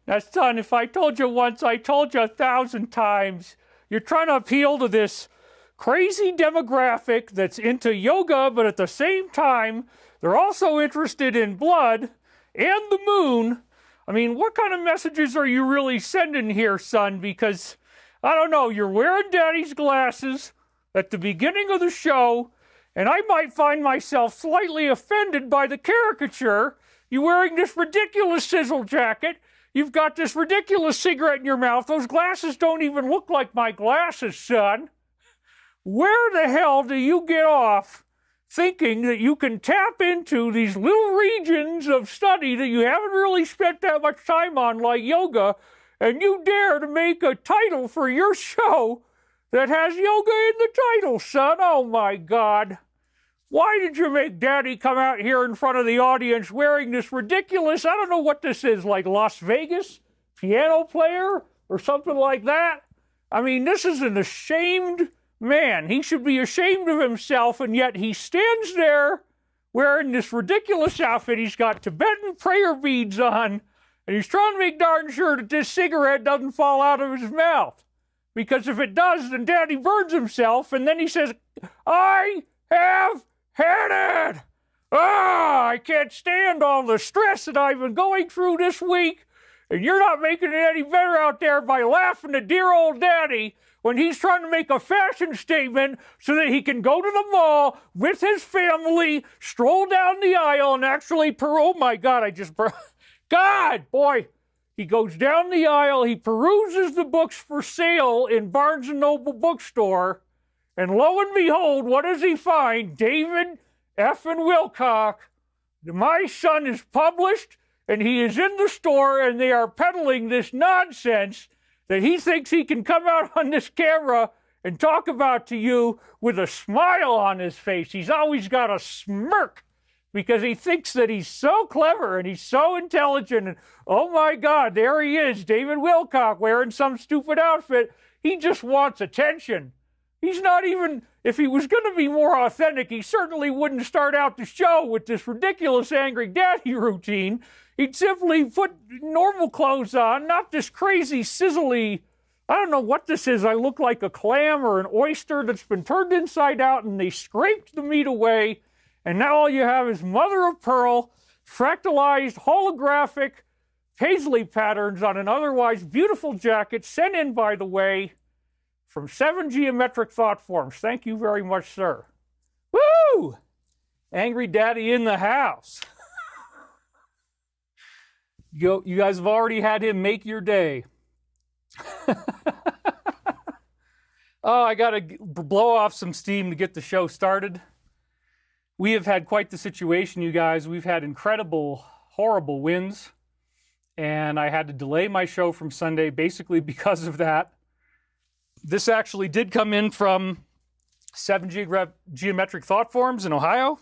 Now, son, if I told you once, I told you 1,000 times. You're trying to appeal to this crazy demographic that's into yoga, but at the same time, they're also interested in blood and the moon. I mean, what kind of messages are you really sending here, son? Because, I don't know, you're wearing Daddy's glasses at the beginning of the show, and I might find myself slightly offended by the caricature. You wearing this ridiculous sizzle jacket. You've got this ridiculous cigarette in your mouth. Those glasses don't even look like my glasses, son. Where the hell do you get off thinking that you can tap into these little regions of study that you haven't really spent that much time on, like yoga, and you dare to make a title for your show that has yoga in the title, son? Oh, my God. Why did you make Daddy come out here in front of the audience wearing this ridiculous, I don't know what this is, like Las Vegas piano player or something like that? I mean, this is an ashamed man. He should be ashamed of himself, and yet he stands there wearing this ridiculous outfit. He's got Tibetan prayer beads on, and he's trying to make darn sure that this cigarette doesn't fall out of his mouth. Because if it does, then Daddy burns himself, and then he says, I have had it! I can't stand all the stress that I've been going through this week, and you're not making it any better out there by laughing at dear old Daddy when he's trying to make a fashion statement so that he can go to the mall with his family, stroll down the aisle, and actually, oh my God, God, boy. He goes down the aisle, he peruses the books for sale in Barnes & Noble bookstore, and lo and behold, what does he find? David effing Wilcock. My Son is published, and he is in the store, and they are peddling this nonsense that he thinks he can come out on this camera and talk about to you with a smile on his face. He's always got a smirk because he thinks that he's so clever and he's so intelligent. And oh my God, there he is, David Wilcock, wearing some stupid outfit. He just wants attention. He's not even, if he was going to be more authentic, he certainly wouldn't start out the show with this ridiculous angry daddy routine. He'd simply put normal clothes on, not this crazy sizzly, I don't know what this is. I look like a clam or an oyster that's been turned inside out and they scraped the meat away. And now all you have is mother of pearl, fractalized, holographic paisley patterns on an otherwise beautiful jacket, sent in, by the way, from 7 Geometric Thought Forms. Thank you very much, sir. Woo! Angry Daddy in the house. You guys have already had him make your day. Oh, I got to blow off some steam to get the show started. We have had quite the situation, you guys. We've had incredible, horrible winds, and I had to delay my show from Sunday basically because of that. This actually did come in from 7 Geometric Thought Forms in Ohio.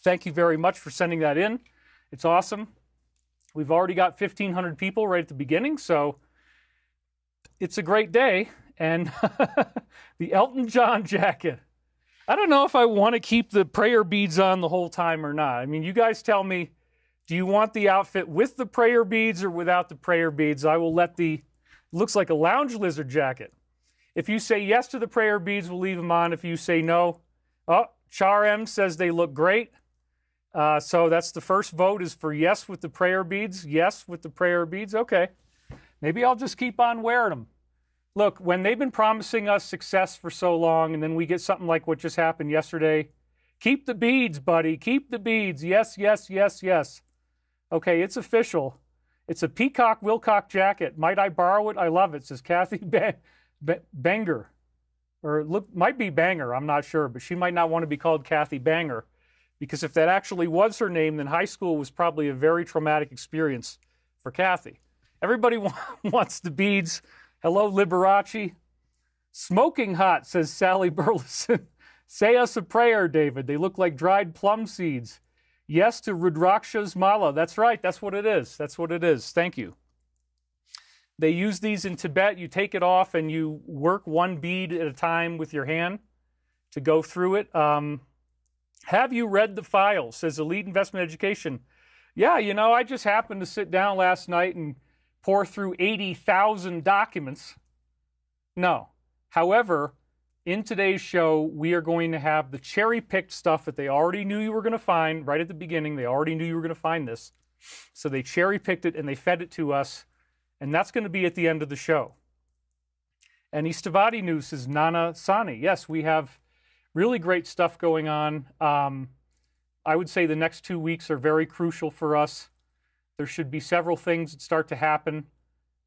Thank you very much for sending that in. It's awesome. We've already got 1,500 people right at the beginning, so it's a great day. And the Elton John jacket. I don't know if I want to keep the prayer beads on the whole time or not. I mean, you guys tell me, do you want the outfit with the prayer beads or without the prayer beads? I will let looks like a lounge lizard jacket. If you say yes to the prayer beads, we'll leave them on. If you say no, Char M says they look great. So that's the first vote is for yes with the prayer beads. Yes with the prayer beads. Okay. Maybe I'll just keep on wearing them. Look, when they've been promising us success for so long, and then we get something like what just happened yesterday, keep the beads, buddy. Keep the beads. Yes, yes, yes, yes. Okay, it's official. It's a peacock Wilcock jacket. Might I borrow it? I love it. It says Kathy Banger. Or might be Banger, I'm not sure, but she might not want to be called Kathy Banger. Because if that actually was her name, then high school was probably a very traumatic experience for Kathy. Everybody wants the beads. Hello, Liberace. Smoking hot, says Sally Burleson. Say us a prayer, David. They look like dried plum seeds. Yes to Rudraksha's mala. That's right. That's what it is. That's what it is. Thank you. They use these in Tibet. You take it off and you work one bead at a time with your hand to go through it. Have you read the files, says Elite Investment Education. Yeah, I just happened to sit down last night and pour through 80,000 documents. No. However, in today's show, we are going to have the cherry-picked stuff that they already knew you were going to find right at the beginning. They already knew you were going to find this. So they cherry-picked it and they fed it to us, and that's going to be at the end of the show. And Istavadi News is Nana Sani. Yes, we have really great stuff going on. I would say the next 2 weeks are very crucial for us. There should be several things that start to happen,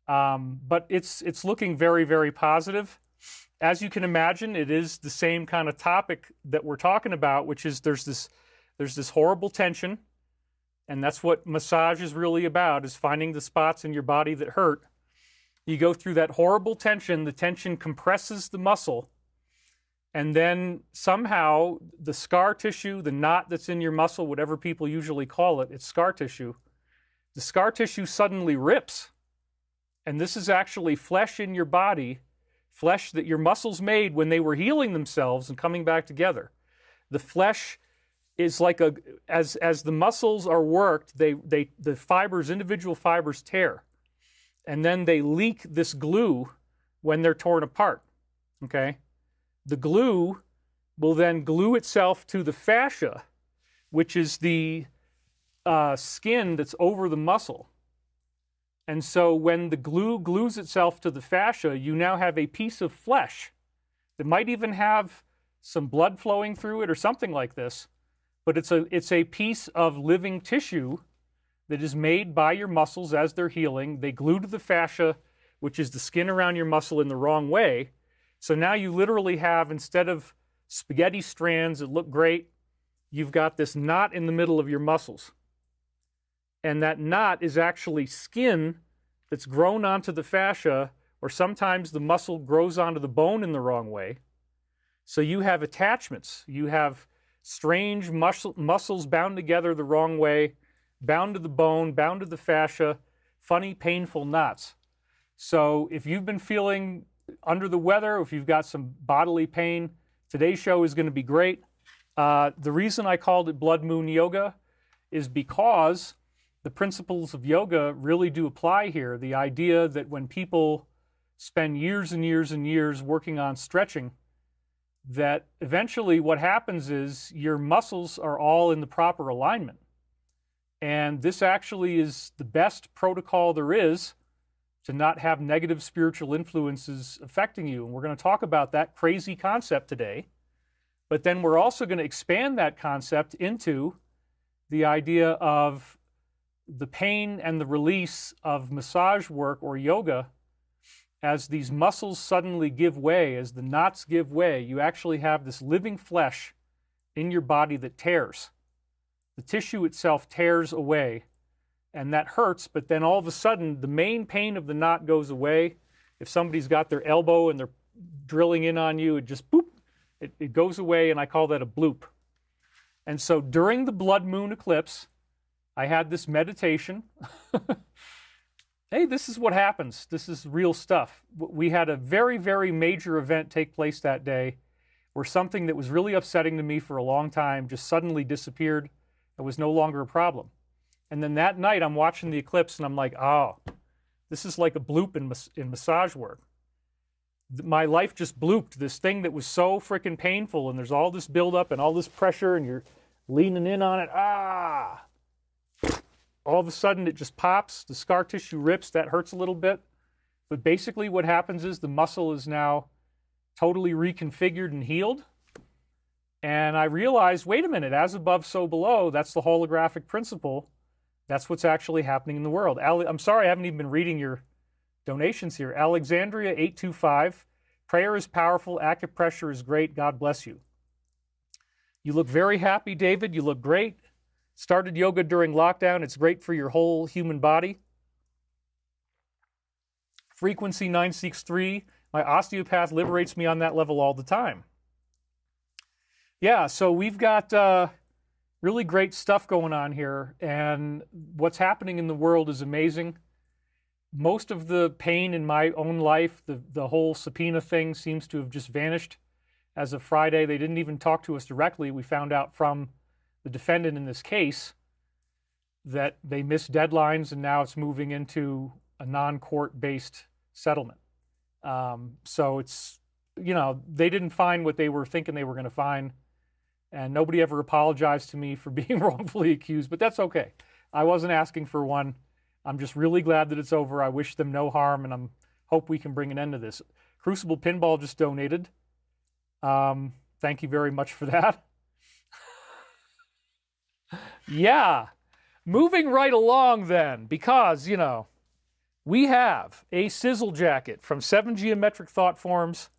but it's looking very, very positive. As you can imagine, it is the same kind of topic that we're talking about, which is there's this horrible tension, and that's what massage is really about, is finding the spots in your body that hurt. You go through that horrible tension, the tension compresses the muscle, and then somehow the scar tissue, the knot that's in your muscle, whatever people usually call it, it's scar tissue, the scar tissue suddenly rips. And this is actually flesh in your body, flesh that your muscles made when they were healing themselves and coming back together. The flesh is like as the muscles are worked, the fibers, individual fibers tear. And then they leak this glue when they're torn apart, okay? The glue will then glue itself to the fascia, which is the skin that's over the muscle. And so when the glue glues itself to the fascia, you now have a piece of flesh that might even have some blood flowing through it or something like this, but it's a piece of living tissue that is made by your muscles as they're healing. They glue to the fascia, which is the skin around your muscle, in the wrong way. So now you literally have, instead of spaghetti strands that look great, you've got this knot in the middle of your muscles. And that knot is actually skin that's grown onto the fascia, or sometimes the muscle grows onto the bone in the wrong way. So you have attachments. You have strange muscles bound together the wrong way, bound to the bone, bound to the fascia, funny, painful knots. So if you've been feeling under the weather, if you've got some bodily pain, today's show is going to be great. The reason I called it Blood Moon Yoga is because the principles of yoga really do apply here. The idea that when people spend years and years and years working on stretching, that eventually what happens is your muscles are all in the proper alignment. And this actually is the best protocol there is to not have negative spiritual influences affecting you. And we're going to talk about that crazy concept today. But then we're also going to expand that concept into the idea of the pain and the release of massage work or yoga. As these muscles suddenly give way, as the knots give way, you actually have this living flesh in your body that tears. The tissue itself tears away, and that hurts, but then all of a sudden, the main pain of the knot goes away. If somebody's got their elbow and they're drilling in on you, it just boop, it goes away, and I call that a bloop. And so during the blood moon eclipse, I had this meditation. Hey, this is what happens. This is real stuff. We had a very, very major event take place that day where something that was really upsetting to me for a long time just suddenly disappeared. It was no longer a problem. And then that night I'm watching the eclipse and I'm like, oh, this is like a bloop in massage work. My life just blooped. This thing that was so freaking painful, and there's all this buildup and all this pressure and you're leaning in on it. Ah! All of a sudden it just pops, the scar tissue rips, that hurts a little bit. But basically what happens is the muscle is now totally reconfigured and healed. And I realized, wait a minute, as above, so below, that's the holographic principle. That's what's actually happening in the world. I'm sorry, I haven't even been reading your donations here. Alexandria 825, prayer is powerful, acupressure is great, God bless you. You look very happy, David, you look great. Started yoga during lockdown. It's great for your whole human body. Frequency 963. My osteopath liberates me on that level all the time. Yeah, so we've got really great stuff going on here, and what's happening in the world is amazing. Most of the pain in my own life, the whole subpoena thing seems to have just vanished as of Friday. They didn't even talk to us directly. We found out from the defendant in this case that they missed deadlines, and now it's moving into a non-court-based settlement. So it's, they didn't find what they were thinking they were going to find, and nobody ever apologized to me for being wrongfully accused, but that's okay. I wasn't asking for one. I'm just really glad that it's over. I wish them no harm, and I hope we can bring an end to this. Crucible Pinball just donated. Thank you very much for that. Yeah. Moving right along then, because, we have a sizzle jacket from 7 Geometric Thought Forms,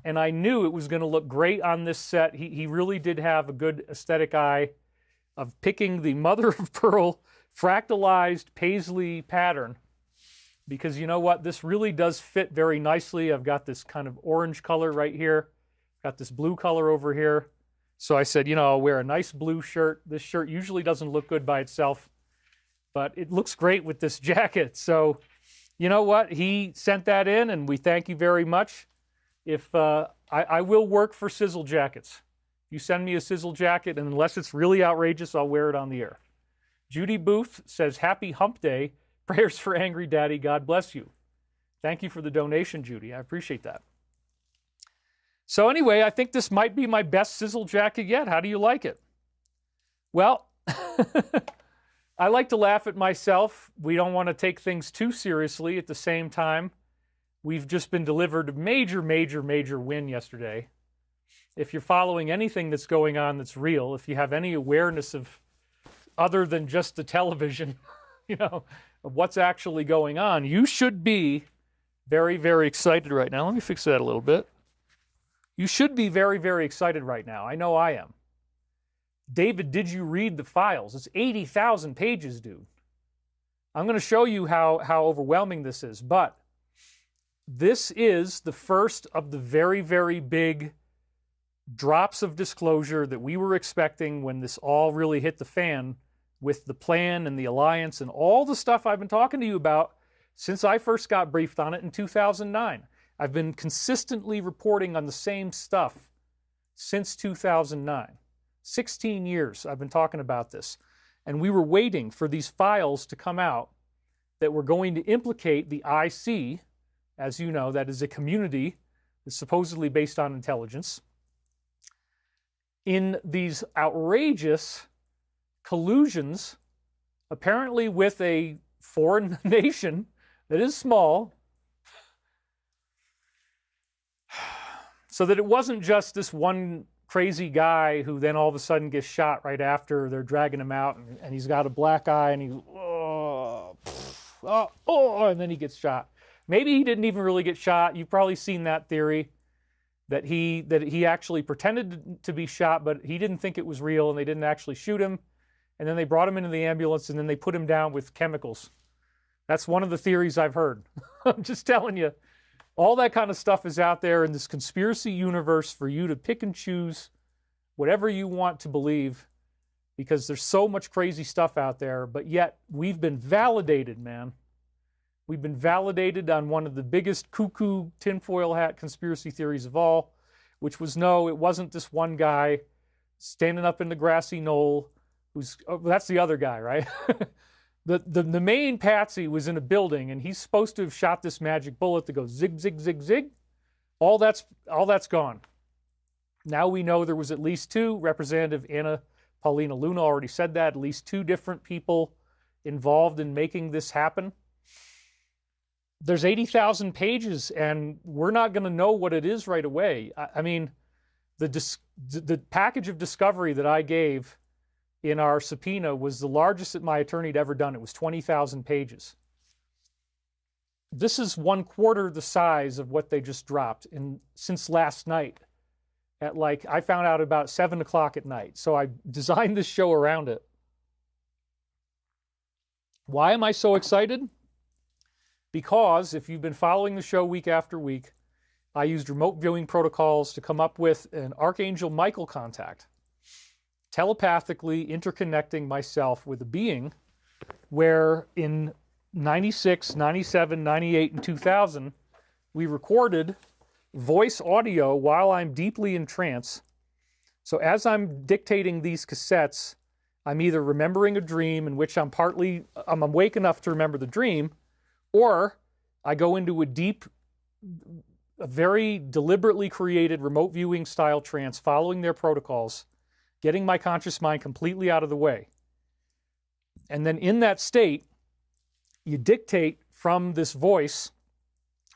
and I knew it was going to look great on this set. He really did have a good aesthetic eye of picking the mother of pearl fractalized paisley pattern, because you know what? This really does fit very nicely. I've got this kind of orange color right here. Got this blue color over here. So I said, I'll wear a nice blue shirt. This shirt usually doesn't look good by itself, but it looks great with this jacket. So you know what? He sent that in, and we thank you very much. If I will work for sizzle jackets. You send me a sizzle jacket, and unless it's really outrageous, I'll wear it on the air. Judy Booth says, happy hump day. Prayers for Angry Daddy. God bless you. Thank you for the donation, Judy. I appreciate that. So anyway, I think this might be my best sizzle jacket yet. How do you like it? Well, I like to laugh at myself. We don't want to take things too seriously. At the same time, we've just been delivered a major, major, major win yesterday. If you're following anything that's going on that's real, if you have any awareness of other than just the television, of what's actually going on, you should be very, very excited right now. Let me fix that a little bit. You should be very, very excited right now. I know I am. David, did you read the files? It's 80,000 pages, dude. I'm going to show you how overwhelming this is, but this is the first of the very, very big drops of disclosure that we were expecting when this all really hit the fan, with the plan and the alliance and all the stuff I've been talking to you about since I first got briefed on it in 2009. I've been consistently reporting on the same stuff since 2009. 16 years I've been talking about this. And we were waiting for these files to come out that were going to implicate the IC. As you know, that is a community that's supposedly based on intelligence, in these outrageous collusions, apparently with a foreign nation that is small, so that it wasn't just this one crazy guy who then all of a sudden gets shot right after they're dragging him out, and he's got a black eye, and he's, and then he gets shot. Maybe he didn't even really get shot. You've probably seen that theory, that he actually pretended to be shot, but he didn't think it was real, and they didn't actually shoot him. And then they brought him into the ambulance, and then they put him down with chemicals. That's one of the theories I've heard. I'm just telling you, all that kind of stuff is out there in this conspiracy universe for you to pick and choose whatever you want to believe, because there's so much crazy stuff out there, but yet we've been validated, man. We've been validated on one of the biggest cuckoo tinfoil hat conspiracy theories of all, which was, no, it wasn't this one guy standing up in the grassy knoll that's the other guy, right? The main patsy was in a building, and he's supposed to have shot this magic bullet that goes zig, zig, zig, zig. All that's gone. Now we know there was at least two. Representative Anna Paulina Luna already said that. At least two different people involved in making this happen. There's 80,000 pages, and we're not going to know what it is right away. I mean, the package of discovery that I gave in our subpoena was the largest that my attorney had ever done. It was 20,000 pages. This is 1/4 the size of what they just dropped since last night. I found out about 7 o'clock at night. So I designed this show around it. Why am I so excited? Because if you've been following the show week after week, I used remote viewing protocols to come up with an Archangel Michael contact, telepathically interconnecting myself with a being where in 96, 97, 98, and 2000, we recorded voice audio while I'm deeply in trance. So as I'm dictating these cassettes, I'm either remembering a dream in which I'm awake enough to remember the dream, Or I go into a very deliberately created remote viewing style trance, following their protocols, getting my conscious mind completely out of the way. And then in that state, you dictate from this voice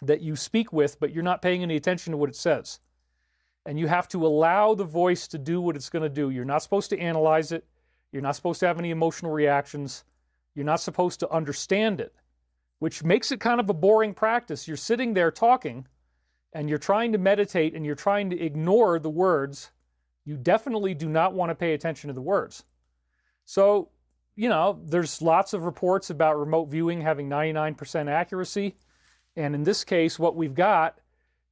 that you speak with, but you're not paying any attention to what it says. And you have to allow the voice to do what it's going to do. You're not supposed to analyze it. You're not supposed to have any emotional reactions. You're not supposed to understand it, which makes it kind of a boring practice. You're sitting there talking, and you're trying to meditate, and you're trying to ignore the words. You definitely do not want to pay attention to the words. So, there's lots of reports about remote viewing having 99% accuracy. And in this case, what we've got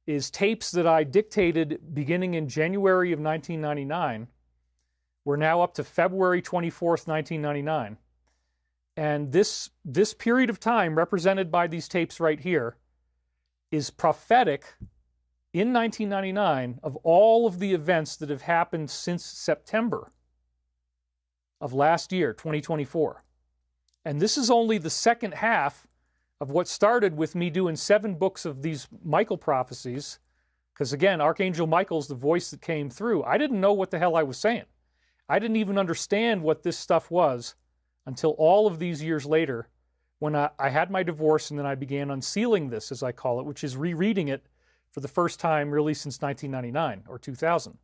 is tapes that I dictated beginning in January of 1999. We're now up to February 24th, 1999. And this period of time, represented by these tapes right here, is prophetic in 1999 of all of the events that have happened since September of last year, 2024. And this is only the second half of what started with me doing 7 books of these Michael prophecies. Because again, Archangel Michael's the voice that came through. I didn't know what the hell I was saying. I didn't even understand what this stuff was until all of these years later, when I had my divorce, and then I began unsealing this, as I call it, which is rereading it for the first time really since 1999 or 2000.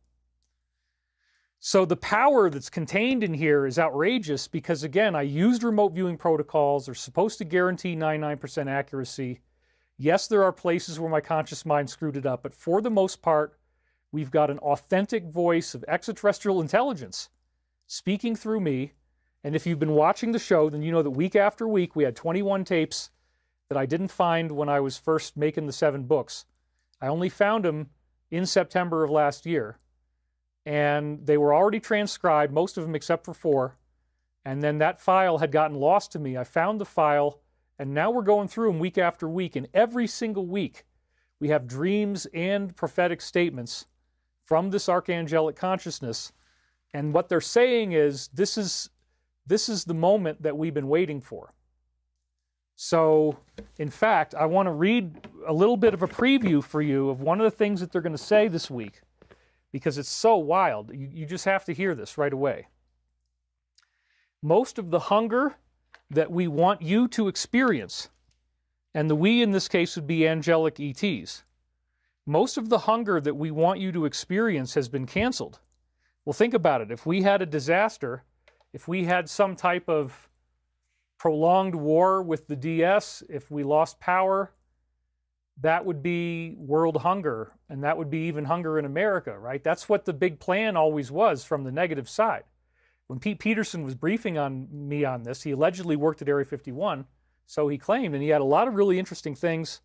So the power that's contained in here is outrageous because, again, I used remote viewing protocols. They're supposed to guarantee 99% accuracy. Yes, there are places where my conscious mind screwed it up, but for the most part, we've got an authentic voice of extraterrestrial intelligence speaking through me. And if you've been watching the show, then you know that week after week, we had 21 tapes that I didn't find when I was first making the 7 books. I only found them in September of last year. And they were already transcribed, most of them except for 4. And then that file had gotten lost to me. I found the file, and now we're going through them week after week. And every single week, we have dreams and prophetic statements from this archangelic consciousness. And what they're saying is, this is the moment that we've been waiting for. So, in fact, I want to read a little bit of a preview for you of one of the things that they're going to say this week, because it's so wild. You just have to hear this right away. Most of the hunger that we want you to experience, and the we in this case would be angelic ETs, most of the hunger that we want you to experience has been canceled. Well, think about it. If we had a disaster, if we had some type of prolonged war with the DS, if we lost power, that would be world hunger, and that would be even hunger in America, right? That's what the big plan always was from the negative side. When Pete Peterson was briefing on me on this, he allegedly worked at Area 51, so he claimed, and he had a lot of really interesting things,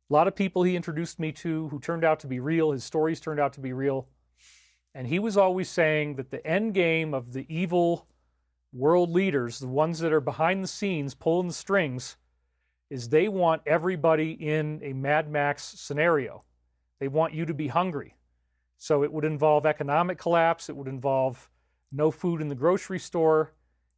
a lot of people he introduced me to who turned out to be real, his stories turned out to be real, and he was always saying that the end game of the evil world leaders, the ones that are behind the scenes pulling the strings, is they want everybody in a Mad Max scenario. They want you to be hungry. So it would involve economic collapse. It would involve no food in the grocery store.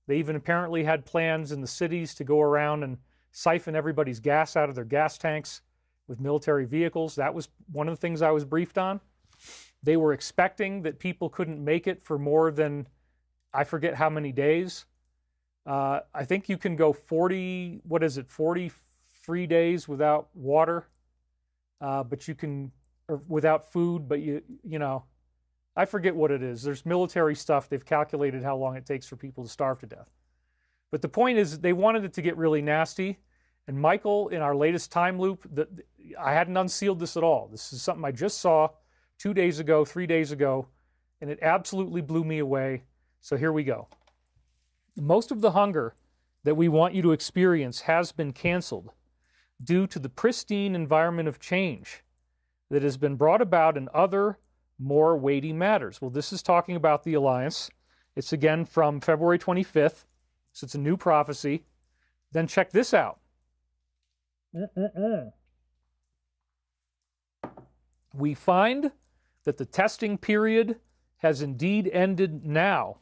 They even apparently had plans in the cities to go around and siphon everybody's gas out of their gas tanks with military vehicles. That was one of the things I was briefed on. They were expecting that people couldn't make it for more than, I forget how many days. I think you can go 43 days without water, but you can, or without food, but you know, I forget what it is. There's military stuff. They've calculated how long it takes for people to starve to death. But the point is, they wanted it to get really nasty. And Michael, in our latest time loop, I hadn't unsealed this at all. This is something I just saw 2 days ago, 3 days ago, and it absolutely blew me away. So here we go. Most of the hunger that we want you to experience has been canceled due to the pristine environment of change that has been brought about in other, more weighty matters. Well, this is talking about the Alliance. It's again from February 25th, so it's a new prophecy. Then check this out. We find that the testing period has indeed ended now.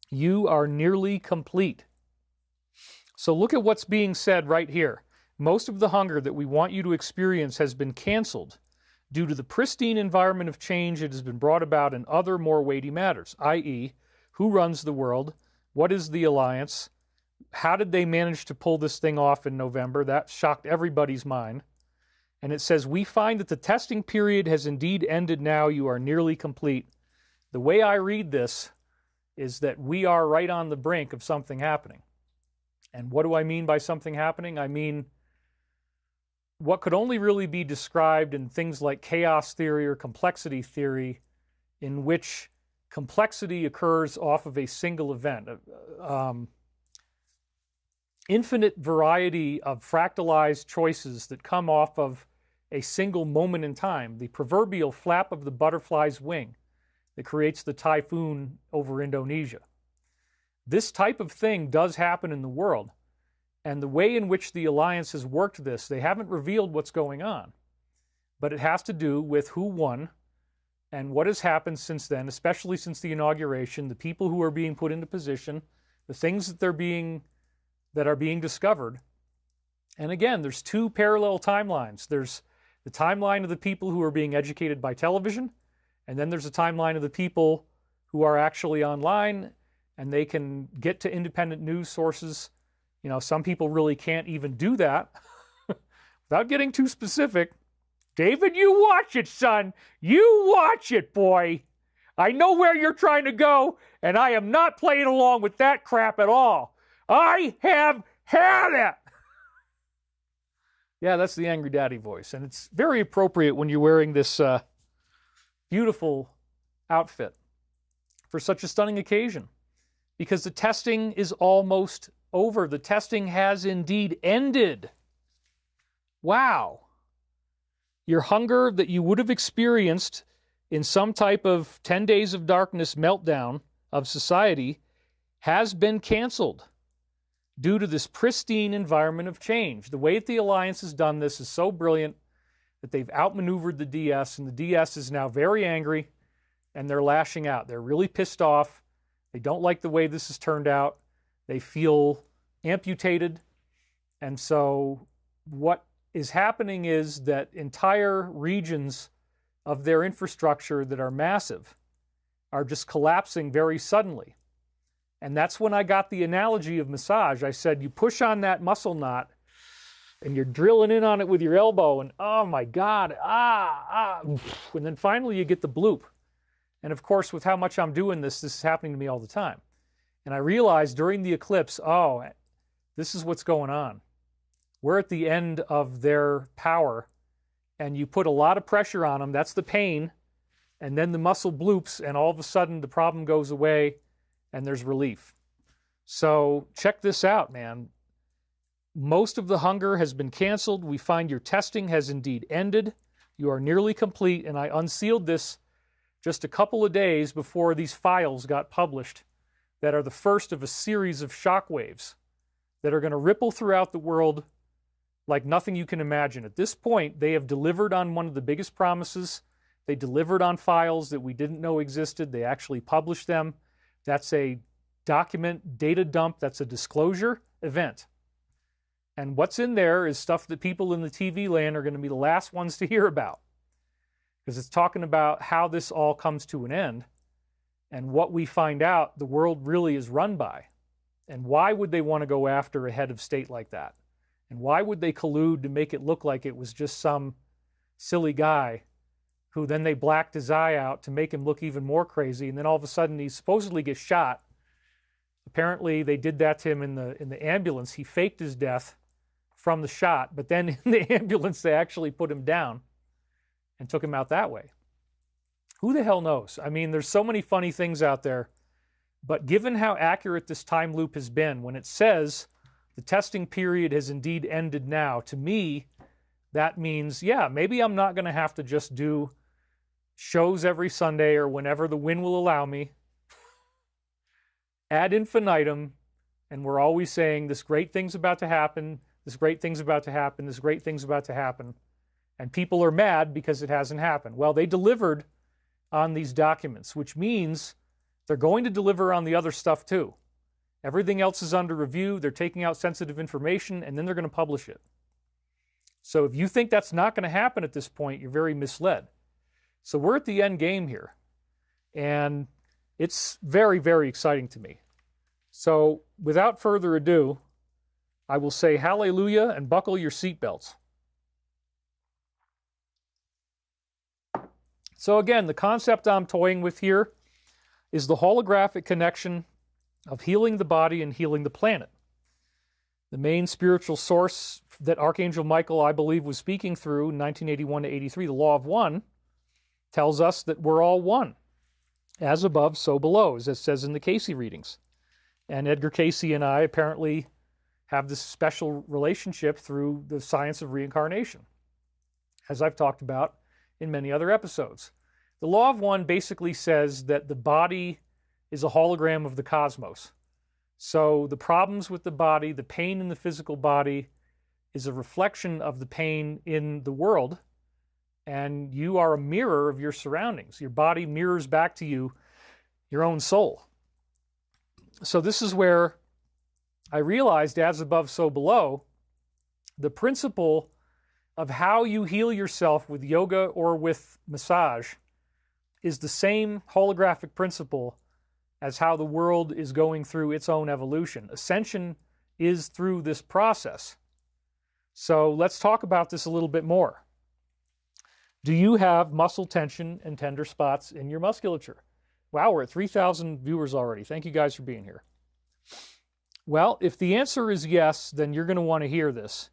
You are nearly complete. So look at what's being said right here. Most of the hunger that we want you to experience has been canceled due to the pristine environment of change that has been brought about in other more weighty matters, i.e., who runs the world, what is the alliance, how did they manage to pull this thing off in November? That shocked everybody's mind. And it says, we find that the testing period has indeed ended now. You are nearly complete. The way I read this is that we are right on the brink of something happening. And what do I mean by something happening? I mean what could only really be described in things like chaos theory or complexity theory, in which complexity occurs off of a single event. Infinite variety of fractalized choices that come off of a single moment in time, the proverbial flap of the butterfly's wing that creates the typhoon over Indonesia. This type of thing does happen in the world, and the way in which the Alliance has worked this, they haven't revealed what's going on, but it has to do with who won and what has happened since then, especially since the inauguration, the people who are being put into position, the things that are being discovered. And again, there's two parallel timelines. There's the timeline of the people who are being educated by television, and then there's a timeline of the people who are actually online, and they can get to independent news sources. You know, some people really can't even do that without getting too specific. David, you watch it, son. You watch it, boy. I know where you're trying to go, and I am not playing along with that crap at all. I have had it. Yeah, that's the angry daddy voice, and it's very appropriate when you're wearing this beautiful outfit for such a stunning occasion, because the testing is almost over. The testing has indeed ended. Wow. Your hunger that you would have experienced in some type of 10 days of darkness meltdown of society has been canceled due to this pristine environment of change. The way that the Alliance has done this is so brilliant that they've outmaneuvered the DS, and the DS is now very angry, and they're lashing out. They're really pissed off. They don't like the way this has turned out. They feel amputated. And so what is happening is that entire regions of their infrastructure that are massive are just collapsing very suddenly. And that's when I got the analogy of massage. I said, you push on that muscle knot and you're drilling in on it with your elbow, and oh my God, and then finally you get the bloop. And of course, with how much I'm doing this is happening to me all the time. And I realized during the eclipse, oh, this is what's going on. We're at the end of their power, and you put a lot of pressure on them. That's the pain. And then the muscle bloops, and all of a sudden the problem goes away, and there's relief. So check this out, man. Most of the hunger has been canceled. We find your testing has indeed ended. You are nearly complete, and I unsealed this just a couple of days before these files got published that are the first of a series of shockwaves that are going to ripple throughout the world like nothing you can imagine. At this point, they have delivered on one of the biggest promises. They delivered on files that we didn't know existed. They actually published them. That's a document data dump. That's a disclosure event. And what's in there is stuff that people in the TV land are going to be the last ones to hear about, because it's talking about how this all comes to an end and what we find out the world really is run by. And why would they want to go after a head of state like that? And why would they collude to make it look like it was just some silly guy who then they blacked his eye out to make him look even more crazy, and then all of a sudden he supposedly gets shot. Apparently they did that to him in the ambulance. He faked his death from the shot, but then in the ambulance they actually put him down and took him out that way. Who the hell knows? I mean, there's so many funny things out there, but given how accurate this time loop has been, when it says the testing period has indeed ended now, to me, that means, yeah, maybe I'm not going to have to just do shows every Sunday or whenever the wind will allow me ad infinitum, and we're always saying this great thing's about to happen, this great thing's about to happen, this great thing's about to happen, and people are mad because it hasn't happened. Well, they delivered on these documents, which means they're going to deliver on the other stuff too. Everything else is under review. They're taking out sensitive information, and then they're going to publish it. So if you think that's not going to happen at this point, you're very misled. So we're at the end game here. And it's very, very exciting to me. So without further ado, I will say hallelujah and buckle your seatbelts. So again, the concept I'm toying with here is the holographic connection of healing the body and healing the planet. The main spiritual source that Archangel Michael, I believe, was speaking through in 1981 to 83, the Law of One, tells us that we're all one. As above, so below, as it says in the Cayce readings. And Edgar Cayce and I apparently have this special relationship through the science of reincarnation, as I've talked about in many other episodes. The Law of One basically says that the body is a hologram of the cosmos. So the problems with the body, the pain in the physical body, is a reflection of the pain in the world, and you are a mirror of your surroundings. Your body mirrors back to you your own soul. So this is where I realized, as above, so below, the principle of how you heal yourself with yoga or with massage is the same holographic principle as how the world is going through its own evolution. Ascension is through this process. So let's talk about this a little bit more. Do you have muscle tension and tender spots in your musculature? Wow, we're at 3,000 viewers already. Thank you guys for being here. Well, if the answer is yes, then you're going to want to hear this.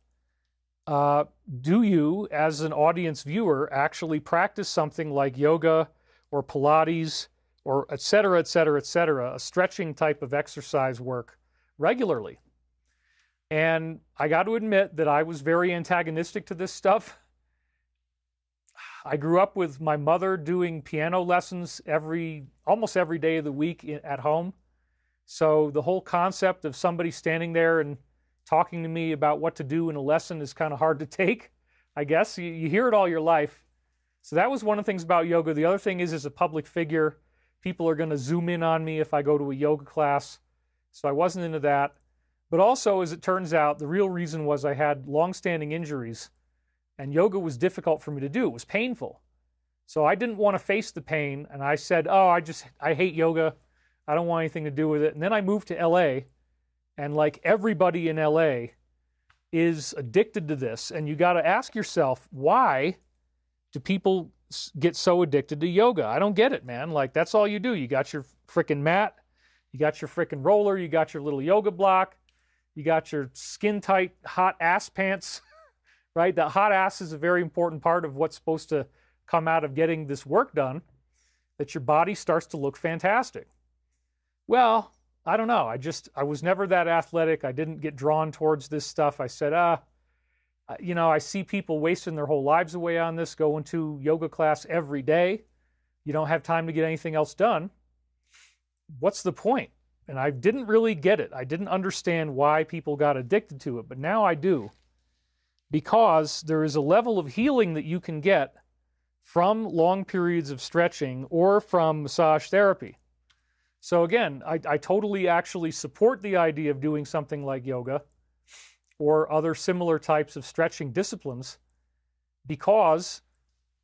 Do you, as an audience viewer, actually practice something like yoga or Pilates or et cetera, a stretching type of exercise work regularly? And I got to admit that I was very antagonistic to this stuff. I grew up with my mother doing piano lessons almost every day of the week at home. So the whole concept of somebody standing there and talking to me about what to do in a lesson is kind of hard to take, I guess. You hear it all your life. So that was one of the things about yoga. The other thing is, as a public figure, people are going to zoom in on me if I go to a yoga class. So I wasn't into that. But also, as it turns out, the real reason was I had long-standing injuries, and yoga was difficult for me to do. It was painful. So I didn't want to face the pain, and I said, I hate yoga. I don't want anything to do with it. And then I moved to LA, and like everybody in LA is addicted to this. And you got to ask yourself, why do people get so addicted to yoga? I don't get it, man. Like, that's all you do. You got your frickin' mat, you got your frickin' roller, you got your little yoga block, you got your skin-tight hot ass pants, right? The hot ass is a very important part of what's supposed to come out of getting this work done, that your body starts to look fantastic. Well, I don't know. I was never that athletic. I didn't get drawn towards this stuff. I said, I see people wasting their whole lives away on this, going to yoga class every day. You don't have time to get anything else done. What's the point? And I didn't really get it. I didn't understand why people got addicted to it, but now I do. Because there is a level of healing that you can get from long periods of stretching or from massage therapy. So again, I totally actually support the idea of doing something like yoga or other similar types of stretching disciplines, because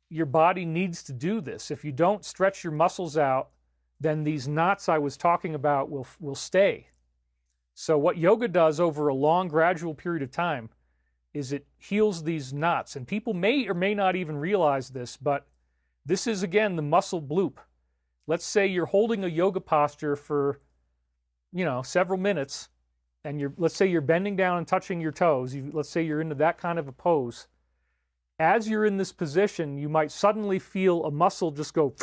your body needs to do this. If you don't stretch your muscles out, then these knots I was talking about will stay. So what yoga does over a long, gradual period of time is it heals these knots. And people may or may not even realize this, but this is, again, the muscle bloop. Let's say you're holding a yoga posture for, several minutes, and let's say you're bending down and touching your toes. Let's say you're into that kind of a pose. As you're in this position, you might suddenly feel a muscle just go,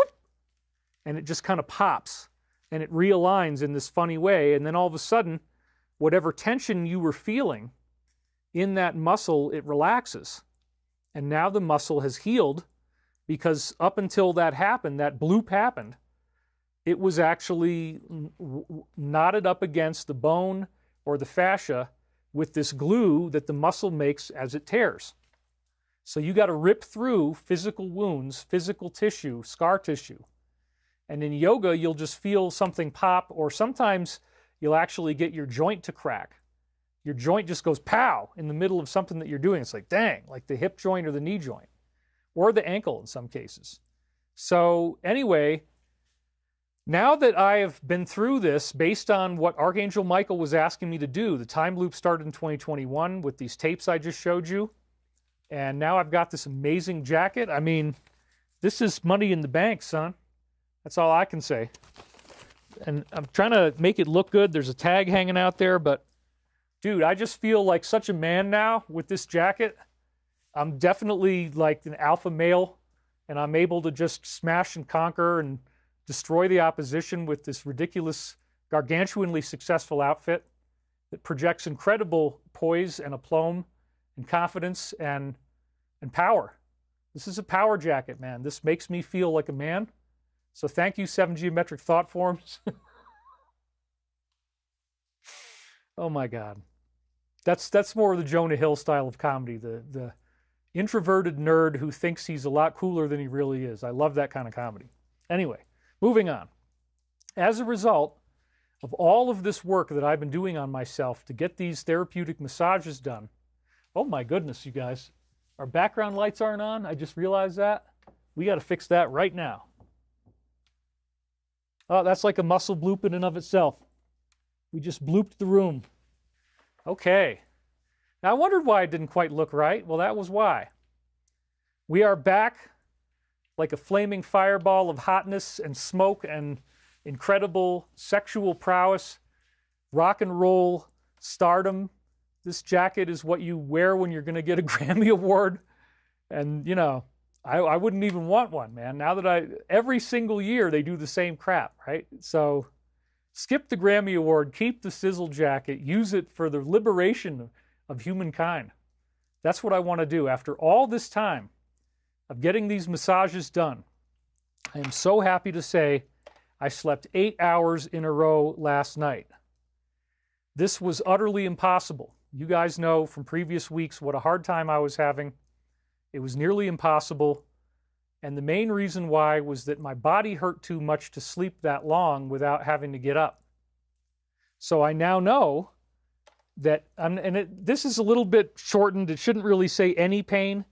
and it just kind of pops, and it realigns in this funny way, and then all of a sudden, whatever tension you were feeling in that muscle, it relaxes. And now the muscle has healed, because up until that happened, that bloop happened, it was actually knotted up against the bone or the fascia with this glue that the muscle makes as it tears. So you got to rip through physical wounds, physical tissue, scar tissue. And in yoga, you'll just feel something pop, or sometimes you'll actually get your joint to crack. your joint just goes pow in the middle of something that you're doing. It's like, dang, like the hip joint or the knee joint or the ankle in some cases. So anyway, now that I have been through this based on what Archangel Michael was asking me to do, the time loop started in 2021 with these tapes I just showed you. And now I've got this amazing jacket. I mean, this is money in the bank, son. That's all I can say. And I'm trying to make it look good. There's a tag hanging out there, but dude, I just feel like such a man now with this jacket. I'm definitely like an alpha male, and I'm able to just smash and conquer and destroy the opposition with this ridiculous, gargantuanly successful outfit that projects incredible poise and aplomb and confidence and power. This is a power jacket, man. This makes me feel like a man. So thank you, 7 Geometric Thought Forms. Oh my God. That's more of the Jonah Hill style of comedy, the introverted nerd who thinks he's a lot cooler than he really is. I love that kind of comedy. Anyway, moving on. As a result of all of this work that I've been doing on myself to get these therapeutic massages done, oh my goodness, you guys, our background lights aren't on. I just realized that. We got to fix that right now. Oh, that's like a muscle bloop in and of itself. We just blooped the room. Okay. Now I wondered why it didn't quite look right. Well, that was why. We are back like a flaming fireball of hotness and smoke and incredible sexual prowess, rock and roll stardom. This jacket is what you wear when you're going to get a Grammy Award. And, you know, I wouldn't even want one, man. Now that every single year they do the same crap, right? So skip the Grammy Award, keep the sizzle jacket, use it for the liberation of humankind. That's what I want to do. After all this time of getting these massages done, I am so happy to say I slept 8 hours in a row last night. This was utterly impossible. You guys know from previous weeks what a hard time I was having. It was nearly impossible. And the main reason why was that my body hurt too much to sleep that long without having to get up. So I now know that, this is a little bit shortened. It shouldn't really say any pain,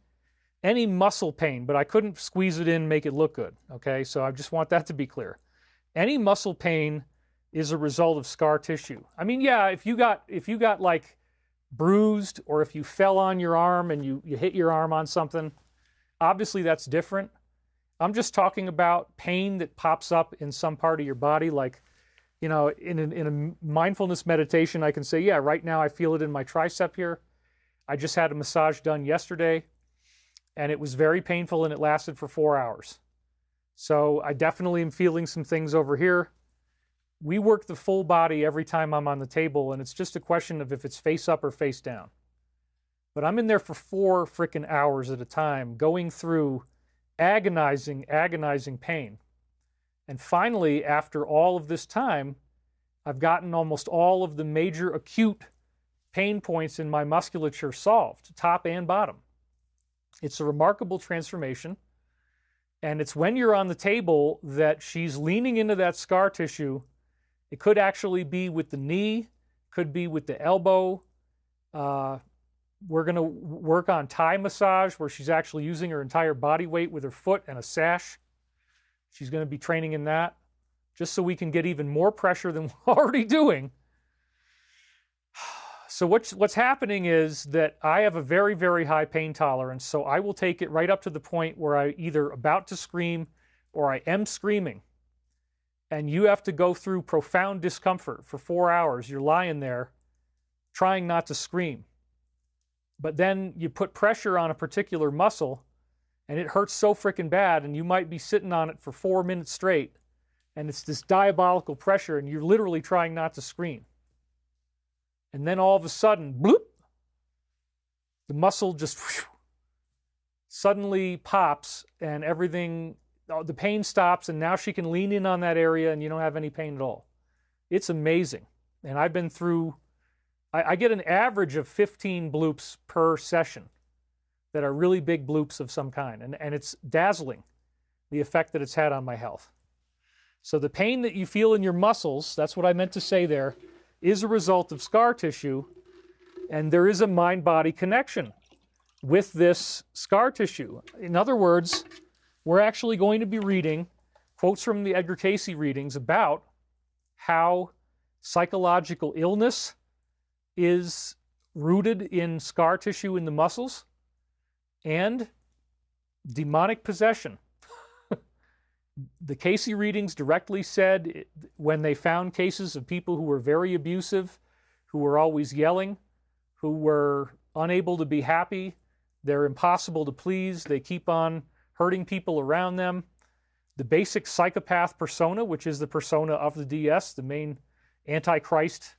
any muscle pain, but I couldn't squeeze it in, make it look good. Okay, so I just want that to be clear. Any muscle pain is a result of scar tissue. I mean, yeah, if you got like bruised, or if you fell on your arm and you hit your arm on something, obviously that's different. I'm just talking about pain that pops up in some part of your body, like, you know, in a mindfulness meditation, I can say, yeah, right now I feel it in my tricep here. I just had a massage done yesterday, and it was very painful, and it lasted for 4 hours. So I definitely am feeling some things over here. We work the full body every time I'm on the table, and it's just a question of if it's face up or face down. But I'm in there for 4 freaking hours at a time, going through agonizing pain. And finally, after all of this time, I've gotten almost all of the major acute pain points in my musculature solved, top and bottom. It's a remarkable transformation. And it's when you're on the table that she's leaning into that scar tissue. It could actually be with the knee, could be with the elbow. We're going to work on Thai massage, where she's actually using her entire body weight with her foot and a sash. She's going to be training in that, just so we can get even more pressure than we're already doing. So what's happening is that I have a very, very high pain tolerance, so I will take it right up to the point where I'm either about to scream or I am screaming. And you have to go through profound discomfort for 4 hours. You're lying there trying not to scream. But then you put pressure on a particular muscle, and it hurts so freaking bad, and you might be sitting on it for 4 minutes straight, and it's this diabolical pressure, and you're literally trying not to scream. And then all of a sudden, bloop, the muscle just suddenly pops, and everything, the pain stops, and now she can lean in on that area, and you don't have any pain at all. It's amazing. And I've been through, I get an average of 15 bloops per session that are really big bloops of some kind. And it's dazzling, the effect that it's had on my health. So the pain that you feel in your muscles, that's what I meant to say there, is a result of scar tissue. And there is a mind-body connection with this scar tissue. In other words, we're actually going to be reading quotes from the Edgar Cayce readings about how psychological illness is rooted in scar tissue in the muscles and demonic possession. The Cayce readings directly said when they found cases of people who were very abusive, who were always yelling, who were unable to be happy, they're impossible to please, they keep on hurting people around them. The basic psychopath persona, which is the persona of the DS, the main antichrist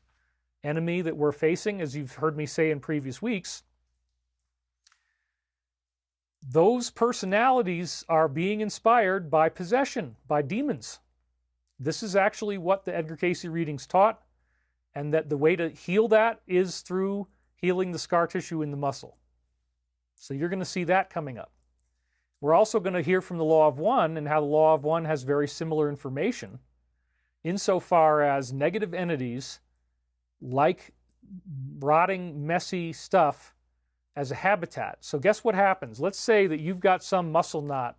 enemy that we're facing, as you've heard me say in previous weeks, those personalities are being inspired by possession, by demons. This is actually what the Edgar Cayce readings taught, and that the way to heal that is through healing the scar tissue in the muscle. So you're going to see that coming up. We're also going to hear from the Law of One and how the Law of One has very similar information insofar as negative entities like rotting, messy stuff as a habitat. So guess what happens? Let's say that you've got some muscle knot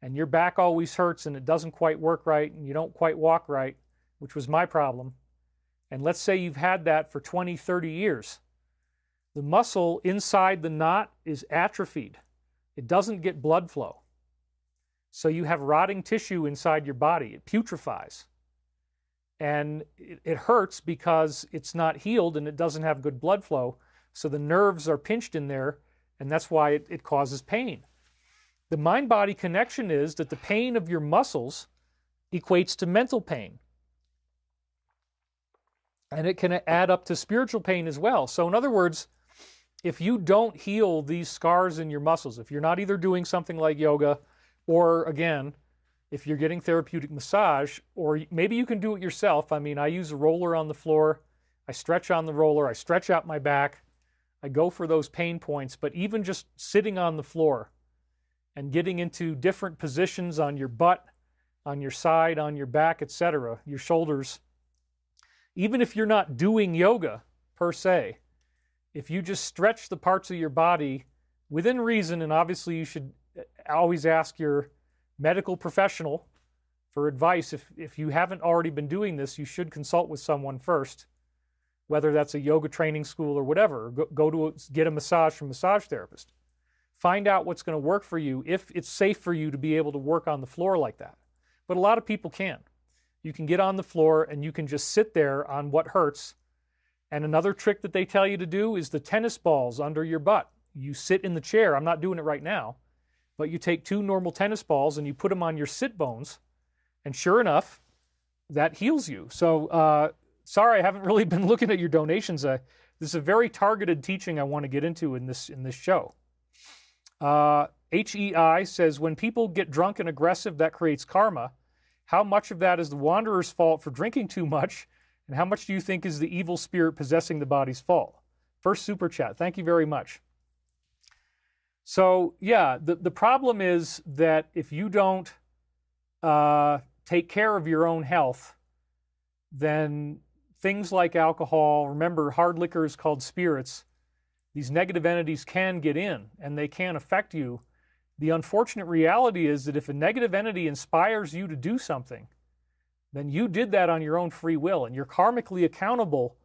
and your back always hurts and it doesn't quite work right and you don't quite walk right, which was my problem. And let's say you've had that for 20, 30 years. The muscle inside the knot is atrophied. It doesn't get blood flow. So you have rotting tissue inside your body. It putrefies. And it hurts because it's not healed and it doesn't have good blood flow. So the nerves are pinched in there, and that's why it causes pain. The mind-body connection is that the pain of your muscles equates to mental pain. And it can add up to spiritual pain as well. So in other words, if you don't heal these scars in your muscles, if you're not either doing something like yoga, or again, if you're getting therapeutic massage, or maybe you can do it yourself. I mean, I use a roller on the floor. I stretch on the roller. I stretch out my back. I go for those pain points. But even just sitting on the floor and getting into different positions on your butt, on your side, on your back, etc., your shoulders, even if you're not doing yoga per se, if you just stretch the parts of your body within reason, and obviously you should always ask your medical professional for advice. If you haven't already been doing this, you should consult with someone first, whether that's a yoga training school or whatever. Get a massage from a massage therapist. Find out what's going to work for you, if it's safe for you to be able to work on the floor like that. But a lot of people can. You can get on the floor and you can just sit there on what hurts. And another trick that they tell you to do is the tennis balls under your butt. You sit in the chair. I'm not doing it right now. But you take 2 normal tennis balls and you put them on your sit bones. And sure enough, that heals you. So sorry, I haven't really been looking at your donations. This is a very targeted teaching I want to get into in this show. HEI says, when people get drunk and aggressive, that creates karma. How much of that is the wanderer's fault for drinking too much? And how much do you think is the evil spirit possessing the body's fault? First super chat. Thank you very much. So, yeah, the problem is that if you don't take care of your own health, then things like alcohol, remember, hard liquor is called spirits, these negative entities can get in and they can affect you. The unfortunate reality is that if a negative entity inspires you to do something, then you did that on your own free will, and you're karmically accountable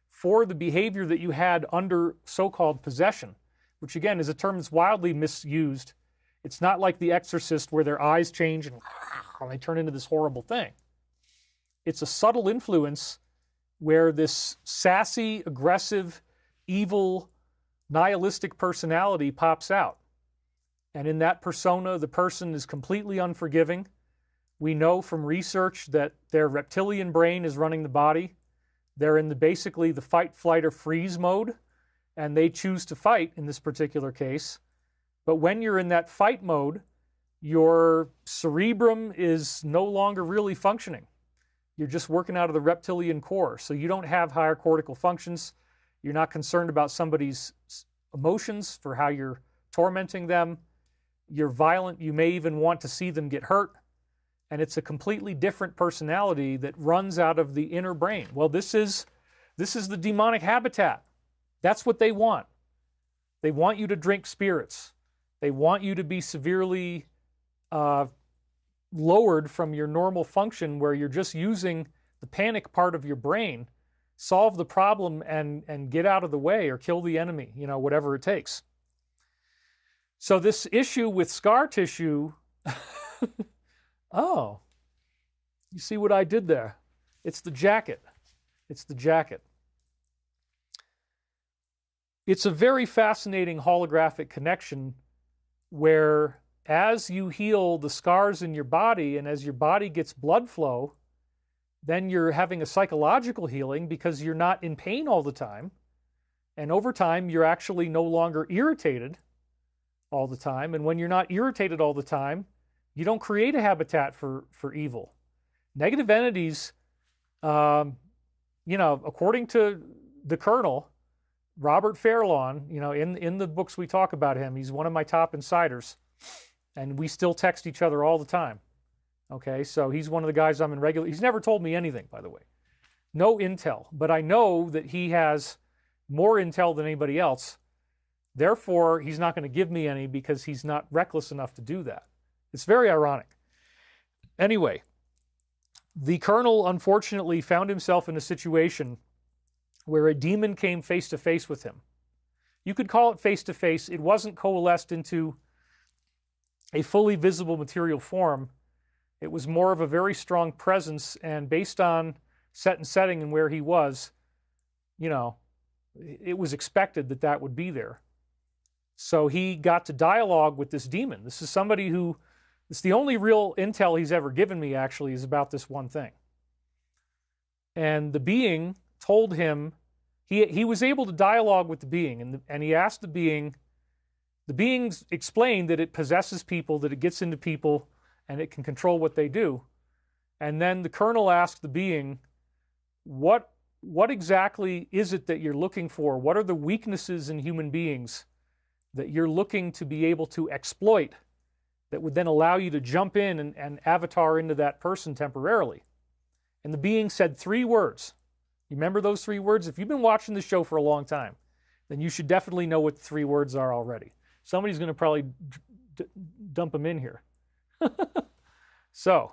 for the behavior that you had under so-called possession, which again is a term that's wildly misused. It's not like The Exorcist where their eyes change and they turn into this horrible thing. It's a subtle influence where this sassy, aggressive, evil, nihilistic personality pops out. And in that persona, the person is completely unforgiving. We know from research that their reptilian brain is running the body. They're in basically the fight, flight, or freeze mode, and they choose to fight in this particular case. But when you're in that fight mode, your cerebrum is no longer really functioning. You're just working out of the reptilian core, so you don't have higher cortical functions. You're not concerned about somebody's emotions for how you're tormenting them. You're violent. You may even want to see them get hurt. And it's a completely different personality that runs out of the inner brain. Well, this is the demonic habitat. That's what they want. They want you to drink spirits. They want you to be severely lowered from your normal function where you're just using the panic part of your brain, solve the problem and get out of the way or kill the enemy, whatever it takes. So this issue with scar tissue, oh, you see what I did there? It's the jacket. It's the jacket. It's a very fascinating holographic connection where as you heal the scars in your body and as your body gets blood flow, then you're having a psychological healing because you're not in pain all the time. And over time, you're actually no longer irritated all the time. And when you're not irritated all the time, you don't create a habitat for evil. Negative entities, according to the Colonel, Robert Fairlawn, in the books we talk about him, he's one of my top insiders. And we still text each other all the time. Okay, so he's one of the guys I'm in regular... He's never told me anything, by the way. No intel. But I know that he has more intel than anybody else. Therefore, he's not going to give me any because he's not reckless enough to do that. It's very ironic. Anyway, the Colonel unfortunately found himself in a situation where a demon came face to face with him. You could call it face to face. It wasn't coalesced into a fully visible material form. It was more of a very strong presence, and based on set and setting and where he was, it was expected that that would be there. So he got to dialogue with this demon. This is somebody who, it's the only real intel he's ever given me, actually, is about this one thing. And the being told him, he was able to dialogue with the being, and he asked the being explained that it possesses people, that it gets into people, and it can control what they do. And then the Colonel asked the being, what exactly is it that you're looking for? What are the weaknesses in human beings that you're looking to be able to exploit that would then allow you to jump in and avatar into that person temporarily? And the being said 3 words. You remember those 3 words? If you've been watching the show for a long time, then you should definitely know what the 3 words are already. Somebody's going to probably dump them in here. So,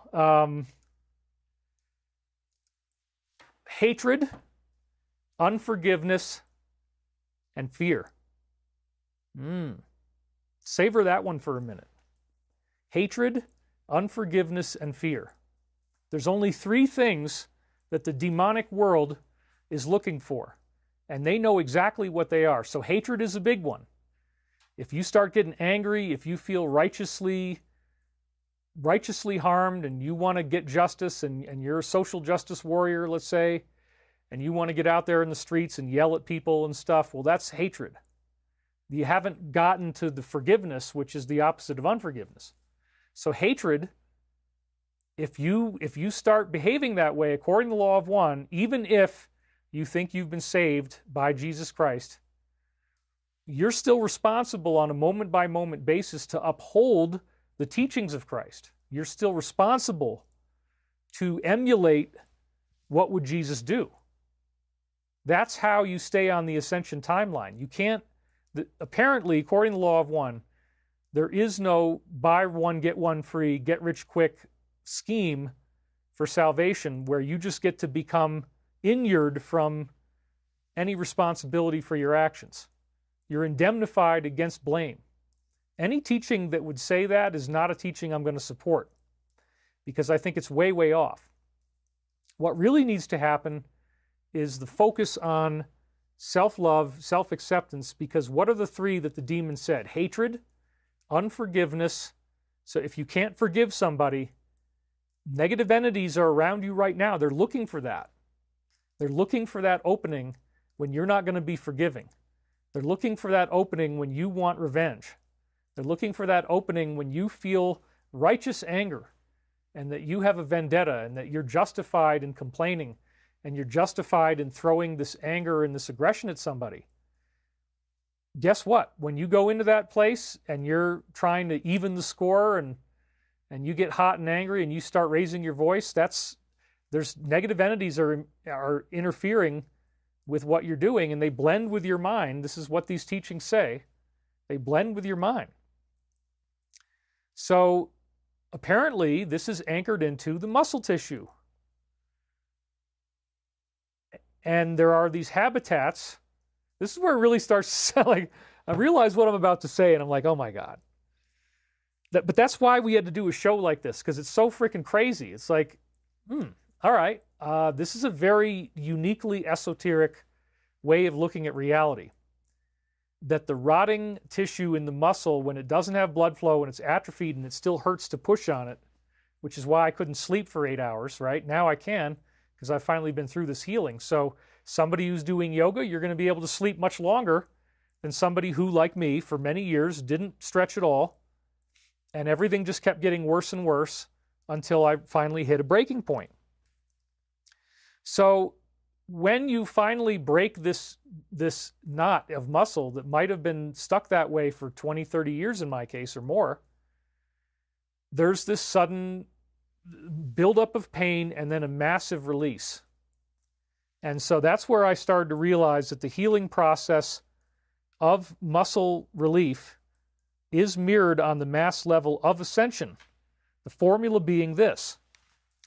hatred, unforgiveness, and fear. Savor that one for a minute. Hatred, unforgiveness, and fear. There's only 3 things that the demonic world is looking for, and they know exactly what they are. So hatred is a big one. If you start getting angry, if you feel righteously harmed and you want to get justice and you're a social justice warrior, let's say, and you want to get out there in the streets and yell at people and stuff, well, that's hatred. You haven't gotten to the forgiveness, which is the opposite of unforgiveness. So hatred, if you start behaving that way according to the law of one, even if you think you've been saved by Jesus Christ, you're still responsible on a moment-by-moment basis to uphold the teachings of Christ. You're still responsible to emulate what would Jesus do. That's how you stay on the Ascension timeline. You can't, apparently, according to the law of one, there is no buy one, get one free, get rich quick scheme for salvation where you just get to become inured from any responsibility for your actions. You're indemnified against blame. Any teaching that would say that is not a teaching I'm going to support because I think it's way, way off. What really needs to happen is the focus on self-love, self-acceptance, because what are the 3 that the demon said? Hatred, unforgiveness. So if you can't forgive somebody, negative entities are around you right now. They're looking for that. They're looking for that opening when you're not going to be forgiving. They're looking for that opening when you want revenge. They're looking for that opening when you feel righteous anger and that you have a vendetta and that you're justified in complaining and you're justified in throwing this anger and this aggression at somebody. Guess what? When you go into that place and you're trying to even the score and you get hot and angry and you start raising your voice, there's negative entities are interfering with what you're doing, and they blend with your mind. This is what these teachings say. They blend with your mind. So apparently this is anchored into the muscle tissue. And there are these habitats. This is where it really starts to sound like, I realize what I'm about to say, and I'm like, oh my God. But that's why we had to do a show like this, because it's so freaking crazy. It's like, all right, this is a very uniquely esoteric way of looking at reality. That the rotting tissue in the muscle, when it doesn't have blood flow and it's atrophied and it still hurts to push on it, which is why I couldn't sleep for 8 hours, right? Now I can, because I've finally been through this healing. So somebody who's doing yoga, you're going to be able to sleep much longer than somebody who, like me, for many years didn't stretch at all, and everything just kept getting worse and worse until I finally hit a breaking point. So when you finally break this knot of muscle that might have been stuck that way for 20, 30 years in my case or more, there's this sudden buildup of pain and then a massive release. And so that's where I started to realize that the healing process of muscle relief is mirrored on the mass level of ascension. The formula being this: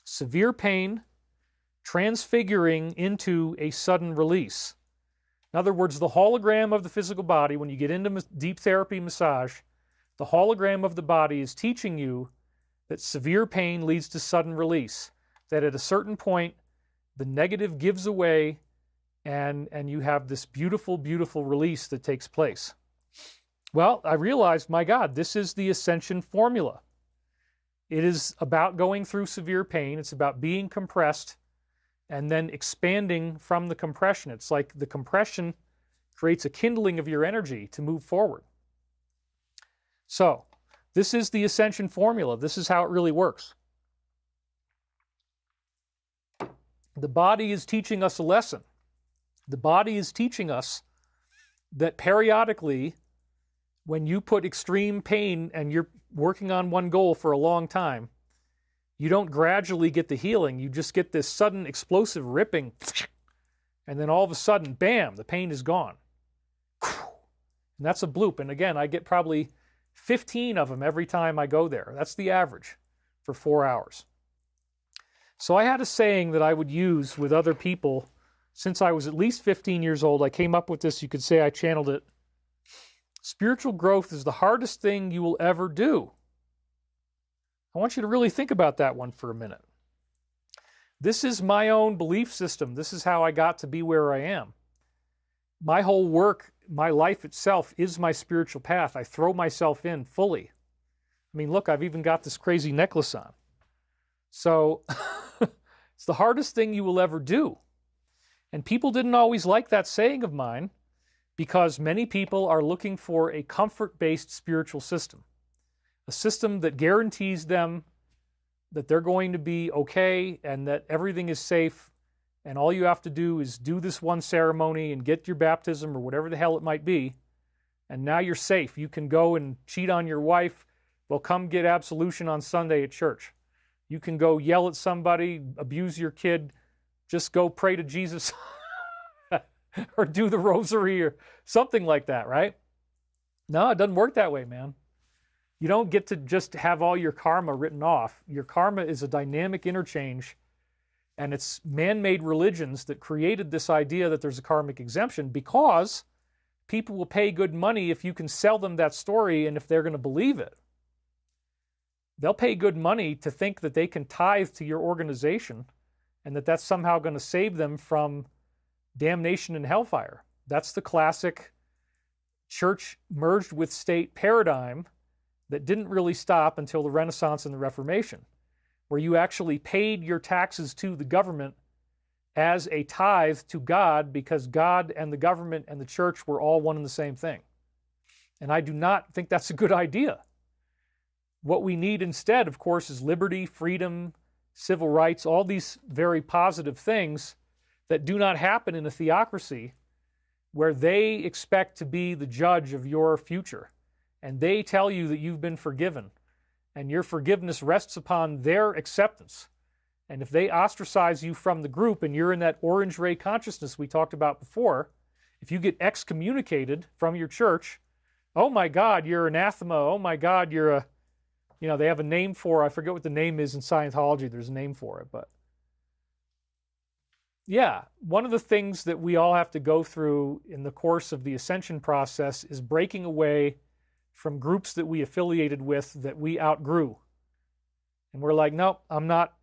severe pain transfiguring into a sudden release. In other words, the hologram of the physical body, when you get into deep therapy massage, the hologram of the body is teaching you that severe pain leads to sudden release, that at a certain point, the negative gives away and you have this beautiful, beautiful release that takes place. Well, I realized, my God, this is the Ascension formula. It is about going through severe pain. It's about being compressed and then expanding from the compression. It's like the compression creates a kindling of your energy to move forward. So, this is the Ascension formula. This is how it really works. The body is teaching us a lesson. The body is teaching us that periodically, when you put extreme pain and you're working on one goal for a long time, you don't gradually get the healing. You just get this sudden explosive ripping, and then all of a sudden, bam, the pain is gone. And that's a bloop. And again, I get probably 15 of them every time I go there. That's the average for 4 hours. So I had a saying that I would use with other people since I was at least 15 years old. I came up with this. You could say I channeled it. Spiritual growth is the hardest thing you will ever do. I want you to really think about that one for a minute. This is my own belief system. This is how I got to be where I am. My whole work, my life itself is my spiritual path. I throw myself in fully. I mean, look, I've even got this crazy necklace on. So it's the hardest thing you will ever do. And people didn't always like that saying of mine because many people are looking for a comfort-based spiritual system. A system that guarantees them that they're going to be okay and that everything is safe and all you have to do is do this one ceremony and get your baptism or whatever the hell it might be, and now you're safe. You can go and cheat on your wife. Well, come get absolution on Sunday at church. You can go yell at somebody, abuse your kid, just go pray to Jesus or do the rosary or something like that, right? No, it doesn't work that way, man. You don't get to just have all your karma written off. Your karma is a dynamic interchange, and it's man-made religions that created this idea that there's a karmic exemption because people will pay good money if you can sell them that story and if they're going to believe it. They'll pay good money to think that they can tithe to your organization and that that's somehow going to save them from damnation and hellfire. That's the classic church merged with state paradigm that didn't really stop until the Renaissance and the Reformation, where you actually paid your taxes to the government as a tithe to God because God and the government and the church were all one and the same thing. And I do not think that's a good idea. What we need instead, of course, is liberty, freedom, civil rights, all these very positive things that do not happen in a theocracy where they expect to be the judge of your future. And they tell you that you've been forgiven. And your forgiveness rests upon their acceptance. And if they ostracize you from the group and you're in that orange ray consciousness we talked about before, if you get excommunicated from your church, oh my God, you're anathema. Oh my God, you're a, they have a name for, I forget what the name is in Scientology. There's a name for it, but yeah, one of the things that we all have to go through in the course of the ascension process is breaking away from groups that we affiliated with that we outgrew. And we're like, nope, I'm not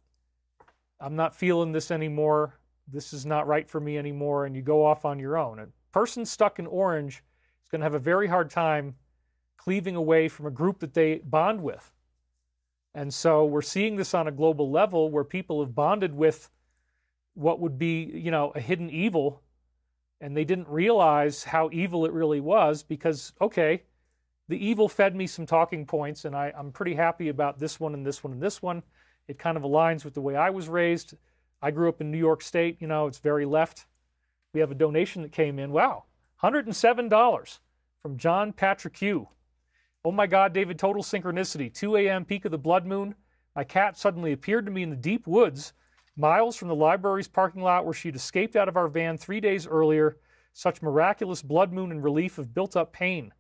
feeling this anymore. This is not right for me anymore. And you go off on your own. A person stuck in orange is going to have a very hard time cleaving away from a group that they bond with. And so we're seeing this on a global level where people have bonded with what would be, a hidden evil, and they didn't realize how evil it really was because, okay, the evil fed me some talking points, and I'm pretty happy about this one and this one and this one. It kind of aligns with the way I was raised. I grew up in New York State. It's very left. We have a donation that came in. Wow, $107 from John Patrick Hugh. Oh my God, David, total synchronicity. 2 a.m., peak of the blood moon. My cat suddenly appeared to me in the deep woods, miles from the library's parking lot where she'd escaped out of our van 3 days earlier. Such miraculous blood moon and relief of built-up pain.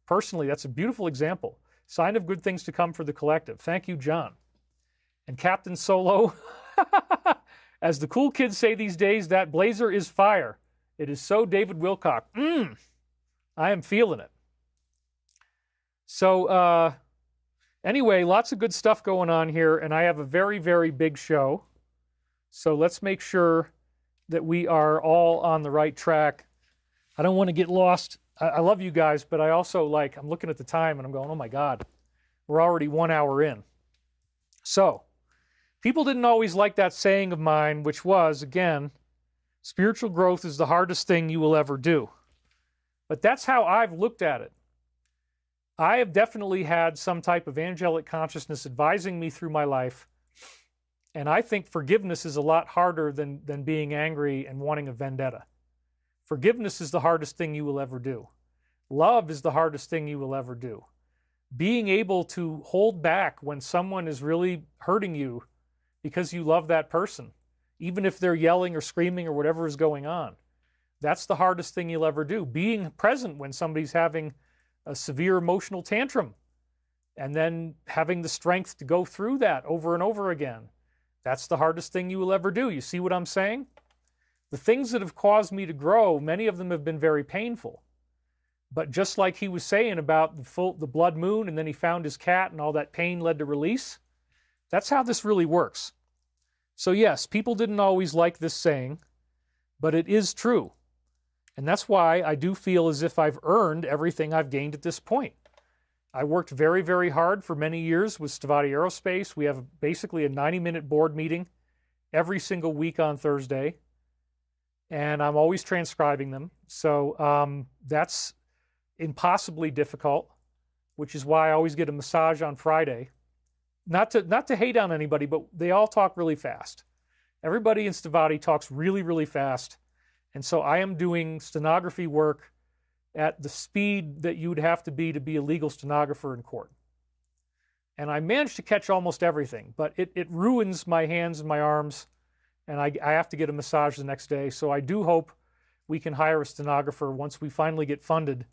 Personally, that's a beautiful example. Sign of good things to come for the collective. Thank you, John. And Captain Solo, as the cool kids say these days, that blazer is fire. It is so David Wilcock. I am feeling it. So anyway, lots of good stuff going on here, and I have a very, very big show. So let's make sure that we are all on the right track. I don't want to get lost. I love you guys, but I also I'm looking at the time and I'm going, oh my God, we're already 1 hour in. So people didn't always like that saying of mine, which was, again, spiritual growth is the hardest thing you will ever do. But that's how I've looked at it. I have definitely had some type of angelic consciousness advising me through my life. And I think forgiveness is a lot harder than being angry and wanting a vendetta. Forgiveness is the hardest thing you will ever do. Love is the hardest thing you will ever do. Being able to hold back when someone is really hurting you because you love that person, even if they're yelling or screaming or whatever is going on, that's the hardest thing you'll ever do. Being present when somebody's having a severe emotional tantrum and then having the strength to go through that over and over again, that's the hardest thing you will ever do. You see what I'm saying? The things that have caused me to grow, many of them have been very painful. But just like he was saying about the blood moon and then he found his cat and all that pain led to release, that's how this really works. So yes, people didn't always like this saying, but it is true. And that's why I do feel as if I've earned everything I've gained at this point. I worked very, very hard for many years with Stavati Aerospace. We have basically a 90-minute board meeting every single week on Thursday. And I'm always transcribing them. So that's impossibly difficult, which is why I always get a massage on Friday. Not to hate on anybody, but they all talk really fast. Everybody in Stavati talks really, really fast. And so I am doing stenography work at the speed that you would have to be a legal stenographer in court. And I managed to catch almost everything, but it ruins my hands and my arms, and I have to get a massage the next day. So I do hope we can hire a stenographer once we finally get funded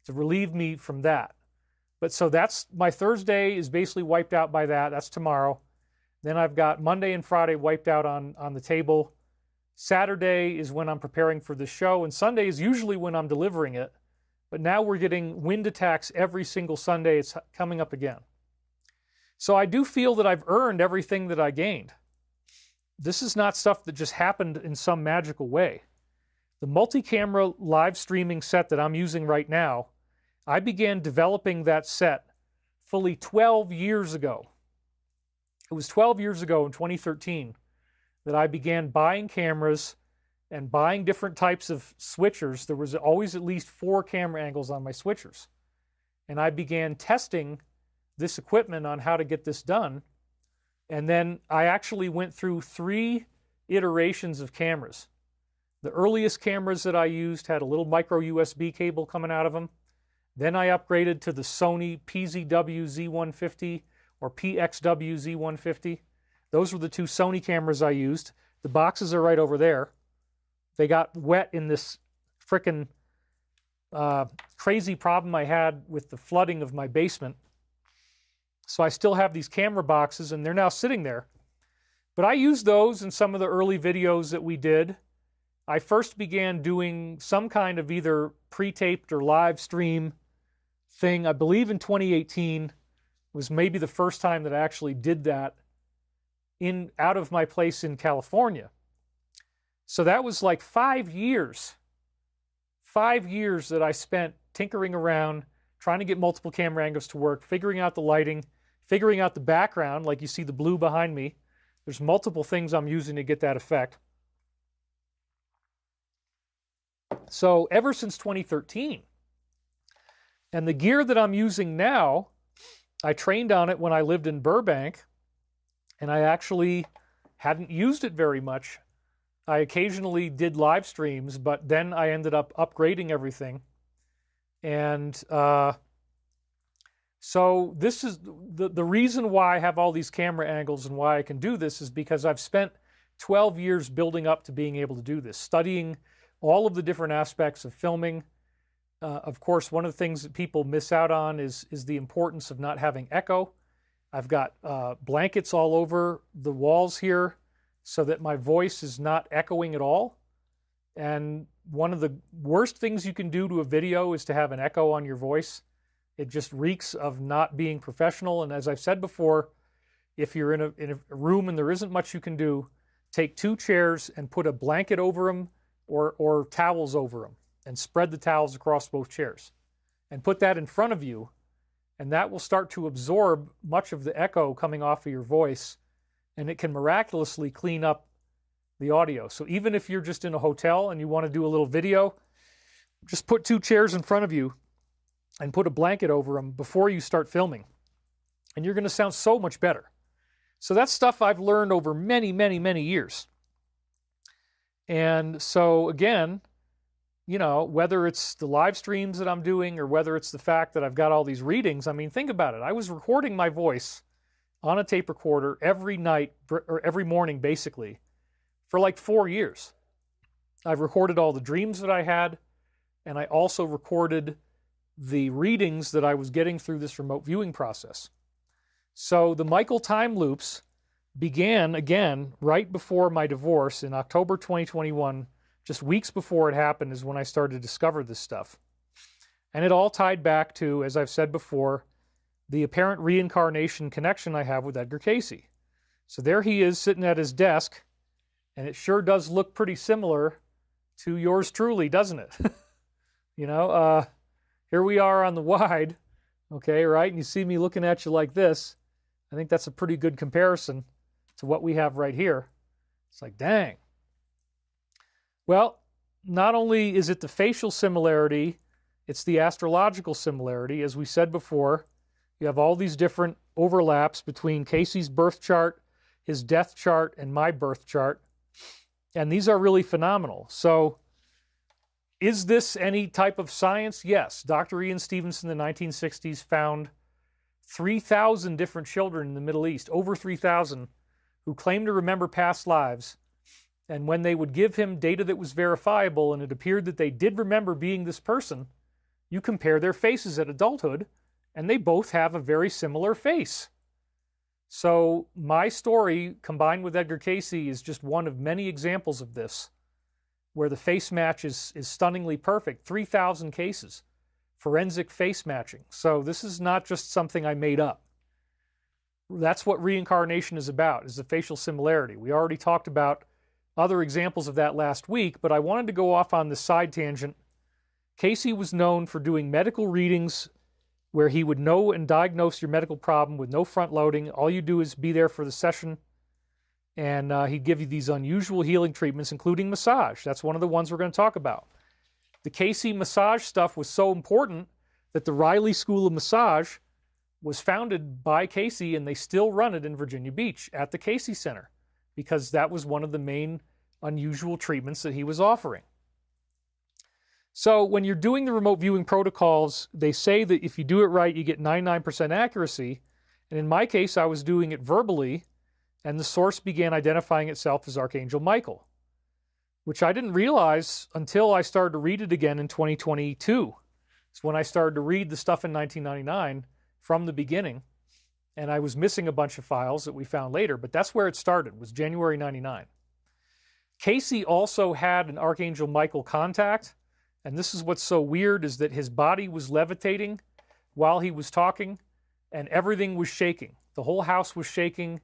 to relieve me from that. But so that's my Thursday is basically wiped out by that. That's tomorrow. Then I've got Monday and Friday wiped out on the table. Saturday is when I'm preparing for the show, and Sunday is usually when I'm delivering it. But now we're getting wind attacks every single Sunday. It's coming up again. So I do feel that I've earned everything that I gained. This is not stuff that just happened in some magical way. The multi-camera live streaming set that I'm using right now, I began developing that set fully 12 years ago. It was 12 years ago in 2013 that I began buying cameras and buying different types of switchers. There was always at least 4 camera angles on my switchers. And I began testing this equipment on how to get this done. And then I actually went through 3 iterations of cameras. The earliest cameras that I used had a little micro USB cable coming out of them. Then I upgraded to the Sony PZW Z150 or PXW Z150. Those were the two Sony cameras I used. The boxes are right over there. They got wet in this frickin' crazy problem I had with the flooding of my basement. So I still have these camera boxes, and they're now sitting there. But I used those in some of the early videos that we did. I first began doing some kind of either pre-taped or live stream thing. I believe in 2018 was maybe the first time that I actually did that out of my place in California. So that was like 5 years. 5 years that I spent tinkering around, trying to get multiple camera angles to work, figuring out the lighting, figuring out the background, like you see the blue behind me. There's multiple things I'm using to get that effect. So ever since 2013, and the gear that I'm using now, I trained on it when I lived in Burbank, and I actually hadn't used it very much. I occasionally did live streams, but then I ended up upgrading everything. And so this is the reason why I have all these camera angles and why I can do this is because I've spent 12 years building up to being able to do this, studying all of the different aspects of filming. Of course, one of the things that people miss out on is the importance of not having echo. I've got blankets all over the walls here so that my voice is not echoing at all. And one of the worst things you can do to a video is to have an echo on your voice. It just reeks of not being professional. And as I've said before, if you're in a room and there isn't much you can do, take 2 chairs and put a blanket over them or towels over them and spread the towels across both chairs and put that in front of you, and that will start to absorb much of the echo coming off of your voice, and it can miraculously clean up the audio. So even if you're just in a hotel and you want to do a little video, just put 2 chairs in front of you and put a blanket over them before you start filming, and you're going to sound so much better. So that's stuff I've learned over many, many, many years. And so again, you know, whether it's the live streams that I'm doing or whether it's the fact that I've got all these readings, I mean, think about it. I was recording my voice on a tape recorder every night or every morning, basically, for like 4 years. I've recorded all the dreams that I had, and I also recorded the readings that I was getting through this remote viewing process. So the Michael time loops began again right before my divorce in October 2021. Just weeks before it happened is when I started to discover this stuff. And it all tied back to, as I've said before, the apparent reincarnation connection I have with Edgar Cayce. So there he is sitting at his desk, and it sure does look pretty similar to yours truly, doesn't it? You know, here we are on the wide, okay, right? And you see me looking at you like this. I think that's a pretty good comparison to what we have right here. It's like, dang. Well, not only is it the facial similarity, it's the astrological similarity. As we said before, you have all these different overlaps between Cayce's birth chart, his death chart, and my birth chart. And these are really phenomenal. So is this any type of science? Yes. Dr. Ian Stevenson in the 1960s found 3,000 different children in the Middle East, over 3,000, who claimed to remember past lives. And when they would give him data that was verifiable and it appeared that they did remember being this person, you compare their faces at adulthood, and they both have a very similar face. So my story, combined with Edgar Cayce, is just one of many examples of this, where the face match is stunningly perfect. 3,000 cases, forensic face matching. So this is not just something I made up. That's what reincarnation is about, is the facial similarity. We already talked about other examples of that last week, but I wanted to go off on this side tangent. Cayce was known for doing medical readings where he would know and diagnose your medical problem with no front loading. All you do is be there for the session, and he'd give you these unusual healing treatments, including massage. That's one of the ones we're going to talk about. The Cayce massage stuff was so important that the Riley School of Massage was founded by Cayce, and they still run it in Virginia Beach at the Cayce Center, because that was one of the main unusual treatments that he was offering. So when you're doing the remote viewing protocols, they say that if you do it right, you get 99% accuracy. And in my case, I was doing it verbally, and the source began identifying itself as Archangel Michael, which I didn't realize until I started to read it again in 2022. It's when I started to read the stuff in 1999 from the beginning, and I was missing a bunch of files that we found later, but that's where it started, was January 99. Cayce also had an Archangel Michael contact, and this is what's so weird, is that his body was levitating while he was talking, and everything was shaking. The whole house was shaking.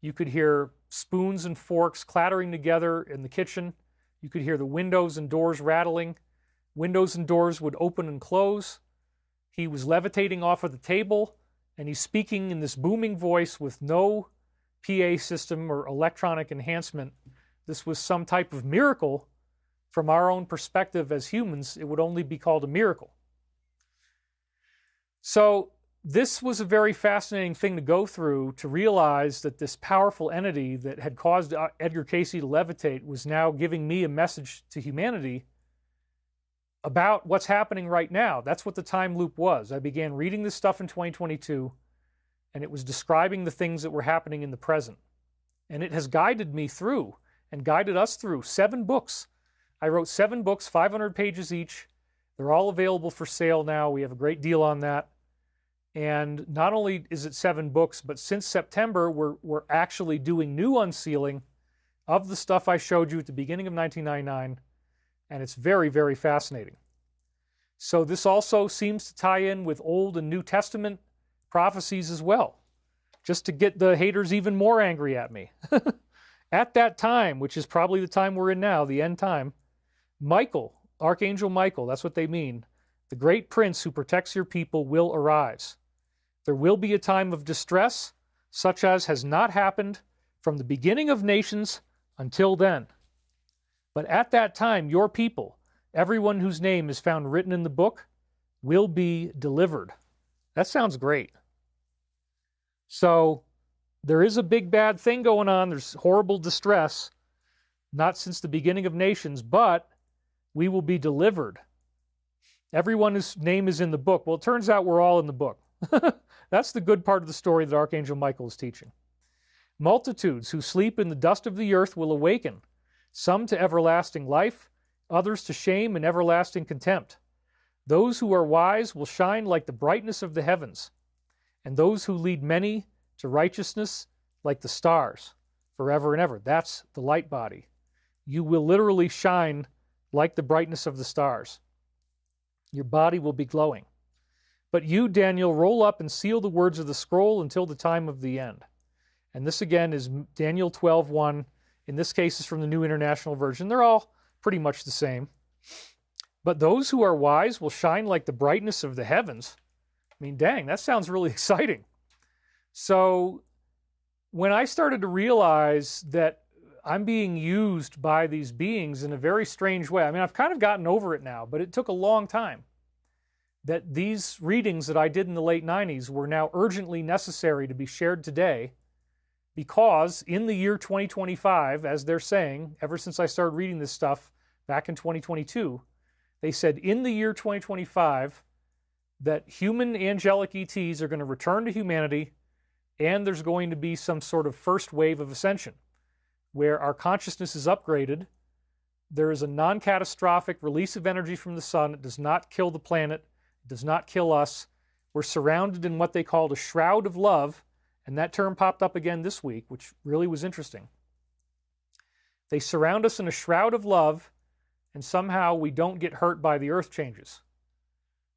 You could hear spoons and forks clattering together in the kitchen. You could hear the windows and doors rattling. Windows and doors would open and close. He was levitating off of the table, and he's speaking in this booming voice with no PA system or electronic enhancement. This was some type of miracle. From our own perspective as humans, it would only be called a miracle. So this was a very fascinating thing to go through, to realize that this powerful entity that had caused Edgar Cayce to levitate was now giving me a message to humanity about what's happening right now. That's what the time loop was. I began reading this stuff in 2022, and it was describing the things that were happening in the present. And it has guided me through, and guided us through, 7 books. I wrote 7 books, 500 pages each. They're all available for sale now. We have a great deal on that. And not only is it 7 books, but since September, we're actually doing new unsealing of the stuff I showed you at the beginning of 1999, and it's very, very fascinating. So this also seems to tie in with Old and New Testament prophecies as well, just to get the haters even more angry at me. At that time, which is probably the time we're in now, the end time, Michael, Archangel Michael, that's what they mean, the great prince who protects your people, will arise. There will be a time of distress, such as has not happened from the beginning of nations until then. But at that time, your people, everyone whose name is found written in the book, will be delivered. That sounds great. So there is a big bad thing going on. There's horrible distress, not since the beginning of nations, but we will be delivered. Everyone whose name is in the book. Well, it turns out we're all in the book. That's the good part of the story that Archangel Michael is teaching. Multitudes who sleep in the dust of the earth will awaken, some to everlasting life, others to shame and everlasting contempt. Those who are wise will shine like the brightness of the heavens, and those who lead many to righteousness like the stars forever and ever. That's the light body. You will literally shine like the brightness of the stars. Your body will be glowing. But you, Daniel, roll up and seal the words of the scroll until the time of the end. And this again is Daniel 12:1. In this case, is from the New International Version. They're all pretty much the same. But those who are wise will shine like the brightness of the heavens. I mean, dang, that sounds really exciting. So when I started to realize that I'm being used by these beings in a very strange way, I mean, I've kind of gotten over it now, but it took a long time, that these readings that I did in the late 90s were now urgently necessary to be shared today, because in the year 2025, as they're saying, ever since I started reading this stuff back in 2022, they said in the year 2025 that human angelic ETs are going to return to humanity, and there's going to be some sort of first wave of ascension where our consciousness is upgraded. There is a non-catastrophic release of energy from the sun. It does not kill the planet. It does not kill us. We're surrounded in what they called a shroud of love, and that term popped up again this week, which really was interesting. They surround us in a shroud of love, and somehow we don't get hurt by the earth changes.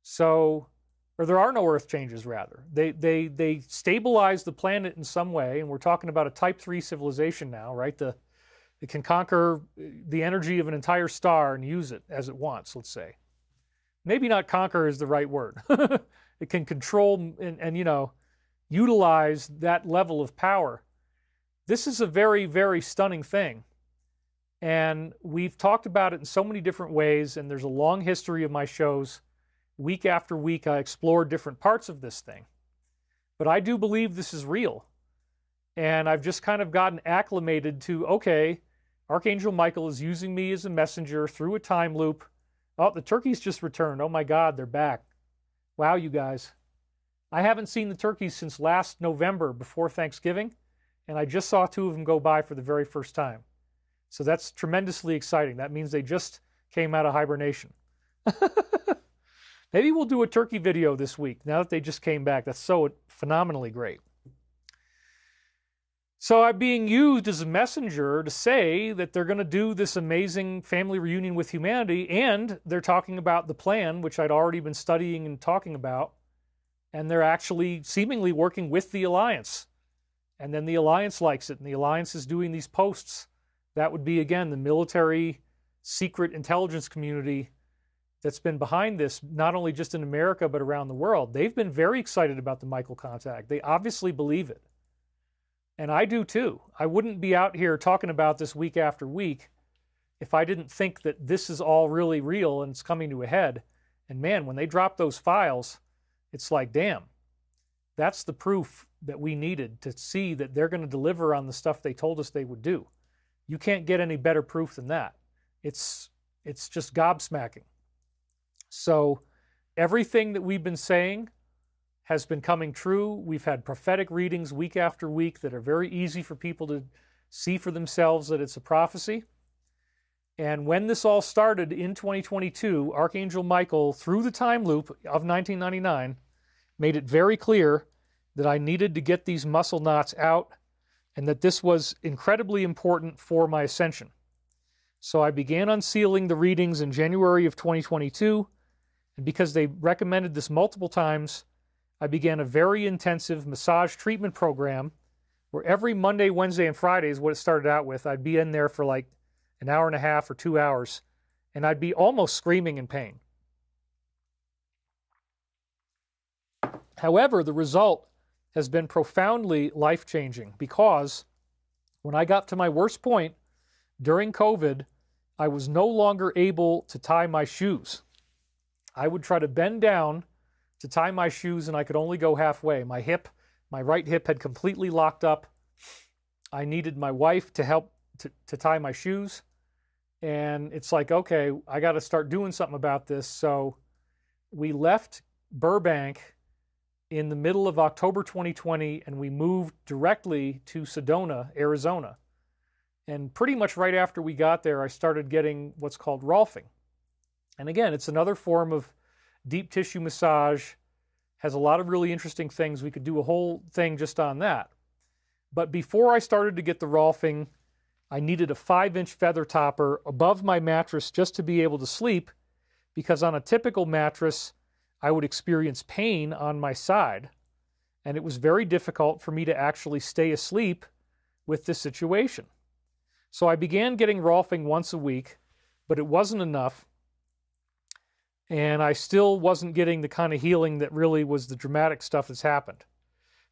So, or there are no earth changes, rather. They stabilize the planet in some way, and we're talking about a Type 3 civilization now, right? It can conquer the energy of an entire star and use it as it wants, let's say. Maybe not conquer is the right word. It can control and utilize that level of power. This is a very, very stunning thing. And we've talked about it in so many different ways, and there's a long history of my shows. Week after week, I explore different parts of this thing. But I do believe this is real. And I've just kind of gotten acclimated to, okay, Archangel Michael is using me as a messenger through a time loop. Oh, the turkeys just returned. Oh my God, they're back. Wow, you guys. I haven't seen the turkeys since last November before Thanksgiving, and I just saw 2 of them go by for the very first time. So that's tremendously exciting. That means they just came out of hibernation. Maybe we'll do a turkey video this week now that they just came back. That's so phenomenally great. So I'm being used as a messenger to say that they're going to do this amazing family reunion with humanity, and they're talking about the plan, which I'd already been studying and talking about, and they're actually seemingly working with the Alliance. And then the Alliance likes it, and the Alliance is doing these posts. That would be, again, the military secret intelligence community that's been behind this, not only just in America, but around the world. They've been very excited about the Michael contact. They obviously believe it. And I do too. I wouldn't be out here talking about this week after week if I didn't think that this is all really real and it's coming to a head. And man, when they drop those files, it's like, damn, that's the proof that we needed to see that they're going to deliver on the stuff they told us they would do. You can't get any better proof than that. It's just gobsmacking. So everything that we've been saying has been coming true. We've had prophetic readings week after week that are very easy for people to see for themselves that it's a prophecy. And when this all started in 2022, Archangel Michael, through the time loop of 1999, made it very clear that I needed to get these muscle knots out and that this was incredibly important for my ascension. So I began unsealing the readings in January of 2022, and because they recommended this multiple times, I began a very intensive massage treatment program where every Monday, Wednesday, and Friday is what it started out with. I'd be in there for like an hour and a half or 2 hours, and I'd be almost screaming in pain. However, the result has been profoundly life-changing because when I got to my worst point during COVID, I was no longer able to tie my shoes. I would try to bend down to tie my shoes, and I could only go halfway. My right hip had completely locked up. I needed my wife to help to tie my shoes. And it's like, okay, I got to start doing something about this. So we left Burbank in the middle of October 2020, and we moved directly to Sedona, Arizona. And pretty much right after we got there, I started getting what's called Rolfing. And again, it's another form of deep tissue massage, has a lot of really interesting things. We could do a whole thing just on that. But before I started to get the Rolfing, I needed a 5-inch feather topper above my mattress just to be able to sleep, because on a typical mattress, I would experience pain on my side. And it was very difficult for me to actually stay asleep with this situation. So I began getting Rolfing once a week, but it wasn't enough. And I still wasn't getting the kind of healing that really was the dramatic stuff that's happened.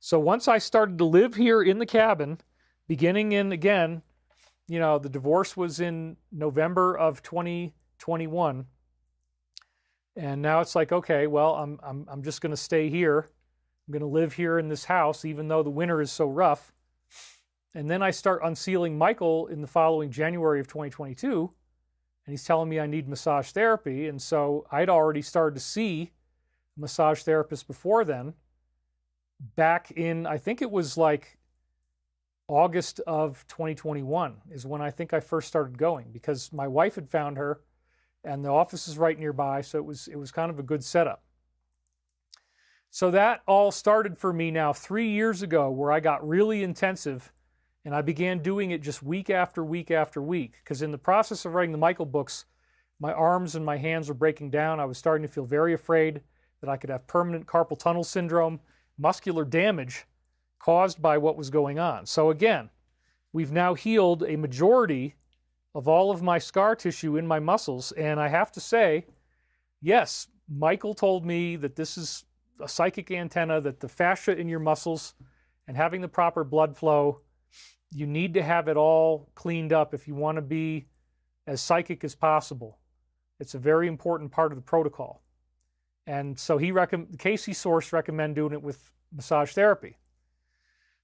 So once I started to live here in the cabin, beginning in, again, you know, the divorce was in November of 2021. And now it's like, okay, well, I'm just going to stay here. I'm going to live here in this house, even though the winter is so rough. And then I start unsealing Michael in the following January of 2022. And he's telling me I need massage therapy. And so I'd already started to see a massage therapist before then. Back in, I think it was like August of 2021 is when I think I first started going, because my wife had found her and the office is right nearby. So it was kind of a good setup. So that all started for me now 3 years ago, where I got really intensive. And I began doing it just week after week after week, because in the process of writing the Michael books, my arms and my hands were breaking down. I was starting to feel very afraid that I could have permanent carpal tunnel syndrome, muscular damage caused by what was going on. So again, we've now healed a majority of all of my scar tissue in my muscles. And I have to say, yes, Michael told me that this is a psychic antenna, that the fascia in your muscles and having the proper blood flow, you need to have it all cleaned up if you want to be as psychic as possible. It's a very important part of the protocol. And so the Cayce source recommend doing it with massage therapy.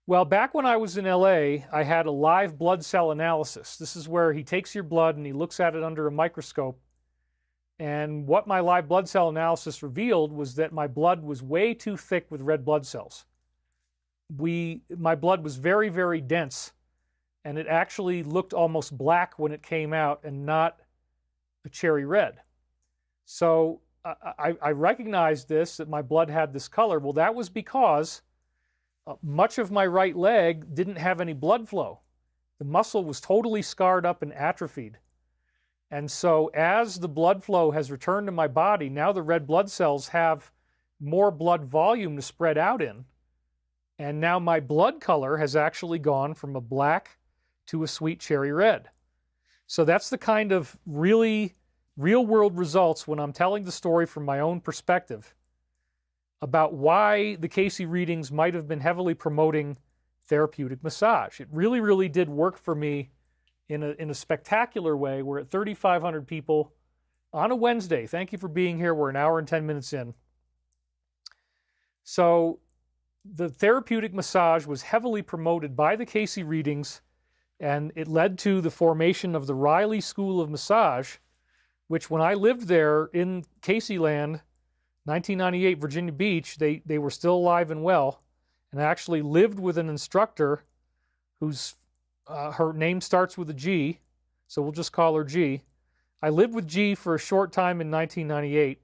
Well, back when I was in LA, I had a live blood cell analysis. This is where he takes your blood and he looks at it under a microscope. And what my live blood cell analysis revealed was that my blood was way too thick with red blood cells. my blood was very, very dense, and it actually looked almost black when it came out and not a cherry red. So I recognized this, that my blood had this color. Well, that was because much of my right leg didn't have any blood flow. The muscle was totally scarred up and atrophied. And so as the blood flow has returned to my body, now the red blood cells have more blood volume to spread out in. And now my blood color has actually gone from a black to a sweet cherry red. So that's the kind of really real-world results when I'm telling the story from my own perspective about why the Cayce readings might have been heavily promoting therapeutic massage. It really, really did work for me in a spectacular way. We're at 3,500 people on a Wednesday. Thank you for being here. We're an hour and 10 minutes in. So the therapeutic massage was heavily promoted by the Cayce readings, and it led to the formation of the Riley School of Massage, which when I lived there in Cayce land, 1998, Virginia Beach, they were still alive and well. And I actually lived with an instructor whose her name starts with a G, so we'll just call her G. I lived with G for a short time in 1998,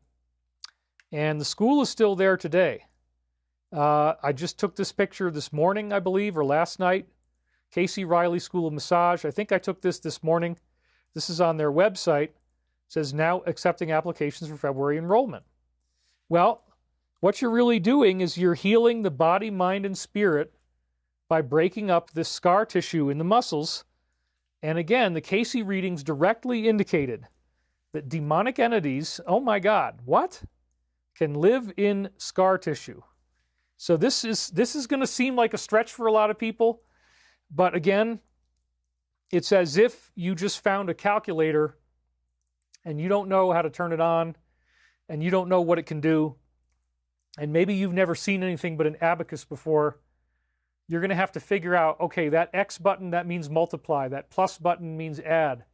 and the school is still there today. I just took this picture this morning, I believe, or last night. Cayce Riley School of Massage. I think I took this morning. This is on their website. It says now accepting applications for February enrollment. Well, what you're really doing is you're healing the body, mind, and spirit by breaking up this scar tissue in the muscles. And again, the Cayce readings directly indicated that demonic entities, oh my God, what? Can live in scar tissue. So this is going to seem like a stretch for a lot of people, but again, it's as if you just found a calculator and you don't know how to turn it on and you don't know what it can do, and maybe you've never seen anything but an abacus before. You're going to have to figure out, okay, that X button, that means multiply. That plus button means add.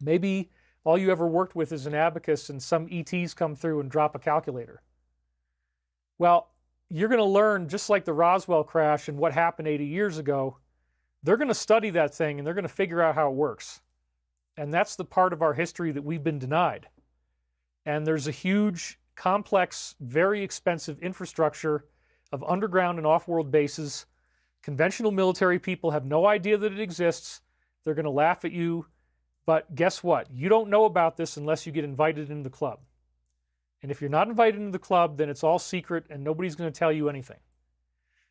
Maybe all you ever worked with is an abacus and some ETs come through and drop a calculator. Well, you're going to learn, just like the Roswell crash and what happened 80 years ago, they're going to study that thing and they're going to figure out how it works. And that's the part of our history that we've been denied. And there's a huge, complex, very expensive infrastructure of underground and off-world bases. Conventional military people have no idea that it exists. They're going to laugh at you. But guess what? You don't know about this unless you get invited into the club. And if you're not invited into the club, then it's all secret and nobody's going to tell you anything.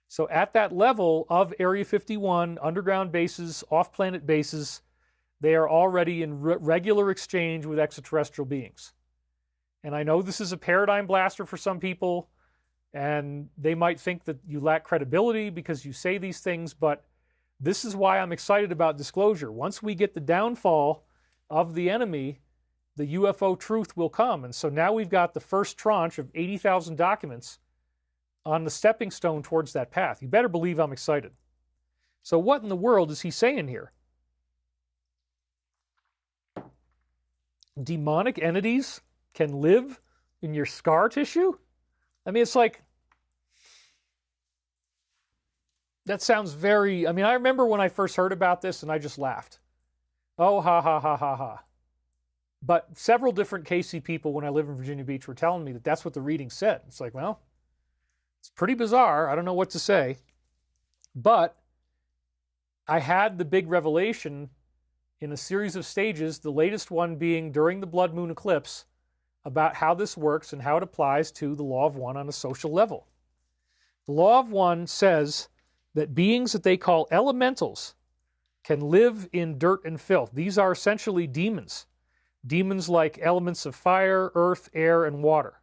So at that level of Area 51, underground bases, off-planet bases, they are already in regular exchange with extraterrestrial beings. And I know this is a paradigm blaster for some people, and they might think that you lack credibility because you say these things, but this is why I'm excited about disclosure. Once we get the downfall of the enemy, the UFO truth will come. And so now we've got the first tranche of 80,000 documents on the stepping stone towards that path. You better believe I'm excited. So what in the world is he saying here? Demonic entities can live in your scar tissue? I mean, it's like, that sounds very, I mean, I remember when I first heard about this and I just laughed. Oh, ha, ha, ha, ha, ha. But several different Cayce people when I lived in Virginia Beach were telling me that that's what the reading said. It's like, well, it's pretty bizarre. I don't know what to say. But I had the big revelation in a series of stages, the latest one being during the blood moon eclipse, about how this works and how it applies to the law of one on a social level. The law of one says that beings that they call elementals can live in dirt and filth. These are essentially demons. Demons like elements of fire, earth, air, and water.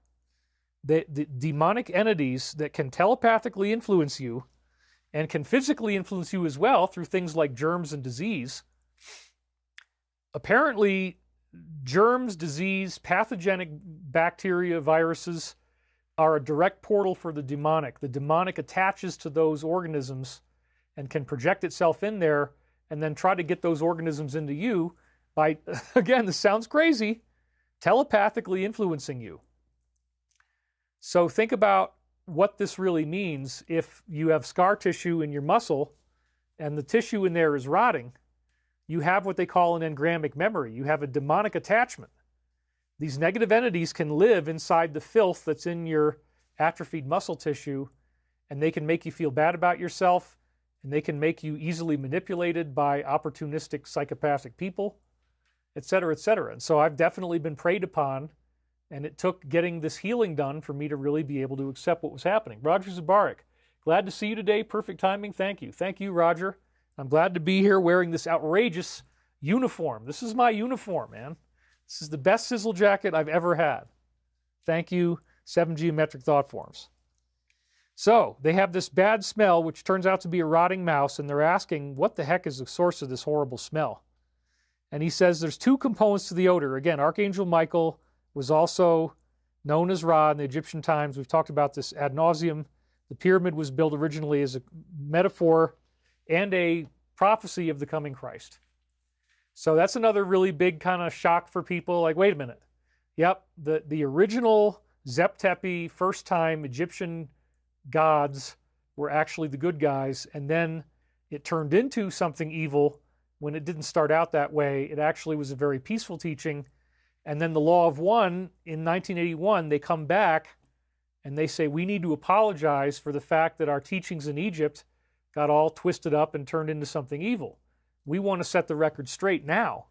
The demonic entities that can telepathically influence you and can physically influence you as well through things like germs and disease. Apparently, germs, disease, pathogenic bacteria, viruses are a direct portal for the demonic. The demonic attaches to those organisms and can project itself in there and then try to get those organisms into you by, again, this sounds crazy, telepathically influencing you. So think about what this really means, if you have scar tissue in your muscle and the tissue in there is rotting, you have what they call an engrammic memory. You have a demonic attachment. These negative entities can live inside the filth that's in your atrophied muscle tissue, and they can make you feel bad about yourself, and they can make you easily manipulated by opportunistic psychopathic people, et cetera, et cetera. And so I've definitely been preyed upon, and it took getting this healing done for me to really be able to accept what was happening. Roger Zabarik, glad to see you today. Perfect timing. Thank you. Thank you, Roger. I'm glad to be here wearing this outrageous uniform. This is my uniform, man. This is the best sizzle jacket I've ever had. Thank you, 7 Geometric Thought Forms. So they have this bad smell, which turns out to be a rotting mouse, and they're asking, what the heck is the source of this horrible smell? And he says there's two components to the odor. Again, Archangel Michael was also known as Ra in the Egyptian times. We've talked about this ad nauseum. The pyramid was built originally as a metaphor and a prophecy of the coming Christ. So that's another really big kind of shock for people. Like, wait a minute. Yep, the original Zep-Tepi, first-time Egyptian gods were actually the good guys, and then it turned into something evil when it didn't start out that way. It actually was a very peaceful teaching. And then the Law of One in 1981, they come back and they say, we need to apologize for the fact that our teachings in Egypt got all twisted up and turned into something evil. We want to set the record straight now.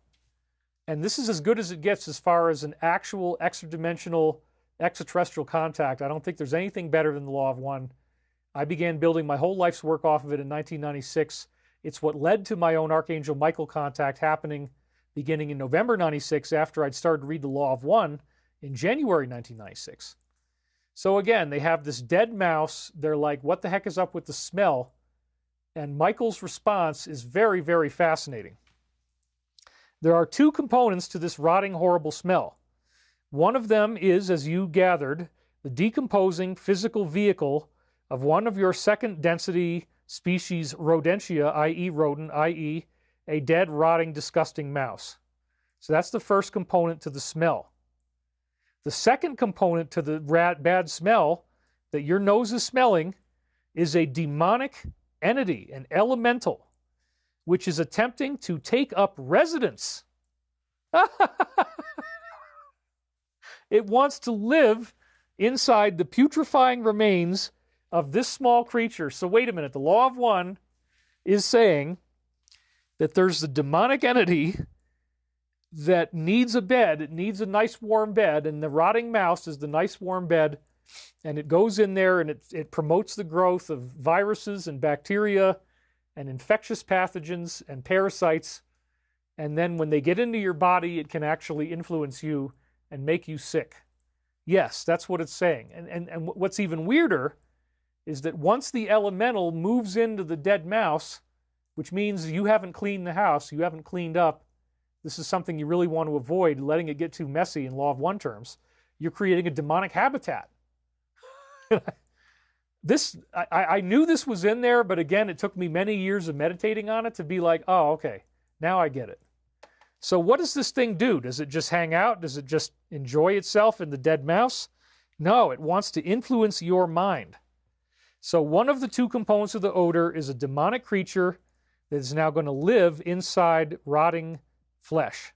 And this is as good as it gets as far as an actual extra-dimensional, extraterrestrial contact. I don't think there's anything better than the Law of One. I began building my whole life's work off of it in 1996. It's what led to my own Archangel Michael contact happening beginning in November 96 after I'd started to read the Law of One in January 1996. So again, they have this dead mouse. They're like, what the heck is up with the smell? And Michael's response is very, very fascinating. There are two components to this rotting, horrible smell. One of them is, as you gathered, the decomposing physical vehicle of one of your second density species rodentia, i.e. rodent, i.e. a dead, rotting, disgusting mouse. So that's the first component to the smell. The second component to the bad smell that your nose is smelling is a demonic entity, an elemental, which is attempting to take up residence. It wants to live inside the putrefying remains of this small creature. So wait a minute, the Law of One is saying that there's the demonic entity that needs a bed. It needs a nice warm bed, and the rotting mouse is the nice warm bed, and it goes in there and it promotes the growth of viruses and bacteria and infectious pathogens and parasites, and then when they get into your body, it can actually influence you and make you sick. Yes, that's what it's saying. And what's even weirder is that once the elemental moves into the dead mouse, which means you haven't cleaned the house, you haven't cleaned up, this is something you really want to avoid, letting it get too messy in Law of One terms, you're creating a demonic habitat. I knew this was in there, but again, it took me many years of meditating on it to be like, oh, okay, now I get it. So what does this thing do? Does it just hang out? Does it just enjoy itself in the dead mouse? No, it wants to influence your mind. So one of the two components of the odor is a demonic creature that is now going to live inside rotting flesh.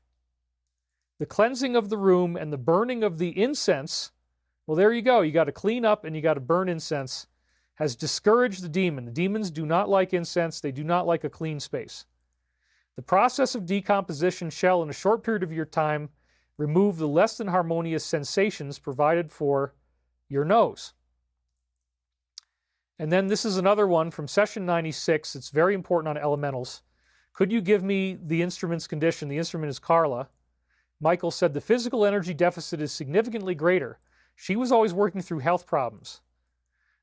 The cleansing of the room and the burning of the incense, well, there you go. You got to clean up and you got to burn incense, has discouraged the demon. The demons do not like incense. They do not like a clean space. The process of decomposition shall, in a short period of your time, remove the less than harmonious sensations provided for your nose. And then this is another one from session 96. It's very important on elementals. Could you give me the instrument's condition? The instrument is Carla. Michael said the physical energy deficit is significantly greater. She was always working through health problems.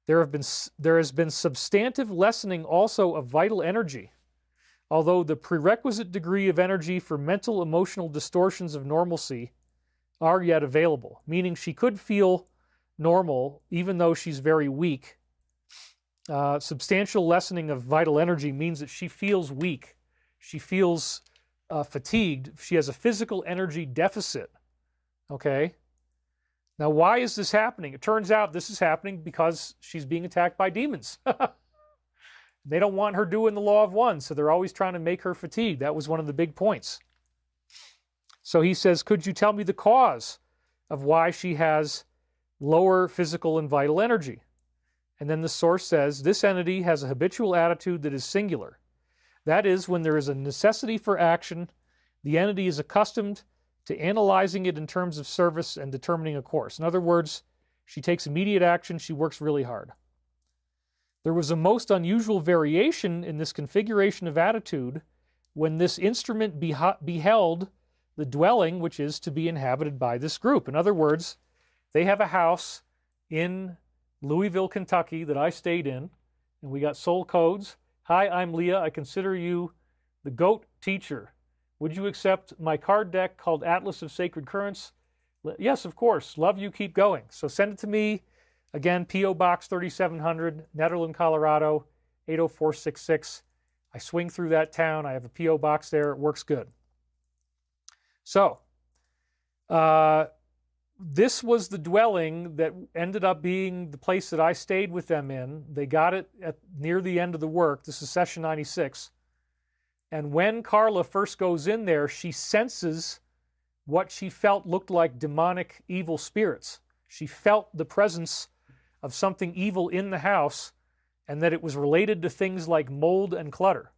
There has been substantive lessening also of vital energy, although the prerequisite degree of energy for mental emotional distortions of normalcy are yet available, meaning she could feel normal even though she's very weak. Substantial lessening of vital energy means that she feels weak. She feels fatigued. She has a physical energy deficit. Okay? Now, why is this happening? It turns out this is happening because she's being attacked by demons. They don't want her doing the law of one, so they're always trying to make her fatigued. That was one of the big points. So he says, could you tell me the cause of why she has lower physical and vital energy? And then the source says, this entity has a habitual attitude that is singular. That is, when there is a necessity for action, the entity is accustomed to analyzing it in terms of service and determining a course. In other words, she takes immediate action, she works really hard. There was a most unusual variation in this configuration of attitude when this instrument beheld the dwelling which is to be inhabited by this group. In other words, they have a house in Louisville, Kentucky that I stayed in, and we got soul codes. Hi, I'm Leah. I consider you the GOAT teacher. Would you accept my card deck called Atlas of Sacred Currents? Yes, of course. Love you. Keep going. So send it to me. Again, P.O. Box 3700, Netherland, Colorado, 80466. I swing through that town. I have a P.O. box there. It works good. So, this was the dwelling that ended up being the place that I stayed with them in. They got it near the end of the work. This is session 96. And when Carla first goes in there, she senses what she felt looked like demonic evil spirits. She felt the presence of something evil in the house, and that it was related to things like mold and clutter.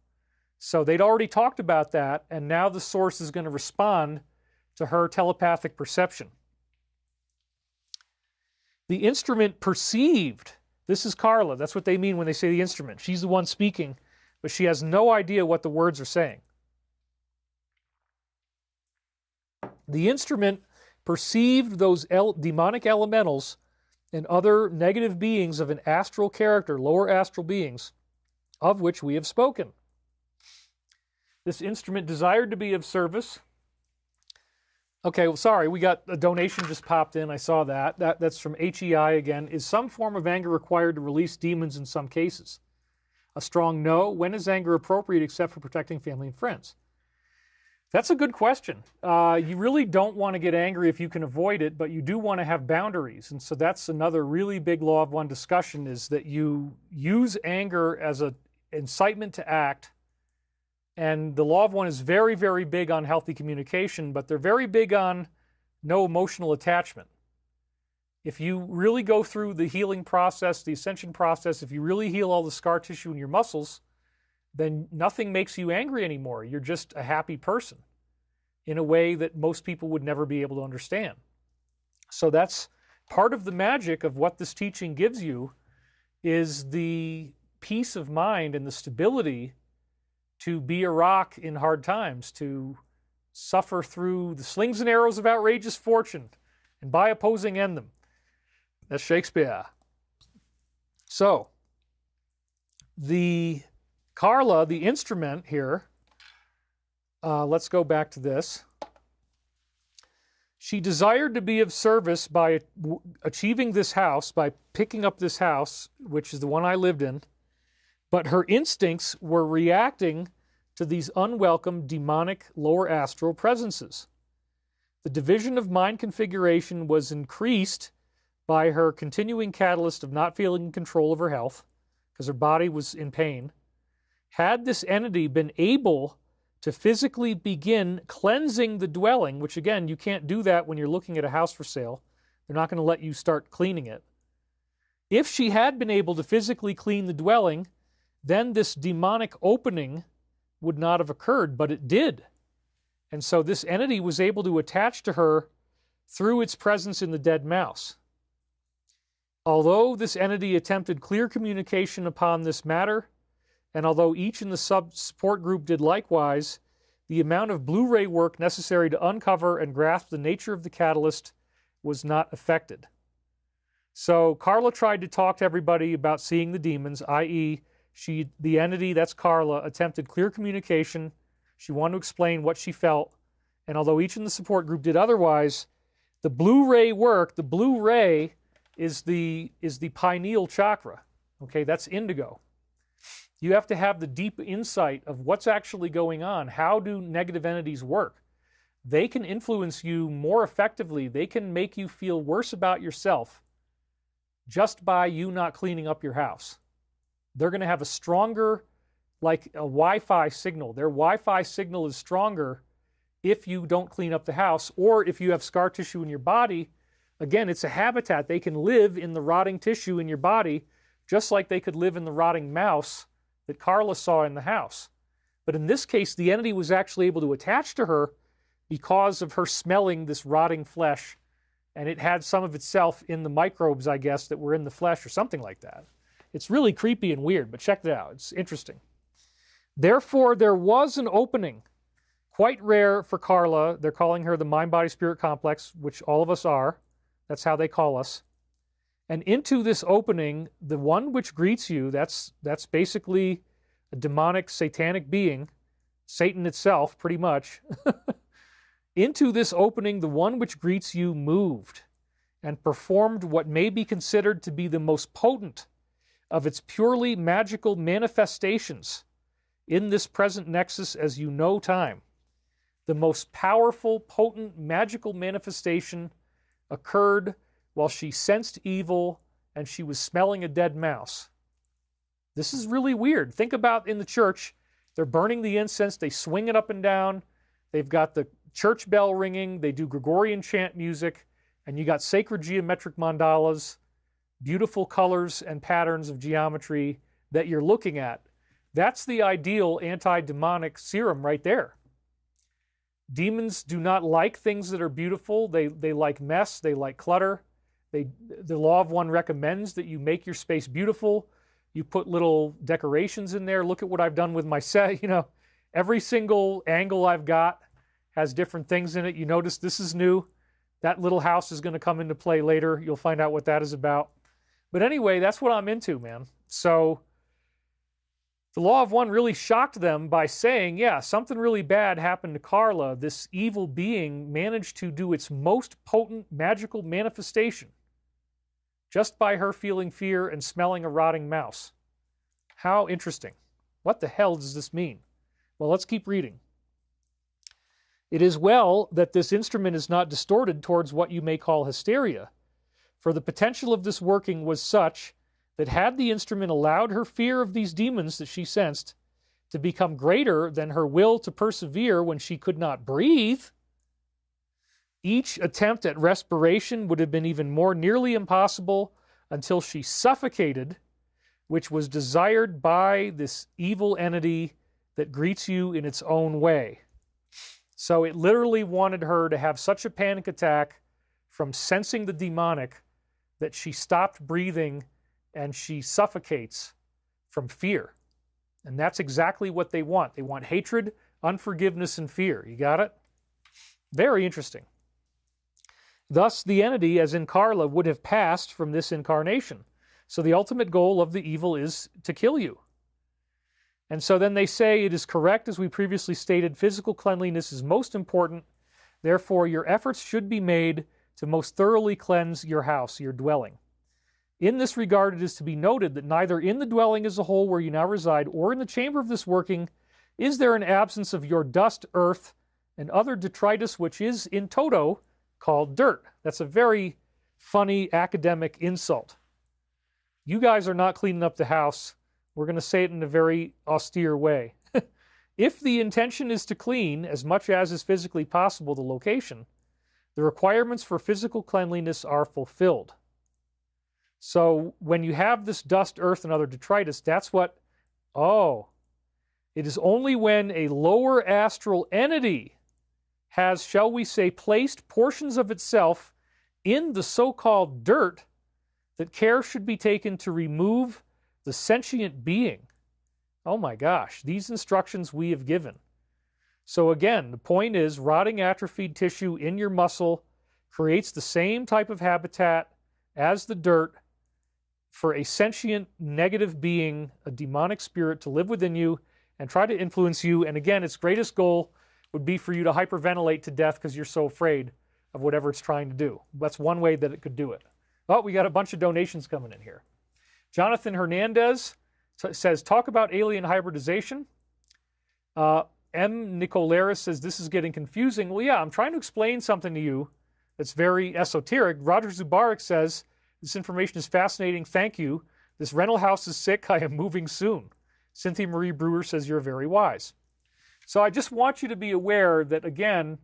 So they'd already talked about that, and now the source is going to respond to her telepathic perception. The instrument perceived, this is Carla, that's what they mean when they say the instrument. She's the one speaking, but she has no idea what the words are saying. The instrument perceived those demonic elementals and other negative beings of an astral character, lower astral beings, of which we have spoken. This instrument desired to be of service. Okay, well, sorry, we got a donation just popped in. I saw that. That's from HEI again. Is some form of anger required to release demons in some cases? A strong no. When is anger appropriate except for protecting family and friends? That's a good question. You really don't want to get angry if you can avoid it, but you do want to have boundaries. And so that's another really big law of one discussion, is that you use anger as an incitement to act. And the law of one is very, very big on healthy communication, but they're very big on no emotional attachment. If you really go through the healing process, the ascension process, if you really heal all the scar tissue in your muscles, then nothing makes you angry anymore. You're just a happy person in a way that most people would never be able to understand. So that's part of the magic of what this teaching gives you, is the peace of mind and the stability to be a rock in hard times, to suffer through the slings and arrows of outrageous fortune, and by opposing end them. That's Shakespeare. So, the Carla, the instrument here, let's go back to this. She desired to be of service by achieving this house, by picking up this house, which is the one I lived in, but her instincts were reacting to these unwelcome demonic lower astral presences. The division of mind configuration was increased by her continuing catalyst of not feeling in control of her health, because her body was in pain. Had this entity been able to physically begin cleansing the dwelling, which again, you can't do that when you're looking at a house for sale. They're not going to let you start cleaning it. If she had been able to physically clean the dwelling, then this demonic opening would not have occurred, but it did. And so this entity was able to attach to her through its presence in the dead mouse. Although this entity attempted clear communication upon this matter, and although each in the support group did likewise, the amount of Blu-ray work necessary to uncover and grasp the nature of the catalyst was not affected. So Carla tried to talk to everybody about seeing the demons, i.e., the entity, that's Carla, attempted clear communication. She wanted to explain what she felt, and although each in the support group did otherwise, the Blu-ray work, the Blu-ray is the pineal chakra. Okay, that's indigo. You have to have the deep insight of what's actually going on. How do negative entities work? they can influence you more effectively. They can make you feel worse about yourself just by you not cleaning up your house. They're going to have a stronger, like a Wi-Fi signal. Their Wi-Fi signal is stronger if you don't clean up the house, or if you have scar tissue in your body. Again, it's a habitat. They can live in the rotting tissue in your body just like they could live in the rotting mouse that Carla saw in the house. But in this case, the entity was actually able to attach to her because of her smelling this rotting flesh, and it had some of itself in the microbes, I guess, that were in the flesh or something like that. It's really creepy and weird, but check it out. It's interesting. Therefore, there was an opening, quite rare for Carla. They're calling her the mind-body-spirit complex, which all of us are. That's how they call us. And into this opening, the one which greets you, that's basically a demonic, satanic being, Satan itself, pretty much. Into this opening, the one which greets you moved and performed what may be considered to be the most potent of its purely magical manifestations in this present nexus as you know time. The most powerful, potent, magical manifestation occurred while she sensed evil and she was smelling a dead mouse. This is really weird. Think about in the church, they're burning the incense, they swing it up and down, they've got the church bell ringing, they do Gregorian chant music, and you got sacred geometric mandalas, beautiful colors and patterns of geometry that you're looking at. That's the ideal anti-demonic serum right there. Demons do not like things that are beautiful. They like mess, they like clutter. The law of one recommends that you make your space beautiful. You put little decorations in there. Look at what I've done with my set. You know, every single angle I've got has different things in it. You notice this is new. That little house is going to come into play later. You'll find out what that is about. But anyway, that's what I'm into, man. So the law of one really shocked them by saying, yeah, something really bad happened to Carla. This evil being managed to do its most potent magical manifestation just by her feeling fear and smelling a rotting mouse. How interesting. What the hell does this mean? Well, let's keep reading. It is well that this instrument is not distorted towards what you may call hysteria, for the potential of this working was such that had the instrument allowed her fear of these demons that she sensed to become greater than her will to persevere when she could not breathe, each attempt at respiration would have been even more nearly impossible until she suffocated, which was desired by this evil entity that greets you in its own way. So it literally wanted her to have such a panic attack from sensing the demonic that she stopped breathing and she suffocates from fear. And that's exactly what they want. They want hatred, unforgiveness, and fear. You got it? Very interesting. Thus, the entity, as in Carla, would have passed from this incarnation. So the ultimate goal of the evil is to kill you. And so then they say, it is correct, as we previously stated, physical cleanliness is most important. Therefore, your efforts should be made to most thoroughly cleanse your house, your dwelling. In this regard, it is to be noted that neither in the dwelling as a whole where you now reside or in the chamber of this working is there an absence of your dust, earth, and other detritus, which is in toto called dirt. That's a very funny academic insult. You guys are not cleaning up the house. We're going to say it in a very austere way. If the intention is to clean, as much as is physically possible, the location, the requirements for physical cleanliness are fulfilled. So when you have this dust, earth, and other detritus, that's what, it is only when a lower astral entity has, shall we say, placed portions of itself in the so-called dirt that care should be taken to remove the sentient being. Oh my gosh, these instructions we have given. So again, the point is, rotting atrophied tissue in your muscle creates the same type of habitat as the dirt for a sentient negative being, a demonic spirit, to live within you and try to influence you. And again, its greatest goal would be for you to hyperventilate to death because you're so afraid of whatever it's trying to do. That's one way that it could do it. Oh, we got a bunch of donations coming in here. Jonathan Hernandez says, talk about alien hybridization. M. Nicolaris says, this is getting confusing. Well, yeah, I'm trying to explain something to you that's very esoteric. Roger Zubarik says, this information is fascinating. Thank you. This rental house is sick. I am moving soon. Cynthia Marie Brewer says, you're very wise. So I just want you to be aware that, again,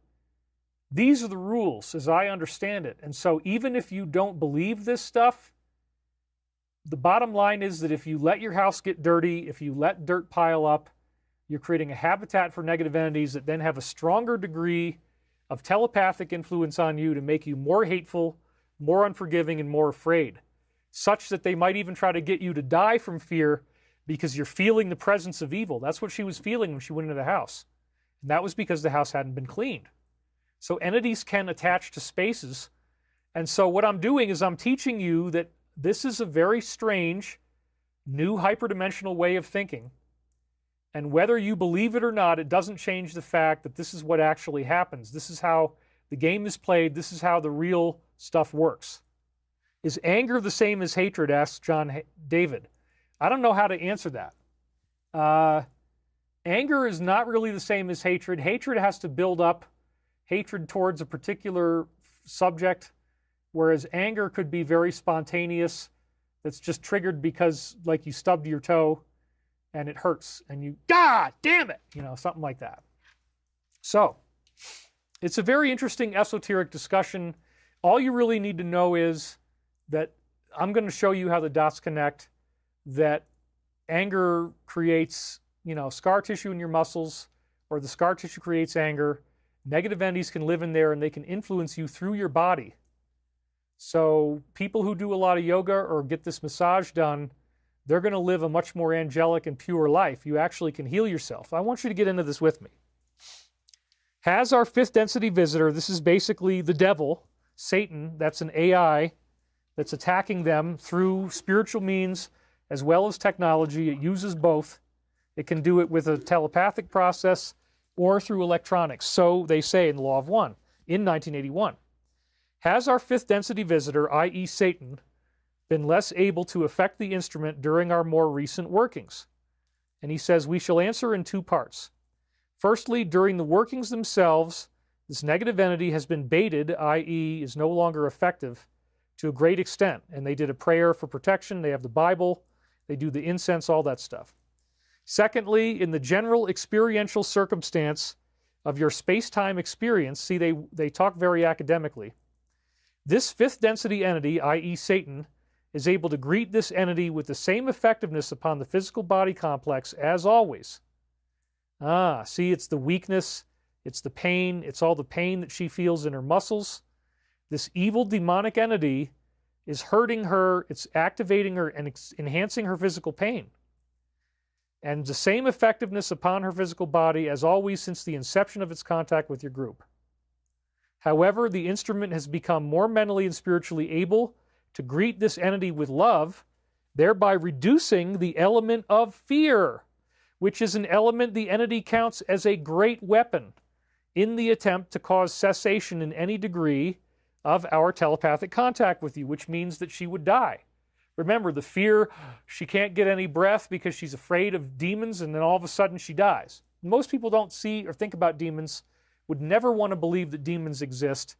these are the rules as I understand it. And so even if you don't believe this stuff, the bottom line is that if you let your house get dirty, if you let dirt pile up, you're creating a habitat for negative entities that then have a stronger degree of telepathic influence on you to make you more hateful, more unforgiving, and more afraid, such that they might even try to get you to die from fear because you're feeling the presence of evil. That's what she was feeling when she went into the house. And that was because the house hadn't been cleaned. So entities can attach to spaces. And so what I'm doing is I'm teaching you that this is a very strange, new hyperdimensional way of thinking. And whether you believe it or not, it doesn't change the fact that this is what actually happens. This is how the game is played. This is how the real stuff works. Is anger the same as hatred? Asks John David. I don't know how to answer that. Anger is not really the same as hatred. Hatred has to build up hatred towards a particular subject, whereas anger could be very spontaneous. That's just triggered because, like, you stubbed your toe and it hurts and you, God damn it, something like that. So it's a very interesting esoteric discussion. All you really need to know is that I'm going to show you how the dots connect, that anger creates, scar tissue in your muscles, or the scar tissue creates anger. Negative entities can live in there and they can influence you through your body. So people who do a lot of yoga or get this massage done, they're going to live a much more angelic and pure life. You actually can heal yourself. I want you to get into this with me. Has our fifth density visitor, this is basically the devil, Satan, that's an AI that's attacking them through spiritual means as well as technology. It uses both. It can do it with a telepathic process or through electronics. So they say in the Law of One in 1981. Has our fifth density visitor, i.e. Satan, been less able to affect the instrument during our more recent workings? And he says, we shall answer in two parts. Firstly, during the workings themselves, this negative entity has been baited, i.e. is no longer effective to a great extent. And they did a prayer for protection. They have the Bible. They do the incense, all that stuff. Secondly, in the general experiential circumstance of your space-time experience, see, they talk very academically. This fifth density entity, i.e. Satan, is able to greet this entity with the same effectiveness upon the physical body complex as always. See, it's the weakness, it's the pain, it's all the pain that she feels in her muscles. This evil demonic entity is hurting her, it's activating her and enhancing her physical pain. And the same effectiveness upon her physical body as always since the inception of its contact with your group. However, the instrument has become more mentally and spiritually able to greet this entity with love, thereby reducing the element of fear, which is an element the entity counts as a great weapon in the attempt to cause cessation in any degree of our telepathic contact with you, which means that she would die. Remember, the fear, she can't get any breath because she's afraid of demons, and then all of a sudden she dies. Most people don't see or think about demons, would never want to believe that demons exist.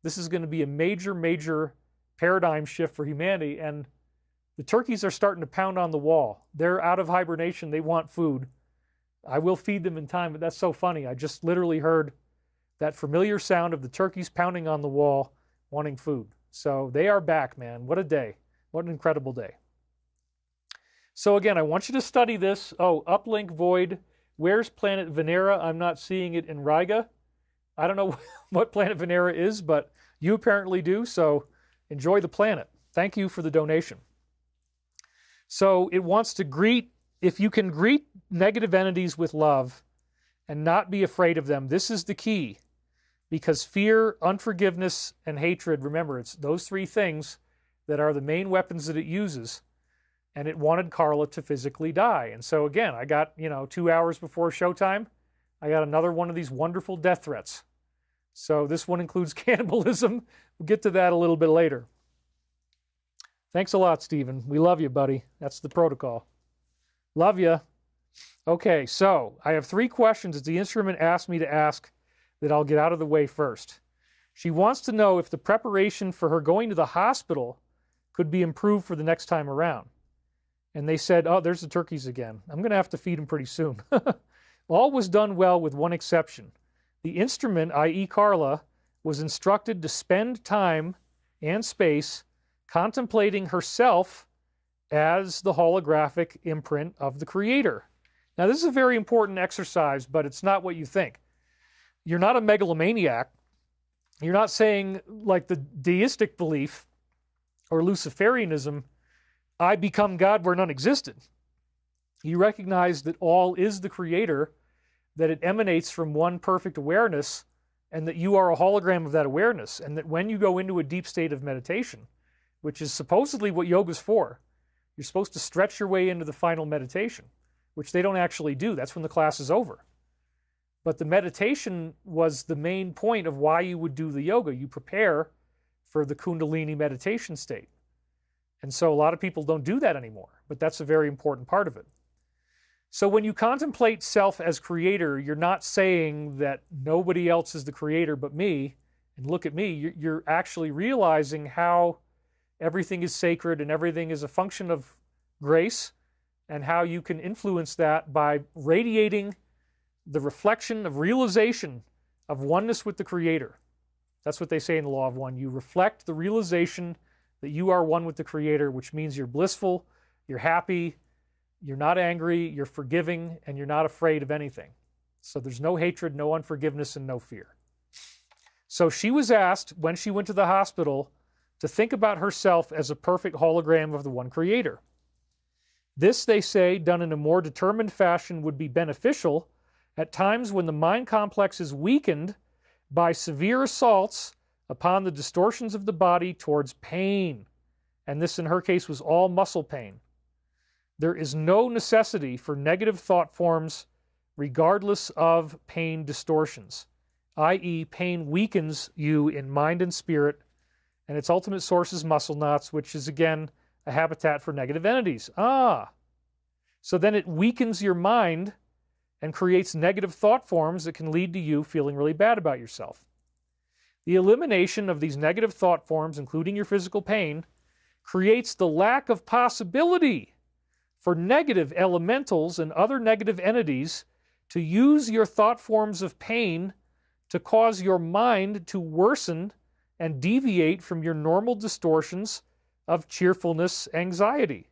This is going to be a major, major paradigm shift for humanity, and the turkeys are starting to pound on the wall. They're out of hibernation. They want food. I will feed them in time, but that's so funny. I just literally heard that familiar sound of the turkeys pounding on the wall, wanting food. So they are back, man. What a day. What an incredible day. So again, I want you to study this. Oh, uplink void. Where's planet Venera? I'm not seeing it in Riga. I don't know what planet Venera is, but you apparently do, so enjoy the planet. Thank you for the donation. So it wants to greet, if you can greet negative entities with love and not be afraid of them, this is the key. Because fear, unforgiveness, and hatred, remember, it's those three things that are the main weapons that it uses. And it wanted Carla to physically die. And so again, I got, 2 hours before showtime, I got another one of these wonderful death threats. So this one includes cannibalism. We'll get to that a little bit later. Thanks a lot, Stephen. We love you, buddy. That's the protocol. Love you. Okay, so I have 3 questions that the instrument asked me to ask that I'll get out of the way first. She wants to know if the preparation for her going to the hospital could be improved for the next time around. And they said, oh, there's the turkeys again. I'm going to have to feed them pretty soon. All was done well with one exception. The instrument, i.e. Carla, was instructed to spend time and space contemplating herself as the holographic imprint of the Creator. Now, this is a very important exercise, but it's not what you think. You're not a megalomaniac. You're not saying, like the deistic belief or Luciferianism, I become God where none existed. You recognize that all is the Creator, that it emanates from one perfect awareness, and that you are a hologram of that awareness, and that when you go into a deep state of meditation, which is supposedly what yoga's for, you're supposed to stretch your way into the final meditation, which they don't actually do. That's when the class is over. But the meditation was the main point of why you would do the yoga. You prepare for the Kundalini meditation state. And so a lot of people don't do that anymore, but that's a very important part of it. So when you contemplate self as creator, you're not saying that nobody else is the creator but me, and look at me. You're actually realizing how everything is sacred and everything is a function of grace, and how you can influence that by radiating the reflection of realization of oneness with the Creator. That's what they say in the Law of One. You reflect the realization that you are one with the Creator, which means you're blissful, you're happy, you're not angry, you're forgiving, and you're not afraid of anything. So there's no hatred, no unforgiveness, and no fear. So she was asked, when she went to the hospital, to think about herself as a perfect hologram of the one Creator. This, they say, done in a more determined fashion would be beneficial at times when the mind complex is weakened by severe assaults upon the distortions of the body towards pain. And this, in her case, was all muscle pain. There is no necessity for negative thought forms regardless of pain distortions, i.e. pain weakens you in mind and spirit, and its ultimate source is muscle knots, which is, again, a habitat for negative entities. So then it weakens your mind and creates negative thought forms that can lead to you feeling really bad about yourself. The elimination of these negative thought forms, including your physical pain, creates the lack of possibility for negative elementals and other negative entities to use your thought forms of pain to cause your mind to worsen and deviate from your normal distortions of cheerfulness, anxiety.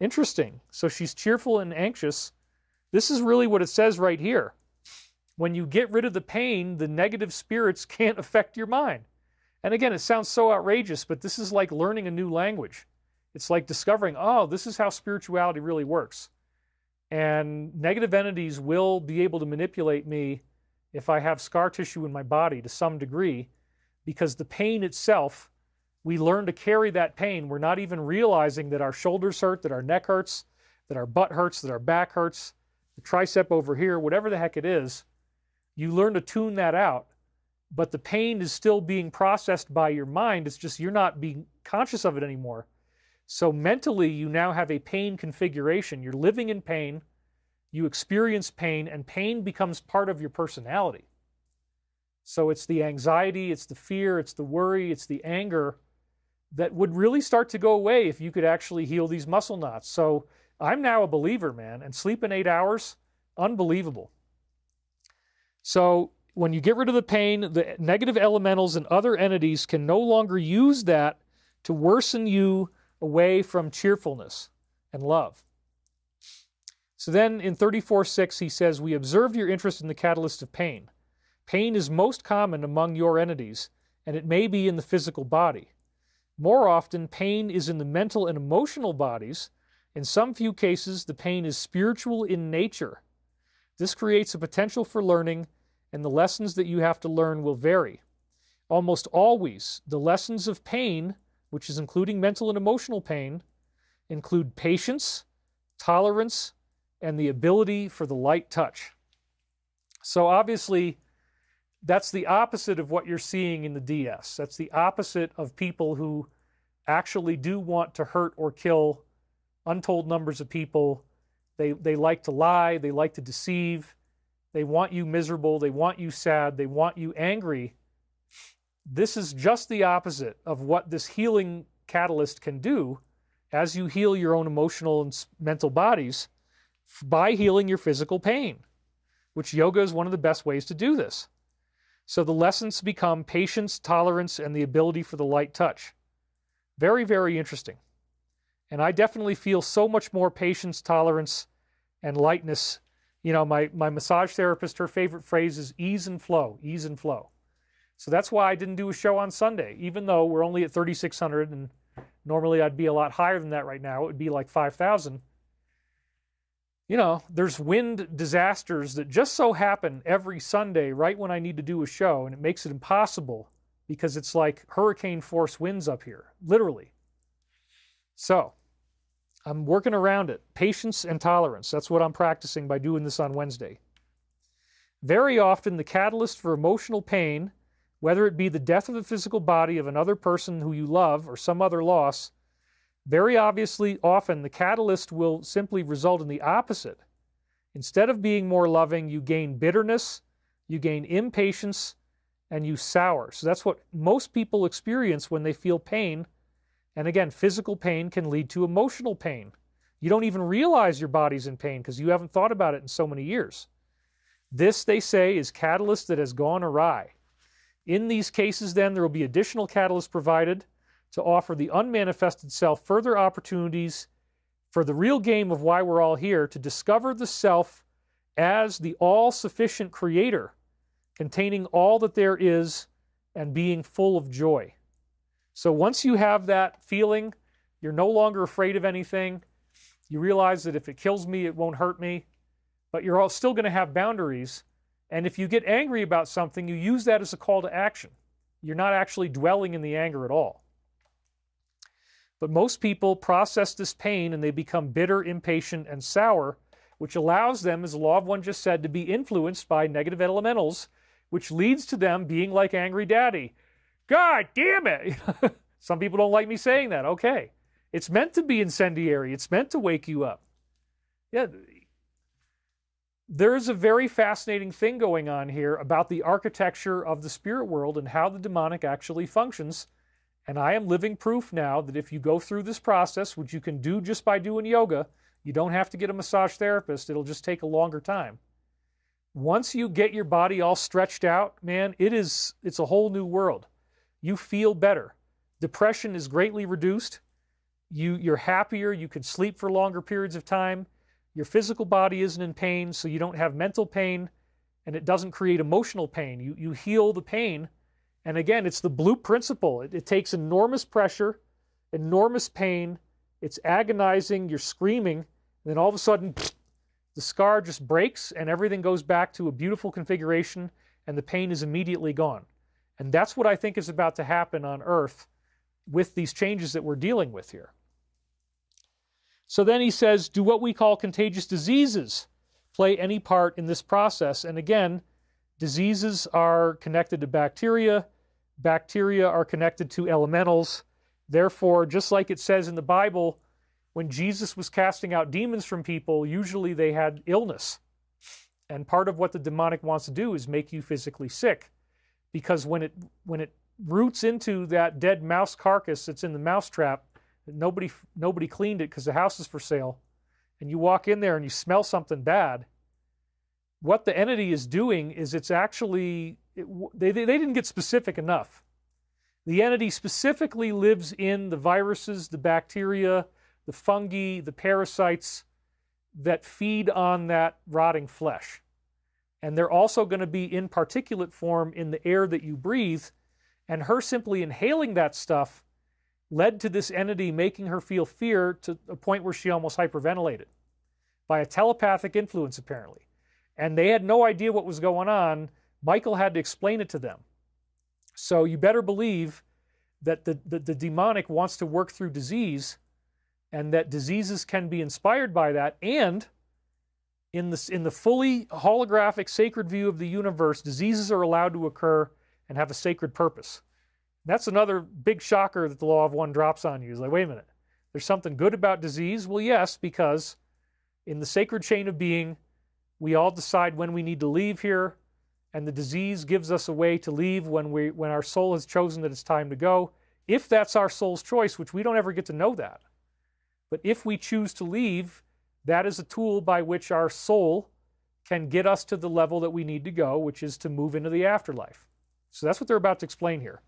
Interesting. So she's cheerful and anxious. This is really what it says right here. When you get rid of the pain, the negative spirits can't affect your mind. And again, it sounds so outrageous, but this is like learning a new language. It's like discovering, oh, this is how spirituality really works. And negative entities will be able to manipulate me if I have scar tissue in my body to some degree, because the pain itself, we learn to carry that pain. We're not even realizing that our shoulders hurt, that our neck hurts, that our butt hurts, that our back hurts, the tricep over here, whatever the heck it is. You learn to tune that out, but the pain is still being processed by your mind. It's just you're not being conscious of it anymore. So mentally, you now have a pain configuration. You're living in pain, you experience pain, and pain becomes part of your personality. So it's the anxiety, it's the fear, it's the worry, it's the anger that would really start to go away if you could actually heal these muscle knots. So I'm now a believer, man, and sleeping 8 hours, unbelievable. So when you get rid of the pain, the negative elementals and other entities can no longer use that to worsen you away from cheerfulness and love. So then in 34:6, he says, we observed your interest in the catalyst of pain. Pain is most common among your entities, and it may be in the physical body. More often, pain is in the mental and emotional bodies. In some few cases, the pain is spiritual in nature. This creates a potential for learning, and the lessons that you have to learn will vary. Almost always, the lessons of pain, which is including mental and emotional pain, include patience, tolerance, and the ability for the light touch. So obviously, that's the opposite of what you're seeing in the DS. That's the opposite of people who actually do want to hurt or kill untold numbers of people They like to lie. They like to deceive. They want you miserable. They want you sad. They want you angry. This is just the opposite of what this healing catalyst can do as you heal your own emotional and mental bodies by healing your physical pain, which yoga is one of the best ways to do this. So the lessons become patience, tolerance, and the ability for the light touch. Very, very interesting. And I definitely feel so much more patience, tolerance, and lightness. You know, my massage therapist, her favorite phrase is ease and flow, ease and flow. So that's why I didn't do a show on Sunday, even though we're only at 3,600, and normally I'd be a lot higher than that right now. It would be like 5,000. You know, there's wind disasters that just so happen every Sunday right when I need to do a show, and it makes it impossible because it's like hurricane force winds up here, literally. So I'm working around it. Patience and tolerance. That's what I'm practicing by doing this on Wednesday. Very often the catalyst for emotional pain, whether it be the death of the physical body of another person who you love or some other loss, very obviously often the catalyst will simply result in the opposite. Instead of being more loving, you gain bitterness, you gain impatience, and you sour. So that's what most people experience when they feel pain. And again, physical pain can lead to emotional pain. You don't even realize your body's in pain because you haven't thought about it in so many years. This, they say, is catalyst that has gone awry. In these cases, then, there will be additional catalysts provided to offer the unmanifested self further opportunities for the real game of why we're all here, to discover the self as the all-sufficient creator, containing all that there is and being full of joy. So once you have that feeling, you're no longer afraid of anything. You realize that if it kills me, it won't hurt me, but you're all still going to have boundaries. And if you get angry about something, you use that as a call to action. You're not actually dwelling in the anger at all. But most people process this pain and they become bitter, impatient, and sour, which allows them, as the Law of One just said, to be influenced by negative elementals, which leads to them being like Angry Daddy. God damn it! Some people don't like me saying that. Okay. It's meant to be incendiary. It's meant to wake you up. Yeah. There's a very fascinating thing going on here about the architecture of the spirit world and how the demonic actually functions. And I am living proof now that if you go through this process, which you can do just by doing yoga, you don't have to get a massage therapist. It'll just take a longer time. Once you get your body all stretched out, man, it's a whole new world. You feel better. Depression is greatly reduced. You're happier. You can sleep for longer periods of time. Your physical body isn't in pain, so you don't have mental pain, and it doesn't create emotional pain. You heal the pain. And again, it's the bloop principle. It takes enormous pressure, enormous pain. It's agonizing. You're screaming. And then all of a sudden, the scar just breaks and everything goes back to a beautiful configuration and the pain is immediately gone. And that's what I think is about to happen on Earth with these changes that we're dealing with here. So then he says, do what we call contagious diseases play any part in this process? And again, diseases are connected to bacteria. Bacteria are connected to elementals. Therefore, just like it says in the Bible, when Jesus was casting out demons from people, usually they had illness. And part of what the demonic wants to do is make you physically sick. Because when it roots into that dead mouse carcass that's in the mouse trap, nobody cleaned it because the house is for sale, and you walk in there and you smell something bad, what the entity is doing is it's actually, they didn't get specific enough. The entity specifically lives in the viruses, the bacteria, the fungi, the parasites that feed on that rotting flesh. And they're also going to be in particulate form in the air that you breathe, and her simply inhaling that stuff led to this entity making her feel fear to a point where she almost hyperventilated by a telepathic influence, apparently. And they had no idea what was going on. Michael had to explain it to them. So you better believe that the demonic wants to work through disease, and that diseases can be inspired by that. And in the fully holographic sacred view of the universe, diseases are allowed to occur and have a sacred purpose. That's another big shocker that the Law of One drops on you. It's like, wait a minute, there's something good about disease? Well, yes, because In the sacred chain of being, we all decide when we need to leave here, and the disease gives us a way to leave when our soul has chosen that it's time to go, if that's our soul's choice, which we don't ever get to know that. But if we choose to leave, that is a tool by which our soul can get us to the level that we need to go, which is to move into the afterlife. So that's what they're about to explain here.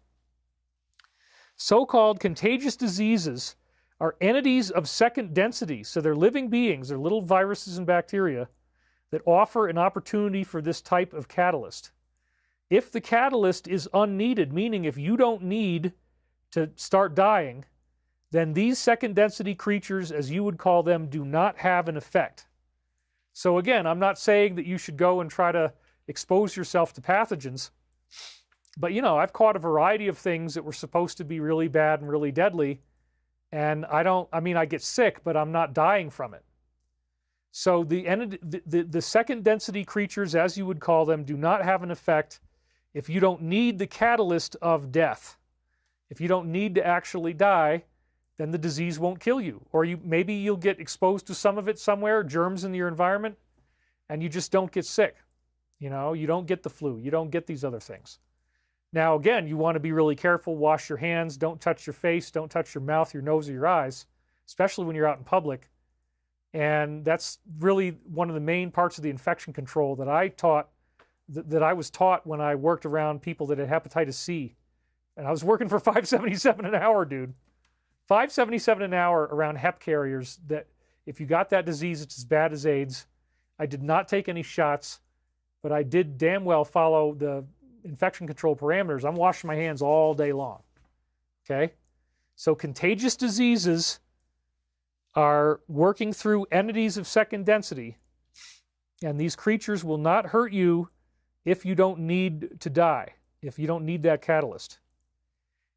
So-called contagious diseases are entities of second density. So they're living beings, they're little viruses and bacteria that offer an opportunity for this type of catalyst. If the catalyst is unneeded, meaning if you don't need to start dying, then these second density creatures, as you would call them, do not have an effect. So again, I'm not saying that you should go and try to expose yourself to pathogens, but I've caught a variety of things that were supposed to be really bad and really deadly, and I get sick, but I'm not dying from it. So the second density creatures, as you would call them, do not have an effect if you don't need the catalyst of death. If you don't need to actually die, then the disease won't kill you. Or maybe you'll get exposed to some of it somewhere, germs in your environment, and you just don't get sick. You don't get the flu. You don't get these other things. Now, again, you want to be really careful. Wash your hands. Don't touch your face. Don't touch your mouth, your nose, or your eyes, especially when you're out in public. And that's really one of the main parts of the infection control that I was taught when I worked around people that had hepatitis C. And I was working for $5.77 an hour, dude. $5.77 an hour around hep carriers that if you got that disease, it's as bad as AIDS. I did not take any shots, but I did damn well follow the infection control parameters. I'm washing my hands all day long. Okay? So contagious diseases are working through entities of second density, and these creatures will not hurt you if you don't need to die, if you don't need that catalyst.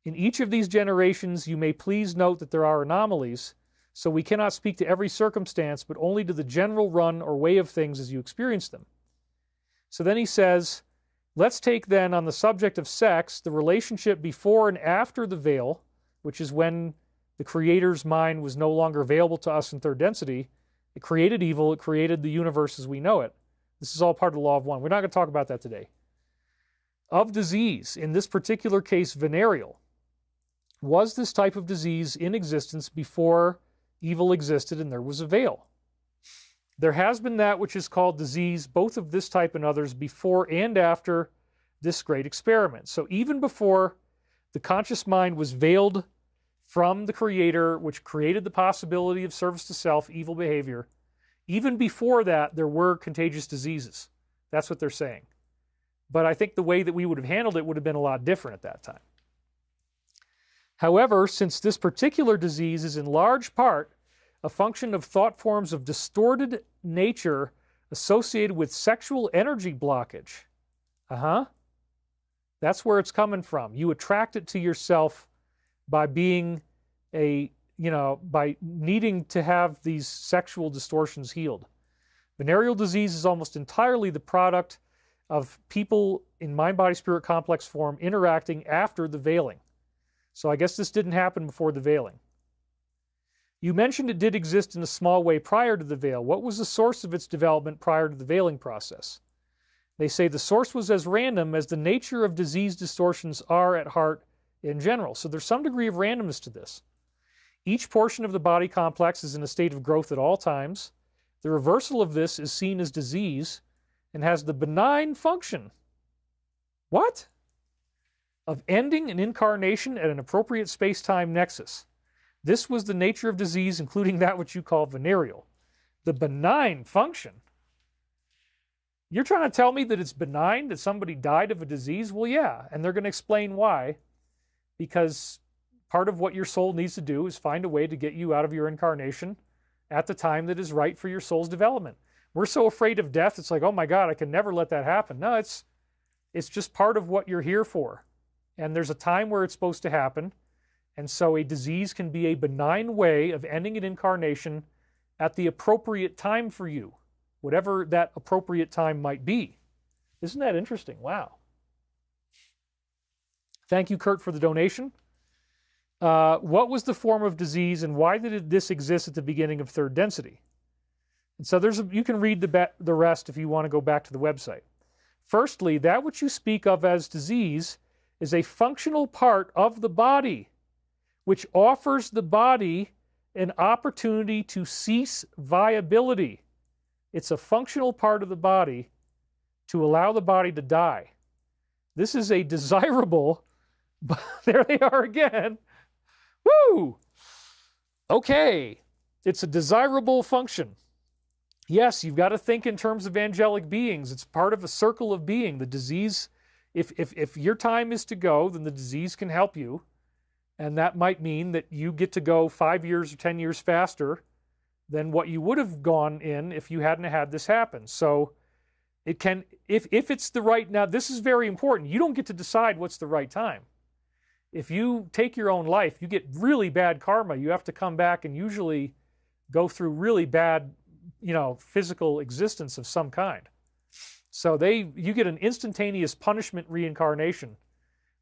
In each of these generations, you may please note that there are anomalies, so we cannot speak to every circumstance, but only to the general run or way of things as you experience them. So then he says, let's take then on the subject of sex, the relationship before and after the veil, which is when the Creator's mind was no longer available to us in third density. It created evil. It created the universe as we know it. This is all part of the law of one. We're not going to talk about that today. Of disease, in this particular case, venereal. Was this type of disease in existence before evil existed and there was a veil? There has been that which is called disease, both of this type and others, before and after this great experiment. So even before the conscious mind was veiled from the Creator, which created the possibility of service to self, evil behavior, even before that, there were contagious diseases. That's what they're saying. But I think the way that we would have handled it would have been a lot different at that time. However, since this particular disease is in large part a function of thought forms of distorted nature associated with sexual energy blockage, that's where it's coming from. You attract it to yourself by being by needing to have these sexual distortions healed. Venereal disease is almost entirely the product of people in mind-body-spirit complex form interacting after the veiling. So I guess this didn't happen before the veiling. You mentioned it did exist in a small way prior to the veil. What was the source of its development prior to the veiling process? They say the source was as random as the nature of disease distortions are at heart in general. So there's some degree of randomness to this. Each portion of the body complex is in a state of growth at all times. The reversal of this is seen as disease and has the benign function. What? Of ending an incarnation at an appropriate space-time nexus. This was the nature of disease, including that which you call venereal. The benign function. You're trying to tell me that it's benign, that somebody died of a disease? Well, yeah, and they're going to explain why. Because part of what your soul needs to do is find a way to get you out of your incarnation at the time that is right for your soul's development. We're so afraid of death, it's like, oh my God, I can never let that happen. No, it's just part of what you're here for. And there's a time where it's supposed to happen. And so a disease can be a benign way of ending an incarnation at the appropriate time for you, whatever that appropriate time might be. Isn't that interesting? Wow. Thank you, Kurt, for the donation. What was the form of disease and why did this exist at the beginning of third density? And so you can read the rest if you want to go back to the website. Firstly, that which you speak of as disease is a functional part of the body, which offers the body an opportunity to cease viability. It's a functional part of the body to allow the body to die. This is a desirable, there they are again. Woo! Okay, it's a desirable function. Yes, you've got to think in terms of angelic beings. It's part of a circle of being. The disease, if your time is to go, then the disease can help you. And that might mean that you get to go 5 years or 10 years faster than what you would have gone in if you hadn't had this happen. So it can, if it's the right, now this is very important. You don't get to decide what's the right time. If you take your own life, you get really bad karma. You have to come back and usually go through really bad, physical existence of some kind. So you get an instantaneous punishment reincarnation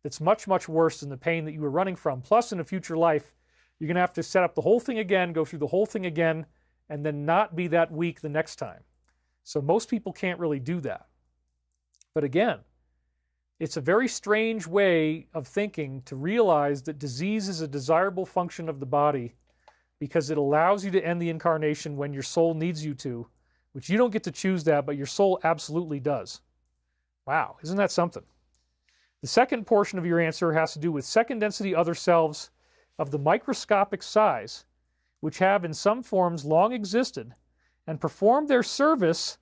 that's much, much worse than the pain that you were running from. Plus, in a future life, you're going to have to set up the whole thing again, go through the whole thing again, and then not be that weak the next time. So most people can't really do that. But again, it's a very strange way of thinking to realize that disease is a desirable function of the body because it allows you to end the incarnation when your soul needs you to, which you don't get to choose that, but your soul absolutely does. Wow, isn't that something? The second portion of your answer has to do with second density other selves of the microscopic size, which have in some forms long existed and performed their service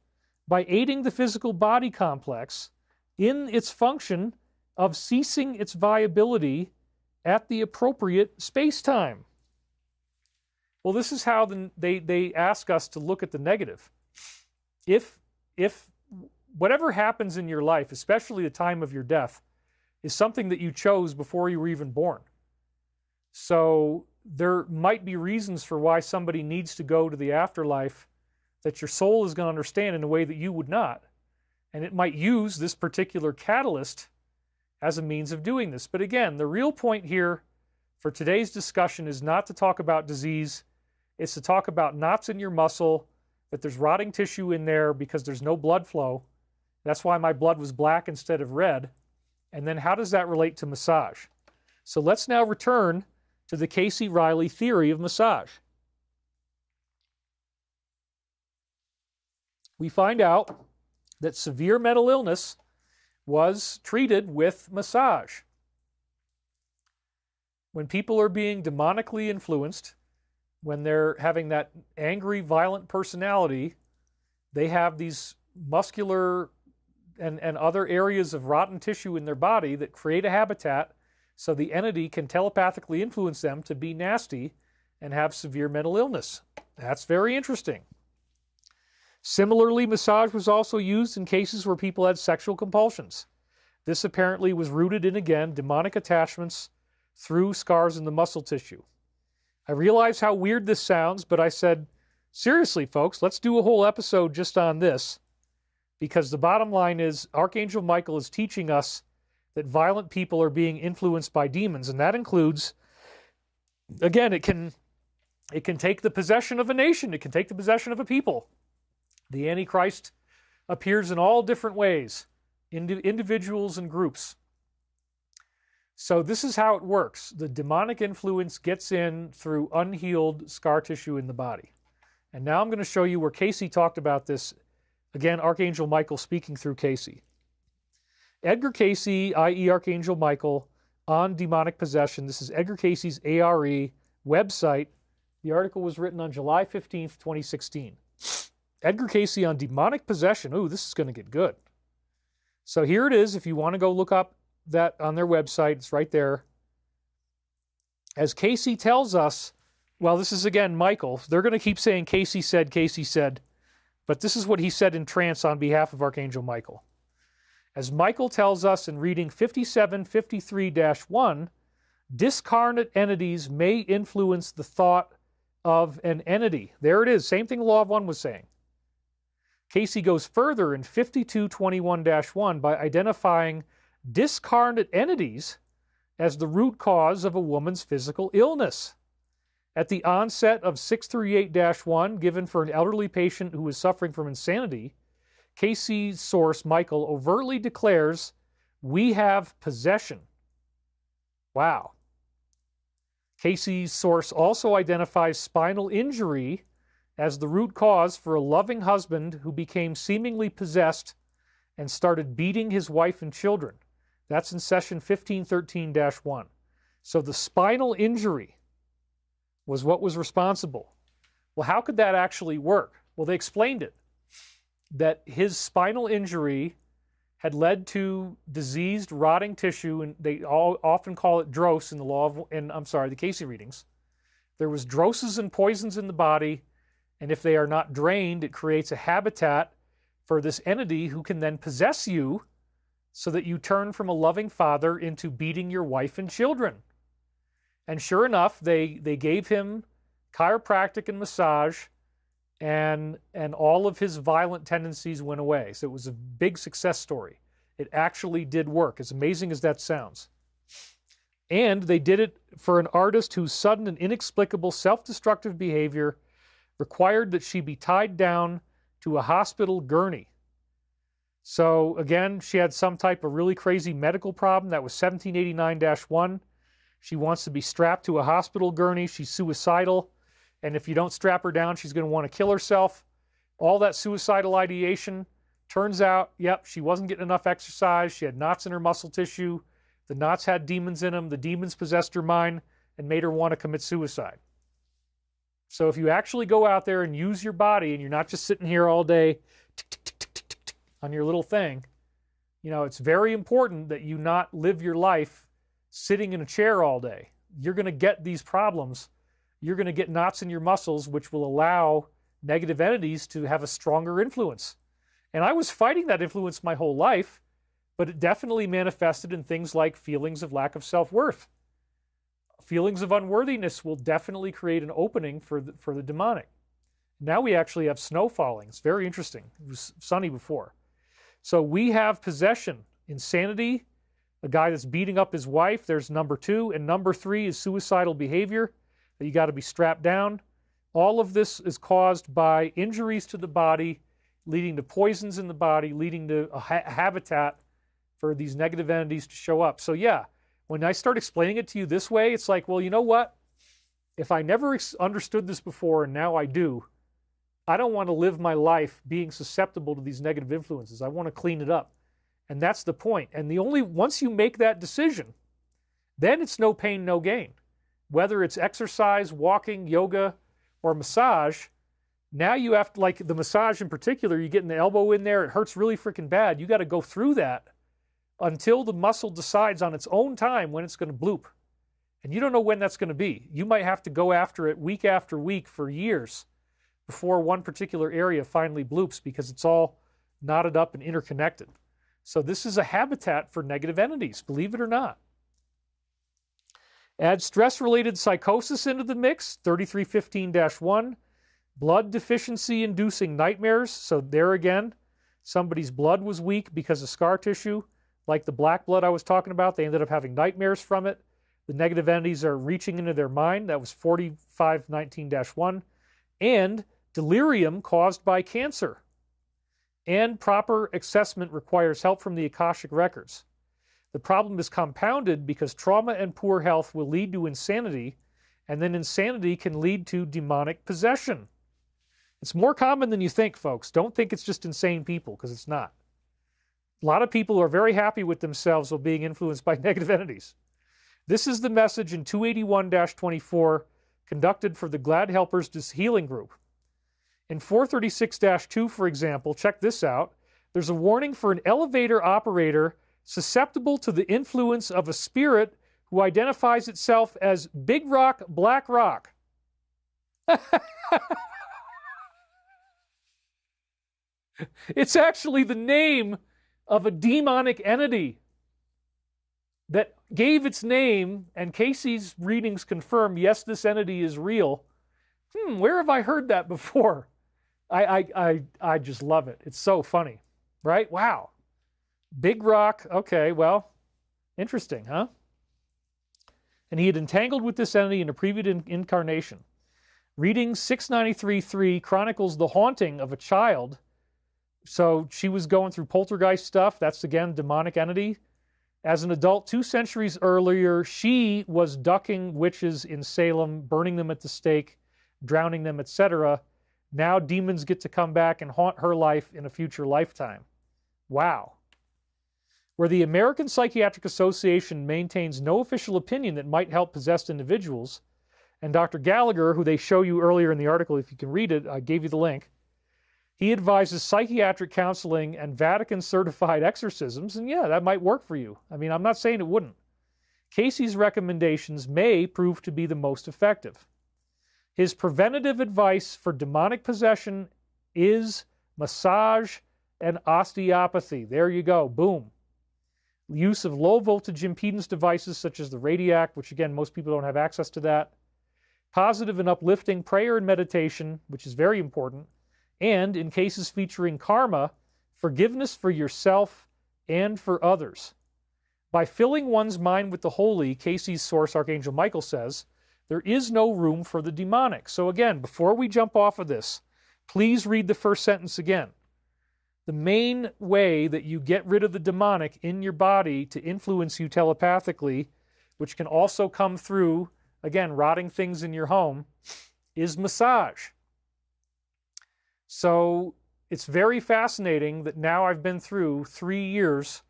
by aiding the physical body complex in its function of ceasing its viability at the appropriate space-time. Well, this is how they ask us to look at the negative. If whatever happens in your life, especially the time of your death, is something that you chose before you were even born. So there might be reasons for why somebody needs to go to the afterlife that your soul is going to understand in a way that you would not. And it might use this particular catalyst as a means of doing this. But again, the real point here for today's discussion is not to talk about disease. It's to talk about knots in your muscle, that there's rotting tissue in there because there's no blood flow. That's why my blood was black instead of red. And then how does that relate to massage? So let's now return to the Cayce-Riley theory of massage. We find out that severe mental illness was treated with massage. When people are being demonically influenced, when they're having that angry, violent personality, they have these muscular and other areas of rotten tissue in their body that create a habitat so the entity can telepathically influence them to be nasty and have severe mental illness. That's very interesting. Similarly, massage was also used in cases where people had sexual compulsions. This apparently was rooted in, again, demonic attachments through scars in the muscle tissue. I realize how weird this sounds, but I said, seriously, folks, let's do a whole episode just on this. Because the bottom line is, Archangel Michael is teaching us that violent people are being influenced by demons, and that includes, again, it can take the possession of a nation, it can take the possession of a people. The Antichrist appears in all different ways, individuals and groups. So this is how it works. The demonic influence gets in through unhealed scar tissue in the body. And now I'm going to show you where Cayce talked about this. Again, Archangel Michael speaking through Cayce. Edgar Cayce, i.e. Archangel Michael, on demonic possession. This is Edgar Cayce's ARE website. The article was written on July 15th, 2016. Edgar Cayce on demonic possession. Ooh, this is going to get good. So here it is. If you want to go look up that on their website, it's right there. As Cayce tells us, well, this is again Michael. They're going to keep saying Cayce said. But this is what he said in trance on behalf of Archangel Michael. As Michael tells us in reading 5753-1, discarnate entities may influence the thought of an entity. There it is, same thing Law of One was saying. Cayce goes further in 5221-1 by identifying discarnate entities as the root cause of a woman's physical illness. At the onset of 638-1, given for an elderly patient who was suffering from insanity, Cayce's source, Michael, overtly declares, "We have possession." Wow. Cayce's source also identifies spinal injury as the root cause for a loving husband who became seemingly possessed and started beating his wife and children. That's in session 1513-1. So the spinal injury was what was responsible. Well, how could that actually work? Well, they explained it, that his spinal injury had led to diseased, rotting tissue, and they all often call it dross in the the Cayce readings. There was drosses and poisons in the body, and if they are not drained, it creates a habitat for this entity who can then possess you so that you turn from a loving father into beating your wife and children. And sure enough, they gave him chiropractic and massage, and all of his violent tendencies went away. So it was a big success story. It actually did work, as amazing as that sounds. And they did it for an artist whose sudden and inexplicable self-destructive behavior required that she be tied down to a hospital gurney. So again, she had some type of really crazy medical problem. That was 1789-1. She wants to be strapped to a hospital gurney. She's suicidal. And if you don't strap her down, she's going to want to kill herself. All that suicidal ideation. Turns out, yep, she wasn't getting enough exercise. She had knots in her muscle tissue. The knots had demons in them. The demons possessed her mind and made her want to commit suicide. So if you actually go out there and use your body, and you're not just sitting here all day on your little thing, it's very important that you not live your life sitting in a chair all day. You're going to get these problems. You're going to get knots in your muscles, which will allow negative entities to have a stronger influence. And I was fighting that influence my whole life, but it definitely manifested in things like feelings of lack of self-worth. Feelings of unworthiness will definitely create an opening for the demonic. Now we actually have snow falling. It's very interesting. It was sunny before. So we have possession, insanity, a guy that's beating up his wife. There's number 2. And number 3 is suicidal behavior, that you got to be strapped down. All of this is caused by injuries to the body, leading to poisons in the body, leading to a habitat for these negative entities to show up. So yeah, when I start explaining it to you this way, it's like, well, you know what? If I never understood this before and now I do, I don't want to live my life being susceptible to these negative influences. I want to clean it up. And that's the point. And once you make that decision, then it's no pain, no gain. Whether it's exercise, walking, yoga, or massage, now you have to, like the massage in particular, you're getting the elbow in there, it hurts really freaking bad. You got to go through that until the muscle decides on its own time when it's going to bloop. And you don't know when that's going to be. You might have to go after it week after week for years before one particular area finally bloops, because it's all knotted up and interconnected. So this is a habitat for negative entities, believe it or not. Add stress-related psychosis into the mix, 3315-1. Blood deficiency-inducing nightmares. So there again, somebody's blood was weak because of scar tissue. Like the black blood I was talking about, they ended up having nightmares from it. The negative entities are reaching into their mind. That was 4519-1. And delirium caused by cancer. And proper assessment requires help from the Akashic records. The problem is compounded because trauma and poor health will lead to insanity, and then insanity can lead to demonic possession. It's more common than you think, folks. Don't think it's just insane people, because it's not. A lot of people are very happy with themselves while being influenced by negative entities. This is the message in 281-24 conducted for the Glad Helpers Healing Group. In 436-2, for example, check this out. There's a warning for an elevator operator susceptible to the influence of a spirit who identifies itself as Big Rock, Black Rock. It's actually the name of a demonic entity that gave its name, and Cayce's readings confirm, yes, this entity is real. Where have I heard that before? I just love it. It's so funny, right? Wow. Big Rock, okay, well, interesting, huh? and he had entangled with this entity in a previous incarnation. Reading 693.3 chronicles the haunting of a child. So she was going through poltergeist stuff. That's, again, demonic entity. As an adult 2 centuries earlier, she was ducking witches in Salem, burning them at the stake, drowning them, etc. Now demons get to come back and haunt her life in a future lifetime. Wow. Where the American Psychiatric Association maintains no official opinion that might help possessed individuals, and Dr. Gallagher, who they show you earlier in the article, if you can read it, I gave you the link, he advises psychiatric counseling and Vatican-certified exorcisms, and yeah, that might work for you. I mean, I'm not saying it wouldn't. Cayce's recommendations may prove to be the most effective. His preventative advice for demonic possession is massage and osteopathy. There you go. Boom. Use of low-voltage impedance devices such as the Radiac, which, again, most people don't have access to that. Positive and uplifting prayer and meditation, which is very important. And, in cases featuring karma, forgiveness for yourself and for others. By filling one's mind with the holy, Cayce's source, Archangel Michael, says, there is no room for the demonic. So again, before we jump off of this, please read the first sentence again. The main way that you get rid of the demonic in your body to influence you telepathically, which can also come through, again, rotting things in your home, is massage. So it's very fascinating that now I've been through 3 years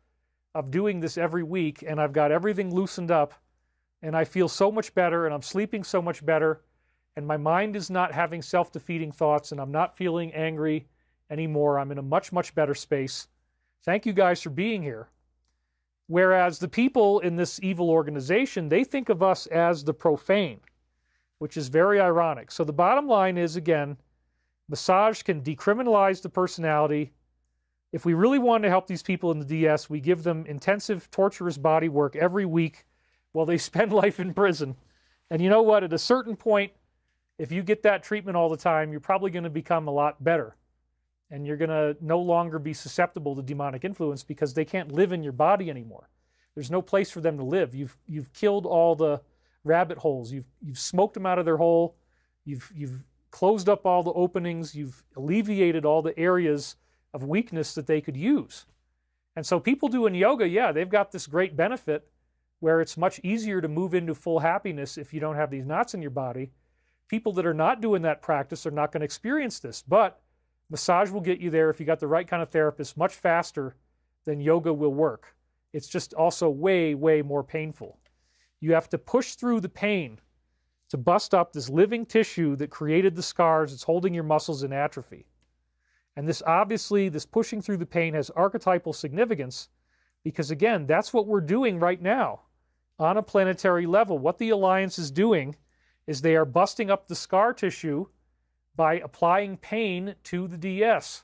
of doing this every week, and I've got everything loosened up, and I feel so much better, and I'm sleeping so much better, and my mind is not having self-defeating thoughts, and I'm not feeling angry anymore. I'm in a much, much better space. Thank you guys for being here. Whereas the people in this evil organization, they think of us as the profane, which is very ironic. So the bottom line is, again, massage can decriminalize the personality. If we really want to help these people in the DS, we give them intensive, torturous body work every week while they spend life in prison. And you know what? At a certain point, if you get that treatment all the time, you're probably going to become a lot better. And you're going to no longer be susceptible to demonic influence because they can't live in your body anymore. There's no place for them to live. You've killed all the rabbit holes. You've smoked them out of their hole. You've closed up all the openings. You've alleviated all the areas of weakness that they could use. And so people doing yoga, yeah, they've got this great benefit where it's much easier to move into full happiness if you don't have these knots in your body. People that are not doing that practice are not going to experience this, but massage will get you there if you got the right kind of therapist much faster than yoga will work. It's just also way, way more painful. You have to push through the pain to bust up this living tissue that created the scars that's holding your muscles in atrophy. And this obviously, this pushing through the pain has archetypal significance because, again, that's what we're doing right now on a planetary level. What the Alliance is doing is they are busting up the scar tissue by applying pain to the DS.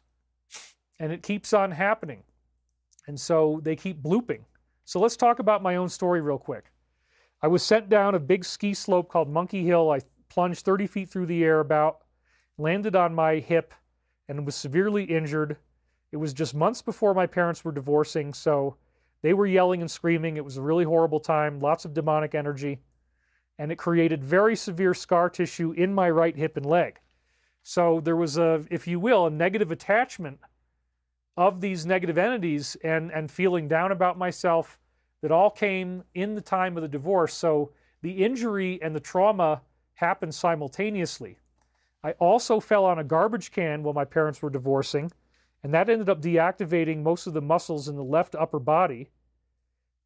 And it keeps on happening. And so they keep blooping. So let's talk about my own story real quick. I was sent down a big ski slope called Monkey Hill. I plunged 30 feet through the air landed on my hip, and was severely injured. It was just months before my parents were divorcing, so they were yelling and screaming. It was a really horrible time, lots of demonic energy, and it created very severe scar tissue in my right hip and leg. So there was if you will, a negative attachment of these negative entities and feeling down about myself that all came in the time of the divorce. So the injury and the trauma happened simultaneously. I also fell on a garbage can while my parents were divorcing, and that ended up deactivating most of the muscles in the left upper body,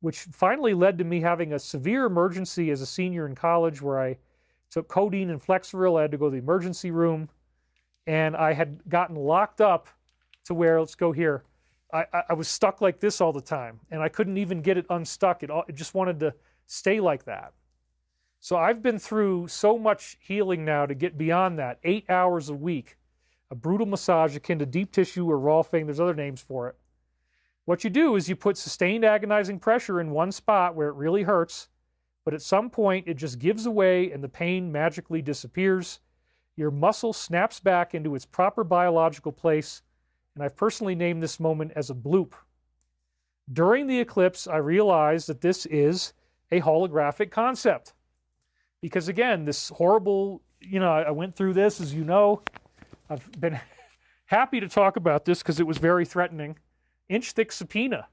which finally led to me having a severe emergency as a senior in college where I took codeine and Flexeril. I had to go to the emergency room, and I had gotten locked up to where, let's go here, I was stuck like this all the time, and I couldn't even get it unstuck. It just wanted to stay like that. So I've been through so much healing now to get beyond that. 8 hours a week, a brutal massage akin to deep tissue or rolfing. There's other names for it. What you do is you put sustained agonizing pressure in one spot where it really hurts, but at some point it just gives away and the pain magically disappears. Your muscle snaps back into its proper biological place, and I've personally named this moment as a bloop. During the eclipse, I realized that this is a holographic concept. Because again, this horrible, I went through this, as you know. I've been happy to talk about this because it was very threatening. Inch-thick subpoena.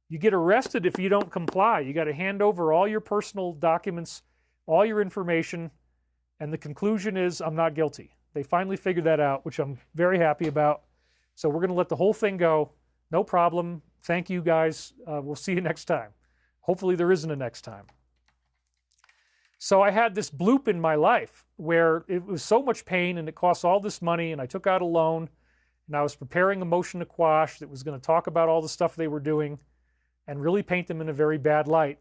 You get arrested if you don't comply. You got to hand over all your personal documents, all your information, and the conclusion is, I'm not guilty. They finally figured that out, which I'm very happy about. So we're going to let the whole thing go. No problem. Thank you, guys. We'll see you next time. Hopefully there isn't a next time. So I had this bloop in my life where it was so much pain and it cost all this money, and I took out a loan, and I was preparing a motion to quash that was going to talk about all the stuff they were doing and really paint them in a very bad light.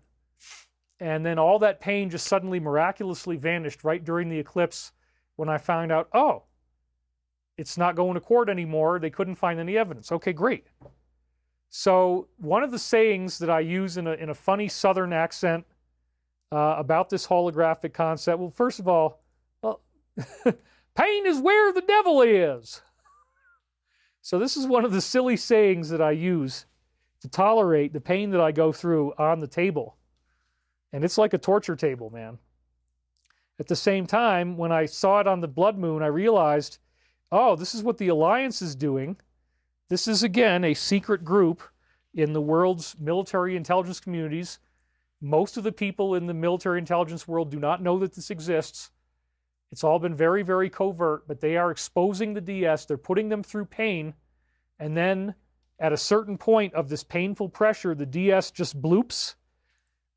And then all that pain just suddenly miraculously vanished right during the eclipse when I found out, oh, it's not going to court anymore. They couldn't find any evidence. Okay, great. So one of the sayings that I use in a funny Southern accent about this holographic concept, well, first of all, pain is where the devil is. So this is one of the silly sayings that I use to tolerate the pain that I go through on the table. And it's like a torture table, man. At the same time, when I saw it on the blood moon, I realized, oh, this is what the Alliance is doing. This is, again, a secret group in the world's military intelligence communities. Most of the people in the military intelligence world do not know that this exists. It's all been very, very covert, but they are exposing the DS. They're putting them through pain. And then at a certain point of this painful pressure, the DS just bloops.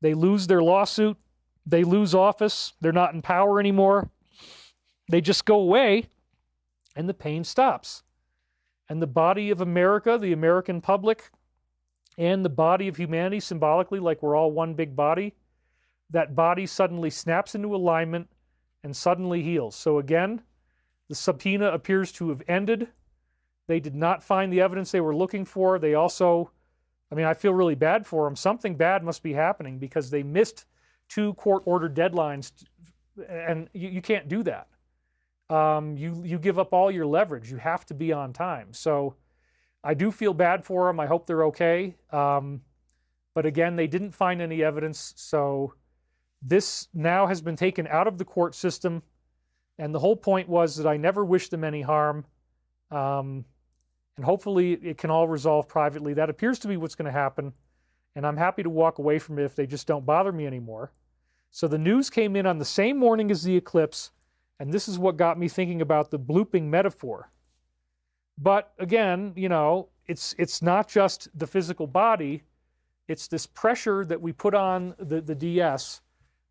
They lose their lawsuit. They lose office. They're not in power anymore. They just go away, and the pain stops. And the body of America, the American public, and the body of humanity, symbolically, like we're all one big body, that body suddenly snaps into alignment and suddenly heals. So again, the subpoena appears to have ended. They did not find the evidence they were looking for. They also, I feel really bad for them. Something bad must be happening because they missed 2 court-ordered deadlines, and you can't do that. You give up all your leverage. You have to be on time. So I do feel bad for them. I hope they're okay. But again, they didn't find any evidence. So this now has been taken out of the court system. And the whole point was that I never wished them any harm. And hopefully it can all resolve privately. That appears to be what's going to happen. And I'm happy to walk away from it if they just don't bother me anymore. So the news came in on the same morning as the eclipse. And this is what got me thinking about the blooping metaphor. But again, it's not just the physical body. It's this pressure that we put on the DS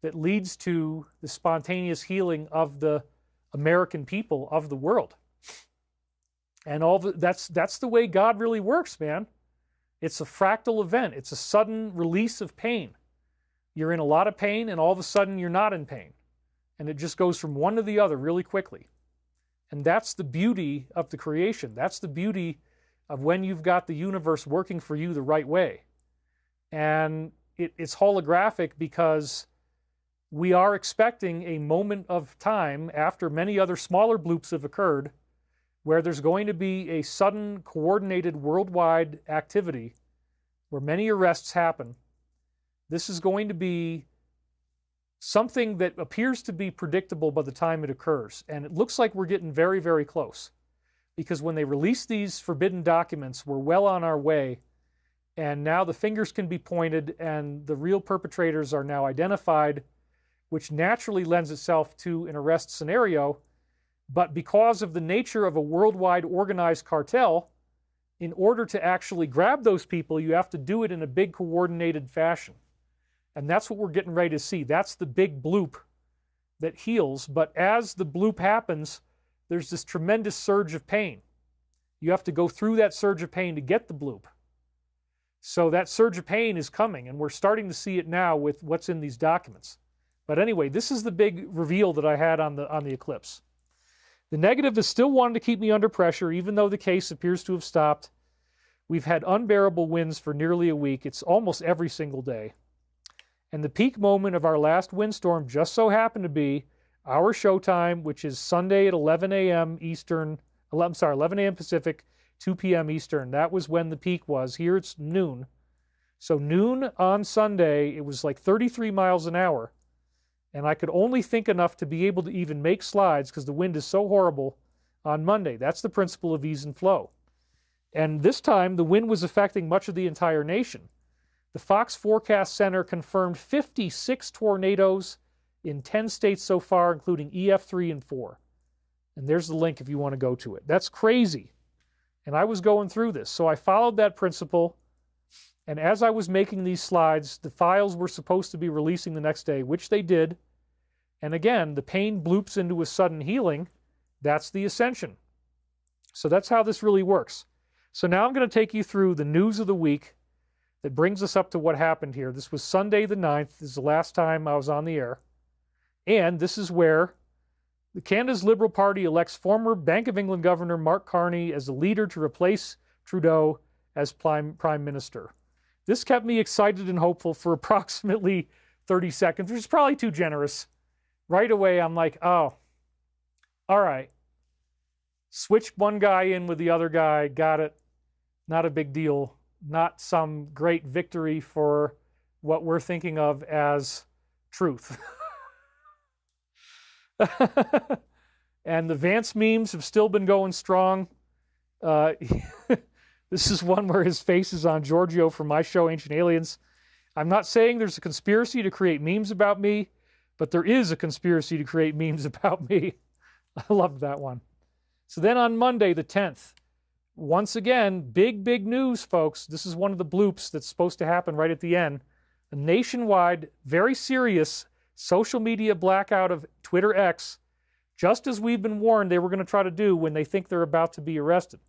that leads to the spontaneous healing of the American people of the world. And that's the way God really works, man. It's a fractal event. It's a sudden release of pain. You're in a lot of pain, and all of a sudden you're not in pain. And it just goes from one to the other really quickly. And that's the beauty of the creation. That's the beauty of when you've got the universe working for you the right way. And it's holographic because we are expecting a moment of time after many other smaller bloops have occurred where there's going to be a sudden coordinated worldwide activity where many arrests happen. This is going to be something that appears to be predictable by the time it occurs. And it looks like we're getting very, very close. Because when they release these forbidden documents, we're well on our way. And now the fingers can be pointed and the real perpetrators are now identified, which naturally lends itself to an arrest scenario. But because of the nature of a worldwide organized cartel, in order to actually grab those people, you have to do it in a big coordinated fashion. And that's what we're getting ready to see. That's the big bloop that heals. But as the bloop happens, there's this tremendous surge of pain. You have to go through that surge of pain to get the bloop. So that surge of pain is coming, and we're starting to see it now with what's in these documents. But anyway, this is the big reveal that I had on the eclipse. The negative is still wanting to keep me under pressure, even though the case appears to have stopped. We've had unbearable winds for nearly a week. It's almost every single day. And the peak moment of our last windstorm just so happened to be our showtime, which is Sunday at 11 a.m. Eastern, 11 a.m. Pacific, 2 p.m. Eastern. That was when the peak was. Here it's noon. So noon on Sunday, it was like 33 miles an hour. And I could only think enough to be able to even make slides because the wind is so horrible on Monday. That's the principle of ease and flow. And this time, the wind was affecting much of the entire nation. The Fox Forecast Center confirmed 56 tornadoes in 10 states so far, including EF3 and 4. And there's the link if you want to go to it. That's crazy. And I was going through this. So I followed that principle. And as I was making these slides, the files were supposed to be releasing the next day, which they did. And again, the pain bloops into a sudden healing. That's the Ascension. So that's how this really works. So now I'm going to take you through the news of the week that brings us up to what happened here. This was Sunday the 9th. This is the last time I was on the air. And this is where Canada's Liberal Party elects former Bank of England Governor Mark Carney as the leader to replace Trudeau as Prime Minister. This kept me excited and hopeful for approximately 30 seconds, which is probably too generous. Right away, I'm like, oh, all right. Switch one guy in with the other guy, got it. Not a big deal. Not some great victory for what we're thinking of as truth. And the Vance memes have still been going strong. This is one where his face is on Giorgio from my show, Ancient Aliens. I'm not saying there's a conspiracy to create memes about me, but there is a conspiracy to create memes about me. I loved that one. So then on Monday, the 10th, once again, big news, folks. This is one of the bloops that's supposed to happen right at the end. A nationwide, very serious social media blackout of Twitter X, just as we've been warned they were going to try to do when they think they're about to be arrested.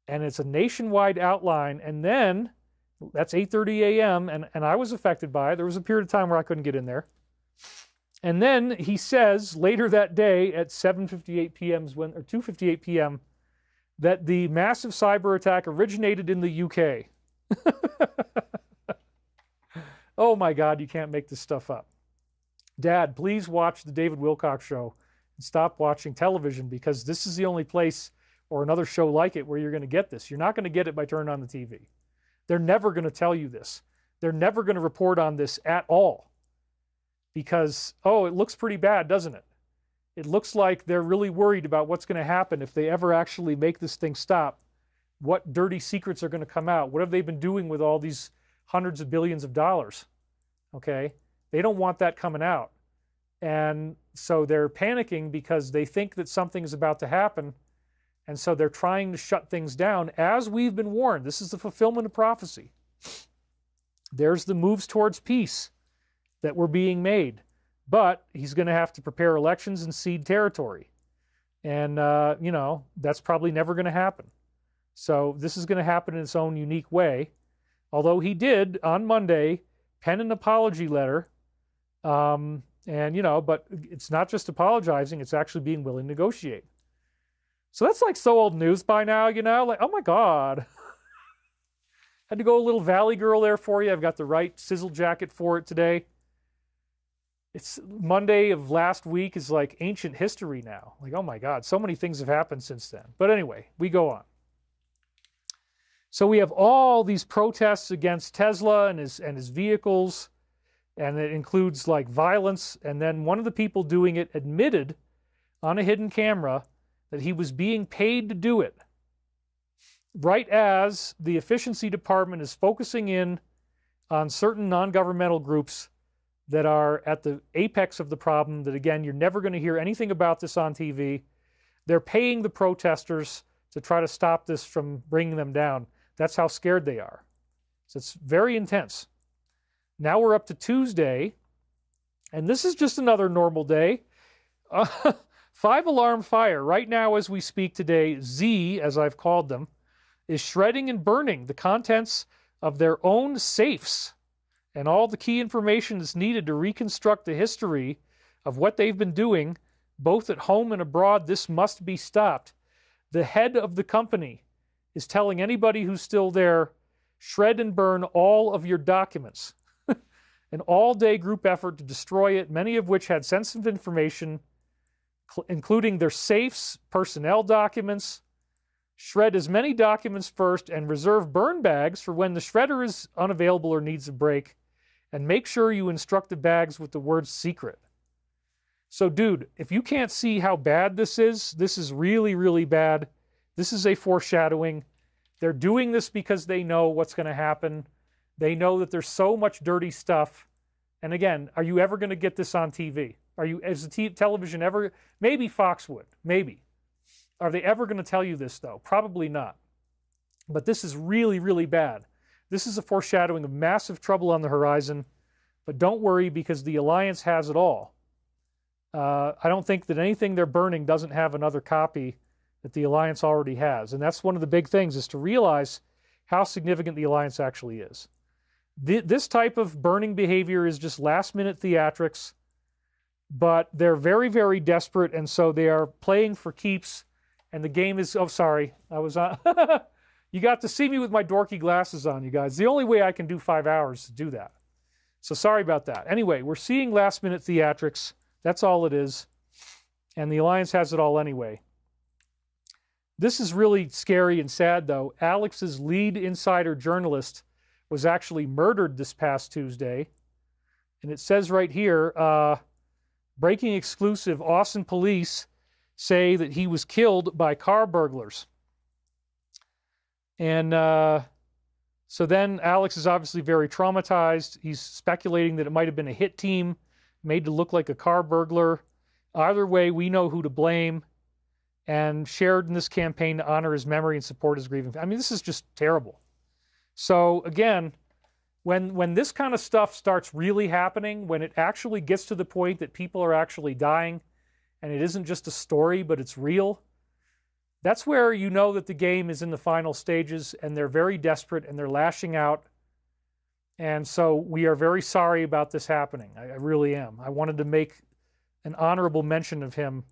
And it's a nationwide outline. And then, that's 8:30 a.m., and I was affected by it. There was a period of time where I couldn't get in there. And then he says later that day at 7:58 p.m. or 2:58 p.m. that the massive cyber attack originated in the UK. Oh my God, you can't make this stuff up. Dad, please watch the David Wilcock show and stop watching television, because this is the only place or another show like it where you're going to get this. You're not going to get it by turning on the TV. They're never going to tell you this. They're never going to report on this at all. Because, oh, it looks pretty bad, doesn't it? It looks like they're really worried about what's going to happen if they ever actually make this thing stop. What dirty secrets are going to come out? What have they been doing with all these hundreds of billions of dollars? Okay? They don't want that coming out. And so they're panicking because they think that something is about to happen. And so they're trying to shut things down, as we've been warned. This is the fulfillment of prophecy. There's the moves towards peace that were being made. But he's going to have to prepare elections and cede territory. And, that's probably never going to happen. So this is going to happen in its own unique way. Although he did, on Monday, pen an apology letter. But it's not just apologizing, it's actually being willing to negotiate. So that's like so old news by now, like, oh my God. Had to go a little Valley Girl there for you. I've got the right sizzle jacket for it today. It's Monday of last week is like ancient history now. Like, oh my God, so many things have happened since then. But anyway, we go on. So we have all these protests against Tesla and his vehicles, and it includes like violence. And then one of the people doing it admitted on a hidden camera that he was being paid to do it, right as the efficiency department is focusing in on certain non-governmental groups that are at the apex of the problem, that again, you're never going to hear anything about this on TV. They're paying the protesters to try to stop this from bringing them down. That's how scared they are. So it's very intense. Now we're up to Tuesday, and this is just another normal day. 5-alarm fire. Right now as we speak today, Z, as I've called them, is shredding and burning the contents of their own safes. And all the key information that's needed to reconstruct the history of what they've been doing, both at home and abroad. This must be stopped. The head of the company is telling anybody who's still there, shred and burn all of your documents. An all-day group effort to destroy it, many of which had sensitive information, including their safes, personnel documents. Shred as many documents first and reserve burn bags for when the shredder is unavailable or needs a break. And make sure you instruct the bags with the word secret. So, dude, if you can't see how bad this is really, really bad. This is a foreshadowing. They're doing this because they know what's going to happen. They know that there's so much dirty stuff. And again, are you ever going to get this on TV? Is the television ever, maybe Fox would, maybe. Are they ever going to tell you this, though? Probably not. But this is really, really bad. This is a foreshadowing of massive trouble on the horizon. But don't worry, because the Alliance has it all. I don't think that anything they're burning doesn't have another copy that the Alliance already has. And that's one of the big things, is to realize how significant the Alliance actually is. This type of burning behavior is just last-minute theatrics, but they're very, very desperate, and so they are playing for keeps, and the game is... Oh, sorry. I was on... You got to see me with my dorky glasses on, you guys. The only way I can do 5 hours to do that. So sorry about that. Anyway, we're seeing last-minute theatrics. That's all it is. And the Alliance has it all anyway. This is really scary and sad, though. Alex's lead insider journalist was actually murdered this past Tuesday. And it says right here, breaking exclusive, Austin police say that he was killed by car burglars. And so then Alex is obviously very traumatized. He's speculating that it might have been a hit team made to look like a car burglar. Either way, we know who to blame, and shared in this campaign to honor his memory and support his grieving. I mean, this is just terrible. So again, when this kind of stuff starts really happening, when it actually gets to the point that people are actually dying, and it isn't just a story, but it's real, that's where you know that the game is in the final stages, and they're very desperate, and they're lashing out. And so we are very sorry about this happening. I really am. I wanted to make an honorable mention of him,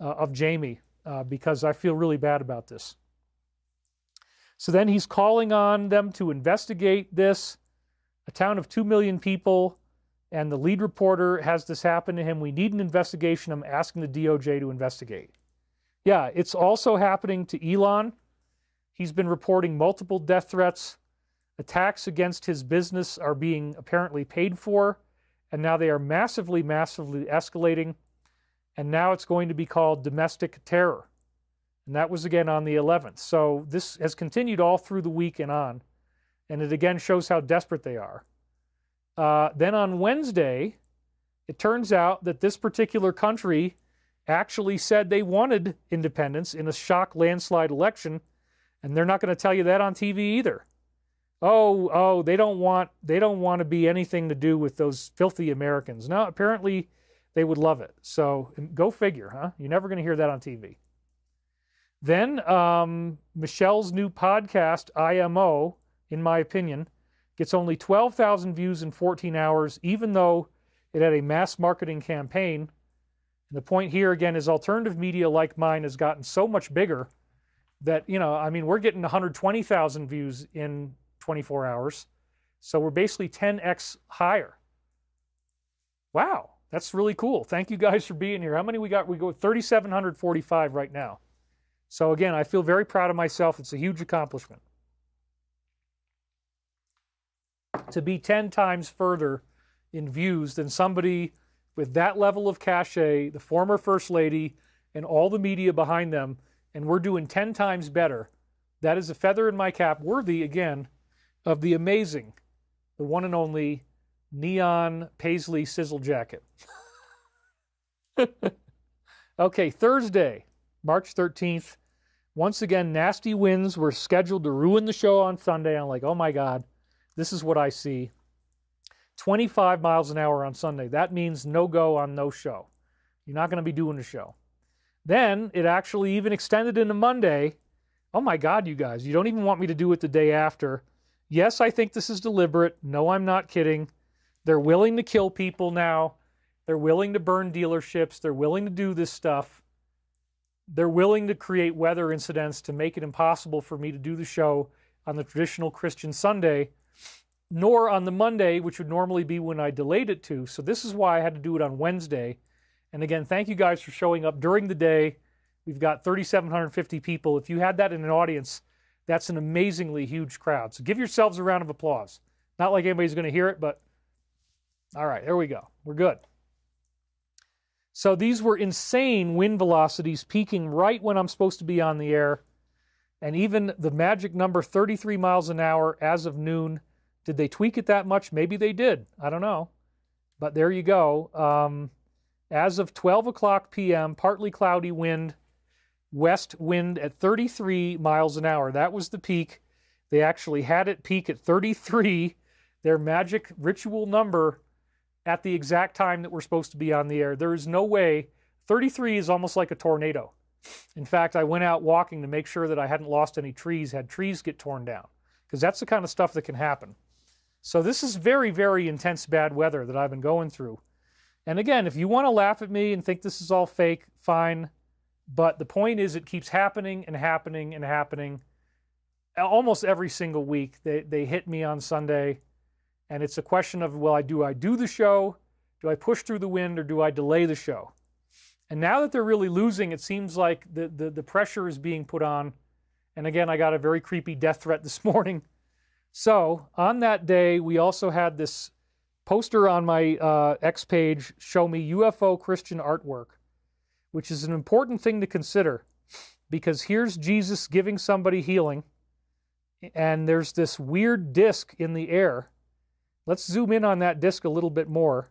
of Jamie, because I feel really bad about this. So then he's calling on them to investigate this. A town of 2 million people, and the lead reporter has this happen to him. We need an investigation. I'm asking the DOJ to investigate. Yeah, it's also happening to Elon. He's been reporting multiple death threats. Attacks against his business are being apparently paid for, and now they are massively, massively escalating. And now it's going to be called domestic terror. And that was again on the 11th. So this has continued all through the week and on. And it again shows how desperate they are. Then on Wednesday, it turns out that this particular country actually said they wanted independence in a shock landslide election, and they're not going to tell you that on TV either. Oh, they don't want to be anything to do with those filthy Americans. No, apparently they would love it. So go figure, huh? You're never going to hear that on TV. Then Michelle's new podcast, IMO, in my opinion, gets only 12,000 views in 14 hours, even though it had a mass marketing campaign. And the point here, again, is alternative media like mine has gotten so much bigger that, we're getting 120,000 views in 24 hours. So we're basically 10x higher. Wow, that's really cool. Thank you guys for being here. How many we got? We go 3,745 right now. So again, I feel very proud of myself. It's a huge accomplishment. To be 10 times further in views than somebody with that level of cachet, the former First Lady, and all the media behind them, and we're doing 10 times better. That is a feather in my cap, worthy, again, of the amazing, the one and only neon paisley sizzle jacket. Okay, Thursday, March 13th. Once again, nasty winds were scheduled to ruin the show on Sunday. I'm like, oh my God, this is what I see. 25 miles an hour on Sunday. That means no go on no show. You're not going to be doing the show. Then it actually even extended into Monday. Oh my God, you guys, you don't even want me to do it the day after. Yes, I think this is deliberate. No, I'm not kidding. They're willing to kill people now. They're willing to burn dealerships. They're willing to do this stuff. They're willing to create weather incidents to make it impossible for me to do the show on the traditional Christian Sunday, nor on the Monday, which would normally be when I delayed it to. So this is why I had to do it on Wednesday. And again, thank you guys for showing up during the day. We've got 3,750 people. If you had that in an audience, that's an amazingly huge crowd. So give yourselves a round of applause. Not like anybody's going to hear it, but All right, there we go. We're good. So these were insane wind velocities peaking right when I'm supposed to be on the air. And even the magic number 33 miles an hour as of noon, did they tweak it that much? Maybe they did. I don't know. But there you go. As of 12 o'clock p.m., partly cloudy wind, west wind at 33 miles an hour. That was the peak. They actually had it peak at 33, their magic ritual number, at the exact time that we're supposed to be on the air. There is no way. 33 is almost like a tornado. In fact, I went out walking to make sure that I hadn't lost any trees, had trees get torn down, because that's the kind of stuff that can happen. So this is very, very intense bad weather that I've been going through. And again, if you want to laugh at me and think this is all fake, fine. But the point is it keeps happening and happening and happening. Almost every single week they hit me on Sunday. And it's a question of, well, do I do the show? Do I push through the wind, or do I delay the show? And now that they're really losing, it seems like the pressure is being put on. And again, I got a very creepy death threat this morning. So on that day, we also had this poster on my X page, Show Me UFO Christian Artwork, which is an important thing to consider, because here's Jesus giving somebody healing, and there's this weird disc in the air. Let's zoom in on that disc a little bit more.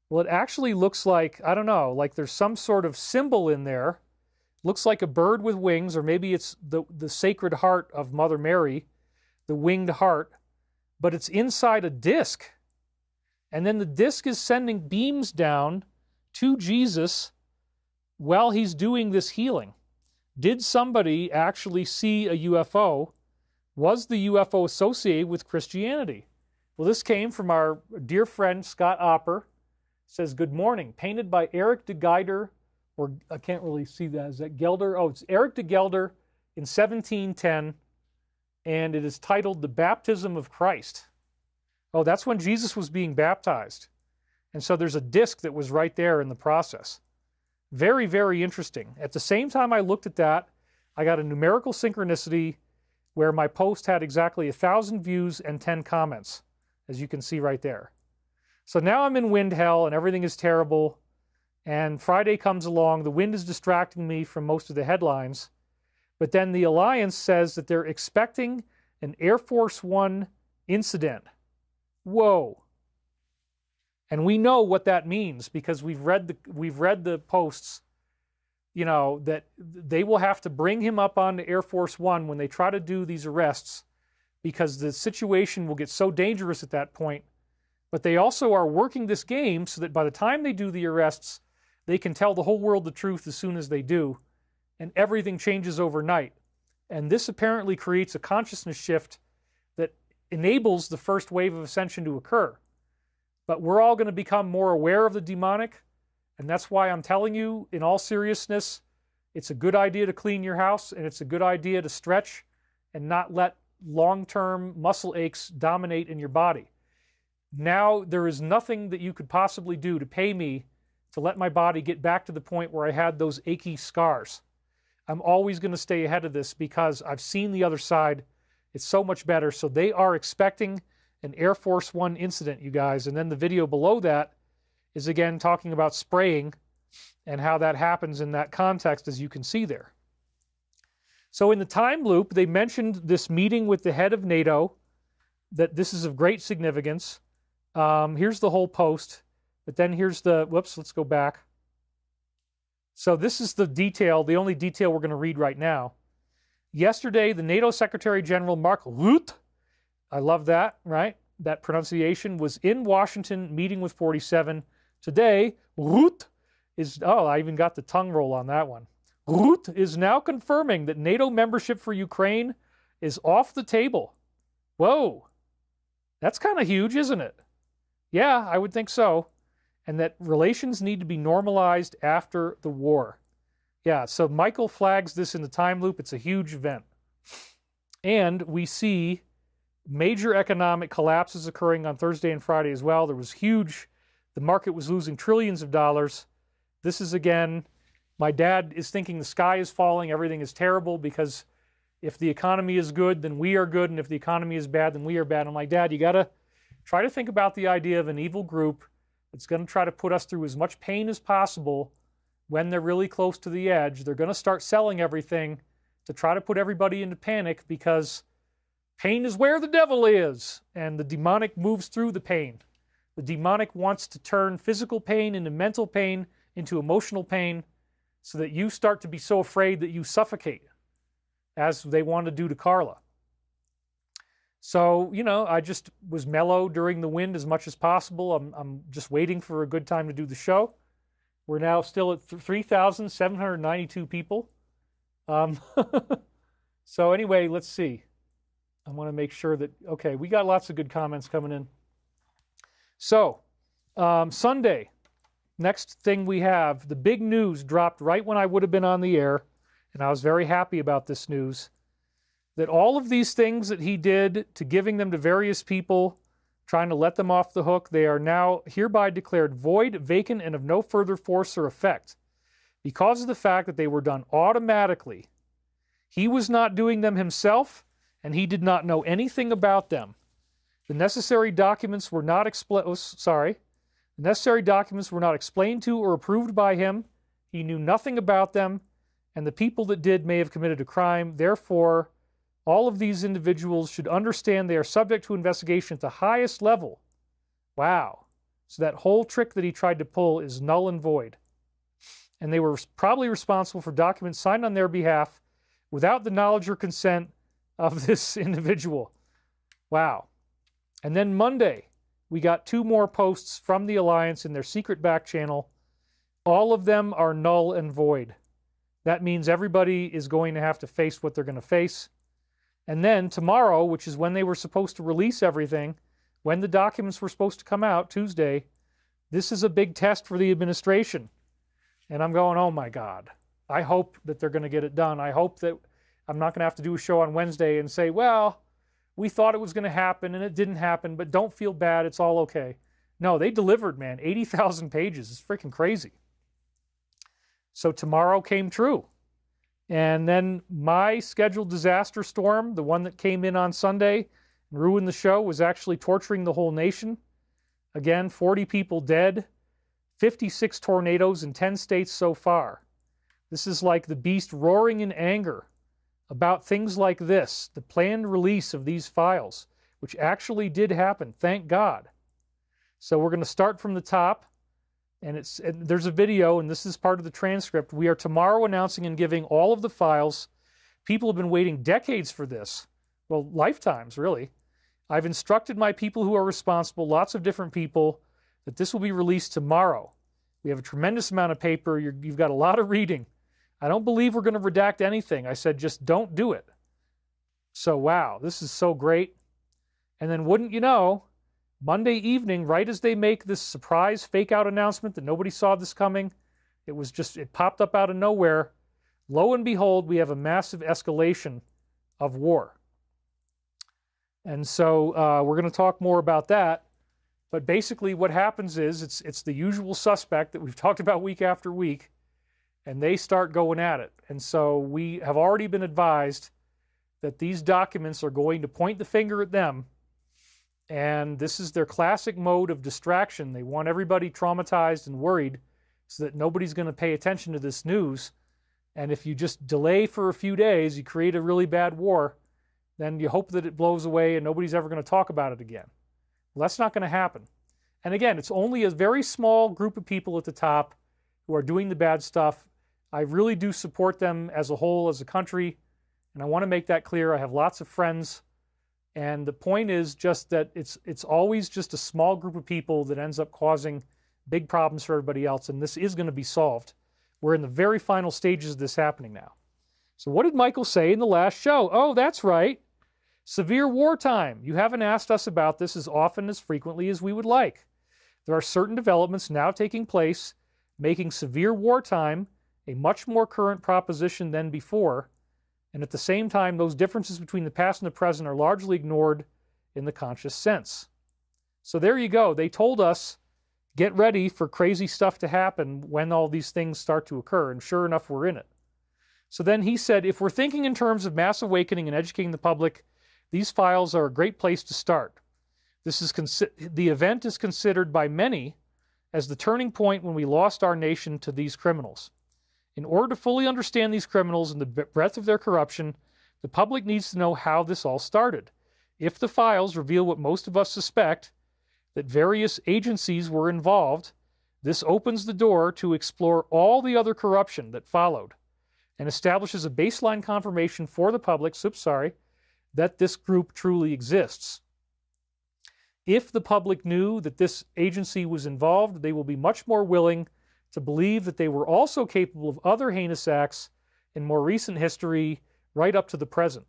Well, it actually looks like, I don't know, like there's some sort of symbol in there. Looks like a bird with wings, or maybe it's the Sacred Heart of Mother Mary, the winged heart, but it's inside a disc. And then the disc is sending beams down to Jesus while he's doing this healing. Did somebody actually see a UFO? Was the UFO associated with Christianity? Well, this came from our dear friend Scott Opper. Says, good morning, painted by Eric de Geyder, or I can't really see that. Is that Gelder? Oh, it's Eric de Gelder in 1710, and it is titled The Baptism of Christ. Oh, that's when Jesus was being baptized. And so there's a disc that was right there in the process. Very, very interesting. At the same time I looked at that, I got a numerical synchronicity where my post had exactly 1,000 views and 10 comments, as you can see right there. So now I'm in wind hell and everything is terrible. And Friday comes along, the wind is distracting me from most of the headlines. But then the Alliance says that they're expecting an Air Force One incident. Whoa. And we know what that means because we've read the posts, you know, that they will have to bring him up onto Air Force One when they try to do these arrests, because the situation will get so dangerous at that point. But they also are working this game so that by the time they do the arrests, they can tell the whole world the truth as soon as they do, and everything changes overnight. And this apparently creates a consciousness shift that enables the first wave of ascension to occur. But we're all going to become more aware of the demonic, and that's why I'm telling you, in all seriousness, it's a good idea to clean your house, and it's a good idea to stretch and not let long-term muscle aches dominate in your body. Now, there is nothing that you could possibly do to pay me to let my body get back to the point where I had those achy scars. I'm always going to stay ahead of this because I've seen the other side. It's so much better. So they are expecting an Air Force One incident, you guys. And then the video below that is again talking about spraying and how that happens in that context, as you can see there. So in the time loop, they mentioned this meeting with the head of NATO, that this is of great significance. Here's the whole post, but then here's the, whoops, let's go back. So this is the detail, the only detail we're going to read right now. Yesterday, the NATO Secretary General Mark Rutte, I love that, right? That pronunciation, was in Washington meeting with 47. Today, Rutte is, oh, I even got the tongue roll on that one. Rutte is now confirming that NATO membership for Ukraine is off the table. Whoa, that's kind of huge, isn't it? Yeah, I would think so. And that relations need to be normalized after the war. Yeah, so Michael flags this in the time loop. It's a huge event. And we see major economic collapses occurring on Thursday and Friday as well. There was huge, the market was losing trillions of dollars. This is again, my dad is thinking the sky is falling, everything is terrible, because if the economy is good, then we are good, and if the economy is bad, then we are bad. I'm like, Dad, you gotta Try to think about the idea of an evil group that's going to try to put us through as much pain as possible when they're really close to the edge. They're going to start selling everything to try to put everybody into panic, because pain is where the devil is, and the demonic moves through the pain. The demonic wants to turn physical pain into mental pain, into emotional pain, so that you start to be so afraid that you suffocate, as they want to do to Carla. So, you know, I just was mellow during the wind as much as possible. I'm just waiting for a good time to do the show. We're now still at 3,792 people. So anyway, let's see. I want to make sure that, okay, we got lots of good comments coming in. So, Sunday, next thing we have, the big news dropped right when I would have been on the air, and I was very happy about this news, that all of these things that he did to giving them to various people, trying to let them off the hook, they are now hereby declared void, vacant, and of no further force or effect, because of the fact that they were done automatically. He was not doing them himself, and he did not know anything about them. The necessary documents were not explained to or approved by him. He knew nothing about them, and the people that did may have committed a crime. Therefore, all of these individuals should understand they are subject to investigation at the highest level. Wow. So that whole trick that he tried to pull is null and void. And they were probably responsible for documents signed on their behalf without the knowledge or consent of this individual. Wow. And then Monday, we got 2 more posts from the Alliance in their secret back channel. All of them are null and void. That means everybody is going to have to face what they're going to face. And then tomorrow, which is when they were supposed to release everything, when the documents were supposed to come out, Tuesday, this is a big test for the administration. And I'm going, oh my God. I hope that they're going to get it done. I hope that I'm not going to have to do a show on Wednesday and say, well, we thought it was going to happen and it didn't happen, but don't feel bad. It's all okay. No, they delivered, man. 80,000 pages. It's freaking crazy. So tomorrow came true. And then my scheduled disaster storm, the one that came in on Sunday and ruined the show, was actually torturing the whole nation. Again, 40 people dead, 56 tornadoes in 10 states so far. This is like the beast roaring in anger about things like this, the planned release of these files, which actually did happen, thank God. So we're going to start from the top. And there's a video, and this is part of the transcript. We are tomorrow announcing and giving all of the files. People have been waiting decades for this. Well, lifetimes, really. I've instructed my people who are responsible, lots of different people, that this will be released tomorrow. We have a tremendous amount of paper. You've got a lot of reading. I don't believe we're going to redact anything. I said, just don't do it. So, wow, this is so great. And then wouldn't you know, Monday evening, right as they make this surprise fake-out announcement that nobody saw this coming, it popped up out of nowhere. Lo and behold, we have a massive escalation of war. And so we're going to talk more about that. But basically what happens is it's the usual suspect that we've talked about week after week, and they start going at it. And so we have already been advised that these documents are going to point the finger at them. And this is their classic mode of distraction. They want everybody traumatized and worried so that nobody's going to pay attention to this news. And if you just delay for a few days, you create a really bad war, then you hope that it blows away and nobody's ever going to talk about it again. Well, that's not going to happen. And again, it's only a very small group of people at the top who are doing the bad stuff. I really do support them as a whole, as a country, and I want to make that clear. I have lots of friends. And the point is just that it's always just a small group of people that ends up causing big problems for everybody else, and this is going to be solved. We're in the very final stages of this happening now. So what did Michael say in the last show? Oh, that's right. Severe wartime. You haven't asked us about this as often, as frequently as we would like. There are certain developments now taking place, making severe wartime a much more current proposition than before. And at the same time, those differences between the past and the present are largely ignored in the conscious sense. So there you go. They told us, get ready for crazy stuff to happen when all these things start to occur. And sure enough, we're in it. So then he said, if we're thinking in terms of mass awakening and educating the public, these files are a great place to start. The event is considered by many as the turning point when we lost our nation to these criminals. In order to fully understand these criminals and the breadth of their corruption, the public needs to know how this all started. If the files reveal what most of us suspect, that various agencies were involved, this opens the door to explore all the other corruption that followed and establishes a baseline confirmation for the public, that this group truly exists. If the public knew that this agency was involved, they will be much more willing to believe that they were also capable of other heinous acts in more recent history, right up to the present.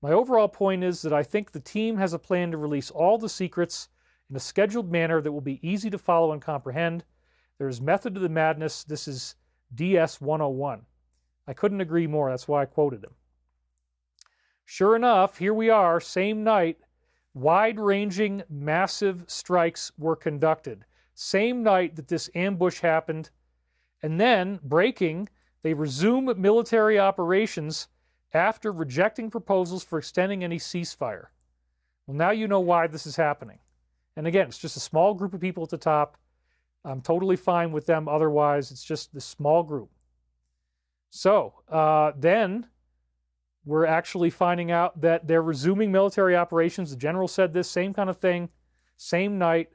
My overall point is that I think the team has a plan to release all the secrets in a scheduled manner that will be easy to follow and comprehend. There is method to the madness. This is DS 101. I couldn't agree more. That's why I quoted him. Sure enough, here we are, same night, wide-ranging, massive strikes were conducted. Same night that this ambush happened. And then, breaking, they resume military operations after rejecting proposals for extending any ceasefire. Well, now you know why this is happening. And again, it's just a small group of people at the top. I'm totally fine with them otherwise. It's just this small group. So, then we're actually finding out that they're resuming military operations. The general said this, same kind of thing, same night.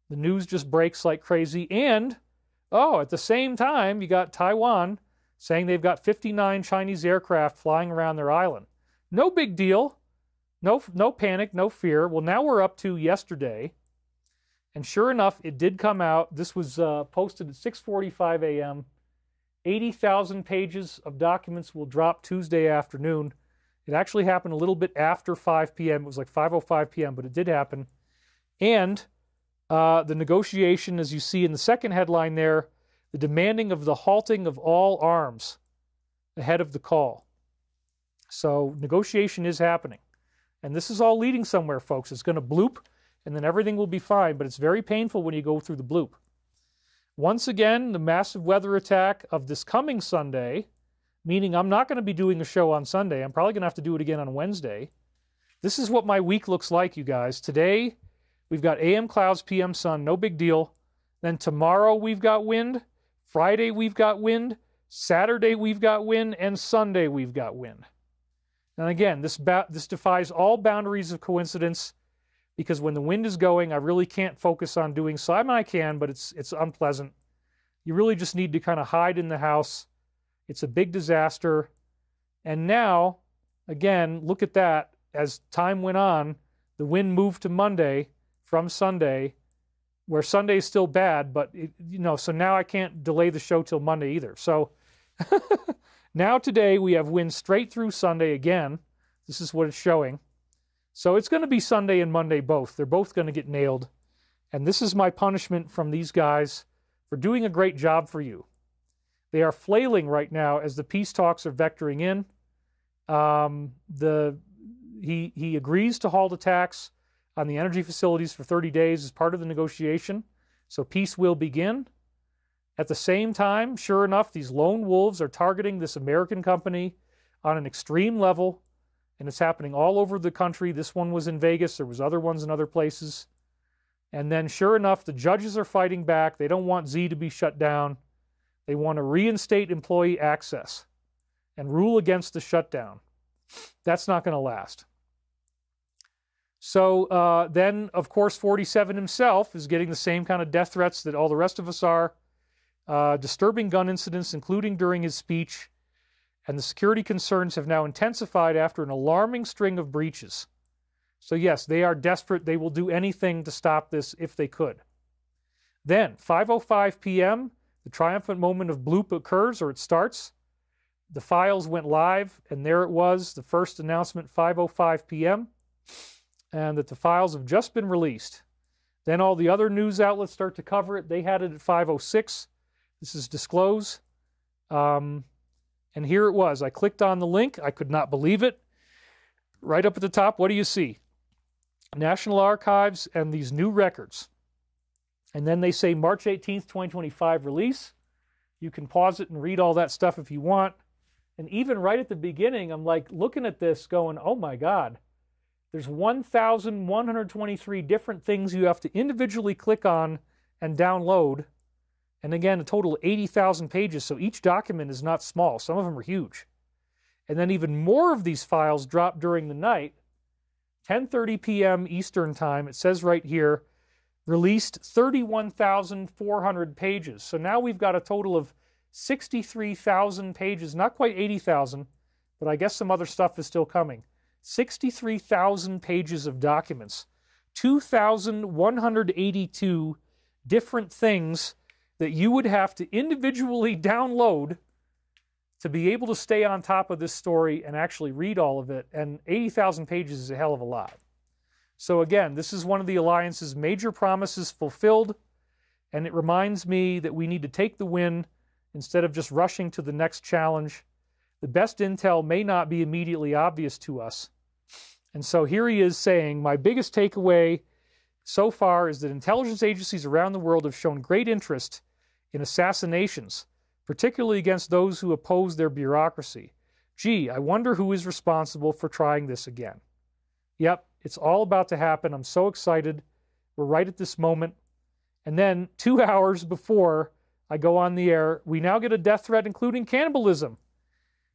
The news just breaks like crazy. And, at the same time, you got Taiwan saying they've got 59 Chinese aircraft flying around their island. No big deal. No panic, no fear. Well, now we're up to yesterday. And sure enough, it did come out. This was posted at 6:45 a.m. 80,000 pages of documents will drop Tuesday afternoon. It actually happened a little bit after 5 p.m. It was like 5:05 p.m., but it did happen. And the negotiation, as you see in the second headline there, the demanding of the halting of all arms ahead of the call. So negotiation is happening. And this is all leading somewhere, folks. It's going to bloop, and then everything will be fine, but it's very painful when you go through the bloop. Once again, the massive weather attack of this coming Sunday, meaning I'm not going to be doing a show on Sunday. I'm probably going to have to do it again on Wednesday. This is what my week looks like, you guys. Today, we've got AM clouds, PM sun, no big deal. Then tomorrow, we've got wind. Friday, we've got wind. Saturday, we've got wind. And Sunday, we've got wind. And again, this defies all boundaries of coincidence, because when the wind is going, I really can't focus on doing so. I mean, I can, but it's unpleasant. You really just need to kind of hide in the house. It's a big disaster. And now, again, look at that. As time went on, the wind moved to Monday from Sunday, where Sunday is still bad, but, so now I can't delay the show till Monday either. So now today we have wind straight through Sunday again. This is what it's showing. So it's going to be Sunday and Monday both. They're both going to get nailed. And this is my punishment from these guys for doing a great job for you. They are flailing right now as the peace talks are vectoring in. He agrees to halt attacks on the energy facilities for 30 days as part of the negotiation. So peace will begin. At the same time, sure enough, these lone wolves are targeting this American company on an extreme level. And it's happening all over the country. This one was in Vegas. There was other ones in other places. And then sure enough, the judges are fighting back. They don't want Z to be shut down. They want to reinstate employee access and rule against the shutdown. That's not going to last. So then, of course, 47 himself is getting the same kind of death threats that all the rest of us are. Disturbing gun incidents, including during his speech. And the security concerns have now intensified after an alarming string of breaches. So yes, they are desperate. They will do anything to stop this if they could. Then, 5:05 p.m., the triumphant moment of bloop occurs, or it starts. The files went live, and there it was, the first announcement, 5:05 p.m., and that the files have just been released. Then all the other news outlets start to cover it. They had it at 5:06. This is disclose. And here it was. I clicked on the link. I could not believe it. Right up at the top, what do you see? National Archives and these new records. And then they say March 18th, 2025 release. You can pause it and read all that stuff if you want. And even right at the beginning, I'm like looking at this going, oh my God, There's 1,123 different things you have to individually click on and download. And again, a total of 80,000 pages, so each document is not small. Some of them are huge. And then even more of these files drop during the night, 10:30 p.m. Eastern Time. It says right here, released 31,400 pages. So now we've got a total of 63,000 pages, not quite 80,000, but I guess some other stuff is still coming. 63,000 pages of documents, 2,182 different things that you would have to individually download to be able to stay on top of this story and actually read all of it. And 80,000 pages is a hell of a lot. So again, this is one of the Alliance's major promises fulfilled, and it reminds me that we need to take the win instead of just rushing to the next challenge. The best intel may not be immediately obvious to us. And so here he is saying, my biggest takeaway so far is that intelligence agencies around the world have shown great interest in assassinations, particularly against those who oppose their bureaucracy. Gee, I wonder who is responsible for trying this again. Yep, it's all about to happen. I'm so excited. We're right at this moment. And then 2 hours before I go on the air, we now get a death threat including cannibalism,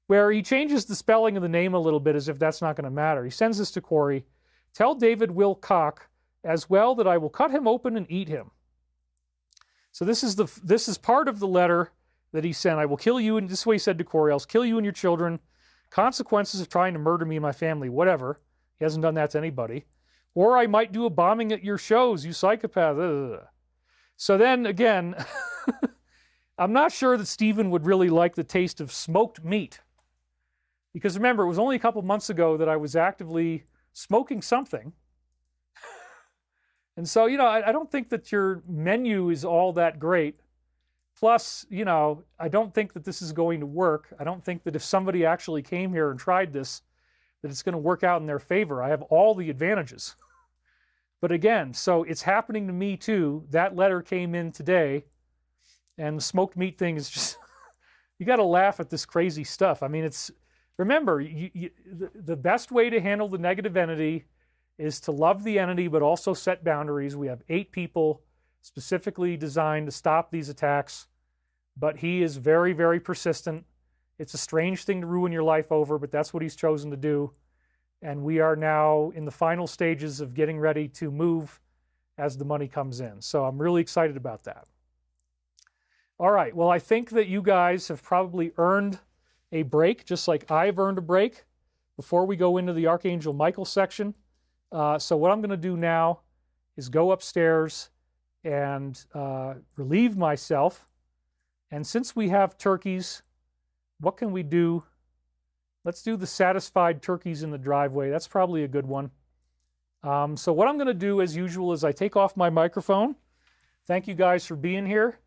where he changes the spelling of the name a little bit as if that's not going to matter. He sends this to Corey. Tell David Wilcock as well that I will cut him open and eat him. So this is part of the letter that he sent. I will kill you, and this is what he said to Corey, I'll kill you and your children. Consequences of trying to murder me and my family, whatever. He hasn't done that to anybody. Or I might do a bombing at your shows, you psychopath. Ugh. So then, again, I'm not sure that Stephen would really like the taste of smoked meat. Because remember, it was only a couple months ago that I was actively smoking something. And so, I don't think that your menu is all that great. Plus, I don't think that this is going to work. I don't think that if somebody actually came here and tried this, that it's going to work out in their favor. I have all the advantages. But again, so it's happening to me too. That letter came in today, and the smoked meat thing is just, you got to laugh at this crazy stuff. I mean, remember, the best way to handle the negative entity is to love the entity, but also set boundaries. We have 8 people specifically designed to stop these attacks, but he is very, very persistent. It's a strange thing to ruin your life over, but that's what he's chosen to do. And we are now in the final stages of getting ready to move as the money comes in. So I'm really excited about that. All right, well, I think that you guys have probably earned a break, just like I've earned a break, before we go into the Archangel Michael section. So what I'm going to do now is go upstairs and relieve myself. And since we have turkeys, what can we do? Let's do the satisfied turkeys in the driveway. That's probably a good one. So what I'm going to do, as usual, is I take off my microphone. Thank you guys for being here.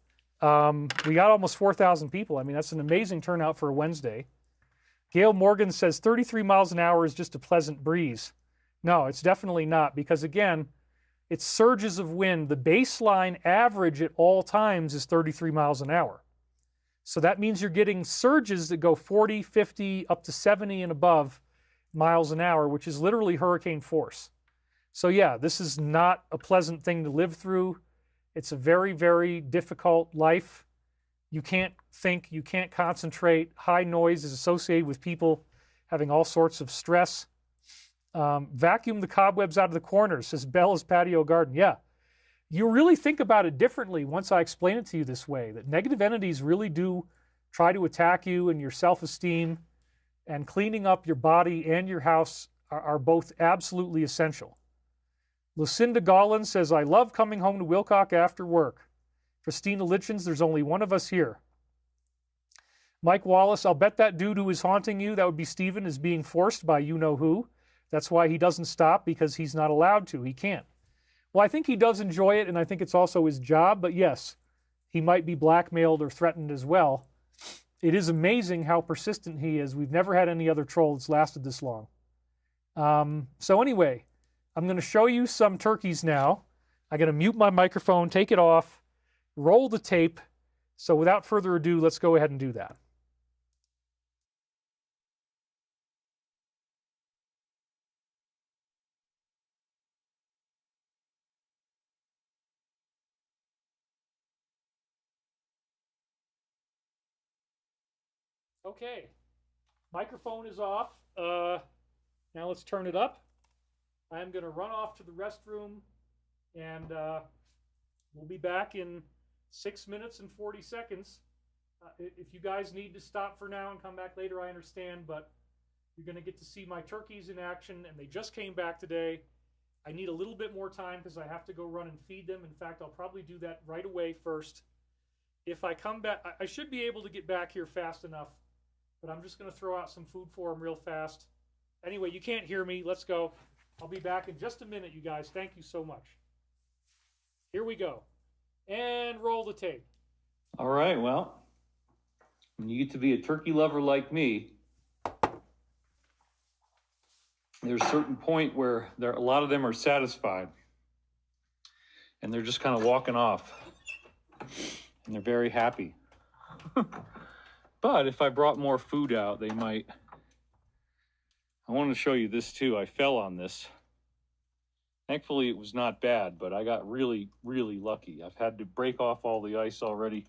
We got almost 4,000 people. I mean, that's an amazing turnout for a Wednesday. Gail Morgan says 33 miles an hour is just a pleasant breeze. No, it's definitely not, because again, it's surges of wind. The baseline average at all times is 33 miles an hour. So that means you're getting surges that go 40, 50, up to 70 and above miles an hour, which is literally hurricane force. So yeah, this is not a pleasant thing to live through. It's a very, very difficult life. You can't think, you can't concentrate. High noise is associated with people having all sorts of stress. Vacuum the cobwebs out of the corners, says Bella's Patio Garden. Yeah, you really think about it differently once I explain it to you this way, that negative entities really do try to attack you and your self-esteem, and cleaning up your body and your house are both absolutely essential. Lucinda Gollin says, I love coming home to Wilcock after work. Christina Litchens, there's only one of us here. Mike Wallace, I'll bet that dude who is haunting you, that would be Stephen, is being forced by you-know-who. That's why he doesn't stop, because he's not allowed to. He can't. Well, I think he does enjoy it, and I think it's also his job, but yes, he might be blackmailed or threatened as well. It is amazing how persistent he is. We've never had any other troll that's lasted this long. So anyway, I'm going to show you some turkeys now. I'm going to mute my microphone, take it off, roll the tape. So without further ado, let's go ahead and do that. Okay, microphone is off. Now let's turn it up. I'm going to run off to the restroom, and we'll be back in 6 minutes and 40 seconds. If you guys need to stop for now and come back later, I understand, but you're going to get to see my turkeys in action, and they just came back today. I need a little bit more time because I have to go run and feed them. In fact, I'll probably do that right away first. If I come back, I should be able to get back here fast enough, but I'm just going to throw out some food for them real fast. Anyway, you can't hear me. Let's go. I'll be back in just a minute, you guys. Thank you so much. Here we go. And roll the tape. All right, well, when you get to be a turkey lover like me, there's a certain point where a lot of them are satisfied and they're just kind of walking off and they're very happy. But if I brought more food out, they might. I wanted to show you this too. I fell on this. Thankfully, it was not bad, but I got really, really lucky. I've had to break off all the ice already.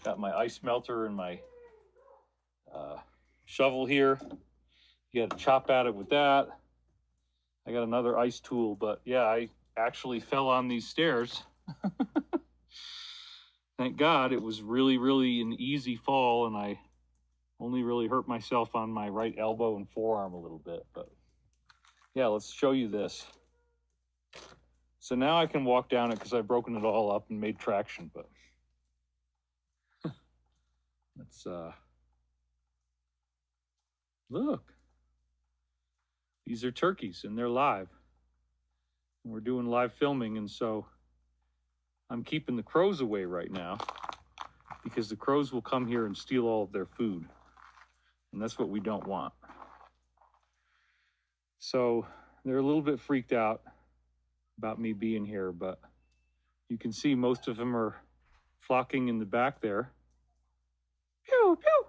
Got my ice melter and my shovel here. You got to chop at it with that. I got another ice tool, but yeah, I actually fell on these stairs. Thank God it was really, really an easy fall, and I only really hurt myself on my right elbow and forearm a little bit. But yeah, let's show you this. So now I can walk down it because I've broken it all up and made traction, but let's look. These are turkeys and they're live. And we're doing live filming, and so I'm keeping the crows away right now because the crows will come here and steal all of their food. And that's what we don't want. So they're a little bit freaked out about me being here, but you can see most of them are flocking in the back there. Pew, pew.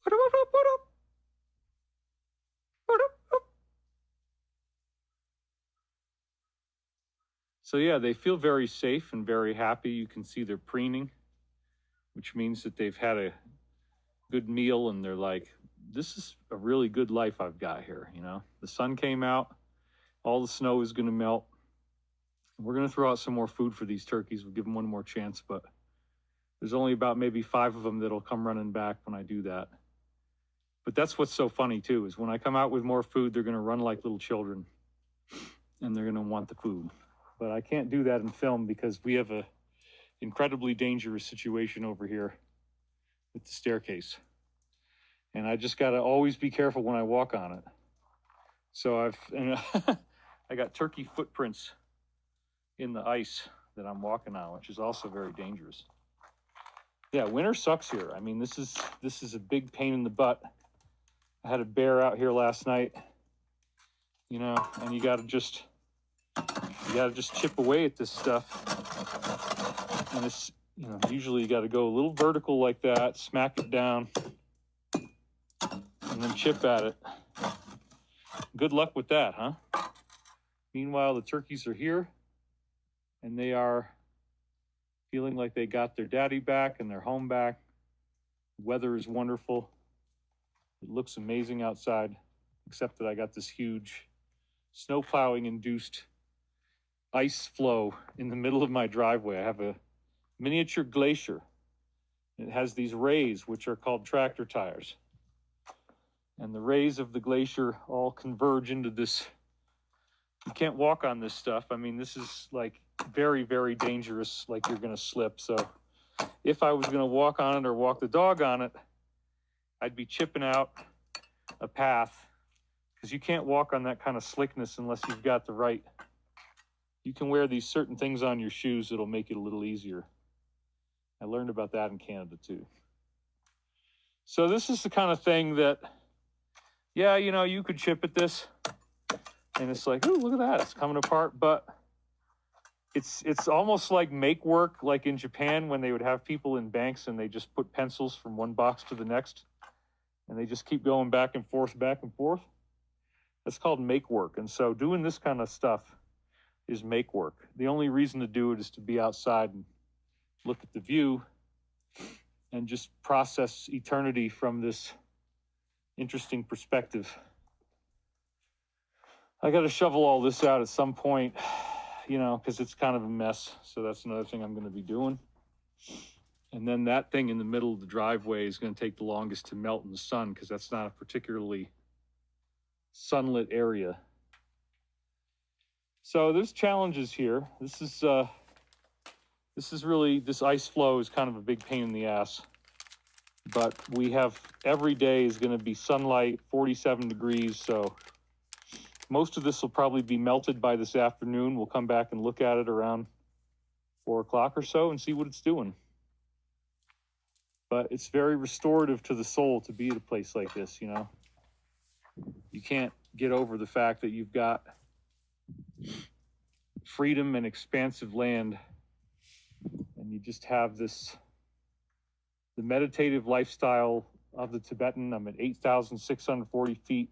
What up, what up, what up? What up, what up? So yeah, they feel very safe and very happy. You can see they're preening, which means that they've had a good meal and they're like, this is a really good life I've got here, you know? The sun came out, all the snow is going to melt. We're going to throw out some more food for these turkeys. We'll give them one more chance, but there's only about maybe 5 of them that'll come running back when I do that. But that's what's so funny too, is when I come out with more food, they're going to run like little children and they're going to want the food. But I can't do that in film because we have a incredibly dangerous situation over here with the staircase. And I just got to always be careful when I walk on it. So I got turkey footprints in the ice that I'm walking on, which is also very dangerous. Yeah, winter sucks here. I mean, this is a big pain in the butt. I had a bear out here last night, you know, and you got to just chip away at this stuff. And it's, you know, usually you got to go a little vertical like that, smack it down, and then chip at it. Good luck with that, huh? Meanwhile, the turkeys are here, and they are feeling like they got their daddy back and their home back. The weather is wonderful. It looks amazing outside, except that I got this huge snow plowing induced ice flow in the middle of my driveway. I have a miniature glacier. It has these rays, which are called tractor tires. And the rays of the glacier all converge into this. You can't walk on this stuff. I mean, this is like very, very dangerous, like you're going to slip. So if I was going to walk on it or walk the dog on it, I'd be chipping out a path because you can't walk on that kind of slickness unless you've got the right. You can wear these certain things on your shoes that'll make it a little easier. I learned about that in Canada too. So this is the kind of thing that, yeah, you know, you could chip at this and it's like, oh, look at that, it's coming apart. But it's almost like make work, like in Japan when they would have people in banks and they just put pencils from one box to the next and they just keep going back and forth, back and forth. That's called make work. And so doing this kind of stuff is make work. The only reason to do it is to be outside and look at the view and just process eternity from this interesting perspective. I got to shovel all this out at some point, you know, because it's kind of a mess. So that's another thing I'm going to be doing. And then that thing in the middle of the driveway is going to take the longest to melt in the sun, because that's not a particularly sunlit area. So there's challenges here. This ice flow is kind of a big pain in the ass. But we have, every day is going to be sunlight, 47 degrees. So most of this will probably be melted by this afternoon. We'll come back and look at it around 4 o'clock or so and see what it's doing. But it's very restorative to the soul to be at a place like this, you know. You can't get over the fact that you've got freedom and expansive land, and you just have this, the meditative lifestyle of the Tibetan. I'm at 8,640 feet.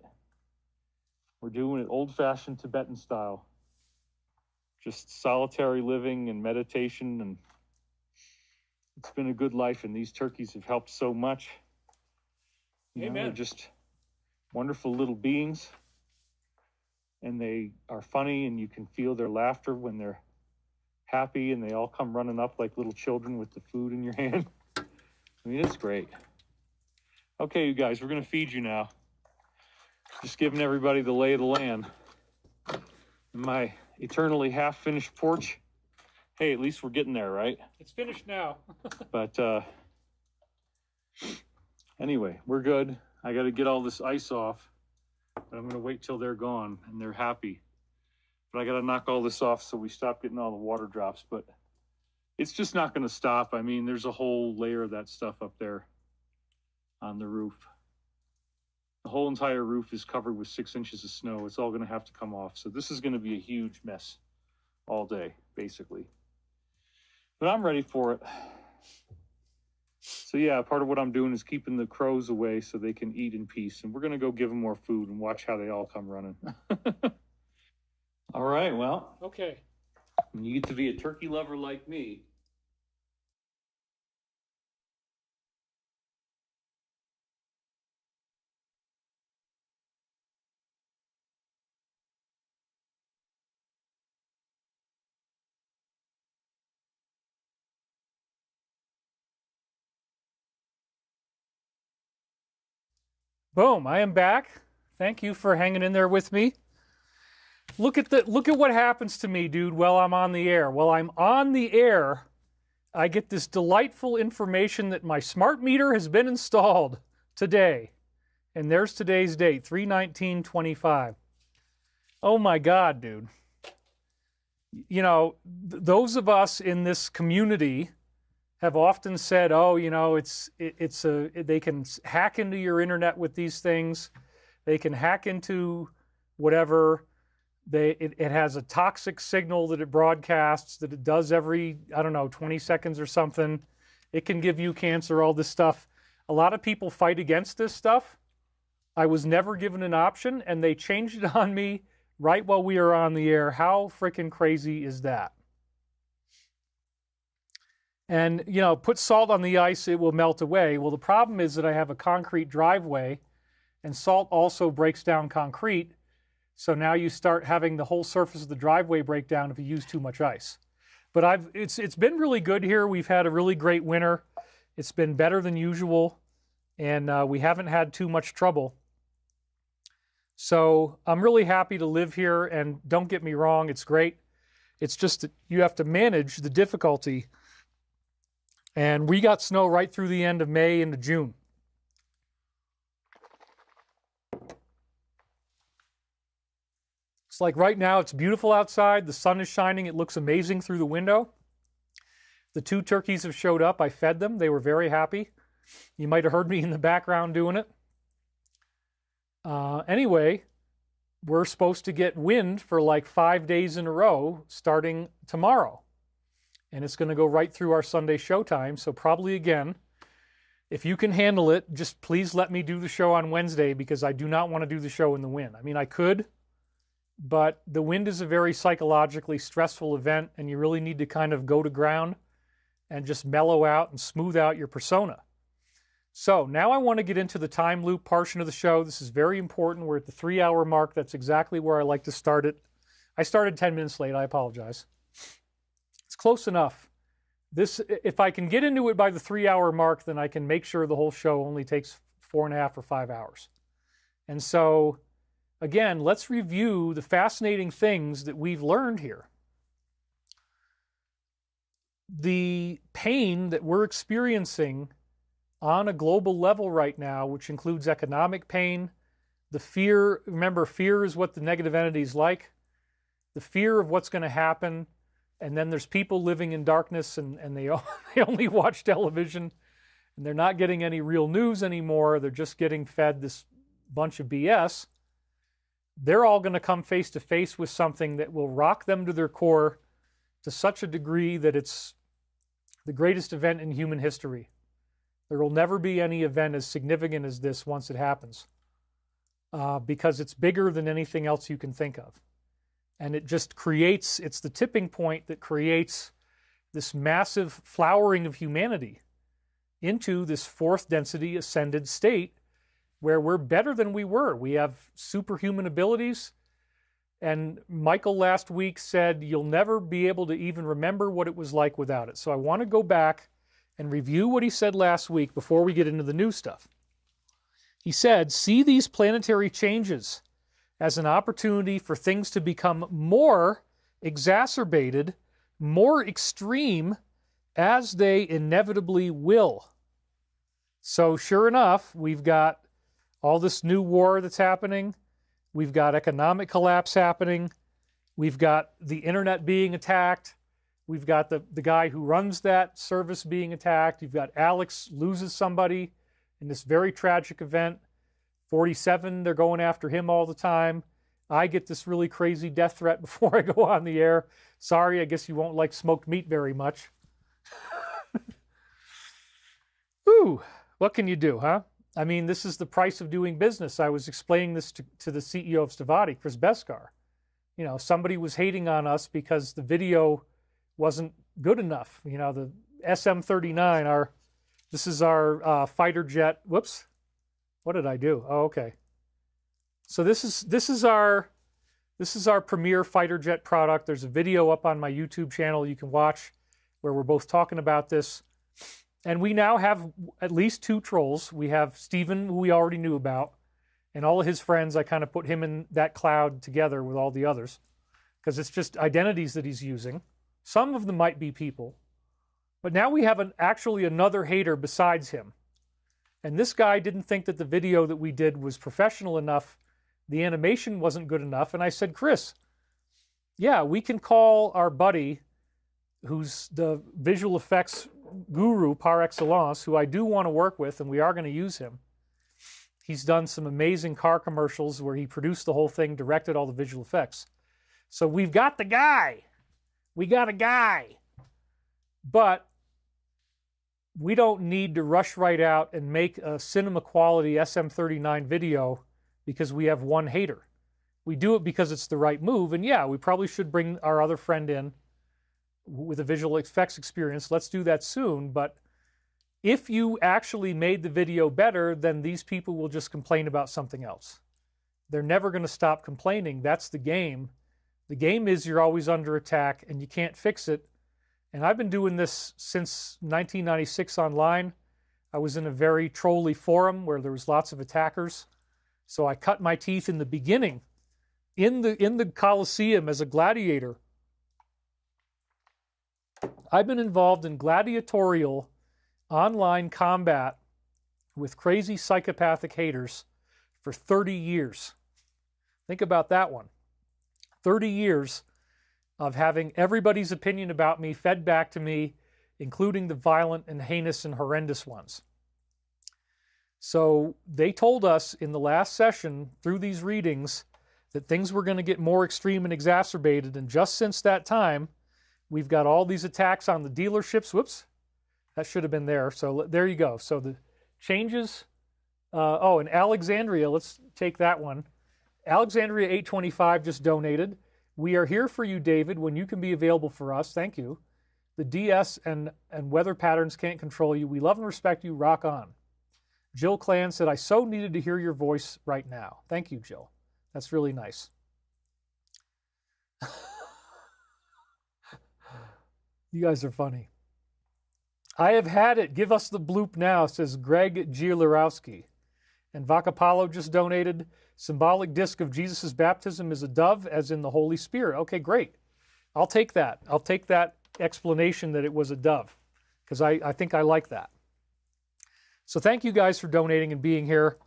We're doing it old-fashioned Tibetan style. Just solitary living and meditation, and it's been a good life, and these turkeys have helped so much. You know, they're just wonderful little beings, and they are funny, and you can feel their laughter when they're happy, and they all come running up like little children with the food in your hand. I mean, it's great. Okay, you guys, we're going to feed you now. Just giving everybody the lay of the land. My eternally half-finished porch. Hey, at least we're getting there, right? It's finished now. But anyway, we're good. I got to get all this ice off, but I'm going to wait till they're gone and they're happy. But I got to knock all this off so we stop getting all the water drops. But it's just not going to stop. I mean, there's a whole layer of that stuff up there on the roof. The whole entire roof is covered with 6 inches of snow. It's all going to have to come off. So this is going to be a huge mess all day, basically. But I'm ready for it. So yeah, part of what I'm doing is keeping the crows away so they can eat in peace. And we're going to go give them more food and watch how they all come running. All right, well. Okay. When you get to be a turkey lover like me, Boom, I am back. Thank you for hanging in there with me. Look at what happens to me, dude, while I'm on the air. While I'm on the air, I get this delightful information that my smart meter has been installed today. And there's today's date, 3/19/25. Oh my God, dude. You know, those of us in this community have often said, oh, you know, they can hack into your internet with these things. They can hack into whatever. It has a toxic signal that it broadcasts, that it does every, I don't know, 20 seconds or something. It can give you cancer, all this stuff. A lot of people fight against this stuff. I was never given an option, and they changed it on me right while we were on the air. How freaking crazy is that? And, you know, put salt on the ice, it will melt away. Well, the problem is that I have a concrete driveway, and salt also breaks down concrete. So now you start having the whole surface of the driveway break down if you use too much ice. But it's been really good here. We've had a really great winter. It's been better than usual, and we haven't had too much trouble. So I'm really happy to live here, and don't get me wrong, it's great. It's just that you have to manage the difficulty. And we got snow right through the end of May into June. It's like right now, it's beautiful outside. The sun is shining. It looks amazing through the window. The 2 turkeys have showed up. I fed them. They were very happy. You might have heard me in the background doing it. Anyway, we're supposed to get wind for like 5 days in a row starting tomorrow. And it's going to go right through our Sunday showtime. So probably again, if you can handle it, just please let me do the show on Wednesday, because I do not want to do the show in the wind. I mean, I could, but the wind is a very psychologically stressful event, and you really need to kind of go to ground and just mellow out and smooth out your persona. So now I want to get into the time loop portion of the show. This is very important. We're at the 3-hour mark. That's exactly where I like to start it. I started 10 minutes late. I apologize. It's close enough. If I can get into it by the 3-hour mark, then I can make sure the whole show only takes 4.5 or 5 hours. And so, again, let's review the fascinating things that we've learned here. The pain that we're experiencing on a global level right now, which includes economic pain, the fear, remember, fear is what the negative entity is like, the fear of what's going to happen, and then there's people living in darkness and they only watch television, and they're not getting any real news anymore, they're just getting fed this bunch of BS. They're all going to come face to face with something that will rock them to their core to such a degree that it's the greatest event in human history. There will never be any event as significant as this once it happens, because it's bigger than anything else you can think of. And it just creates, it's the tipping point that creates this massive flowering of humanity into this fourth density ascended state where we're better than we were. We have superhuman abilities. And Michael last week said, you'll never be able to even remember what it was like without it. So I want to go back and review what he said last week before we get into the new stuff. He said, see these planetary changes as an opportunity for things to become more exacerbated, more extreme, as they inevitably will. So sure enough, we've got all this new war that's happening. We've got economic collapse happening. We've got the internet being attacked. We've got the guy who runs that service being attacked. You've got Alex loses somebody in this very tragic event. 47, they're going after him all the time. I get this really crazy death threat before I go on the air. Sorry, I guess you won't like smoked meat very much. Ooh, what can you do, huh? I mean, this is the price of doing business. I was explaining this to the CEO of Stavati, Chris Beskar. You know, somebody was hating on us because the video wasn't good enough. You know, the SM-39, this is our fighter jet. Whoops. What did I do? Oh, okay. So this is our premier fighter jet product. There's a video up on my YouTube channel you can watch where we're both talking about this. And we now have at least 2 trolls. We have Stephen, who we already knew about, and all of his friends. I kind of put him in that cloud together with all the others because it's just identities that he's using. Some of them might be people. But now we have actually another hater besides him. And this guy didn't think that the video that we did was professional enough. The animation wasn't good enough. And I said, Chris, yeah, we can call our buddy, who's the visual effects guru par excellence, who I do want to work with, and we are going to use him. He's done some amazing car commercials where he produced the whole thing, directed all the visual effects. So we've got the guy. We got a guy. But we don't need to rush right out and make a cinema quality SM-39 video because we have one hater. We do it because it's the right move. And yeah, we probably should bring our other friend in with a visual effects experience. Let's do that soon. But if you actually made the video better, then these people will just complain about something else. They're never going to stop complaining. That's the game. The game is you're always under attack and you can't fix it. And I've been doing this since 1996 online. I was in a very trolly forum where there was lots of attackers. So I cut my teeth in the beginning, in the Colosseum as a gladiator. I've been involved in gladiatorial online combat with crazy psychopathic haters for 30 years. Think about that one. 30 years of having everybody's opinion about me fed back to me, including the violent and heinous and horrendous ones. So they told us in the last session through these readings that things were going to get more extreme and exacerbated. And just since that time, we've got all these attacks on the dealerships. Whoops, that should have been there. So there you go. So the changes. And Alexandria, let's take that one. Alexandria 825 just donated. We are here for you, David, when you can be available for us. Thank you. The DS and weather patterns can't control you. We love and respect you. Rock on. Jill Clan said, I so needed to hear your voice right now. Thank you, Jill. That's really nice. You guys are funny. I have had it. Give us the bloop now, says Greg Gielorowski. And Vakapalo just donated, symbolic disc of Jesus' baptism is a dove, as in the Holy Spirit. Okay, great. I'll take that. I'll take that explanation that it was a dove, because I think I like that. So thank you guys for donating and being here.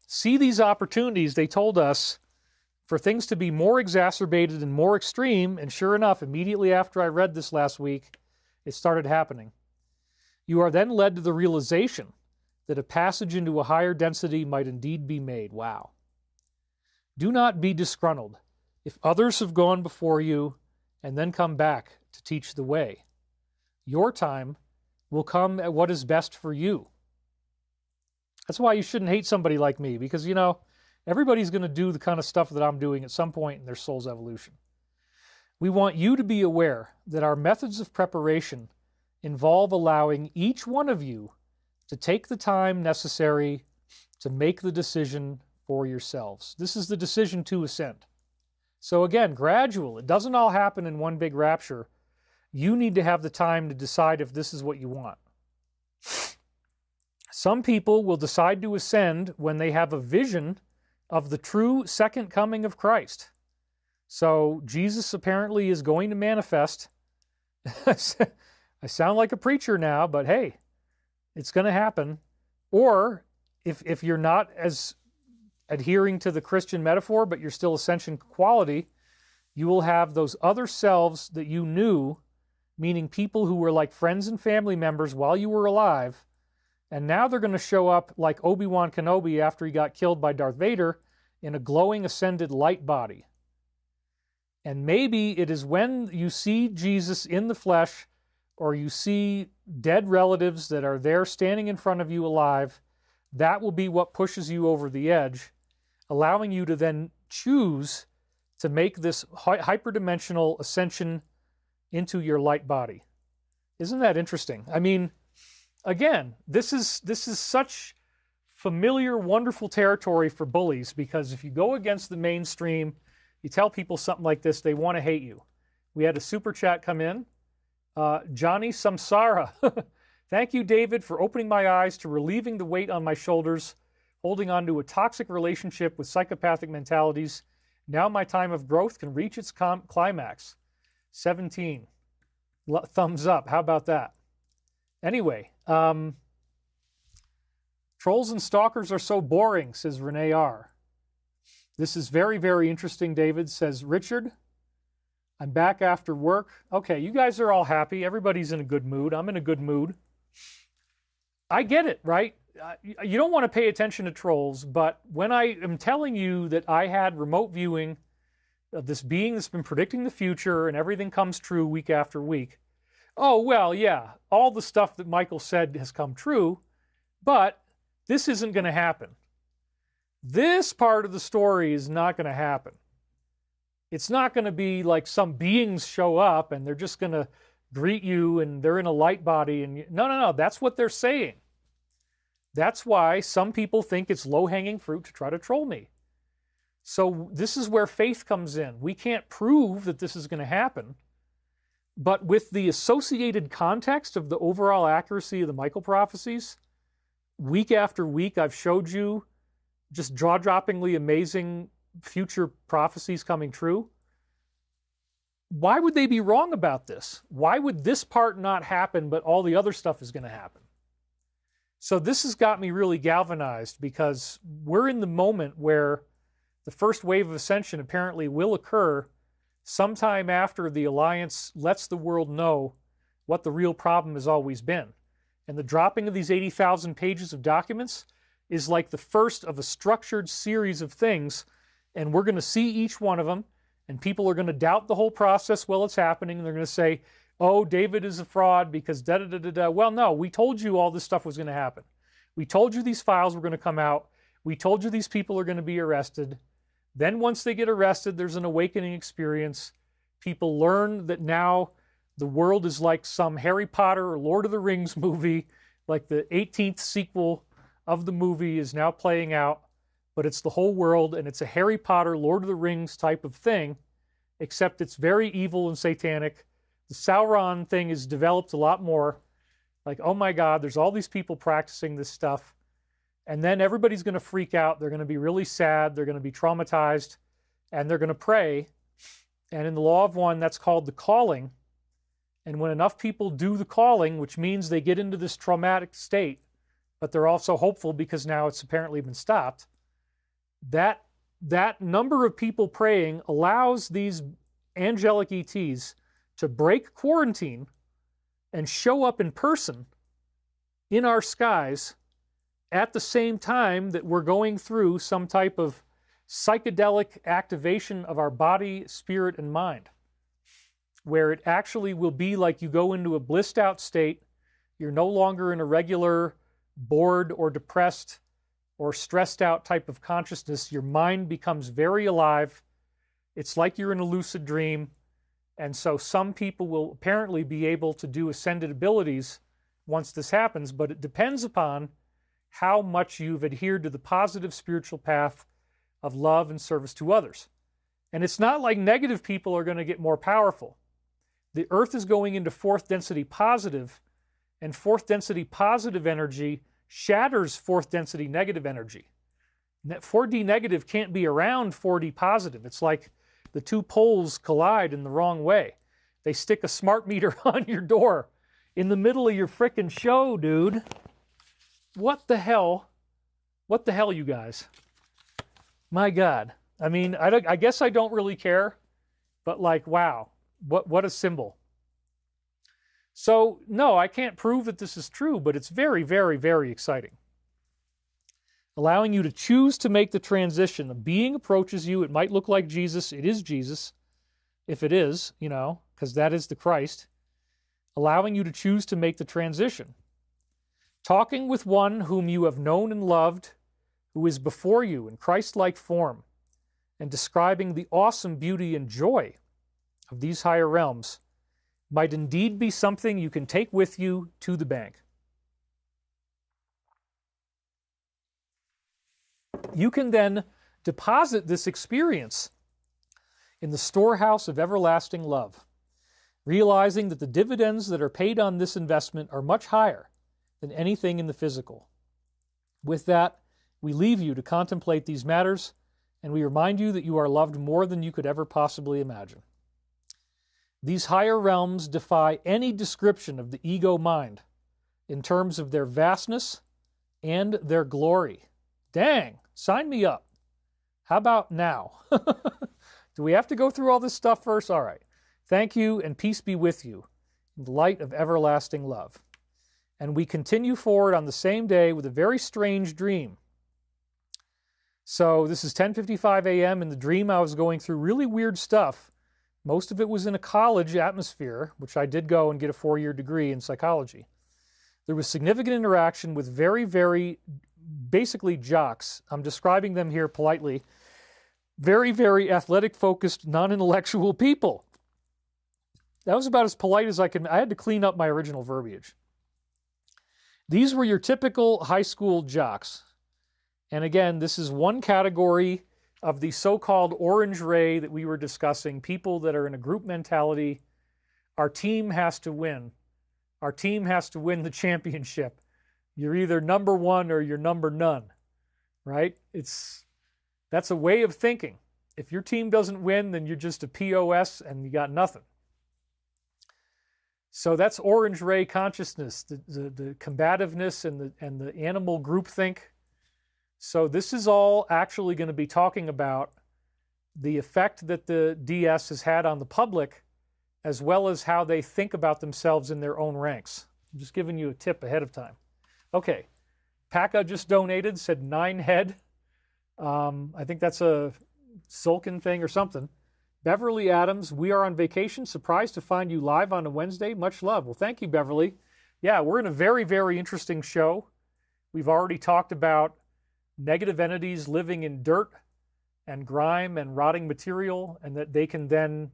See these opportunities, they told us, for things to be more exacerbated and more extreme, and sure enough, immediately after I read this last week, it started happening. You are then led to the realization that a passage into a higher density might indeed be made. Wow. Do not be disgruntled if others have gone before you and then come back to teach the way. Your time will come at what is best for you. That's why you shouldn't hate somebody like me, because, you know, everybody's going to do the kind of stuff that I'm doing at some point in their soul's evolution. We want you to be aware that our methods of preparation involve allowing each one of you to take the time necessary to make the decision for yourselves. This is the decision to ascend. So again, gradual. It doesn't all happen in one big rapture. You need to have the time to decide if this is what you want. Some people will decide to ascend when they have a vision of the true second coming of Christ. So Jesus apparently is going to manifest. I sound like a preacher now, but hey, it's going to happen. Or if you're not as adhering to the Christian metaphor, but you're still ascension quality, you will have those other selves that you knew, meaning people who were like friends and family members while you were alive, and now they're going to show up like Obi-Wan Kenobi after he got killed by Darth Vader in a glowing ascended light body. And maybe it is when you see Jesus in the flesh, or you see dead relatives that are there standing in front of you alive, that will be what pushes you over the edge, allowing you to then choose to make this hyperdimensional ascension into your light body. Isn't that interesting? I mean, again, this is such familiar, wonderful territory for bullies, because if you go against the mainstream, you tell people something like this, they want to hate you. We had a super chat come in. Johnny Samsara. Thank you, David, for opening my eyes to relieving the weight on my shoulders, holding on to a toxic relationship with psychopathic mentalities. Now my time of growth can reach its climax. 17. Thumbs up. How about that? Anyway, trolls and stalkers are so boring, says Renee R. This is very, very interesting, David, says Richard. I'm back after work. Okay, you guys are all happy. Everybody's in a good mood. I'm in a good mood. I get it, right? You don't want to pay attention to trolls, but when I am telling you that I had remote viewing of this being that's been predicting the future and everything comes true week after week, oh, well, yeah, all the stuff that Michael said has come true, but this isn't going to happen. This part of the story is not going to happen. It's not going to be like some beings show up and they're just going to greet you and they're in a light body. And no, that's what they're saying. That's why some people think it's low-hanging fruit to try to troll me. So this is where faith comes in. We can't prove that this is going to happen, but with the associated context of the overall accuracy of the Michael prophecies, week after week I've showed you just jaw-droppingly amazing future prophecies coming true. Why would they be wrong about this? Why would this part not happen, but all the other stuff is going to happen? So this has got me really galvanized, because we're in the moment where the first wave of ascension apparently will occur sometime after the Alliance lets the world know what the real problem has always been. And the dropping of these 80,000 pages of documents is like the first of a structured series of things, and we're going to see each one of them, and people are going to doubt the whole process while it's happening, and they're going to say, oh, David is a fraud because da-da-da-da-da. Well, no, we told you all this stuff was going to happen. We told you these files were going to come out. We told you these people are going to be arrested. Then once they get arrested, there's an awakening experience. People learn that now the world is like some Harry Potter or Lord of the Rings movie, like the 18th sequel of the movie is now playing out, but it's the whole world, and it's a Harry Potter, Lord of the Rings type of thing, except it's very evil and satanic. The Sauron thing is developed a lot more. Like, oh my God, there's all these people practicing this stuff. And then everybody's going to freak out. They're going to be really sad. They're going to be traumatized. And they're going to pray. And in the Law of One, that's called the calling. And when enough people do the calling, which means they get into this traumatic state, but they're also hopeful because now it's apparently been stopped, that number of people praying allows these angelic ETs to break quarantine and show up in person in our skies at the same time that we're going through some type of psychedelic activation of our body, spirit, and mind, where it actually will be like you go into a blissed out state. You're no longer in a regular bored or depressed or stressed out type of consciousness. Your mind becomes very alive. It's like you're in a lucid dream. And so some people will apparently be able to do ascended abilities once this happens, but it depends upon how much you've adhered to the positive spiritual path of love and service to others. And it's not like negative people are going to get more powerful. The Earth is going into fourth density positive, and fourth density positive energy shatters fourth density negative energy. 4D negative can't be around 4D positive. It's like the two poles collide in the wrong way. They stick a smart meter on your door in the middle of your frickin' show, dude. What the hell? What the hell, you guys? My God. I mean, I guess I don't really care, but like, wow, what a symbol. So, no, I can't prove that this is true, but it's very, very, very exciting. Allowing you to choose to make the transition. A being approaches you. It might look like Jesus. It is Jesus, if it is, because that is the Christ. Allowing you to choose to make the transition. Talking with one whom you have known and loved, who is before you in Christ-like form, and describing the awesome beauty and joy of these higher realms might indeed be something you can take with you to the bank. You can then deposit this experience in the storehouse of everlasting love, realizing that the dividends that are paid on this investment are much higher than anything in the physical. With that, we leave you to contemplate these matters, and we remind you that you are loved more than you could ever possibly imagine. These higher realms defy any description of the ego mind in terms of their vastness and their glory. Dang, sign me up. How about now? Do we have to go through all this stuff first? All right. Thank you, and peace be with you in the light of everlasting love. And we continue forward on the same day with a very strange dream. So this is 10:55 a.m. In the dream, I was going through really weird stuff. Most of it was in a college atmosphere, which I did go and get a 4-year degree in psychology. There was significant interaction with very, very, basically jocks. I'm describing them here politely. Very, very athletic-focused, non-intellectual people. That was about as polite as I could. I had to clean up my original verbiage. These were your typical high school jocks. And again, this is one category of the so-called orange ray that we were discussing, people that are in a group mentality. Our team has to win. Our team has to win the championship. You're either number one or you're number none, right? That's a way of thinking. If your team doesn't win, then you're just a POS and you got nothing. So that's orange ray consciousness, the combativeness and the animal groupthink. So this is all actually going to be talking about the effect that the DS has had on the public, as well as how they think about themselves in their own ranks. I'm just giving you a tip ahead of time. Okay, Paka just donated, said 9 head. I think that's a Sulkin thing or something. Beverly Adams, we are on vacation. Surprised to find you live on a Wednesday. Much love. Well, thank you, Beverly. Yeah, we're in a very, very interesting show. We've already talked about negative entities living in dirt and grime and rotting material, and that they can then,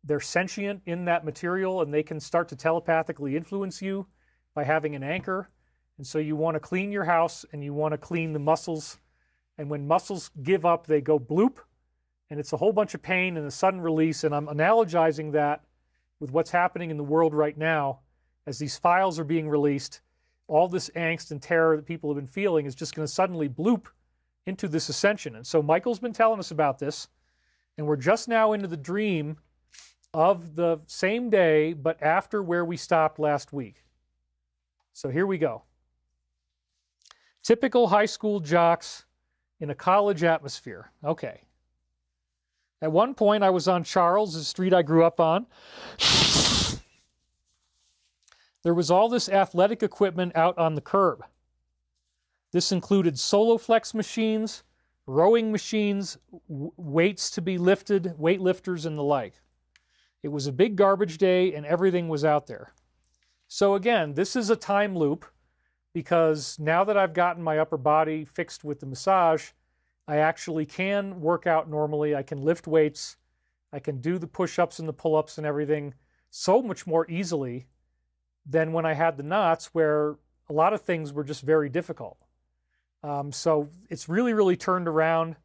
they're sentient in that material, and they can start to telepathically influence you by having an anchor. And so you want to clean your house and you want to clean the muscles. And when muscles give up, they go bloop. And it's a whole bunch of pain and a sudden release. And I'm analogizing that with what's happening in the world right now. As these files are being released, all this angst and terror that people have been feeling is just going to suddenly bloop into this ascension. And so Michael's been telling us about this. And we're just now into the dream of the same day, but after where we stopped last week. So here we go. Typical high school jocks in a college atmosphere. Okay. At one point, I was on Charles, the street I grew up on. There was all this athletic equipment out on the curb. This included solo flex machines, rowing machines, weights to be lifted, weightlifters, and the like. It was a big garbage day, and everything was out there. So again, this is a time loop, because now that I've gotten my upper body fixed with the massage, I actually can work out normally. I can lift weights. I can do the push-ups and the pull-ups and everything so much more easily than when I had the knots, where a lot of things were just very difficult. So it's really, really turned around.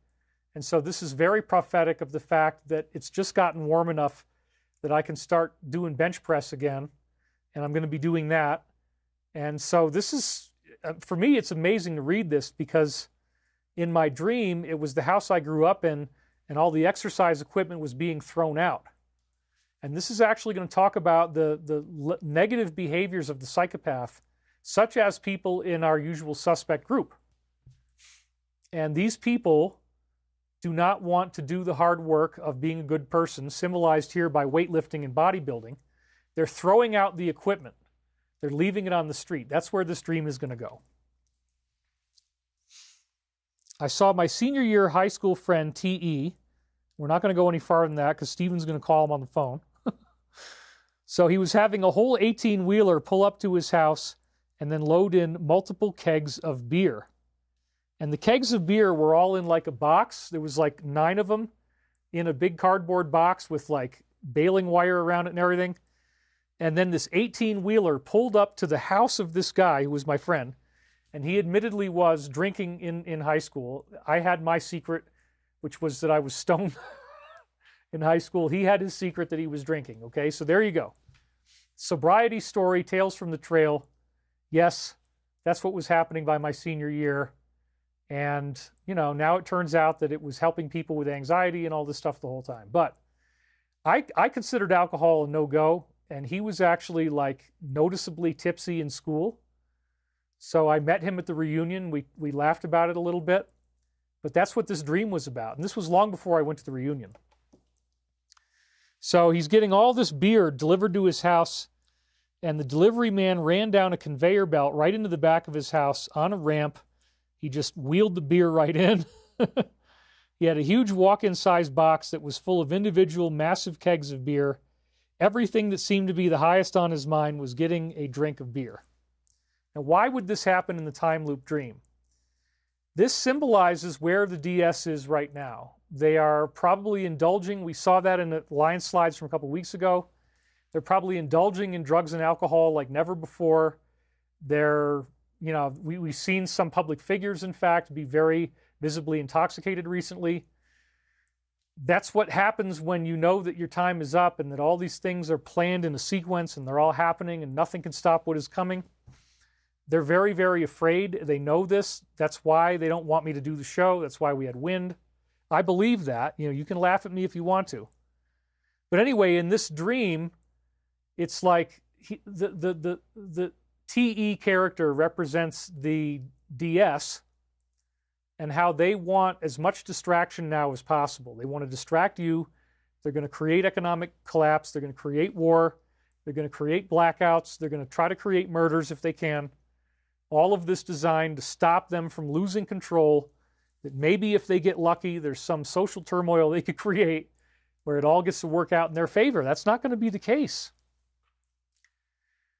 And so this is very prophetic of the fact that it's just gotten warm enough that I can start doing bench press again. And I'm going to be doing that. And so this is, for me, it's amazing to read this, because in my dream, it was the house I grew up in, and all the exercise equipment was being thrown out. And this is actually going to talk about the negative behaviors of the psychopath, such as people in our usual suspect group. And these people do not want to do the hard work of being a good person, symbolized here by weightlifting and bodybuilding. They're throwing out the equipment. They're leaving it on the street. That's where this dream is going to go. I saw my senior year high school friend, T.E. We're not going to go any farther than that because Steven's going to call him on the phone. So he was having a whole 18-wheeler pull up to his house and then load in multiple kegs of beer. And the kegs of beer were all in like a box. There was like 9 of them in a big cardboard box with like baling wire around it and everything. And then this 18-wheeler pulled up to the house of this guy who was my friend. And he admittedly was drinking in high school. I had my secret, which was that I was stoned in high school. He had his secret that he was drinking. Okay, so there you go. Sobriety story, Tales from the Trail. Yes, that's what was happening by my senior year. And, you know, now it turns out that it was helping people with anxiety and all this stuff the whole time. But I considered alcohol a no-go, and he was actually like noticeably tipsy in school. So I met him at the reunion. We laughed about it a little bit. But that's what this dream was about. And this was long before I went to the reunion. So he's getting all this beer delivered to his house, and the delivery man ran down a conveyor belt right into the back of his house on a ramp. He just wheeled the beer right in. He had a huge walk-in size box that was full of individual massive kegs of beer. Everything that seemed to be the highest on his mind was getting a drink of beer. Now, why would this happen in the time loop dream? This symbolizes where the DS is right now. They are probably indulging. We saw that in the line slides from a couple weeks ago. They're probably indulging in drugs and alcohol like never before. They're, you know, we've seen some public figures, in fact, be very visibly intoxicated recently. That's what happens when you know that your time is up and that all these things are planned in a sequence and they're all happening and nothing can stop what is coming. They're very, very afraid. They know this. That's why they don't want me to do the show. That's why we had wind. I believe that. You know, you can laugh at me if you want to. But anyway, in this dream, it's like the TE character represents the DS and how they want as much distraction now as possible. They want to distract you. They're going to create economic collapse. They're going to create war. They're going to create blackouts. They're going to try to create murders if they can. All of this designed to stop them from losing control, that maybe if they get lucky, there's some social turmoil they could create where it all gets to work out in their favor. That's not going to be the case.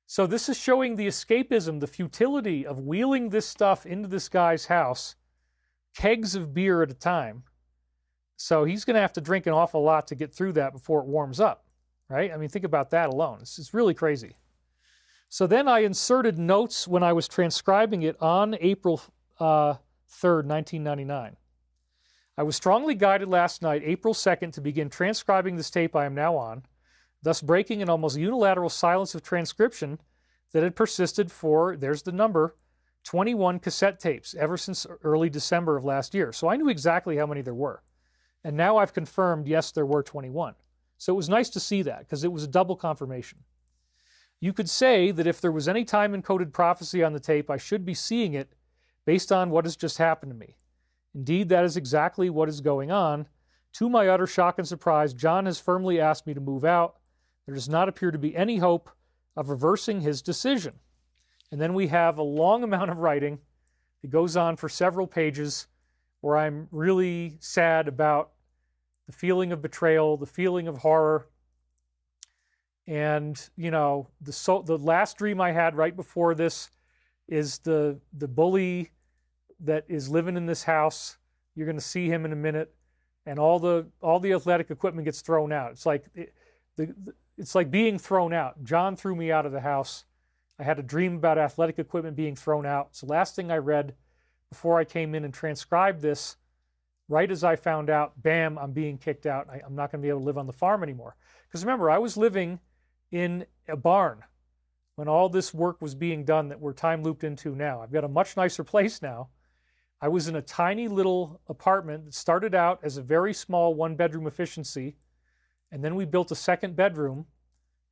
So this is showing the escapism, the futility of wheeling this stuff into this guy's house, kegs of beer at a time. So he's going to have to drink an awful lot to get through that before it warms up, right? I mean, think about that alone. It's really crazy. So then I inserted notes when I was transcribing it on April 3rd, 1999. I was strongly guided last night, April 2nd, to begin transcribing this tape I am now on, thus breaking an almost unilateral silence of transcription that had persisted for, there's the number, 21 cassette tapes ever since early December of last year. So I knew exactly how many there were. And now I've confirmed, yes, there were 21. So it was nice to see that, because it was a double confirmation. You could say that if there was any time-encoded prophecy on the tape, I should be seeing it based on what has just happened to me. Indeed, that is exactly what is going on. To my utter shock and surprise, John has firmly asked me to move out. There does not appear to be any hope of reversing his decision. And then we have a long amount of writing that goes on for several pages where I'm really sad about the feeling of betrayal, the feeling of horror. And, you know, the last dream I had right before this is the bully that is living in this house. You're going to see him in a minute. And all the athletic equipment gets thrown out. It's like being thrown out. John threw me out of the house. I had a dream about athletic equipment being thrown out. It's the last thing I read before I came in and transcribed this. Right as I found out, bam, I'm being kicked out. I'm not going to be able to live on the farm anymore. Because remember, I was living in a barn when all this work was being done that we're time looped into now. I've got a much nicer place now. I was in a tiny little apartment that started out as a very small one-bedroom efficiency, and then we built a second bedroom,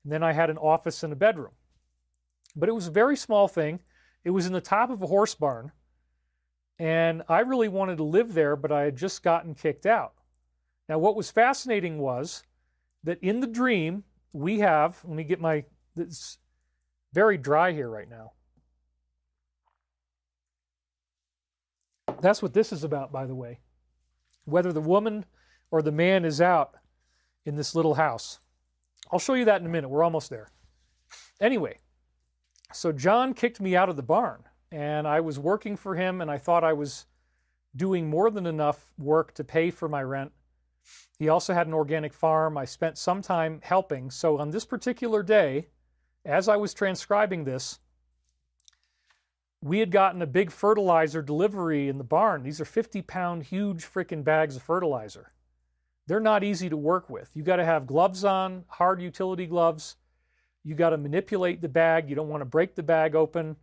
and then I had an office and a bedroom. But it was a very small thing. It was in the top of a horse barn, and I really wanted to live there, but I had just gotten kicked out. Now, what was fascinating was that in the dream, we have, let me get it's very dry here right now. That's what this is about, by the way. Whether the woman or the man is out in this little house. I'll show you that in a minute. We're almost there. Anyway, so John kicked me out of the barn, and I was working for him, and I thought I was doing more than enough work to pay for my rent. He also had an organic farm. I spent some time helping. So on this particular day, as I was transcribing this, we had gotten a big fertilizer delivery in the barn. These are 50-pound huge freaking bags of fertilizer. They're not easy to work with. You got to have gloves on, hard utility gloves. You got to manipulate the bag. You don't want to break the bag open.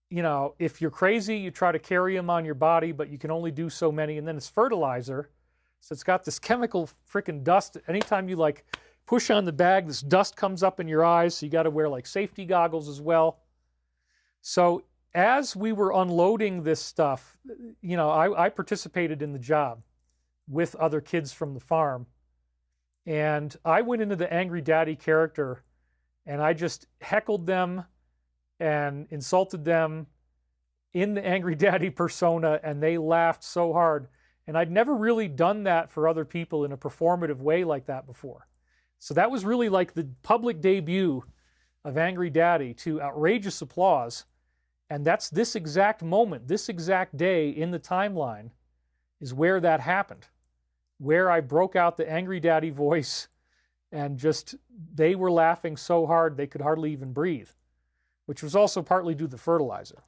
You know, if you're crazy, you try to carry them on your body, but you can only do so many. And then it's fertilizer. So it's got this chemical freaking dust. Anytime you like push on the bag, this dust comes up in your eyes. So you got to wear like safety goggles as well. So as we were unloading this stuff, you know, I participated in the job with other kids from the farm. And I went into the angry daddy character and I just heckled them and insulted them in the angry daddy persona, and they laughed so hard. And I'd never really done that for other people in a performative way like that before. So that was really like the public debut of Angry Daddy to outrageous applause. And that's this exact moment, this exact day in the timeline is where that happened, where I broke out the Angry Daddy voice and just, they were laughing so hard they could hardly even breathe, which was also partly due to the fertilizer.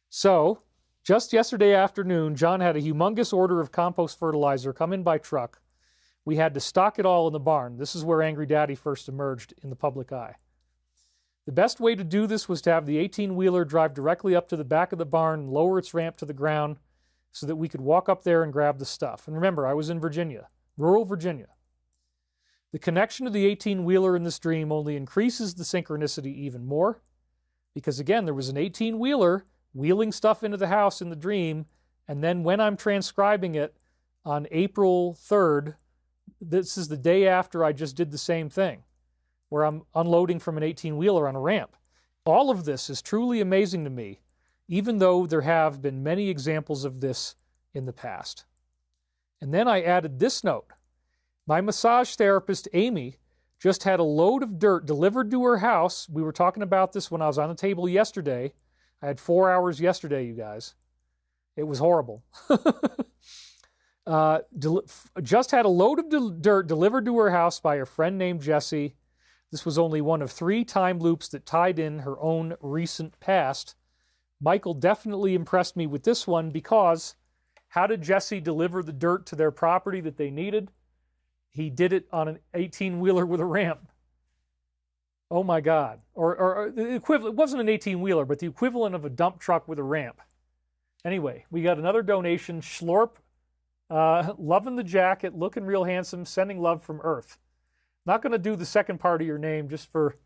So, just yesterday afternoon, John had a humongous order of compost fertilizer come in by truck. We had to stock it all in the barn. This is where Angry Daddy first emerged in the public eye. The best way to do this was to have the 18-wheeler drive directly up to the back of the barn and lower its ramp to the ground so that we could walk up there and grab the stuff. And remember, I was in Virginia, rural Virginia. The connection to the 18-wheeler in this dream only increases the synchronicity even more because, again, there was an 18-wheeler wheeling stuff into the house in the dream, and then when I'm transcribing it on April 3rd, this is the day after I just did the same thing, where I'm unloading from an 18-wheeler on a ramp. All of this is truly amazing to me, even though there have been many examples of this in the past. And then I added this note. My massage therapist, Amy, just had a load of dirt delivered to her house. We were talking about this when I was on the table yesterday. I had 4 hours yesterday, you guys. It was horrible. Just had a load of dirt delivered to her house by her friend named Jessie. This was only one of 3 time loops that tied in her own recent past. Michael definitely impressed me with this one because how did Jesse deliver the dirt to their property that they needed? He did it on an 18-wheeler with a ramp. Oh my God. Or the equivalent, it wasn't an 18-wheeler, but the equivalent of a dump truck with a ramp. Anyway, we got another donation. Schlorp, loving the jacket, looking real handsome, sending love from Earth. Not going to do the second part of your name just for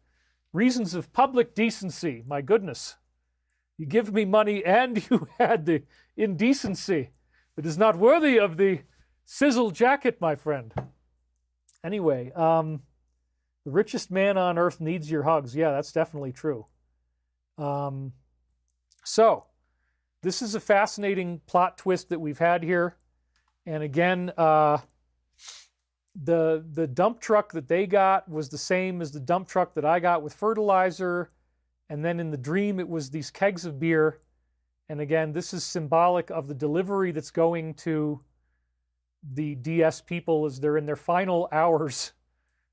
reasons of public decency. My goodness. You give me money and you had the indecency. It is not worthy of the sizzle jacket, my friend. Anyway, the richest man on earth needs your hugs. Yeah, that's definitely true. So, this is a fascinating plot twist that we've had here. And again, the dump truck that they got was the same as the dump truck that I got with fertilizer. And then in the dream, it was these kegs of beer. And again, this is symbolic of the delivery that's going to the DS people as they're in their final hours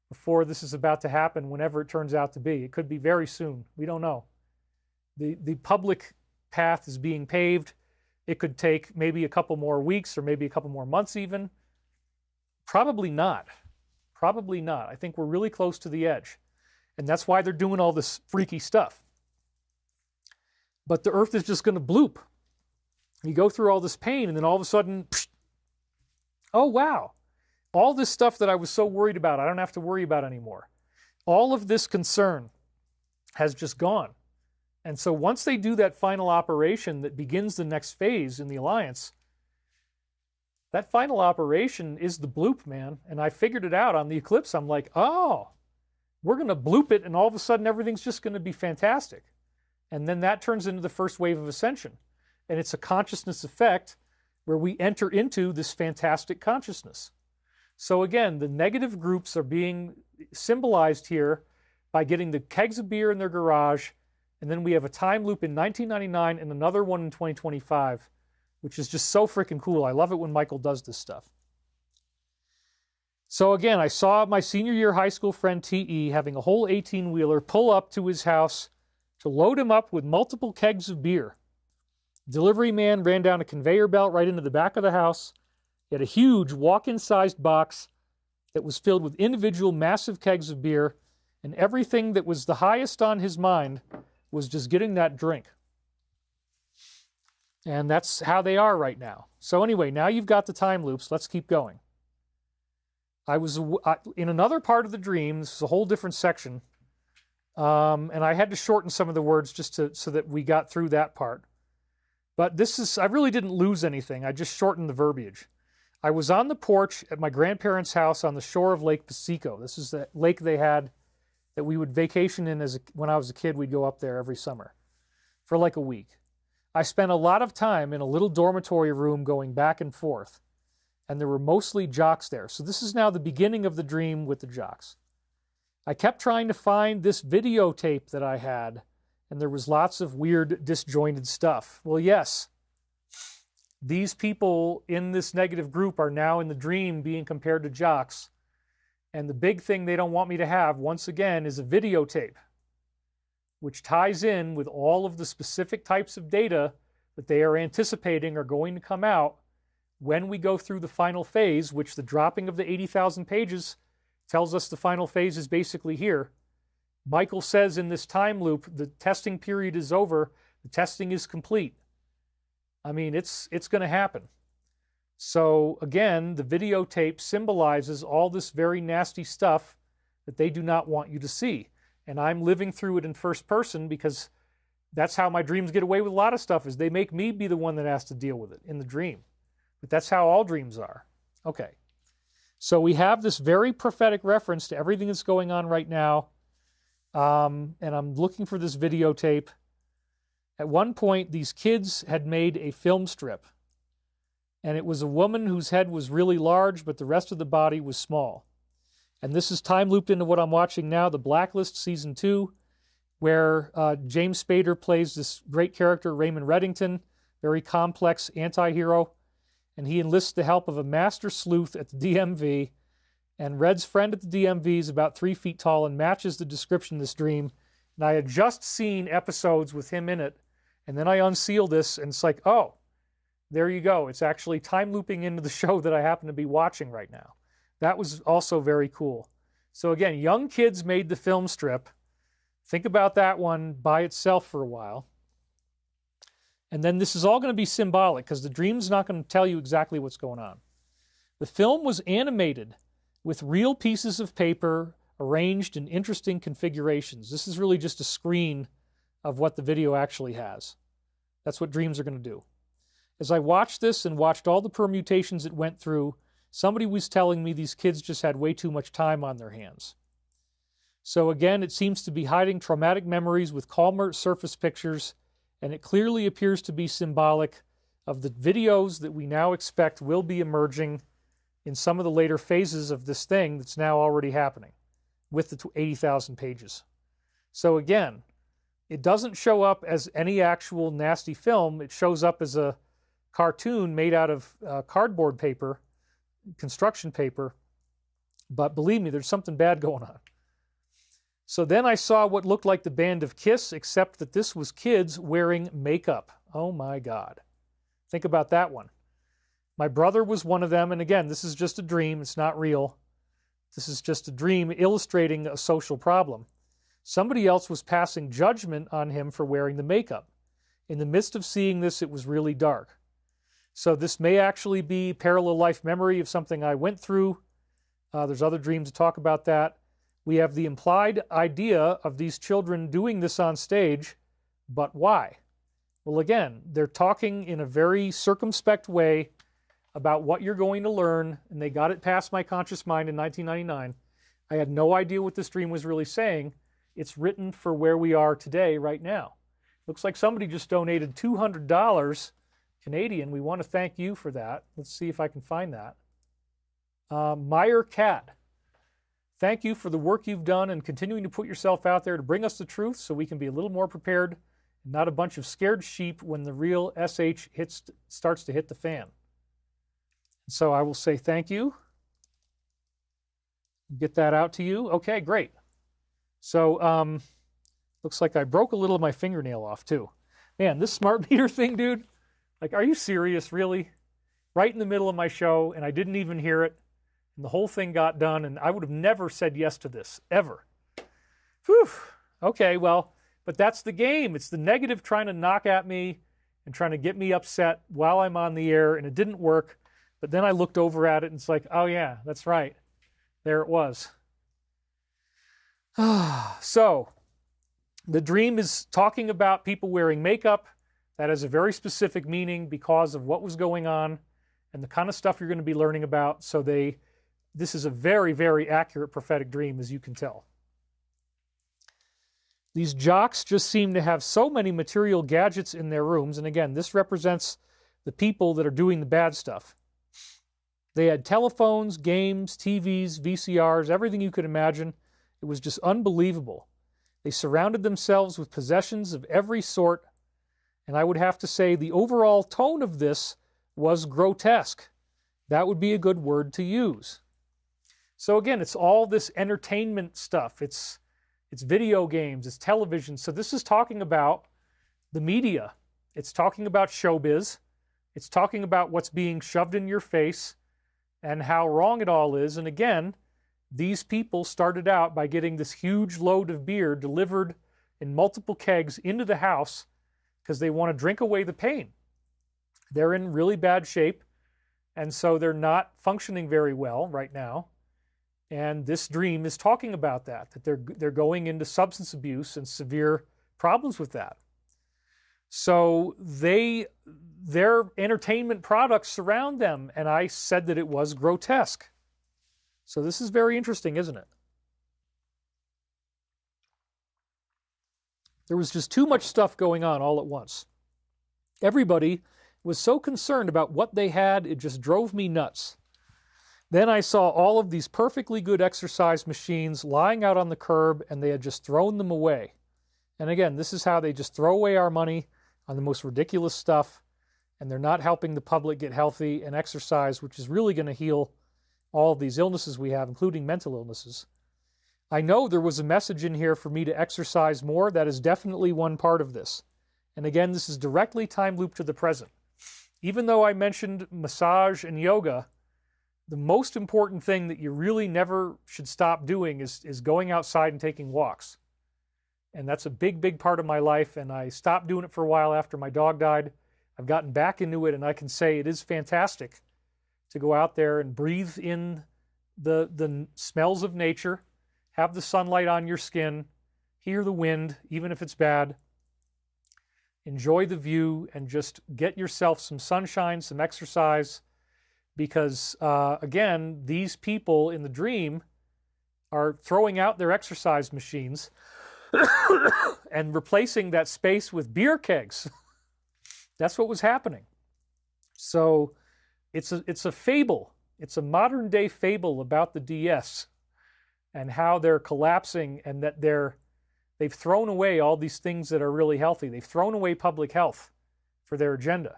before this is about to happen, whenever it turns out to be. It could be very soon. We don't know. The public path is being paved. It could take maybe a couple more weeks or maybe a couple more months even. Probably not. Probably not. I think we're really close to the edge. And that's why they're doing all this freaky stuff. But the Earth is just going to bloop. You go through all this pain and then all of a sudden, psh, oh wow. All this stuff that I was so worried about, I don't have to worry about anymore. All of this concern has just gone. And so once they do that final operation that begins the next phase in the Alliance, that final operation is the bloop, man. And I figured it out on the eclipse. I'm like, oh, we're going to bloop it, and all of a sudden everything's just going to be fantastic. And then that turns into the first wave of Ascension. And it's a consciousness effect where we enter into this fantastic consciousness. So again, the negative groups are being symbolized here by getting the kegs of beer in their garage, and then we have a time loop in 1999 and another one in 2025, which is just so freaking cool. I love it when Michael does this stuff. So again, I saw my senior year high school friend T.E. having a whole 18-wheeler pull up to his house to load him up with multiple kegs of beer. Delivery man ran down a conveyor belt right into the back of the house. He had a huge walk-in sized box that was filled with individual massive kegs of beer, and everything that was the highest on his mind was just getting that drink. And that's how they are right now. So anyway, now you've got the time loops. Let's keep going. I was in another part of the dream. This is a whole different section. And I had to shorten some of the words just so that we got through that part. But I really didn't lose anything. I just shortened the verbiage. I was on the porch at my grandparents' house on the shore of Lake Pasico. This is the lake they had that we would vacation in when I was a kid. We'd go up there every summer for like a week. I spent a lot of time in a little dormitory room going back and forth, and there were mostly jocks there. So this is now the beginning of the dream with the jocks. I kept trying to find this videotape that I had, and there was lots of weird, disjointed stuff. Well, yes, these people in this negative group are now in the dream being compared to jocks. And the big thing they don't want me to have, once again, is a videotape, which ties in with all of the specific types of data that they are anticipating are going to come out when we go through the final phase, which the dropping of the 80,000 pages tells us the final phase is basically here. Michael says in this time loop, the testing period is over, the testing is complete. I mean, it's going to happen. So again, the videotape symbolizes all this very nasty stuff that they do not want you to see. And I'm living through it in first person because that's how my dreams get away with a lot of stuff, is they make me be the one that has to deal with it in the dream. But that's how all dreams are. Okay. So we have this very prophetic reference to everything that's going on right now. And I'm looking for this videotape. At one point, these kids had made a film strip. And it was a woman whose head was really large, but the rest of the body was small. And this is time looped into what I'm watching now, The Blacklist Season 2, where James Spader plays this great character, Raymond Reddington, very complex anti-hero. And he enlists the help of a master sleuth at the DMV. And Red's friend at the DMV is about 3 feet tall and matches the description of this dream. And I had just seen episodes with him in it. And then I unseal this, and it's like, oh, there you go. It's actually time looping into the show that I happen to be watching right now. That was also very cool. So again, young kids made the film strip. Think about that one by itself for a while. And then this is all going to be symbolic because the dream's not going to tell you exactly what's going on. The film was animated with real pieces of paper arranged in interesting configurations. This is really just a screen of what the video actually has. That's what dreams are going to do. As I watched this and watched all the permutations it went through, somebody was telling me these kids just had way too much time on their hands. So again, it seems to be hiding traumatic memories with calmer surface pictures, and it clearly appears to be symbolic of the videos that we now expect will be emerging in some of the later phases of this thing that's now already happening with the 80,000 pages. So again, it doesn't show up as any actual nasty film. It shows up as a cartoon made out of cardboard paper, construction paper, but believe me, there's something bad going on. So then I saw what looked like the band of Kiss, except that this was kids wearing makeup. Oh my God. Think about that one. My brother was one of them, and again, this is just a dream, it's not real. This is just a dream illustrating a social problem. Somebody else was passing judgment on him for wearing the makeup. In the midst of seeing this, it was really dark. So this may actually be parallel life memory of something I went through. There's other dreams that talk about that. We have the implied idea of these children doing this on stage, but why? Well, again, they're talking in a very circumspect way about what you're going to learn, and they got it past my conscious mind in 1999. I had no idea what this dream was really saying. It's written for where we are today, right now. Looks like somebody just donated $200 Canadian. We want to thank you for that. Let's see if I can find that. Meyer Cat. Thank you for the work you've done and continuing to put yourself out there to bring us the truth so we can be a little more prepared and not a bunch of scared sheep when the real SH starts to hit the fan. So I will say thank you. Get that out to you. Okay, great. So looks like I broke a little of my fingernail off too. Man, this smart meter thing, dude, like, are you serious, really? Right in the middle of my show, and I didn't even hear it. And the whole thing got done, and I would have never said yes to this, ever. Whew. Okay, well, but that's the game. It's the negative trying to knock at me and trying to get me upset while I'm on the air, and it didn't work. But then I looked over at it, and it's like, oh yeah, that's right. There it was. So, the dream is talking about people wearing makeup. That has a very specific meaning because of what was going on and the kind of stuff you're going to be learning about. So this is a very, very accurate prophetic dream, as you can tell. These jocks just seem to have so many material gadgets in their rooms. And again, this represents the people that are doing the bad stuff. They had telephones, games, TVs, VCRs, everything you could imagine. It was just unbelievable. They surrounded themselves with possessions of every sort. And I would have to say the overall tone of this was grotesque. That would be a good word to use. So again, it's all this entertainment stuff. It's video games, it's television. So this is talking about the media. It's talking about showbiz. It's talking about what's being shoved in your face and how wrong it all is. And again, these people started out by getting this huge load of beer delivered in multiple kegs into the house because they want to drink away the pain. They're in really bad shape, and so they're not functioning very well right now. And this dream is talking about that they're going into substance abuse and severe problems with that. So their entertainment products surround them, and I said that it was grotesque. So this is very interesting, isn't it? There was just too much stuff going on all at once. Everybody was so concerned about what they had, it just drove me nuts. Then I saw all of these perfectly good exercise machines lying out on the curb, and they had just thrown them away. And again, this is how they just throw away our money on the most ridiculous stuff, and they're not helping the public get healthy and exercise, which is really going to heal all of these illnesses we have, including mental illnesses. I know there was a message in here for me to exercise more. That is definitely one part of this. And again, this is directly time loop to the present. Even though I mentioned massage and yoga, the most important thing that you really never should stop doing is going outside and taking walks. And that's a big, big part of my life, and I stopped doing it for a while after my dog died. I've gotten back into it, and I can say it is fantastic to go out there and breathe in the smells of nature, have the sunlight on your skin, hear the wind, even if it's bad, enjoy the view, and just get yourself some sunshine, some exercise, because, again, these people in the dream are throwing out their exercise machines and replacing that space with beer kegs. That's what was happening. So it's a fable. It's a modern day fable about the DS and how they're collapsing, and that they've thrown away all these things that are really healthy. They've thrown away public health for their agenda.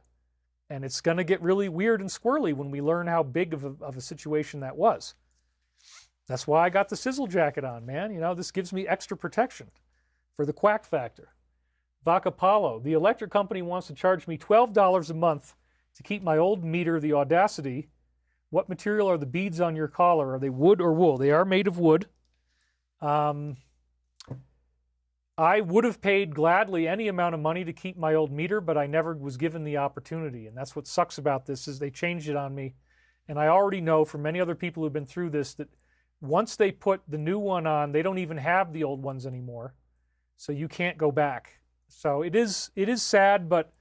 And it's going to get really weird and squirrely when we learn how big of a situation that was. That's why I got the sizzle jacket on, man. You know, this gives me extra protection for the quack factor. Vacapalo, the electric company wants to charge me $12 a month to keep my old meter, the Audacity. What material are the beads on your collar? Are they wood or wool? They are made of wood. I would have paid gladly any amount of money to keep my old meter, but I never was given the opportunity. And that's what sucks about this, is they changed it on me. And I already know from many other people who've been through this that once they put the new one on, they don't even have the old ones anymore. So you can't go back. So it is sad, but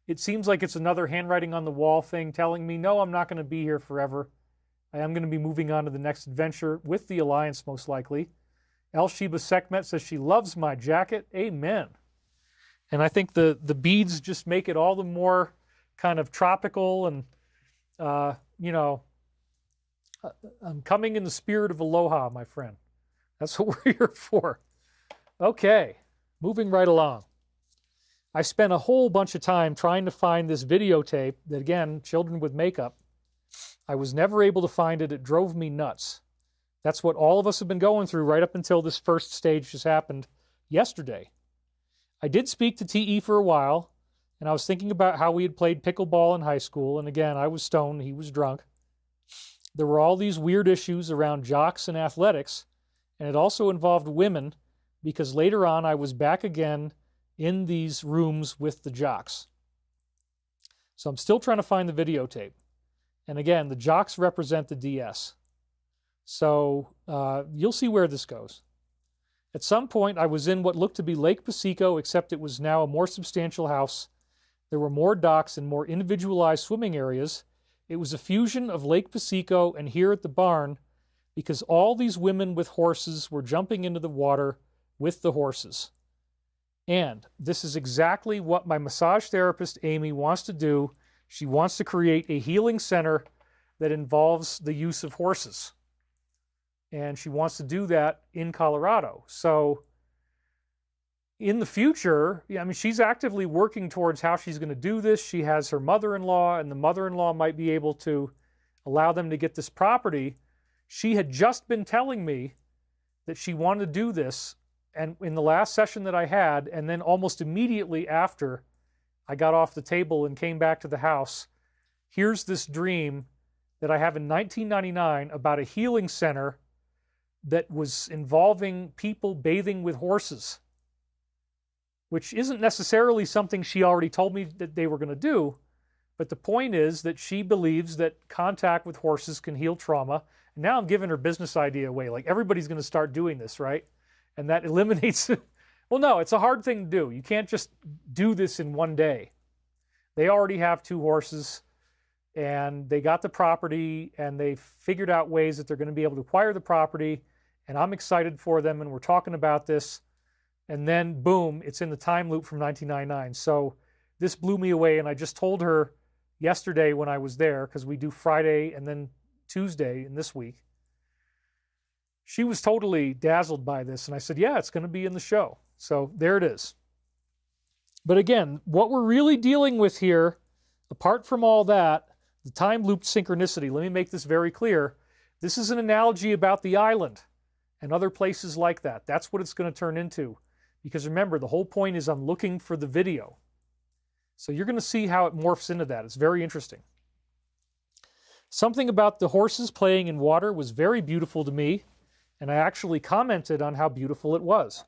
it seems like it's another handwriting on the wall thing telling me, no, I'm not going to be here forever. I am going to be moving on to the next adventure with the Alliance, most likely. El Sheba Sekhmet says she loves my jacket. Amen. And I think the beads just make it all the more kind of tropical, and, you know, I'm coming in the spirit of aloha, my friend. That's what we're here for. Okay, moving right along. I spent a whole bunch of time trying to find this videotape that, again, Children with Makeup. I was never able to find it. It drove me nuts. That's what all of us have been going through right up until this first stage just happened yesterday. I did speak to TE for a while, and I was thinking about how we had played pickleball in high school, and again, I was stoned, he was drunk. There were all these weird issues around jocks and athletics, and it also involved women, because later on I was back again in these rooms with the jocks. So I'm still trying to find the videotape. And again, the jocks represent the DS. So you'll see where this goes. At some point, I was in what looked to be Lake Pasico, except it was now a more substantial house. There were more docks and more individualized swimming areas. It was a fusion of Lake Pasico and here at the barn, because all these women with horses were jumping into the water with the horses. And this is exactly what my massage therapist, Amy, wants to do. She wants to create a healing center that involves the use of horses. And she wants to do that in Colorado. So in the future, I mean, she's actively working towards how she's going to do this. She has her mother-in-law, and the mother-in-law might be able to allow them to get this property. She had just been telling me that she wanted to do this, and in the last session that I had, and then almost immediately after I got off the table and came back to the house, here's this dream that I have in 1999 about a healing center that was involving people bathing with horses, which isn't necessarily something she already told me that they were going to do. But the point is that she believes that contact with horses can heal trauma. And now I'm giving her business idea away. Like, everybody's going to start doing this, right? And that eliminates... Well, no, it's a hard thing to do. You can't just do this in one day. They already have 2 horses, and they got the property, and they figured out ways that they're going to be able to acquire the property. And I'm excited for them, and we're talking about this. And then, boom, it's in the time loop from 1999. So this blew me away, and I just told her yesterday when I was there, because we do Friday and then Tuesday in this week. She was totally dazzled by this, and I said, yeah, it's going to be in the show. So there it is. But again, what we're really dealing with here, apart from all that, the time loop synchronicity, let me make this very clear. This is an analogy about the island and other places like that. That's what it's going to turn into. Because remember, the whole point is I'm looking for the video. So you're going to see how it morphs into that. It's very interesting. Something about the horses playing in water was very beautiful to me, and I actually commented on how beautiful it was.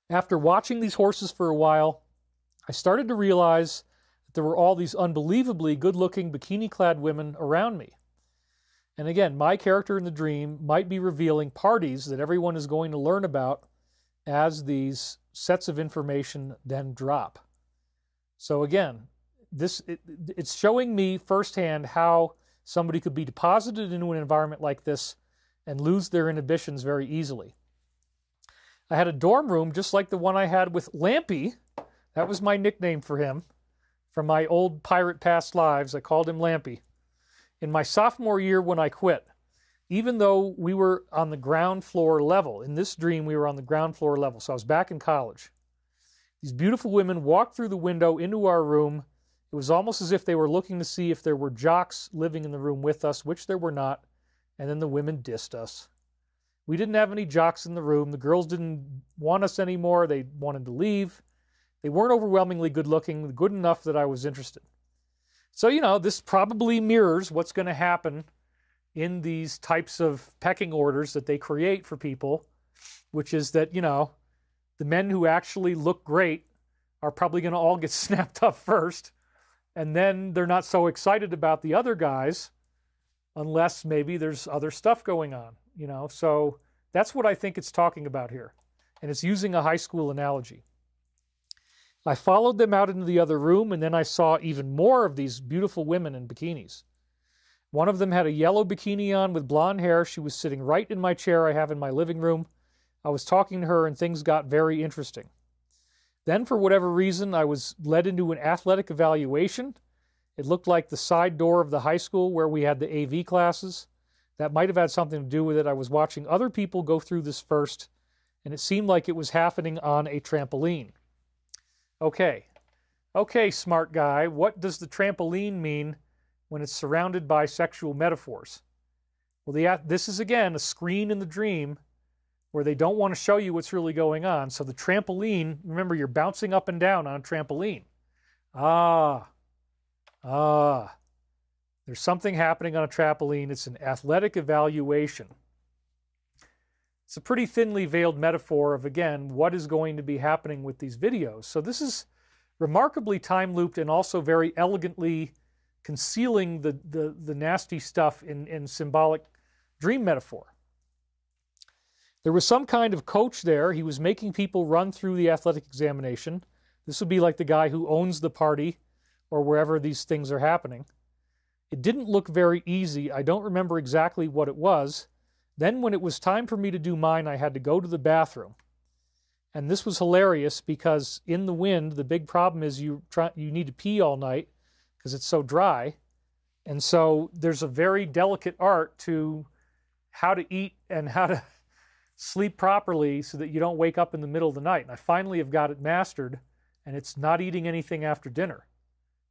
After watching these horses for a while, I started to realize that there were all these unbelievably good-looking bikini-clad women around me. And again, my character in the dream might be revealing parties that everyone is going to learn about as these sets of information then drop. So again, it's showing me firsthand how somebody could be deposited into an environment like this and lose their inhibitions very easily. I had a dorm room just like the one I had with Lampy. That was my nickname for him. From my old pirate past lives, I called him Lampy. In my sophomore year when I quit, even though we were on the ground floor level, in this dream we were on the ground floor level, so I was back in college. These beautiful women walked through the window into our room. It was almost as if they were looking to see if there were jocks living in the room with us, which there were not, and then the women dissed us. We didn't have any jocks in the room. The girls didn't want us anymore. They wanted to leave. They weren't overwhelmingly good looking, good enough that I was interested. So, you know, this probably mirrors what's going to happen in these types of pecking orders that they create for people, which is that, you know, the men who actually look great are probably going to all get snapped up first, and then they're not so excited about the other guys unless maybe there's other stuff going on, you know. So that's what I think it's talking about here, and it's using a high school analogy. I followed them out into the other room, and then I saw even more of these beautiful women in bikinis. One of them had a yellow bikini on with blonde hair. She was sitting right in my chair I have in my living room. I was talking to her, and things got very interesting. Then, for whatever reason, I was led into an athletic evaluation. It looked like the side door of the high school where we had the AV classes. That might have had something to do with it. I was watching other people go through this first, and it seemed like it was happening on a trampoline. Okay, smart guy, what does the trampoline mean when it's surrounded by sexual metaphors? Well, this is, again, a screen in the dream where they don't want to show you what's really going on. So the trampoline, remember, you're bouncing up and down on a trampoline. There's something happening on a trampoline. It's an athletic evaluation. It's a pretty thinly veiled metaphor of, again, what is going to be happening with these videos. So this is remarkably time-looped and also very elegantly concealing the nasty stuff in symbolic dream metaphor. There was some kind of coach there. He was making people run through the athletic examination. This would be like the guy who owns the party or wherever these things are happening. It didn't look very easy. I don't remember exactly what it was. Then when it was time for me to do mine, I had to go to the bathroom. And this was hilarious because in the wind, the big problem is you need to pee all night because it's so dry. And so there's a very delicate art to how to eat and how to sleep properly so that you don't wake up in the middle of the night. And I finally have got it mastered, and it's not eating anything after dinner.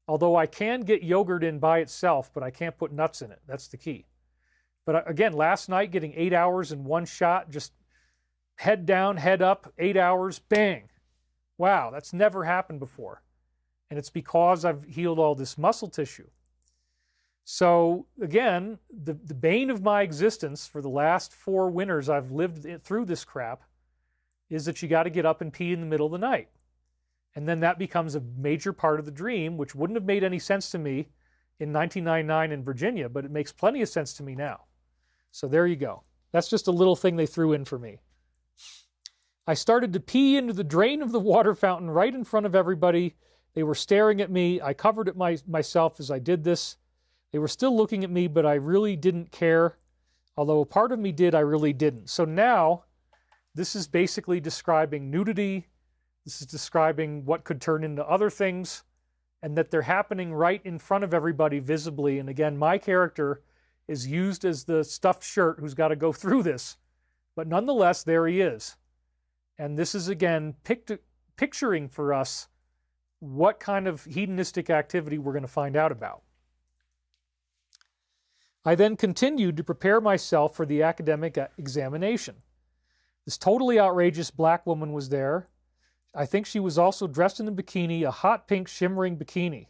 Although I can get yogurt in by itself, but I can't put nuts in it. That's the key. But again, last night, getting 8 hours in one shot, just head down, head up, 8 hours, bang. Wow, that's never happened before. And it's because I've healed all this muscle tissue. So again, the bane of my existence for the last 4 winters I've lived through this crap is that you got to get up and pee in the middle of the night. And then that becomes a major part of the dream, which wouldn't have made any sense to me in 1999 in Virginia, but it makes plenty of sense to me now. So there you go. That's just a little thing they threw in for me. I started to pee into the drain of the water fountain right in front of everybody. They were staring at me. I covered it myself as I did this. They were still looking at me, but I really didn't care. Although a part of me did, I really didn't. So now, this is basically describing nudity. This is describing what could turn into other things, and that they're happening right in front of everybody visibly. And again, my character is used as the stuffed shirt who's got to go through this. But nonetheless, there he is. And this is, again, picturing for us what kind of hedonistic activity we're going to find out about. I then continued to prepare myself for the academic examination. This totally outrageous black woman was there. I think she was also dressed in a bikini, a hot pink shimmering bikini.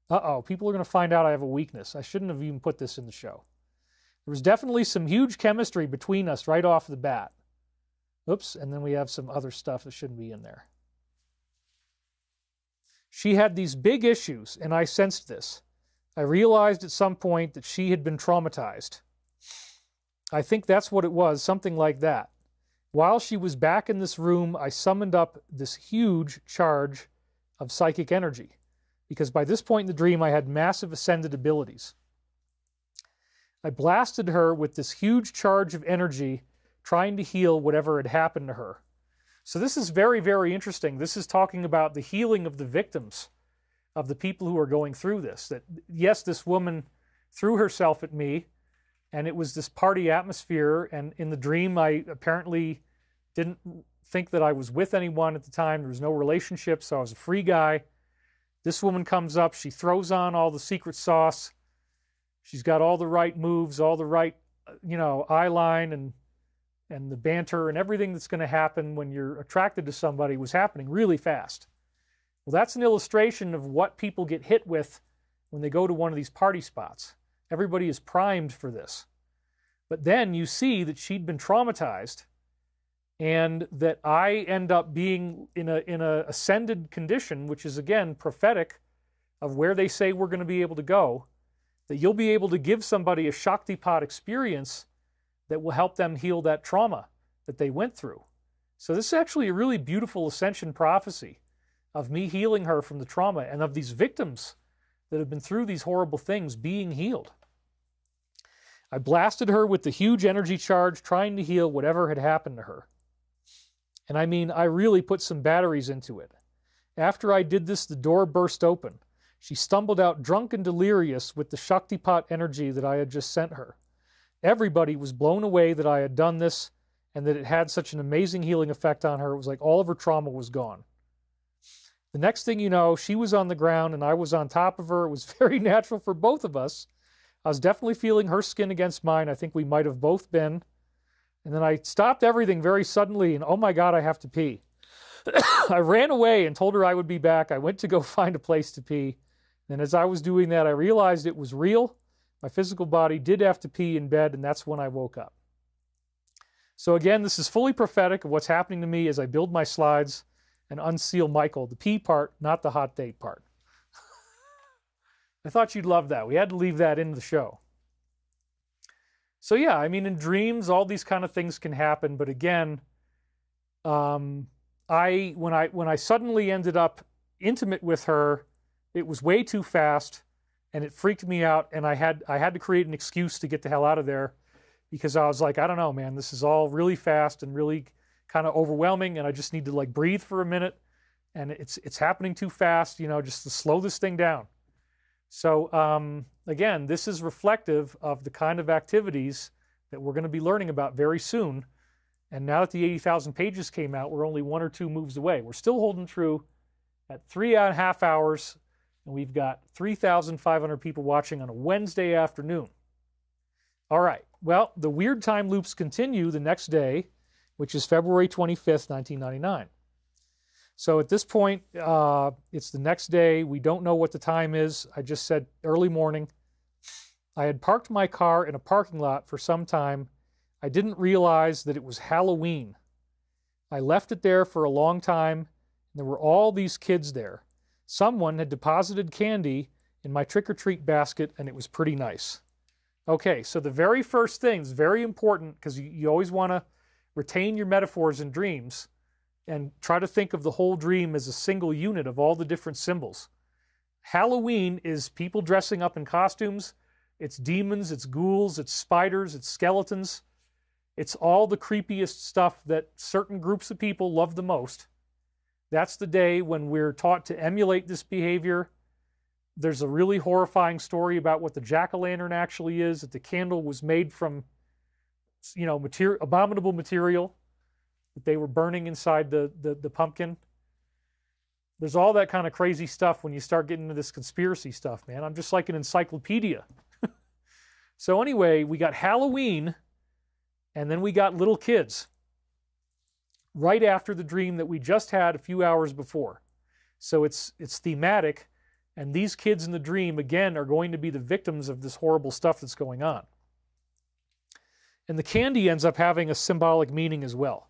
Uh-oh, people are going to find out I have a weakness. I shouldn't have even put this in the show. There was definitely some huge chemistry between us right off the bat. Oops, and then we have some other stuff that shouldn't be in there. She had these big issues, and I sensed this. I realized at some point that she had been traumatized. I think that's what it was, something like that. While she was back in this room, I summoned up this huge charge of psychic energy, because by this point in the dream, I had massive ascended abilities. I blasted her with this huge charge of energy, trying to heal whatever had happened to her. So this is very, very interesting. This is talking about the healing of the victims, of the people who are going through this. That, yes, this woman threw herself at me, and it was this party atmosphere, and in the dream, I apparently didn't think that I was with anyone at the time. There was no relationship, so I was a free guy. This woman comes up, she throws on all the secret sauce. She's got all the right moves, all the right, eye line and the banter and everything that's going to happen when you're attracted to somebody was happening really fast. Well, that's an illustration of what people get hit with when they go to one of these party spots. Everybody is primed for this. But then you see that she'd been traumatized, and that I end up being in a ascended condition, which is, again, prophetic of where they say we're going to be able to go, that you'll be able to give somebody a Shaktipat experience that will help them heal that trauma that they went through. So this is actually a really beautiful Ascension prophecy of me healing her from the trauma and of these victims that have been through these horrible things being healed. I blasted her with the huge energy charge, trying to heal whatever had happened to her. And I mean, I really put some batteries into it. After I did this, the door burst open. She stumbled out drunk and delirious with the Shaktipat energy that I had just sent her. Everybody was blown away that I had done this and that it had such an amazing healing effect on her. It was like all of her trauma was gone. The next thing you know, she was on the ground and I was on top of her. It was very natural for both of us. I was definitely feeling her skin against mine. I think we might have both been. And then I stopped everything very suddenly and, oh my God, I have to pee. I ran away and told her I would be back. I went to go find a place to pee. And as I was doing that, I realized it was real. My physical body did have to pee in bed, and that's when I woke up. So again, this is fully prophetic of what's happening to me as I build my slides and unseal Michael, the pee part, not the hot date part. I thought you'd love that. We had to leave that in the show. So yeah, I mean, in dreams, all these kind of things can happen. But again, when I suddenly ended up intimate with her, it was way too fast, and it freaked me out. And I had to create an excuse to get the hell out of there, because I was like, I don't know, man, this is all really fast and really kind of overwhelming, and I just need to like breathe for a minute. And it's happening too fast, just to slow this thing down. So again, this is reflective of the kind of activities that we're going to be learning about very soon. And now that the 80,000 pages came out, we're only 1 or 2 moves away. We're still holding true at 3.5 hours, and we've got 3,500 people watching on a Wednesday afternoon. All right, well, the weird time loops continue the next day, which is February 25th, 1999. So at this point, it's the next day. We don't know what the time is. I just said early morning. I had parked my car in a parking lot for some time. I didn't realize that it was Halloween. I left it there for a long time, and there were all these kids there. Someone had deposited candy in my trick-or-treat basket, and it was pretty nice. Okay, so the very first thing is very important, because you always want to retain your metaphors in dreams and try to think of the whole dream as a single unit of all the different symbols. Halloween is people dressing up in costumes. It's demons, it's ghouls, it's spiders, it's skeletons. It's all the creepiest stuff that certain groups of people love the most. That's the day when we're taught to emulate this behavior. There's a really horrifying story about what the jack-o'-lantern actually is, that the candle was made from, abominable material that they were burning inside the pumpkin. There's all that kind of crazy stuff when you start getting into this conspiracy stuff, man. I'm just like an encyclopedia. So anyway, we got Halloween, and then we got little kids right after the dream that we just had a few hours before. So it's thematic, and these kids in the dream, again, are going to be the victims of this horrible stuff that's going on. And the candy ends up having a symbolic meaning as well.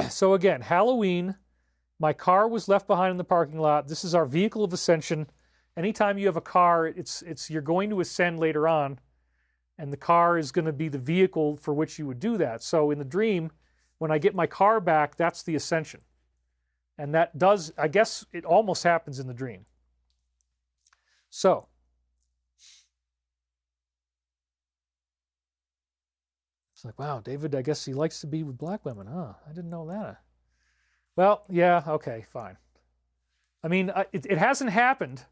So again, Halloween, my car was left behind in the parking lot. This is our vehicle of ascension. Anytime you have a car, you're going to ascend later on, and the car is going to be the vehicle for which you would do that. So in the dream, when I get my car back, that's the ascension. And that does, I guess it almost happens in the dream. So, it's like, wow, David, I guess he likes to be with black women, huh? I didn't know that. Well, yeah, okay, fine. I mean, it hasn't happened,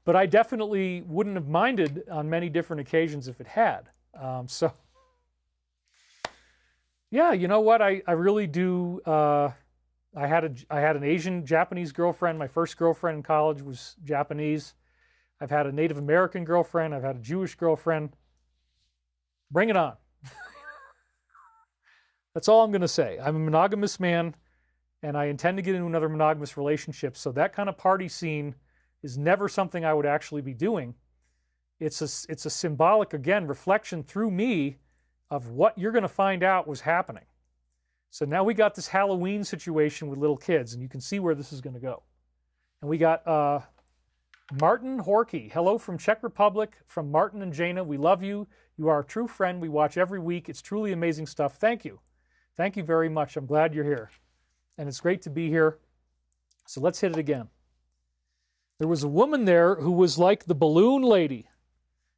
but I definitely wouldn't have minded on many different occasions if it had. So, yeah, you know what? I really do. I had an Asian Japanese girlfriend. My first girlfriend in college was Japanese. I've had a Native American girlfriend. I've had a Jewish girlfriend. Bring it on. That's all I'm going to say. I'm a monogamous man, and I intend to get into another monogamous relationship. So that kind of party scene is never something I would actually be doing. It's a symbolic, again, reflection through me of what you're going to find out was happening. So now we got this Halloween situation with little kids, and you can see where this is going to go. And we got Martin Horkey. Hello from Czech Republic, from Martin and Jana. We love you. You are a true friend. We watch every week. It's truly amazing stuff. Thank you. Thank you very much. I'm glad you're here. And it's great to be here. So let's hit it again. There was a woman there who was like the balloon lady.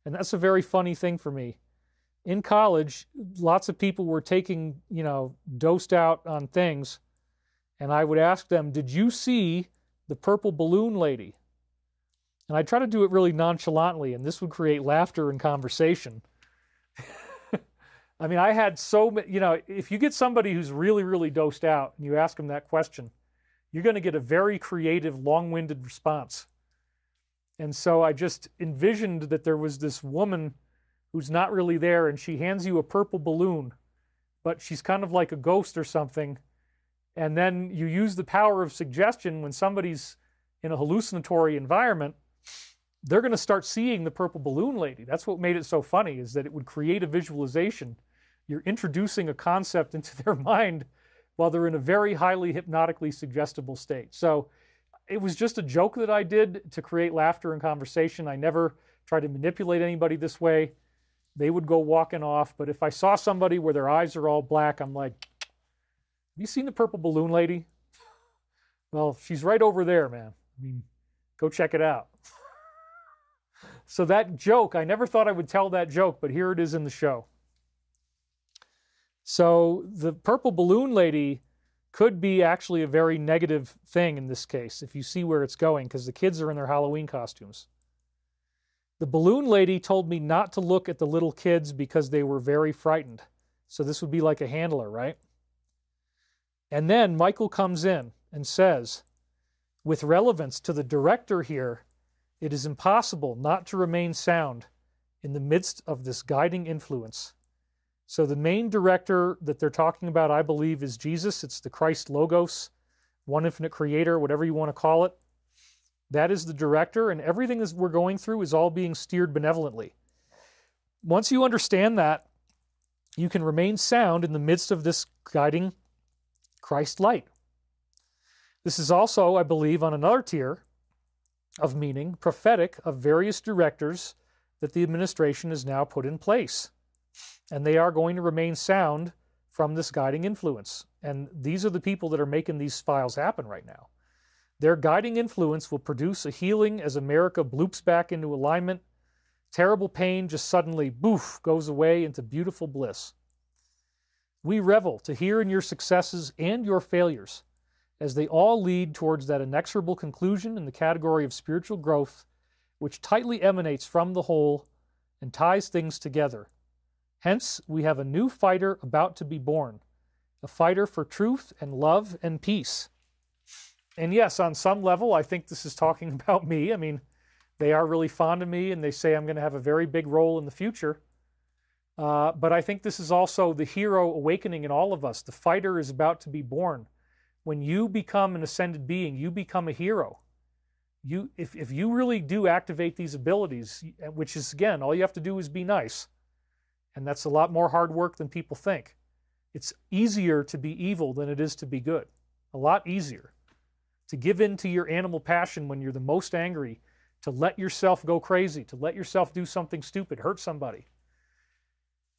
And that's a very funny thing for me. In college, lots of people were taking, dosed out on things. And I would ask them, did you see the purple balloon lady? And I try to do it really nonchalantly, and this would create laughter and conversation. I mean, I had so many, if you get somebody who's really, really dosed out and you ask them that question, you're going to get a very creative, long-winded response. And so I just envisioned that there was this woman who's not really there, and she hands you a purple balloon, but she's kind of like a ghost or something. And then you use the power of suggestion when somebody's in a hallucinatory environment, they're going to start seeing the purple balloon lady. That's what made it so funny, is that it would create a visualization. You're introducing a concept into their mind while they're in a very highly hypnotically suggestible state. So it was just a joke that I did to create laughter and conversation. I never tried to manipulate anybody this way. They would go walking off. But if I saw somebody where their eyes are all black, I'm like, have you seen the purple balloon lady? Well, she's right over there, man. I mean, go check it out. So that joke, I never thought I would tell that joke, but here it is in the show. So the purple balloon lady could be actually a very negative thing in this case, if you see where it's going, because the kids are in their Halloween costumes. The balloon lady told me not to look at the little kids because they were very frightened. So this would be like a handler, right? And then Michael comes in and says, with relevance to the director here, it is impossible not to remain sound in the midst of this guiding influence. So the main director that they're talking about, I believe, is Jesus. It's the Christ Logos, one infinite creator, whatever you want to call it. That is the director, and everything that we're going through is all being steered benevolently. Once you understand that, you can remain sound in the midst of this guiding Christ light. This is also, I believe, on another tier of meaning, prophetic of various directors that the administration has now put in place. And they are going to remain sound from this guiding influence. And these are the people that are making these files happen right now. Their guiding influence will produce a healing as America bloops back into alignment. Terrible pain just suddenly, boof, goes away into beautiful bliss. We revel to hear in your successes and your failures, as they all lead towards that inexorable conclusion in the category of spiritual growth, which tightly emanates from the whole and ties things together. Hence, we have a new fighter about to be born, a fighter for truth and love and peace. And yes, on some level, I think this is talking about me. I mean, they are really fond of me, and they say I'm going to have a very big role in the future. But I think this is also the hero awakening in all of us. The fighter is about to be born. When you become an ascended being, you become a hero. If you really do activate these abilities, which is, again, all you have to do is be nice. And that's a lot more hard work than people think. It's easier to be evil than it is to be good. A lot easier. To give in to your animal passion when you're the most angry, to let yourself go crazy, to let yourself do something stupid, hurt somebody.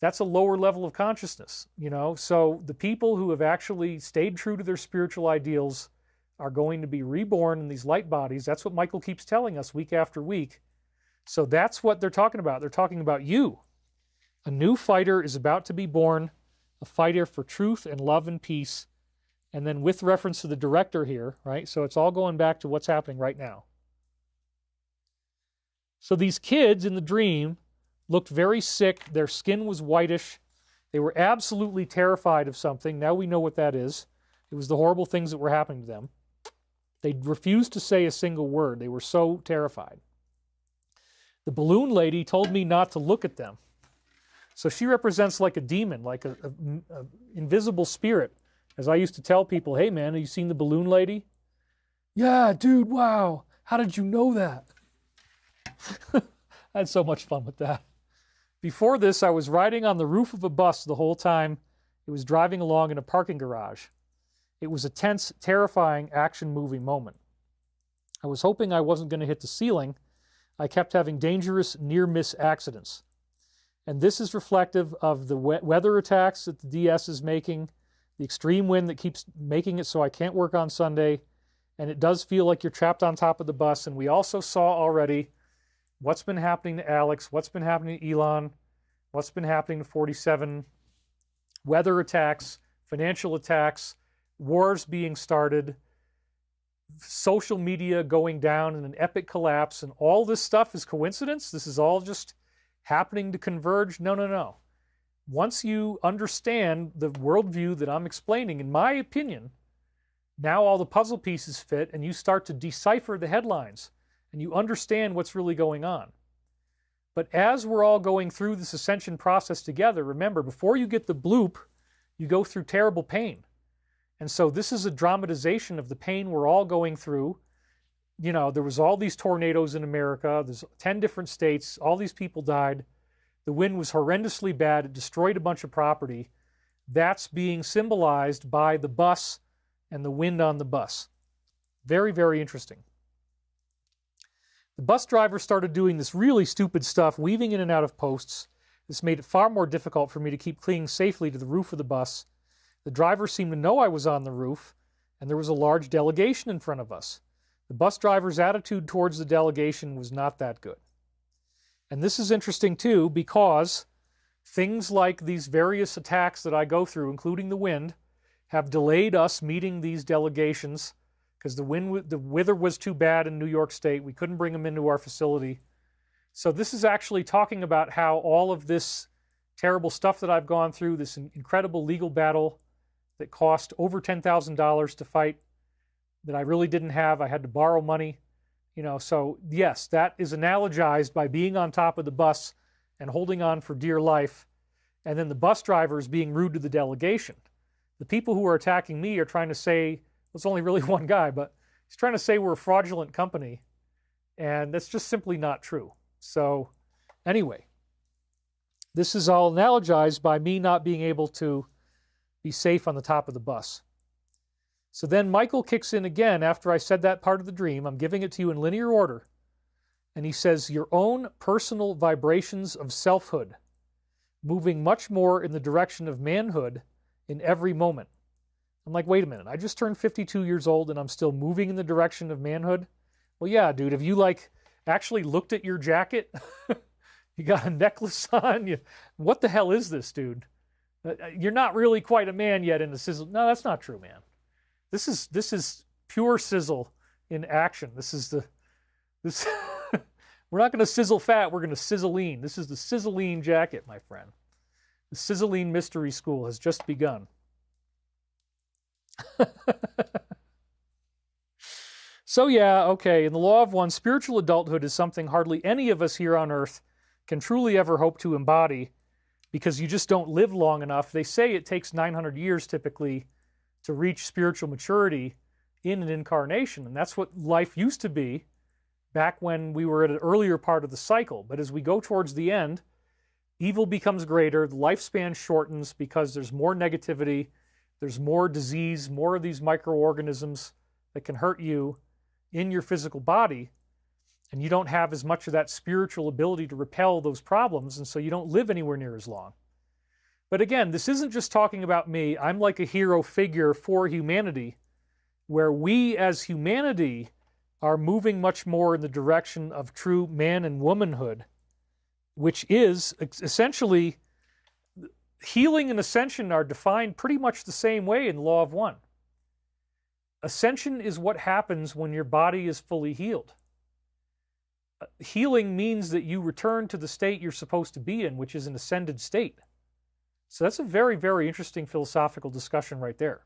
That's a lower level of consciousness, you know? So the people who have actually stayed true to their spiritual ideals are going to be reborn in these light bodies. That's what Michael keeps telling us week after week. So that's what they're talking about. They're talking about you. A new fighter is about to be born, a fighter for truth and love and peace. And then with reference to the director here, right? So it's all going back to what's happening right now. So these kids in the dream looked very sick. Their skin was whitish. They were absolutely terrified of something. Now we know what that is. It was the horrible things that were happening to them. They refused to say a single word. They were so terrified. The balloon lady told me not to look at them. So she represents like a demon, like a invisible spirit. As I used to tell people, hey man, have you seen the balloon lady? Yeah, dude, wow. How did you know that? I had so much fun with that. Before this, I was riding on the roof of a bus the whole time it was driving along in a parking garage. It was a tense, terrifying action movie moment. I was hoping I wasn't going to hit the ceiling. I kept having dangerous near-miss accidents. And this is reflective of the weather attacks that the DS is making, the extreme wind that keeps making it so I can't work on Sunday, and it does feel like you're trapped on top of the bus. And we also saw already what's been happening to Alex, what's been happening to Elon, what's been happening to 47, weather attacks, financial attacks, wars being started, social media going down in an epic collapse, and all this stuff is coincidence? This is all just happening to converge? No, no, no. Once you understand the worldview that I'm explaining, in my opinion, now all the puzzle pieces fit, and you start to decipher the headlines, and you understand what's really going on. But as we're all going through this ascension process together, remember, before you get the bloop, you go through terrible pain. And so this is a dramatization of the pain we're all going through. You know, there was all these tornadoes in America. There's 10 different states. All these people died. The wind was horrendously bad. It destroyed a bunch of property. That's being symbolized by the bus and the wind on the bus. Very, very interesting. The bus driver started doing this really stupid stuff, weaving in and out of posts. This made it far more difficult for me to keep clinging safely to the roof of the bus. The driver seemed to know I was on the roof, and there was a large delegation in front of us. The bus driver's attitude towards the delegation was not that good. And this is interesting too, because things like these various attacks that I go through, including the wind, have delayed us meeting these delegations because the weather was too bad in New York State. We couldn't bring them into our facility. So this is actually talking about how all of this terrible stuff that I've gone through, this incredible legal battle that cost over $10,000 to fight, that I really didn't have. I had to borrow money. You know, so yes, that is analogized by being on top of the bus and holding on for dear life, and then the bus driver is being rude to the delegation. The people who are attacking me are trying to say, well, it's only really one guy, but he's trying to say we're a fraudulent company, and that's just simply not true. So anyway, this is all analogized by me not being able to be safe on the top of the bus. So then Michael kicks in again after I said that part of the dream. I'm giving it to you in linear order. And he says, your own personal vibrations of selfhood, moving much more in the direction of manhood in every moment. I'm like, wait a minute, I just turned 52 years old and I'm still moving in the direction of manhood? Well, yeah, dude, have you actually looked at your jacket? You got a necklace on? What the hell is this, dude? You're not really quite a man yet in the sizzle. No, that's not true, man. This is pure sizzle in action. We're not going to sizzle fat, we're going to sizzle lean. This is the sizzling jacket, my friend. The sizzling mystery school has just begun. So yeah, okay, in the law of one, spiritual adulthood is something hardly any of us here on earth can truly ever hope to embody, because you just don't live long enough. They say it takes 900 years typically to reach spiritual maturity in an incarnation, and that's what life used to be back when we were at an earlier part of the cycle. But as we go towards the end, evil becomes greater, the lifespan shortens because there's more negativity, there's more disease, more of these microorganisms that can hurt you in your physical body, and you don't have as much of that spiritual ability to repel those problems, and so you don't live anywhere near as long. But again, this isn't just talking about me. I'm like a hero figure for humanity, where we as humanity are moving much more in the direction of true man and womanhood, which is essentially, healing and ascension are defined pretty much the same way in the law of one. Ascension is what happens when your body is fully healed. Healing means that you return to the state you're supposed to be in, which is an ascended state. So that's a very, very interesting philosophical discussion right there.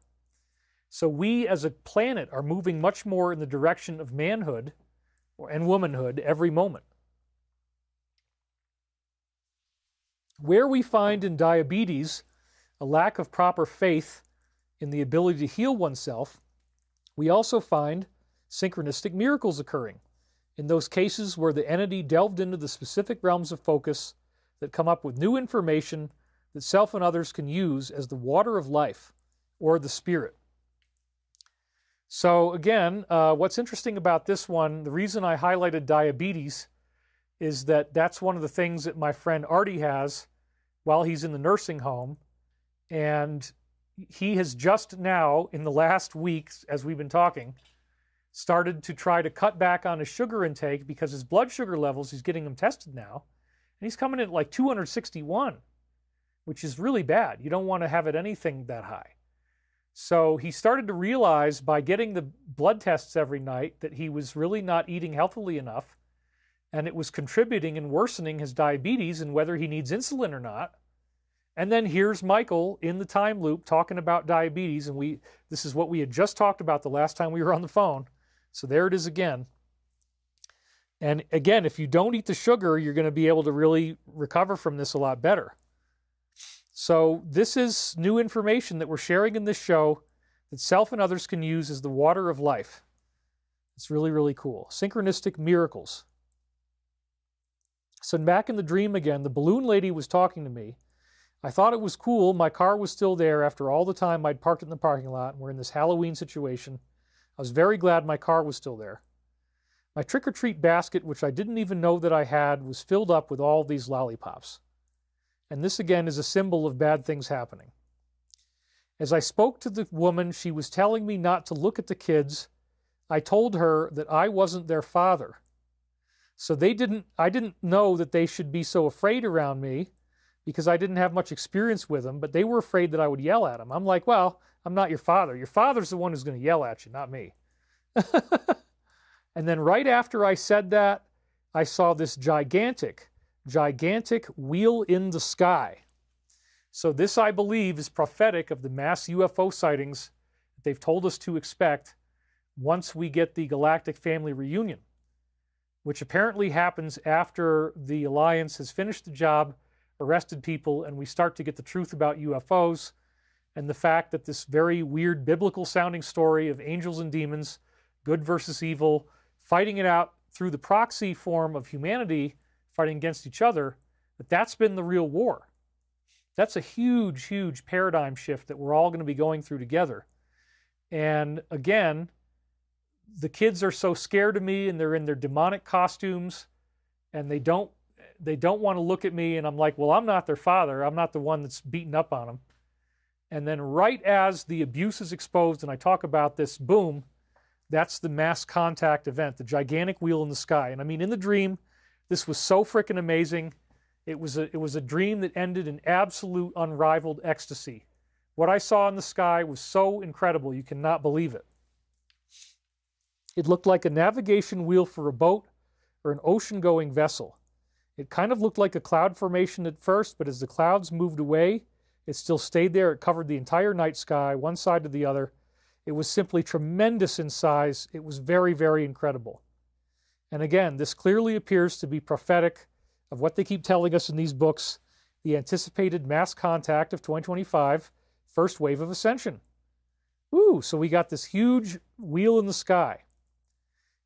So we as a planet are moving much more in the direction of manhood and womanhood every moment. Where we find in diabetes a lack of proper faith in the ability to heal oneself, we also find synchronistic miracles occurring in those cases where the entity delved into the specific realms of focus that come up with new information that self and others can use as the water of life or the spirit. So again, what's interesting about this one, the reason I highlighted diabetes is that that's one of the things that my friend Artie has while he's in the nursing home. And he has just now, in the last weeks, as we've been talking, started to try to cut back on his sugar intake because his blood sugar levels, he's getting them tested now, and he's coming in at like 261, which is really bad. You don't want to have it anything that high. So he started to realize by getting the blood tests every night that he was really not eating healthily enough, and it was contributing and worsening his diabetes and whether he needs insulin or not. And then here's Michael in the time loop talking about diabetes, and this is what we had just talked about the last time we were on the phone. So there it is again. And again, if you don't eat the sugar, you're going to be able to really recover from this a lot better. So this is new information that we're sharing in this show that self and others can use as the water of life. It's really, really cool. Synchronistic miracles. So back in the dream again, the balloon lady was talking to me. I thought it was cool. My car was still there after all the time I'd parked it in the parking lot, and we're in this Halloween situation. I was very glad my car was still there. My trick-or-treat basket, which I didn't even know that I had, was filled up with all these lollipops. And this again is a symbol of bad things happening. As I spoke to the woman, she was telling me not to look at the kids. I told her that I wasn't their father. So I didn't know that they should be so afraid around me because I didn't have much experience with them, but they were afraid that I would yell at them. I'm like, well, I'm not your father. Your father's the one who's going to yell at you, not me. And then right after I said that, I saw this gigantic wheel in the sky. So this, I believe, is prophetic of the mass UFO sightings that they've told us to expect once we get the galactic family reunion, which apparently happens after the Alliance has finished the job, arrested people, and we start to get the truth about UFOs and the fact that this very weird biblical sounding story of angels and demons, good versus evil, fighting it out through the proxy form of humanity fighting against each other, that's been the real war. That's a huge, huge paradigm shift that we're all going to be going through together. And again, the kids are so scared of me, and they're in their demonic costumes, and they don't want to look at me, and I'm like, well, I'm not their father. I'm not the one that's beating up on them. And then right as the abuse is exposed, and I talk about this, boom, that's the mass contact event, the gigantic wheel in the sky. And I mean, in the dream, this was so freaking amazing. It was a dream that ended in absolute unrivaled ecstasy. What I saw in the sky was so incredible, you cannot believe it. It looked like a navigation wheel for a boat or an ocean-going vessel. It kind of looked like a cloud formation at first, but as the clouds moved away, it still stayed there. It covered the entire night sky, one side to the other. It was simply tremendous in size. It was very, very incredible. And again, this clearly appears to be prophetic of what they keep telling us in these books, the anticipated mass contact of 2025, first wave of ascension. Ooh, so we got this huge wheel in the sky.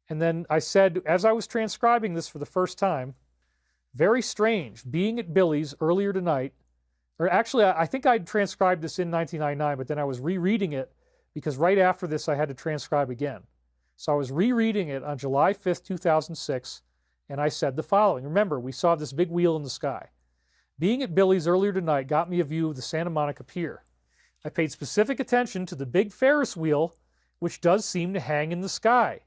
And then I said, as I was transcribing this for the first time, very strange, being at Billy's earlier tonight, or actually I think I'd transcribed this in 1999, but then I was rereading it because right after this I had to transcribe again. So I was rereading it on July 5th, 2006, and I said the following. Remember, we saw this big wheel in the sky. Being at Billy's earlier tonight got me a view of the Santa Monica Pier. I paid specific attention to the big Ferris wheel, which does seem to hang in the sky.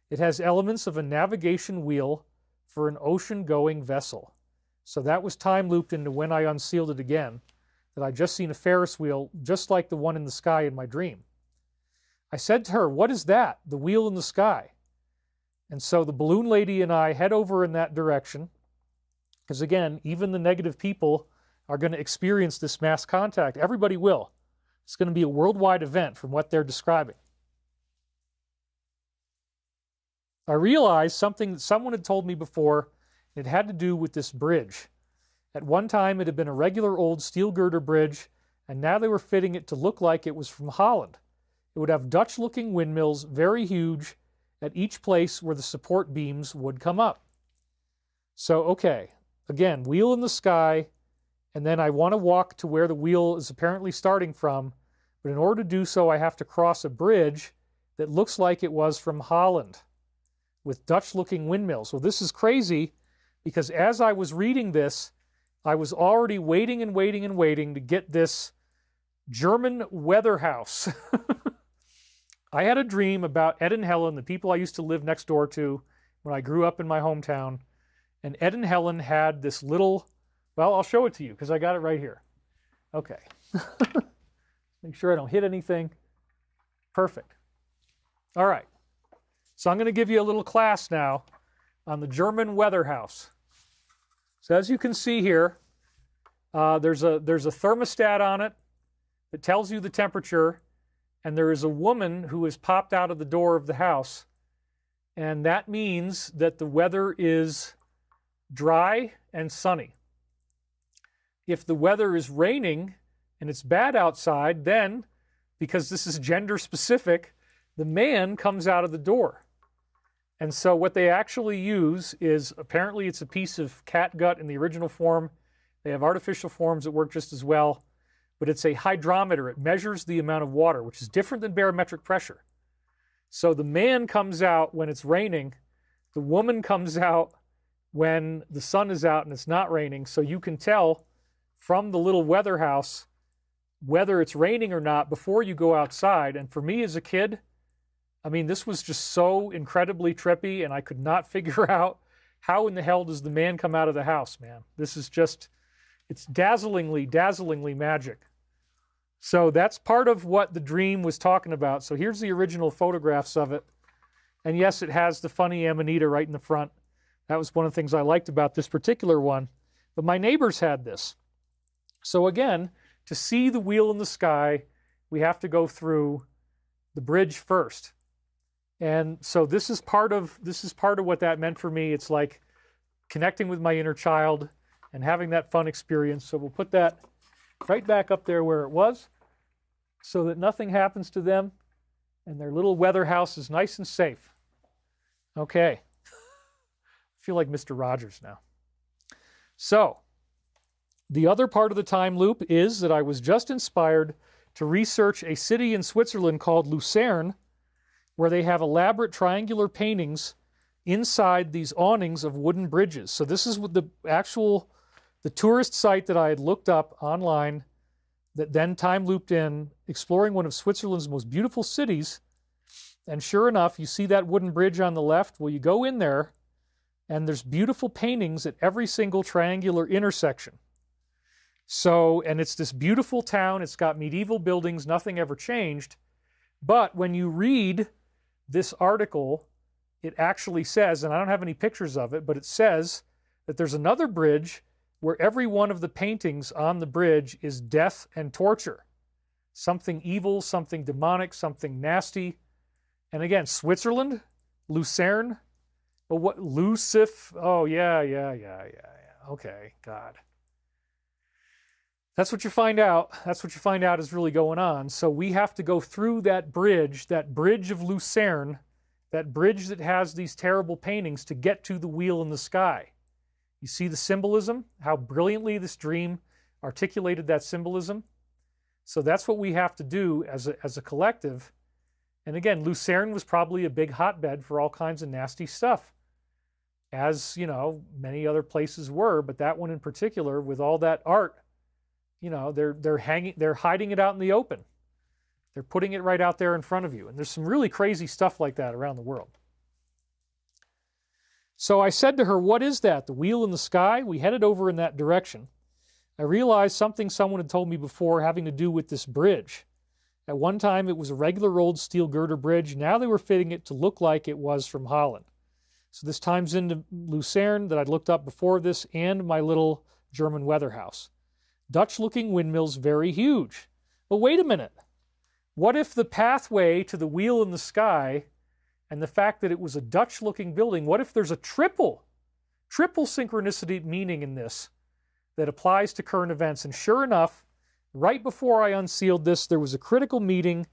It has elements of a navigation wheel for an ocean-going vessel. So that was time-looped into when I unsealed it again, that I'd just seen a Ferris wheel just like the one in the sky in my dream. I said to her, "What is that? The wheel in the sky?" And so the balloon lady and I head over in that direction, because again, even the negative people are going to experience this mass contact. Everybody will. It's going to be a worldwide event from what they're describing. I realized something that someone had told me before. It had to do with this bridge. At one time, it had been a regular old steel girder bridge, and now they were fitting it to look like it was from Holland. It would have Dutch-looking windmills, very huge, at each place where the support beams would come up. So, okay, again, wheel in the sky, and then I want to walk to where the wheel is apparently starting from, but in order to do so, I have to cross a bridge that looks like it was from Holland with Dutch-looking windmills. Well, this is crazy because as I was reading this, I was already waiting and waiting and waiting to get this German weather house. I had a dream about Ed and Helen, the people I used to live next door to when I grew up in my hometown. And Ed and Helen had this little, well, I'll show it to you because I got it right here. Okay. Make sure I don't hit anything. Perfect. All right. So I'm going to give you a little class now on the German weather house. So as you can see here, there's a thermostat on it that tells you the temperature, and there is a woman who has popped out of the door of the house, and that means that the weather is dry and sunny. If the weather is raining and it's bad outside, then, because this is gender specific, the man comes out of the door. And so what they actually use is, apparently it's a piece of catgut in the original form. They have artificial forms that work just as well, but it's a hydrometer. It measures the amount of water, which is different than barometric pressure. So the man comes out when it's raining. The woman comes out when the sun is out and it's not raining. So you can tell from the little weather house whether it's raining or not before you go outside. And for me as a kid, I mean, this was just so incredibly trippy, and I could not figure out how in the hell does the man come out of the house, man. This is just, it's dazzlingly, dazzlingly magic. So that's part of what the dream was talking about. So here's the original photographs of it. And yes, it has the funny Amanita right in the front. That was one of the things I liked about this particular one. But my neighbors had this. So again, to see the wheel in the sky, we have to go through the bridge first. And so this is part of what that meant for me. It's like connecting with my inner child and having that fun experience. So we'll put that right back up there where it was so that nothing happens to them and their little weather house is nice and safe. Okay. I feel like Mr. Rogers now. So the other part of the time loop is that I was just inspired to research a city in Switzerland called Lucerne, where they have elaborate triangular paintings inside these awnings of wooden bridges. So this is what the tourist site that I had looked up online that then time looped in, exploring one of Switzerland's most beautiful cities. And sure enough, you see that wooden bridge on the left. Well, you go in there, and there's beautiful paintings at every single triangular intersection. So, and it's this beautiful town. It's got medieval buildings. Nothing ever changed. But when you read this article, it actually says, and I don't have any pictures of it, but it says that there's another bridge where every one of the paintings on the bridge is death and torture. something evil, something demonic, something nasty. And again, Switzerland, Lucerne, but what, Lucif? Oh, yeah. Okay, God. That's what you find out. That's what you find out is really going on. So we have to go through that bridge of Lucerne, that bridge that has these terrible paintings to get to the wheel in the sky. You see the symbolism, how brilliantly this dream articulated that symbolism. So that's what we have to do as a collective. And again, Lucerne was probably a big hotbed for all kinds of nasty stuff, as, you know, many other places were, but that one in particular, with all that art, you know, they're hiding it out in the open. They're putting it right out there in front of you. And there's some really crazy stuff like that around the world. So I said to her, what is that? The wheel in the sky? We headed over in that direction. I realized something someone had told me before having to do with this bridge. At one time, it was a regular old steel girder bridge. Now they were fitting it to look like it was from Holland. So this ties into Lucerne that I'd looked up before this and my little German weather house. Dutch-looking windmills, very huge. But wait a minute. What if the pathway to the wheel in the sky and the fact that it was a Dutch-looking building, what if there's a triple synchronicity meaning in this that applies to current events? And sure enough, right before I unsealed this, there was a critical meeting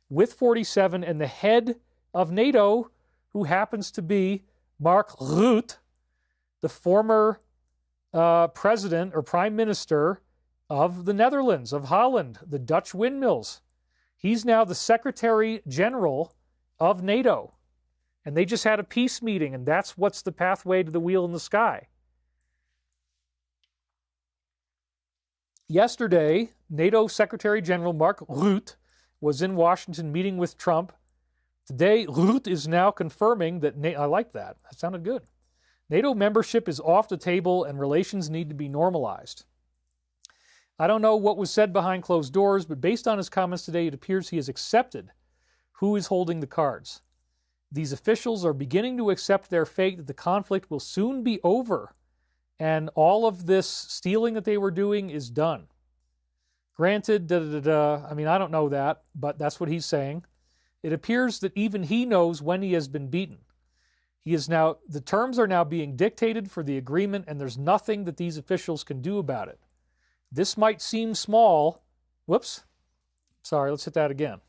with 47 and the head of NATO, who happens to be Mark Rutte, the former president or prime minister of the Netherlands, of Holland, the Dutch windmills. He's now the Secretary General of NATO. And they just had a peace meeting, and that's what's the pathway to the wheel in the sky. Yesterday, NATO Secretary General Mark Rutte was in Washington meeting with Trump. Today, Rutte is now confirming that, I like that. That sounded good. NATO membership is off the table and relations need to be normalized. I don't know what was said behind closed doors, but based on his comments today, it appears he has accepted who is holding the cards. These officials are beginning to accept their fate, that the conflict will soon be over, and all of this stealing that they were doing is done. Granted, I mean, I don't know that, but that's what he's saying. It appears that even he knows when he has been beaten. The terms are now being dictated for the agreement, and there's nothing that these officials can do about it. This might seem small. Whoops. Sorry, let's hit that again.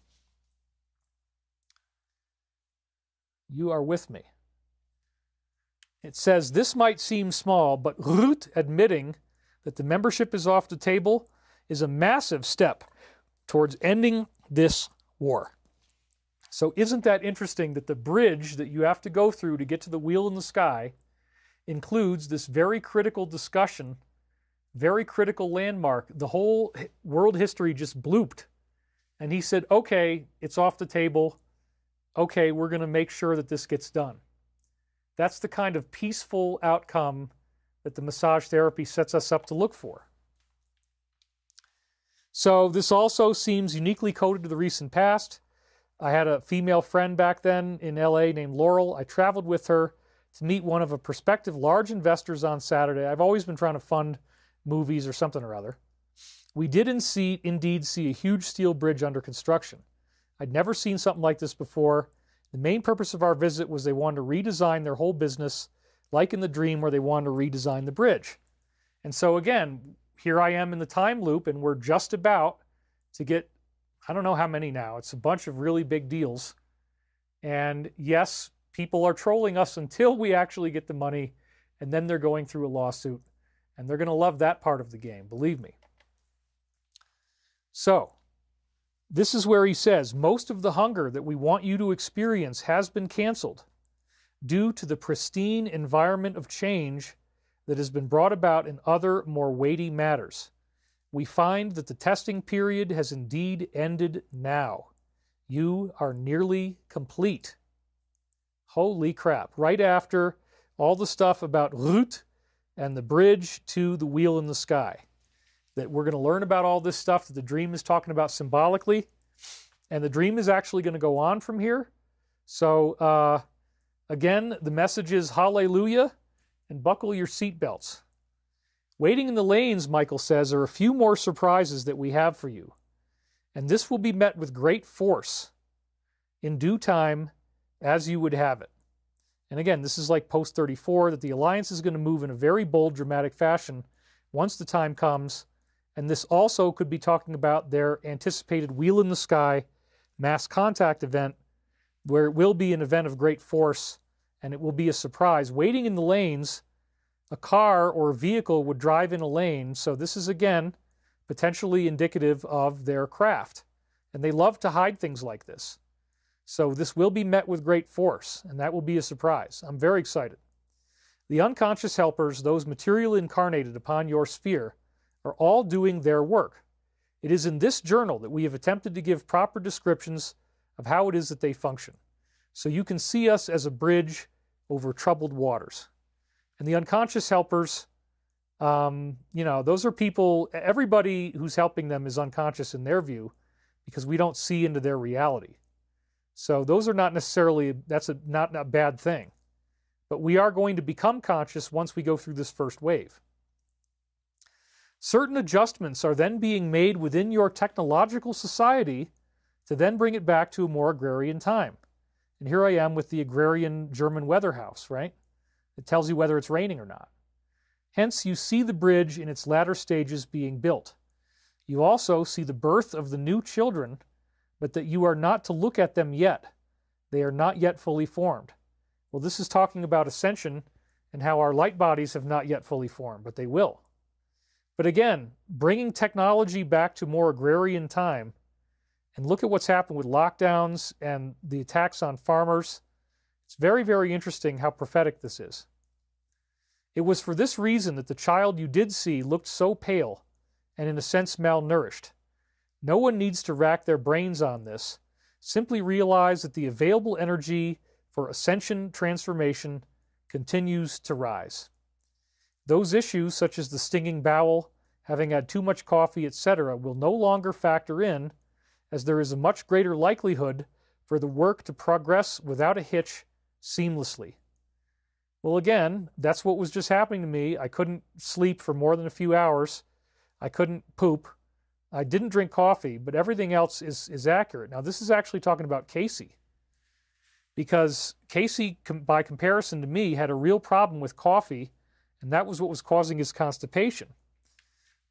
You are with me. It says, this might seem small, but Rutte admitting that the membership is off the table is a massive step towards ending this war. So isn't that interesting that the bridge that you have to go through to get to the wheel in the sky includes this very critical discussion, very critical landmark? The whole world history just blooped. And he said, okay, it's off the table. Okay, we're going to make sure that this gets done. That's the kind of peaceful outcome that the massage therapy sets us up to look for. So this also seems uniquely coded to the recent past. I had a female friend back then in LA named Laurel. I traveled with her to meet one of a prospective large investors on Saturday. I've always been trying to fund movies or something or other. We did indeed see a huge steel bridge under construction. I'd never seen something like this before. The main purpose of our visit was they wanted to redesign their whole business, like in the dream where they wanted to redesign the bridge. And so again, here I am in the time loop, and we're just about to get, I don't know how many now. It's a bunch of really big deals. And yes, people are trolling us until we actually get the money, and then they're going through a lawsuit. And they're going to love that part of the game, believe me. So, this is where he says, most of the hunger that we want you to experience has been canceled due to the pristine environment of change that has been brought about in other, more weighty matters. We find that the testing period has indeed ended now. You are nearly complete. Holy crap. Right after all the stuff about Rutte and the bridge to the wheel in the sky. That we're going to learn about all this stuff that the dream is talking about symbolically. And the dream is actually going to go on from here. So, again, the message is hallelujah and buckle your seatbelts. Waiting in the lanes, Michael says, are a few more surprises that we have for you. And this will be met with great force in due time as you would have it. And again, this is like post 34, that the Alliance is going to move in a very bold, dramatic fashion once the time comes. And this also could be talking about their anticipated wheel in the sky mass contact event, where it will be an event of great force, and it will be a surprise. Waiting in the lanes, a car or a vehicle would drive in a lane, so this is, again, potentially indicative of their craft. And they love to hide things like this. So this will be met with great force, and that will be a surprise. I'm very excited. The unconscious helpers, those material incarnated upon your sphere, are all doing their work. It is in this journal that we have attempted to give proper descriptions of how it is that they function, so you can see us as a bridge over troubled waters. And the unconscious helpers, those are people, everybody who's helping them is unconscious in their view, because we don't see into their reality. So those are not necessarily, not a bad thing. But we are going to become conscious once we go through this first wave. Certain adjustments are then being made within your technological society to then bring it back to a more agrarian time. And here I am with the agrarian German weather house, right? It tells you whether it's raining or not. Hence, you see the bridge in its latter stages being built. You also see the birth of the new children, but that you are not to look at them yet. They are not yet fully formed. Well, this is talking about Ascension and how our light bodies have not yet fully formed, but they will. But again, bringing technology back to more agrarian time, and look at what's happened with lockdowns and the attacks on farmers. It's very, very interesting how prophetic this is. It was for this reason that the child you did see looked so pale and in a sense malnourished. No one needs to rack their brains on this. Simply realize that the available energy for ascension transformation continues to rise. Those issues, such as the stinging bowel, having had too much coffee, etc., will no longer factor in, as there is a much greater likelihood for the work to progress without a hitch seamlessly. Well, again, that's what was just happening to me. I couldn't sleep for more than a few hours. I couldn't poop. I didn't drink coffee, but everything else is accurate. Now, this is actually talking about Cayce, because Cayce, by comparison to me, had a real problem with coffee, and that was what was causing his constipation.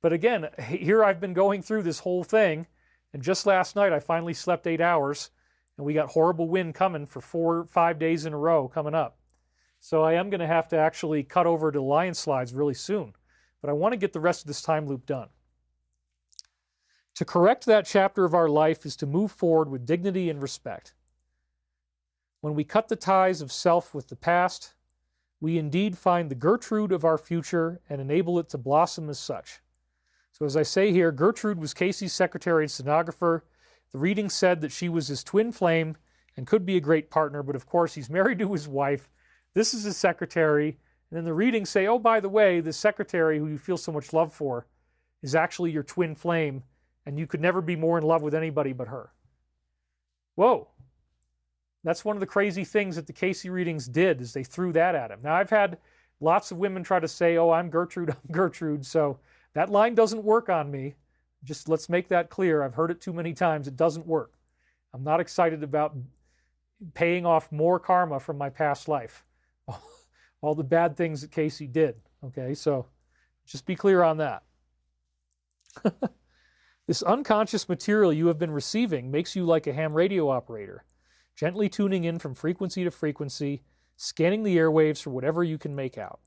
But again, here I've been going through this whole thing, and just last night I finally slept 8 hours, and we got horrible wind coming for 4 or 5 days in a row coming up. So I am going to have to actually cut over to Lion Slides really soon. But I want to get the rest of this time loop done. To correct that chapter of our life is to move forward with dignity and respect. When we cut the ties of self with the past, we indeed find the Gertrude of our future and enable it to blossom as such. So as I say here, Gertrude was Cayce's secretary and stenographer. The reading said that she was his twin flame and could be a great partner, but of course he's married to his wife. This is his secretary. And then the readings say, oh, by the way, the secretary who you feel so much love for is actually your twin flame, and you could never be more in love with anybody but her. Whoa. That's one of the crazy things that the Cayce readings did, is they threw that at him. Now, I've had lots of women try to say, oh, I'm Gertrude, so that line doesn't work on me. Just let's make that clear. I've heard it too many times. It doesn't work. I'm not excited about paying off more karma from my past life. All the bad things that Cayce did. Okay, so just be clear on that. This unconscious material you have been receiving makes you like a ham radio operator, gently tuning in from frequency to frequency, scanning the airwaves for whatever you can make out.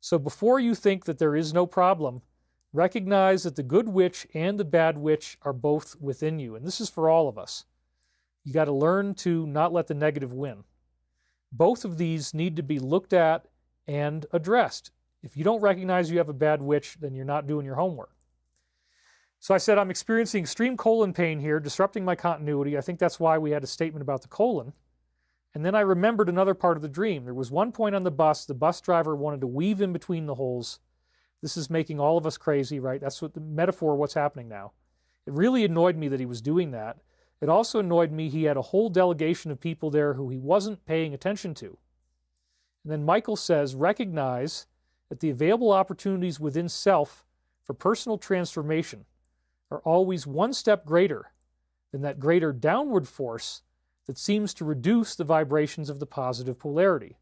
So before you think that there is no problem, recognize that the good witch and the bad witch are both within you. And this is for all of us. You got to learn to not let the negative win. Both of these need to be looked at and addressed. If you don't recognize you have a bad witch, then you're not doing your homework. So I said, I'm experiencing extreme colon pain here, disrupting my continuity. I think that's why we had a statement about the colon. And then I remembered another part of the dream. There was one point on the bus driver wanted to weave in between the holes. This is making all of us crazy, right? That's what the metaphor of what's happening now. It really annoyed me that he was doing that. It also annoyed me he had a whole delegation of people there who he wasn't paying attention to. And then Michael says, recognize that the available opportunities within self for personal transformation are always one step greater than that greater downward force that seems to reduce the vibrations of the positive polarity.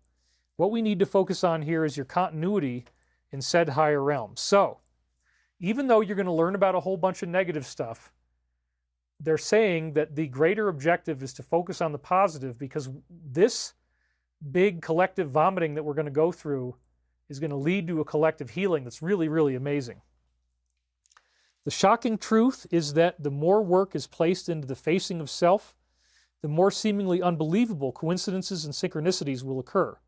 What we need to focus on here is your continuity in said higher realms. So, even though you're going to learn about a whole bunch of negative stuff, they're saying that the greater objective is to focus on the positive, because this big collective vomiting that we're going to go through is going to lead to a collective healing that's really, really amazing. The shocking truth is that the more work is placed into the facing of self, the more seemingly unbelievable coincidences and synchronicities will occur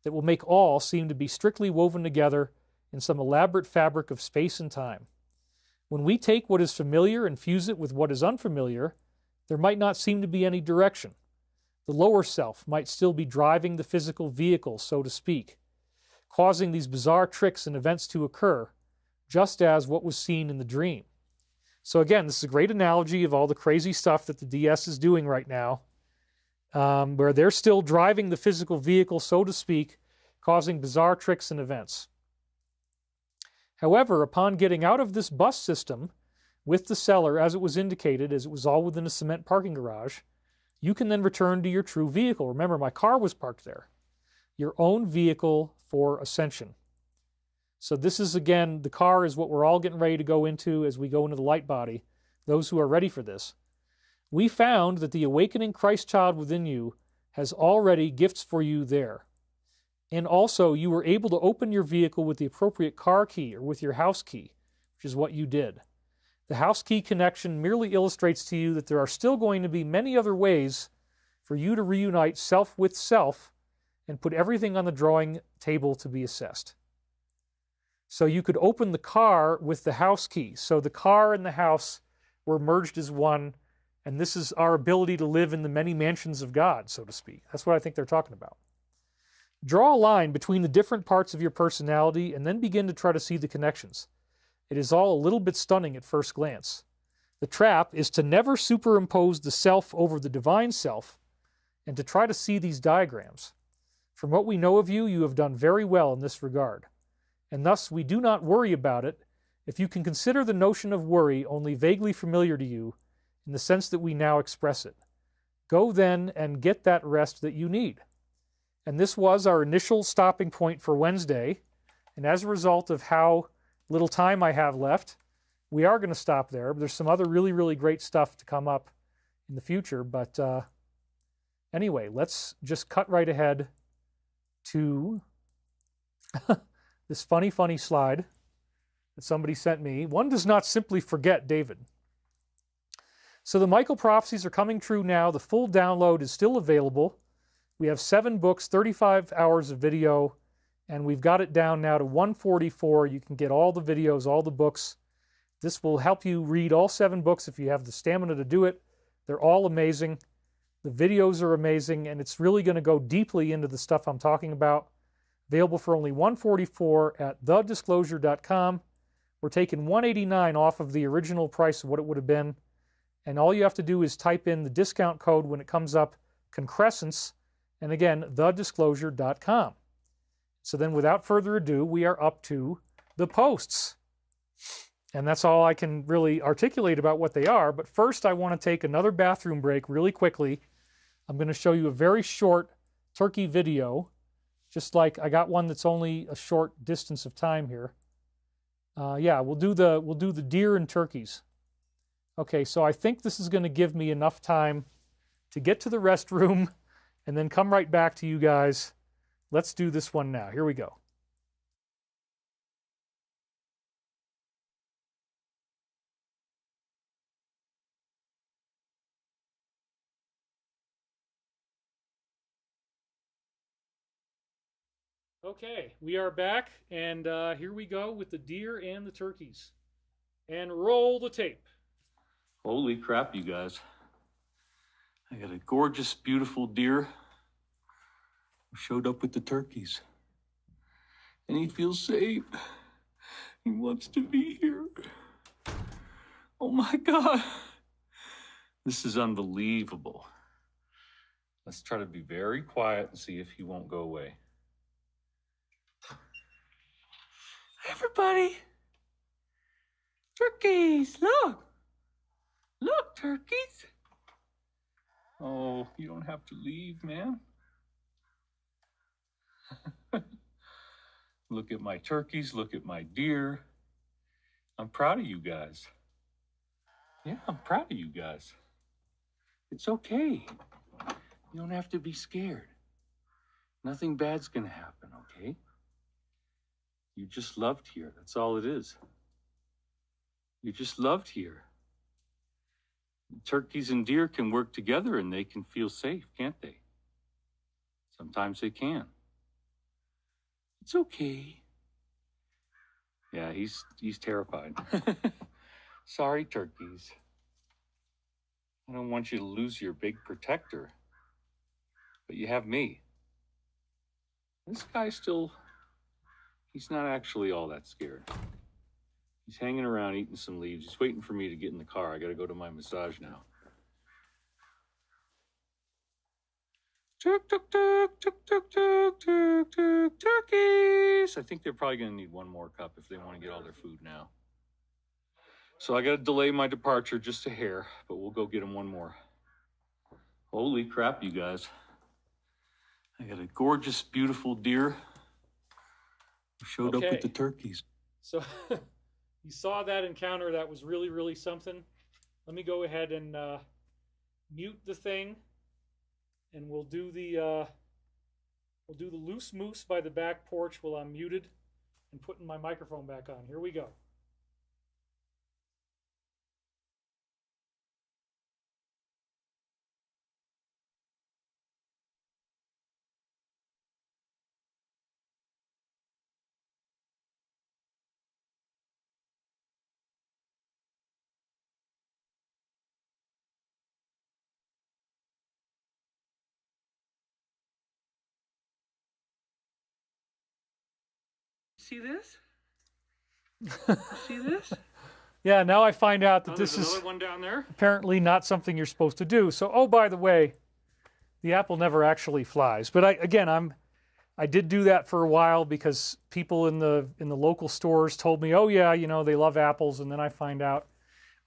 that will make all seem to be strictly woven together in some elaborate fabric of space and time. When we take what is familiar and fuse it with what is unfamiliar, there might not seem to be any direction. The lower self might still be driving the physical vehicle, so to speak, causing these bizarre tricks and events to occur, just as what was seen in the dream. So again, this is a great analogy of all the crazy stuff that the DS is doing right now, where they're still driving the physical vehicle, so to speak, causing bizarre tricks and events. However, upon getting out of this bus system with the seller, as it was indicated, as it was all within a cement parking garage, you can then return to your true vehicle. Remember, my car was parked there. Your own vehicle for Ascension. So this is, again, the car is what we're all getting ready to go into as we go into the light body, those who are ready for this. We found that the awakening Christ child within you has already gifts for you there. And also, you were able to open your vehicle with the appropriate car key or with your house key, which is what you did. The house key connection merely illustrates to you that there are still going to be many other ways for you to reunite self with self and put everything on the drawing table to be assessed. So you could open the car with the house key. So the car and the house were merged as one, and this is our ability to live in the many mansions of God, so to speak. That's what I think they're talking about. Draw a line between the different parts of your personality and then begin to try to see the connections. It is all a little bit stunning at first glance. The trap is to never superimpose the self over the divine self and to try to see these diagrams. From what we know of you, you have done very well in this regard, and thus we do not worry about it if you can consider the notion of worry only vaguely familiar to you in the sense that we now express it. Go then and get that rest that you need. And this was our initial stopping point for Wednesday, and as a result of how little time I have left, we are going to stop there. There's some other really, really great stuff to come up in the future, but anyway, let's just cut right ahead to this funny slide that somebody sent me. One does not simply forget David. So the Michael Prophecies are coming true now. The full download is still available. We have 7 books, 35 hours of video, and we've got it down now to 144. You can get all the videos, all the books. This will help you read all 7 books if you have the stamina to do it. They're all amazing. The videos are amazing, and it's really going to go deeply into the stuff I'm talking about. Available for only $144 at thedisclosure.com. We're taking $189 off of the original price of what it would have been. And all you have to do is type in the discount code when it comes up, Concrescence, and again, thedisclosure.com. So then without further ado, we are up to the posts. And that's all I can really articulate about what they are. But first, I want to take another bathroom break really quickly. I'm going to show you a very short turkey video, just like I got one that's only a short distance of time here. Yeah, we'll do the deer and turkeys. Okay, so I think this is going to give me enough time to get to the restroom and then come right back to you guys. Let's do this one now. Here we go. Okay, we are back, and here we go with the deer and the turkeys. And roll the tape. Holy crap, you guys. I got a gorgeous, beautiful deer who showed up with the turkeys. And he feels safe. He wants to be here. Oh my God. This is unbelievable. Let's try to be very quiet and see if he won't go away. Everybody. Turkeys, look. Look, turkeys. Oh, you don't have to leave, man. Look at my turkeys, look at my deer. I'm proud of you guys. Yeah, I'm proud of you guys. It's okay. You don't have to be scared. Nothing bad's gonna happen, okay? You're just loved here. That's all it is. You're just loved here. Turkeys and deer can work together and they can feel safe, can't they? Sometimes they can. It's okay. Yeah, he's terrified. Sorry, turkeys. I don't want you to lose your big protector. But you have me. This guy still, he's not actually all that scared. He's hanging around eating some leaves. He's waiting for me to get in the car. I gotta go to my massage now. Tuk, tuk, tuk, tuk, tuk, tuk, tuk, tuk, turkeys. I think they're probably gonna need one more cup if they want to get all their food now. So I gotta delay my departure just a hair, but we'll go get them one more. Holy crap, you guys. I got a gorgeous, beautiful deer who showed up with the turkeys. So you saw that encounter. That was really, really something. Let me go ahead and mute the thing, and we'll do the loose moose by the back porch while I'm muted and putting my microphone back on. Here we go. See this? See this? Yeah, now I find out that this is another one down there. apparently not something you're supposed to do. So, oh, by the way, the apple never actually flies. But I did do that for a while because people in the local stores told me, oh yeah, you know, they love apples. And then I find out,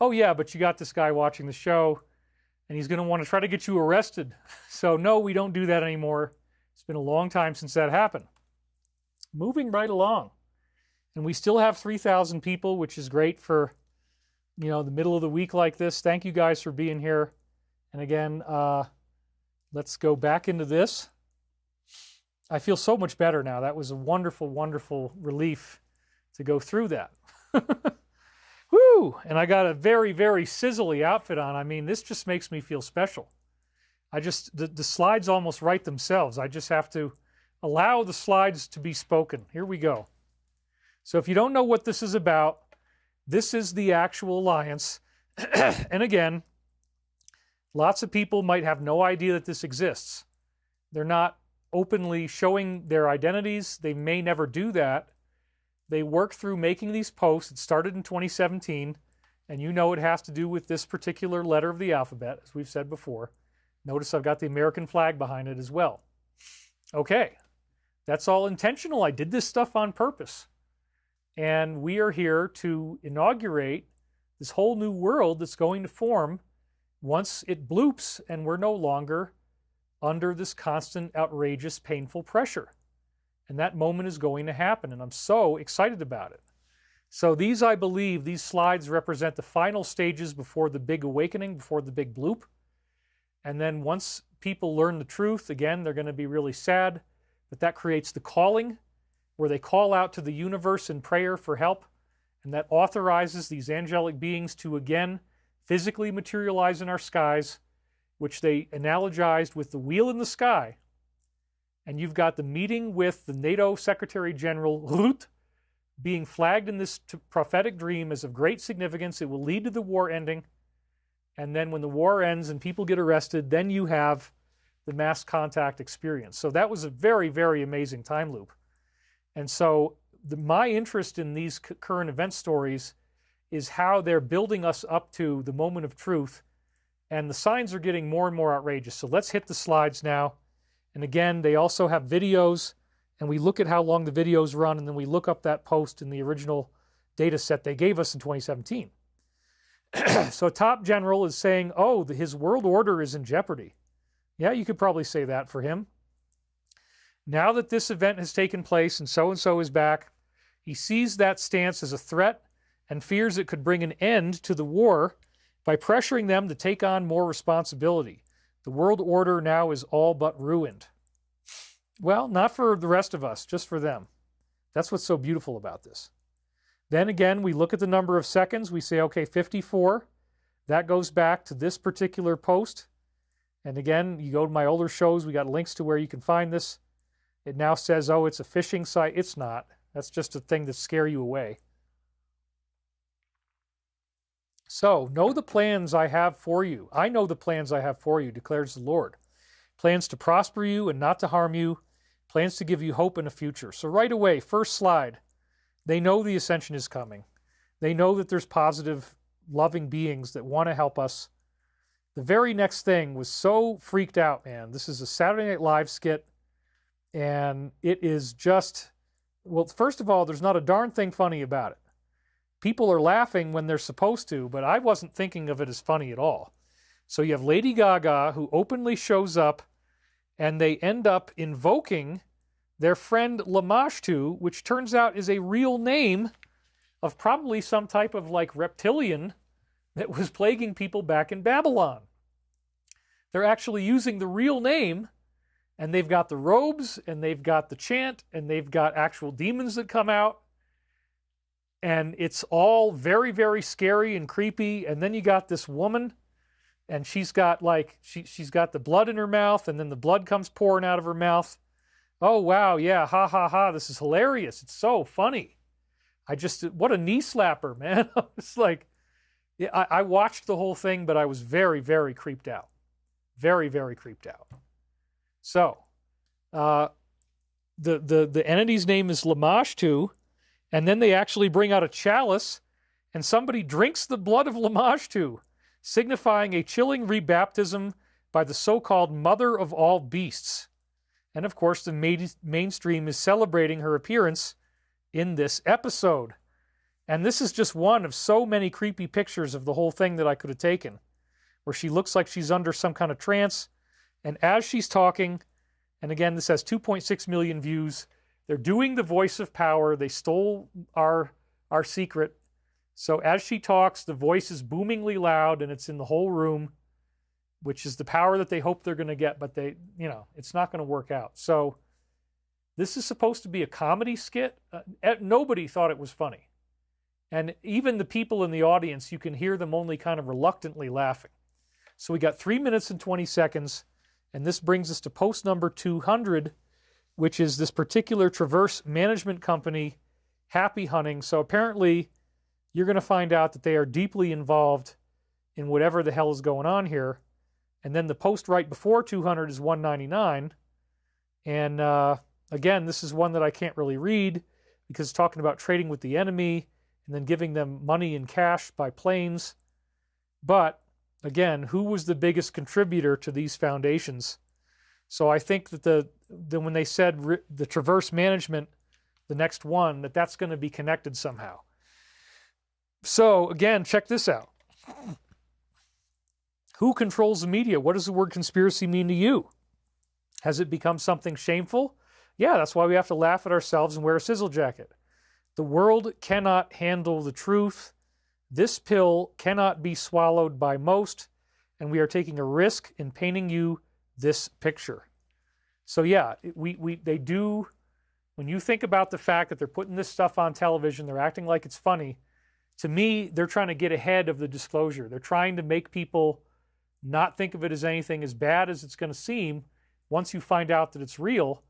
oh yeah, but you got this guy watching the show and he's going to want to try to get you arrested. So no, we don't do that anymore. It's been a long time since that happened. Moving right along. And we still have 3,000 people, which is great for, you know, the middle of the week like this. Thank you guys for being here. And again, let's go back into this. I feel so much better now. That was a wonderful, wonderful relief to go through that. Woo! And I got a very, very sizzly outfit on. I mean, this just makes me feel special. The slides almost write themselves. I just have to allow the slides to be spoken. Here we go. So if you don't know what this is about, this is the actual alliance. And again, lots of people might have no idea that this exists. They're not openly showing their identities. They may never do that. They work through making these posts. It started in 2017, and you know it has to do with this particular letter of the alphabet, as we've said before. Notice I've got the American flag behind it as well. Okay, that's all intentional. I did this stuff on purpose. And we are here to inaugurate this whole new world that's going to form once it bloops and we're no longer under this constant, outrageous, painful pressure. And that moment is going to happen, and I'm so excited about it. So these, I believe, these slides represent the final stages before the big awakening, before the big bloop. And then once people learn the truth, again, they're going to be really sad, but that creates the calling, where they call out to the universe in prayer for help, and that authorizes these angelic beings to again physically materialize in our skies, which they analogized with the wheel in the sky. And you've got the meeting with the NATO Secretary General Rutte being flagged in this prophetic dream as of great significance. It will lead to the war ending. And then when the war ends and people get arrested, then you have the mass contact experience. So that was a very, very amazing time loop. And so my interest in these current event stories is how they're building us up to the moment of truth. And the signs are getting more and more outrageous. So let's hit the slides now. And again, they also have videos. And we look at how long the videos run. And then we look up that post in the original data set they gave us in 2017. So Top General is saying, oh, his world order is in jeopardy. Yeah, you could probably say that for him. Now that this event has taken place and so is back, he sees that stance as a threat and fears it could bring an end to the war by pressuring them to take on more responsibility. The world order now is all but ruined. Well, not for the rest of us, just for them. That's what's so beautiful about this. Then again, we look at the number of seconds. We say, okay, 54. That goes back to this particular post. And again, you go to my older shows. We got links to where you can find this. It now says, oh, it's a phishing site. It's not. That's just a thing to scare you away. So, know the plans I have for you. I know the plans I have for you, declares the Lord. Plans to prosper you and not to harm you. Plans to give you hope in the future. So right away, first slide, they know the Ascension is coming. They know that there's positive, loving beings that want to help us. The very next thing was so freaked out, man. This is a Saturday Night Live skit, and it is just, well, first of all, there's not a darn thing funny about it. People are laughing when they're supposed to, but I wasn't thinking of it as funny at all. So you have Lady Gaga, who openly shows up, and they end up invoking their friend Lamashtu, which turns out is a real name of probably some type of like reptilian that was plaguing people back in Babylon. They're actually using the real name, and they've got the robes, and they've got the chant, and they've got actual demons that come out. And it's all very, very scary and creepy. And then you got this woman, and she's got like, she's got the blood in her mouth, and then the blood comes pouring out of her mouth. Oh, wow, yeah, ha, ha, ha, this is hilarious. It's so funny. What a knee slapper, man. I was like, yeah, I watched the whole thing, but I was very, very creeped out. Very, very creeped out. So, the entity's name is Lamashtu, and then they actually bring out a chalice, and somebody drinks the blood of Lamashtu, signifying a chilling rebaptism by the so-called mother of all beasts. And of course, the mainstream is celebrating her appearance in this episode. And this is just one of so many creepy pictures of the whole thing that I could have taken, where she looks like she's under some kind of trance. And as she's talking, and again, this has 2.6 million views, they're doing the voice of power. They stole our secret. So as she talks, the voice is boomingly loud, and it's in the whole room, which is the power that they hope they're going to get, but they, it's not going to work out. So this is supposed to be a comedy skit. Nobody thought it was funny. And even the people in the audience, you can hear them only kind of reluctantly laughing. So we got 3 minutes and 20 seconds, and this brings us to post number 200, which is this particular Traverse management company, Happy Hunting. So apparently you're going to find out that they are deeply involved in whatever the hell is going on here. And then the post right before 200 is 199. And again, this is one that I can't really read because it's talking about trading with the enemy and then giving them money in cash by planes. But again, who was the biggest contributor to these foundations? So I think that when they said the Traverse management, the next one, that's going to be connected somehow. So again, check this out. Who controls the media? What does the word conspiracy mean to you? Has it become something shameful? Yeah, that's why we have to laugh at ourselves and wear a sizzle jacket. The world cannot handle the truth. This pill cannot be swallowed by most, and we are taking a risk in painting you this picture. So yeah, they do, when you think about the fact that they're putting this stuff on television, they're acting like it's funny, to me, they're trying to get ahead of the disclosure. They're trying to make people not think of it as anything as bad as it's going to seem once you find out that it's real.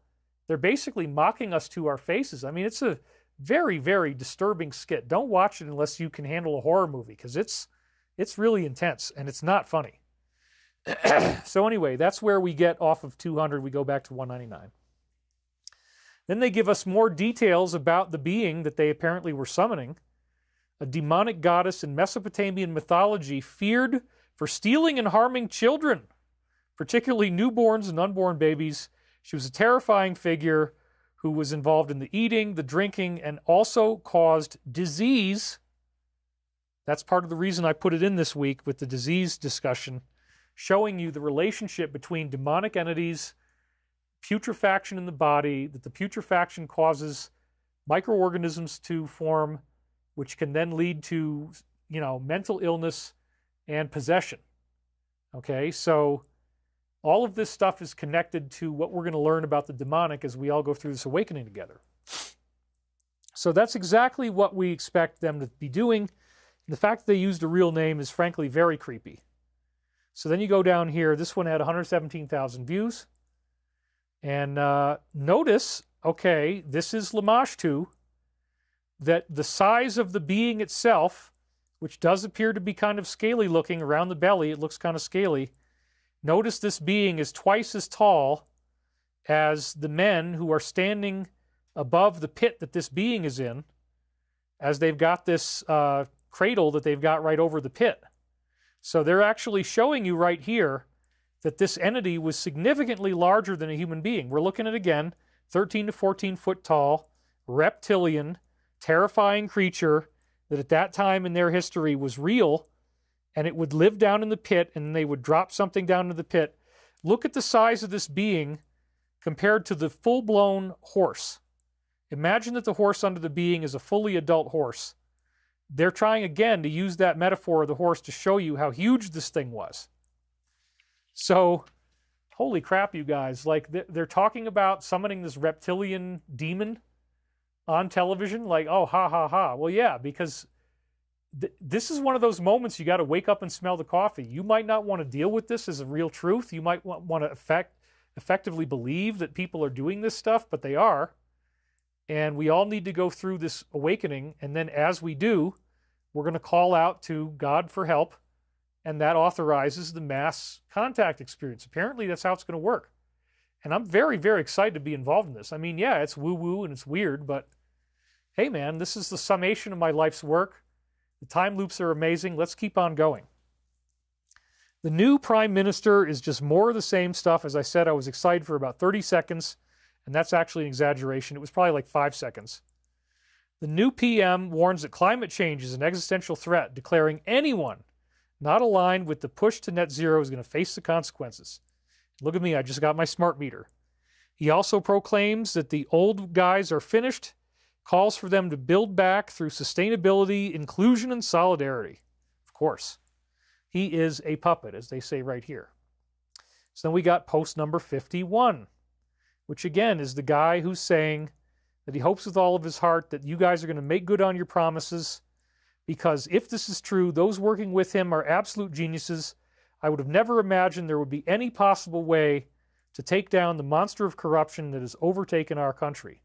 They're basically mocking us to our faces. I mean, it's a very, very disturbing skit. Don't watch it unless you can handle a horror movie, because it's really intense and it's not funny. So anyway, that's where we get off of 200. We go back to 199. Then they give us more details about the being that they apparently were summoning. A demonic goddess in Mesopotamian mythology feared for stealing and harming children, particularly newborns and unborn babies. She was a terrifying figure who was involved in the eating, the drinking, and also caused disease. That's part of the reason I put it in this week with the disease discussion. showing you the relationship between demonic entities, putrefaction in the body, that the putrefaction causes microorganisms to form, which can then lead to, mental illness and possession. Okay, so all of this stuff is connected to what we're going to learn about the demonic as we all go through this awakening together. So that's exactly what we expect them to be doing. The fact that they used a real name is frankly very creepy. So then you go down here. This one had 117,000 views. And notice, okay, this is Lamashtu, that the size of the being itself, which does appear to be kind of scaly looking around the belly, it looks kind of scaly. Notice this being is twice as tall as the men who are standing above the pit that this being is in, as they've got this cradle that they've got right over the pit. So they're actually showing you right here that this entity was significantly larger than a human being. We're looking at, again, 13 to 14 foot tall, reptilian, terrifying creature that at that time in their history was real, and it would live down in the pit, and they would drop something down into the pit. Look at the size of this being compared to the full-blown horse. Imagine that the horse under the being is a fully adult horse. They're trying again to use that metaphor of the horse to show you how huge this thing was. So, holy crap, you guys. Like, they're talking about summoning this reptilian demon on television. Like, oh, ha, ha, ha. Well, yeah, because this is one of those moments you got to wake up and smell the coffee. You might not want to deal with this as a real truth. You might want to effectively believe that people are doing this stuff, but they are. And we all need to go through this awakening. And then as we do, we're going to call out to God for help. And that authorizes the mass contact experience. Apparently, that's how it's going to work. And I'm very, very excited to be involved in this. I mean, yeah, it's woo-woo and it's weird, but hey, man, this is the summation of my life's work. The time loops are amazing. Let's keep on going. The new prime minister is just more of the same stuff. As I said, I was excited for about 30 seconds, and that's actually an exaggeration. It was probably like 5 seconds. The new PM warns that climate change is an existential threat, declaring anyone not aligned with the push to net zero is going to face the consequences. Look at me, I just got my smart meter. He also proclaims that the old guys are finished, calls for them to build back through sustainability, inclusion, and solidarity. Of course. He is a puppet, as they say right here. So then we got post number 51, which again is the guy who's saying that he hopes with all of his heart that you guys are going to make good on your promises, because if this is true, those working with him are absolute geniuses. I would have never imagined there would be any possible way to take down the monster of corruption that has overtaken our country.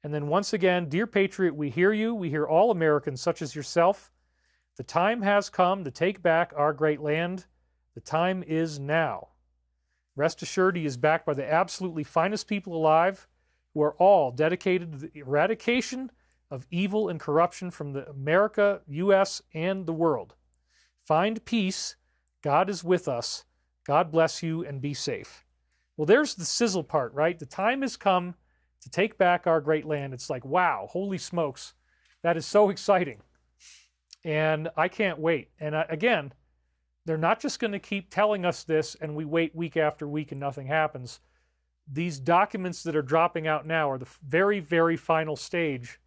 And then once again, dear Patriot, we hear you. We hear all Americans such as yourself. The time has come to take back our great land. The time is now. Rest assured, he is backed by the absolutely finest people alive, who are all dedicated to the eradication of evil and corruption from the America, U.S., and the world. Find peace. God is with us. God bless you and be safe. Well, there's the sizzle part, right? The time has come to take back our great land. It's like, wow, holy smokes. That is so exciting. And I can't wait. And again, they're not just going to keep telling us this and we wait week after week and nothing happens. These documents that are dropping out now are the very, very final stage.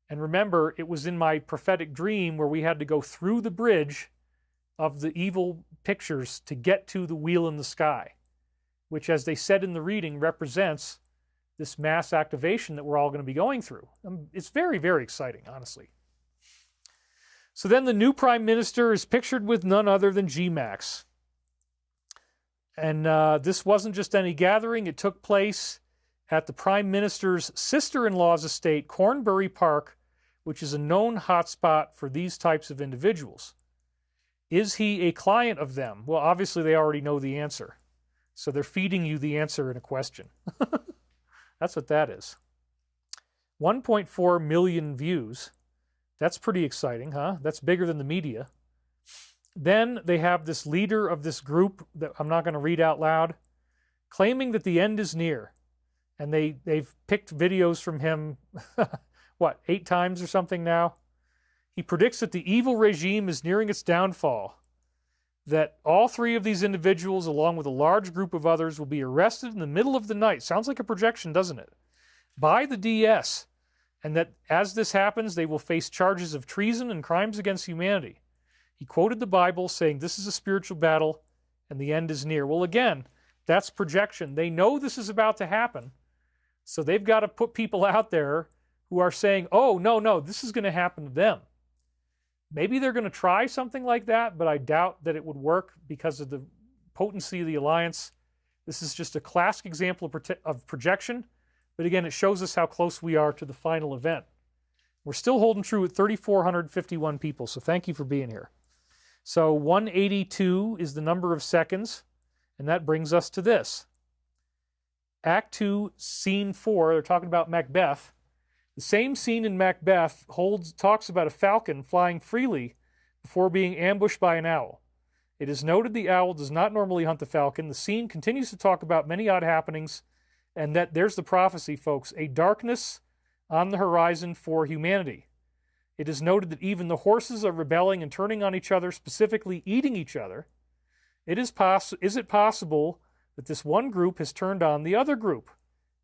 And remember, it was in my prophetic dream where we had to go through the bridge of the evil pictures to get to the wheel in the sky, which, as they said in the reading, represents this mass activation that we're all going to be going through. It's very, very exciting, honestly. So then the new prime minister is pictured with none other than G-Max. And this wasn't just any gathering. It took place at the prime minister's sister-in-law's estate, Cornbury Park, which is a known hotspot for these types of individuals. Is he a client of them? Well, obviously they already know the answer. So they're feeding you the answer in a question. That's what that is. 1.4 million views. That's pretty exciting, huh? That's bigger than the media. Then they have this leader of this group that I'm not going to read out loud, claiming that the end is near. And they've picked videos from him, 8 times or something now? He predicts that the evil regime is nearing its downfall. that all three of these individuals, along with a large group of others, will be arrested in the middle of the night. Sounds like a projection, doesn't it? By the DS. And that as this happens, they will face charges of treason and crimes against humanity. He quoted the Bible saying, this is a spiritual battle and the end is near. Well, again, that's projection. They know this is about to happen. So they've got to put people out there who are saying, oh, no, this is going to happen to them. Maybe they're going to try something like that, but I doubt that it would work because of the potency of the alliance. This is just a classic example of projection. But again, it shows us how close we are to the final event. We're still holding true at 3,451 people, so thank you for being here. So 182 is the number of seconds, and that brings us to this. Act 2, Scene 4, they're talking about Macbeth. The same scene in Macbeth talks about a falcon flying freely before being ambushed by an owl. It is noted the owl does not normally hunt the falcon. The scene continues to talk about many odd happenings, and that there's the prophecy, folks, a darkness on the horizon for humanity. It is noted that even the horses are rebelling and turning on each other, specifically eating each other. Is it possible that this one group has turned on the other group?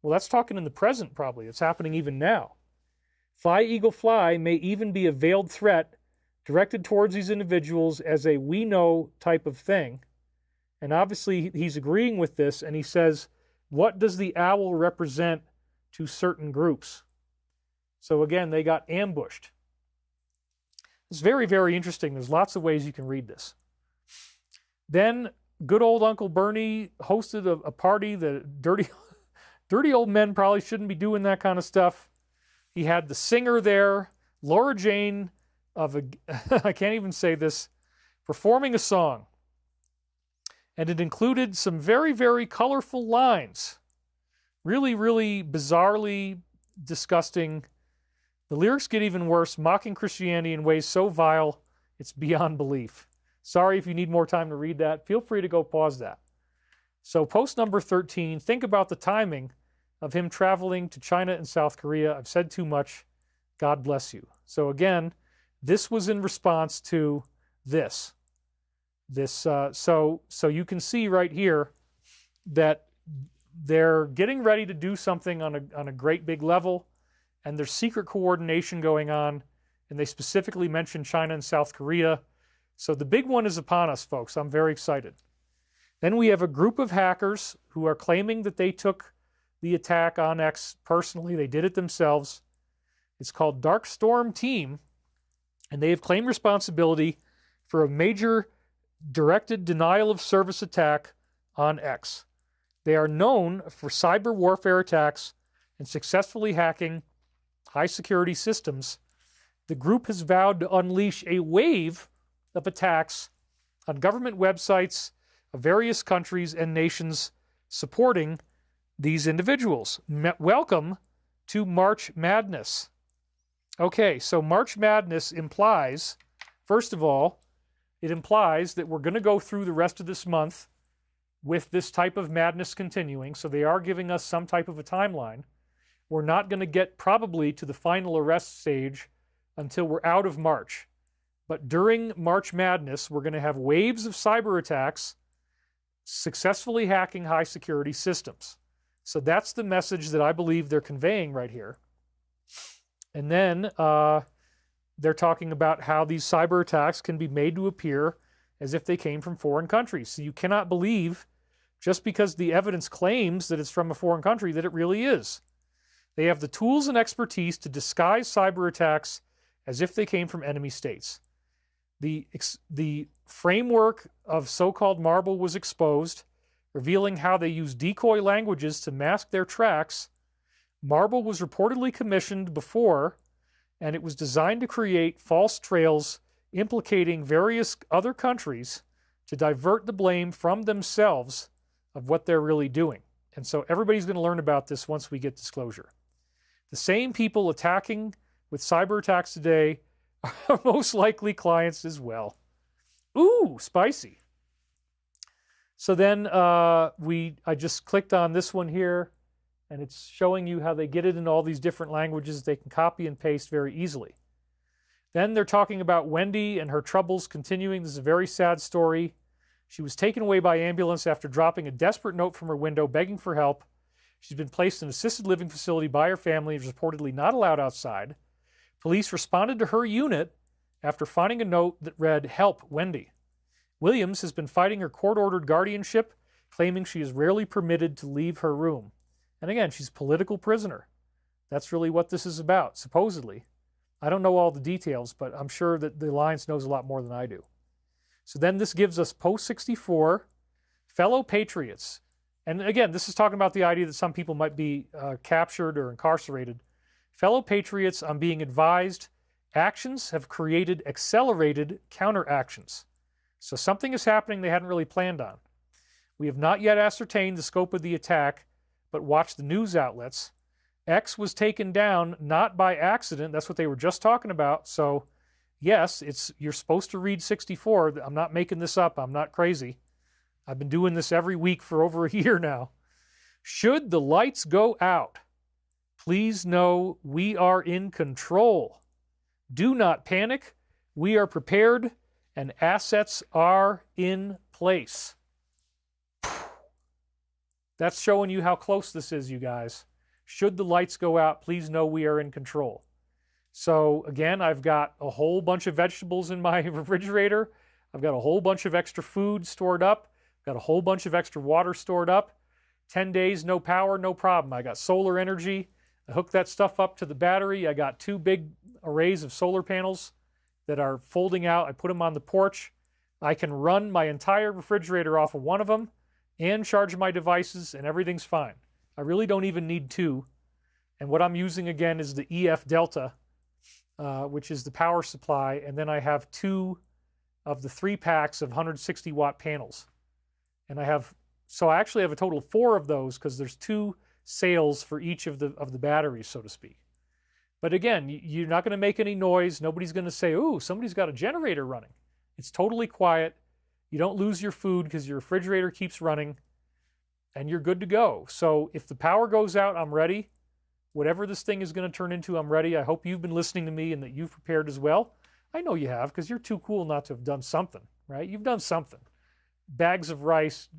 Well, that's talking in the present, probably. It's happening even now. Fly, Eagle, Fly may even be a veiled threat directed towards these individuals as a we know type of thing. And obviously, he's agreeing with this, and he says, what does the owl represent to certain groups? So again, they got ambushed. It's very, very interesting. There's lots of ways you can read this. Then good old Uncle Bernie hosted a party that dirty old men probably shouldn't be doing that kind of stuff. He had the singer there, Laura Jane I can't even say this, performing a song. And it included some very, very colorful lines. Really, really bizarrely disgusting. The lyrics get even worse, mocking Christianity in ways so vile, it's beyond belief. Sorry if you need more time to read that. Feel free to go pause that. So post number 13, think about the timing of him traveling to China and South Korea. I've said too much. God bless you. So again, this was in response to this. So you can see right here that they're getting ready to do something on a great big level, and there's secret coordination going on, and they specifically mention China and South Korea. So the big one is upon us, folks. I'm very excited. Then we have a group of hackers who are claiming that they took the attack on X personally. They did it themselves. It's called Dark Storm Team, and they have claimed responsibility for a major directed denial of service attack on X. They are known for cyber warfare attacks and successfully hacking high security systems. The group has vowed to unleash a wave of attacks on government websites of various countries and nations supporting these individuals. Welcome to March Madness. Okay, so March Madness implies, first of all, it implies that we're going to go through the rest of this month with this type of madness continuing, so they are giving us some type of a timeline. We're not going to get probably to the final arrest stage until we're out of March. But during March Madness, we're going to have waves of cyber attacks successfully hacking high security systems. So that's the message that I believe they're conveying right here. And then they're talking about how these cyber attacks can be made to appear as if they came from foreign countries. So you cannot believe, just because the evidence claims that it's from a foreign country, that it really is. They have the tools and expertise to disguise cyber attacks as if they came from enemy states. The framework of so-called Marble was exposed, revealing how they use decoy languages to mask their tracks. Marble was reportedly commissioned before, and it was designed to create false trails implicating various other countries to divert the blame from themselves of what they're really doing. And so everybody's going to learn about this once we get disclosure. The same people attacking with cyber attacks today are most likely clients as well. Ooh, spicy. So then I just clicked on this one here, and it's showing you how they get it in all these different languages. They can copy and paste very easily. Then they're talking about Wendy and her troubles continuing. This is a very sad story. She was taken away by ambulance after dropping a desperate note from her window begging for help. She's been placed in an assisted living facility by her family and is reportedly not allowed outside. Police responded to her unit after finding a note that read, "Help, Wendy." Williams has been fighting her court-ordered guardianship, claiming she is rarely permitted to leave her room. And again, she's a political prisoner. That's really what this is about, supposedly. I don't know all the details, but I'm sure that the Alliance knows a lot more than I do. So then this gives us post-64, fellow patriots. And again, this is talking about the idea that some people might be captured or incarcerated. Fellow patriots, I'm being advised, actions have created accelerated counteractions. So something is happening they hadn't really planned on. We have not yet ascertained the scope of the attack, but watch the news outlets. X was taken down not by accident. That's what they were just talking about. So yes, you're supposed to read 64. I'm not making this up. I'm not crazy. I've been doing this every week for over a year now. Should the lights go out, please know we are in control. Do not panic. We are prepared and assets are in place. That's showing you how close this is, you guys. Should the lights go out, please know we are in control. So again, I've got a whole bunch of vegetables in my refrigerator. I've got a whole bunch of extra food stored up. I've got a whole bunch of extra water stored up. 10 days, no power, no problem. I got solar energy. I hooked that stuff up to the battery. I got 2 big arrays of solar panels that are folding out. I put them on the porch. I can run my entire refrigerator off of one of them and charge my devices, and everything's fine. I really don't even need 2. And what I'm using again is the EF Delta, which is the power supply, and then I have 2 of the 3 packs of 160 watt panels. And I actually have a total of 4 of those because there's 2 sales for each of the batteries, so to speak. But again, you're not going to make any noise. Nobody's going to say, "Ooh, somebody's got a generator running." It's totally quiet. You don't lose your food because your refrigerator keeps running, and you're good to go. So if the power goes out, I'm ready. Whatever this thing is going to turn into, I'm ready. I hope you've been listening to me and that you've prepared as well. I know you have, because you're too cool not to have done something, right? You've done something. Bags of rice,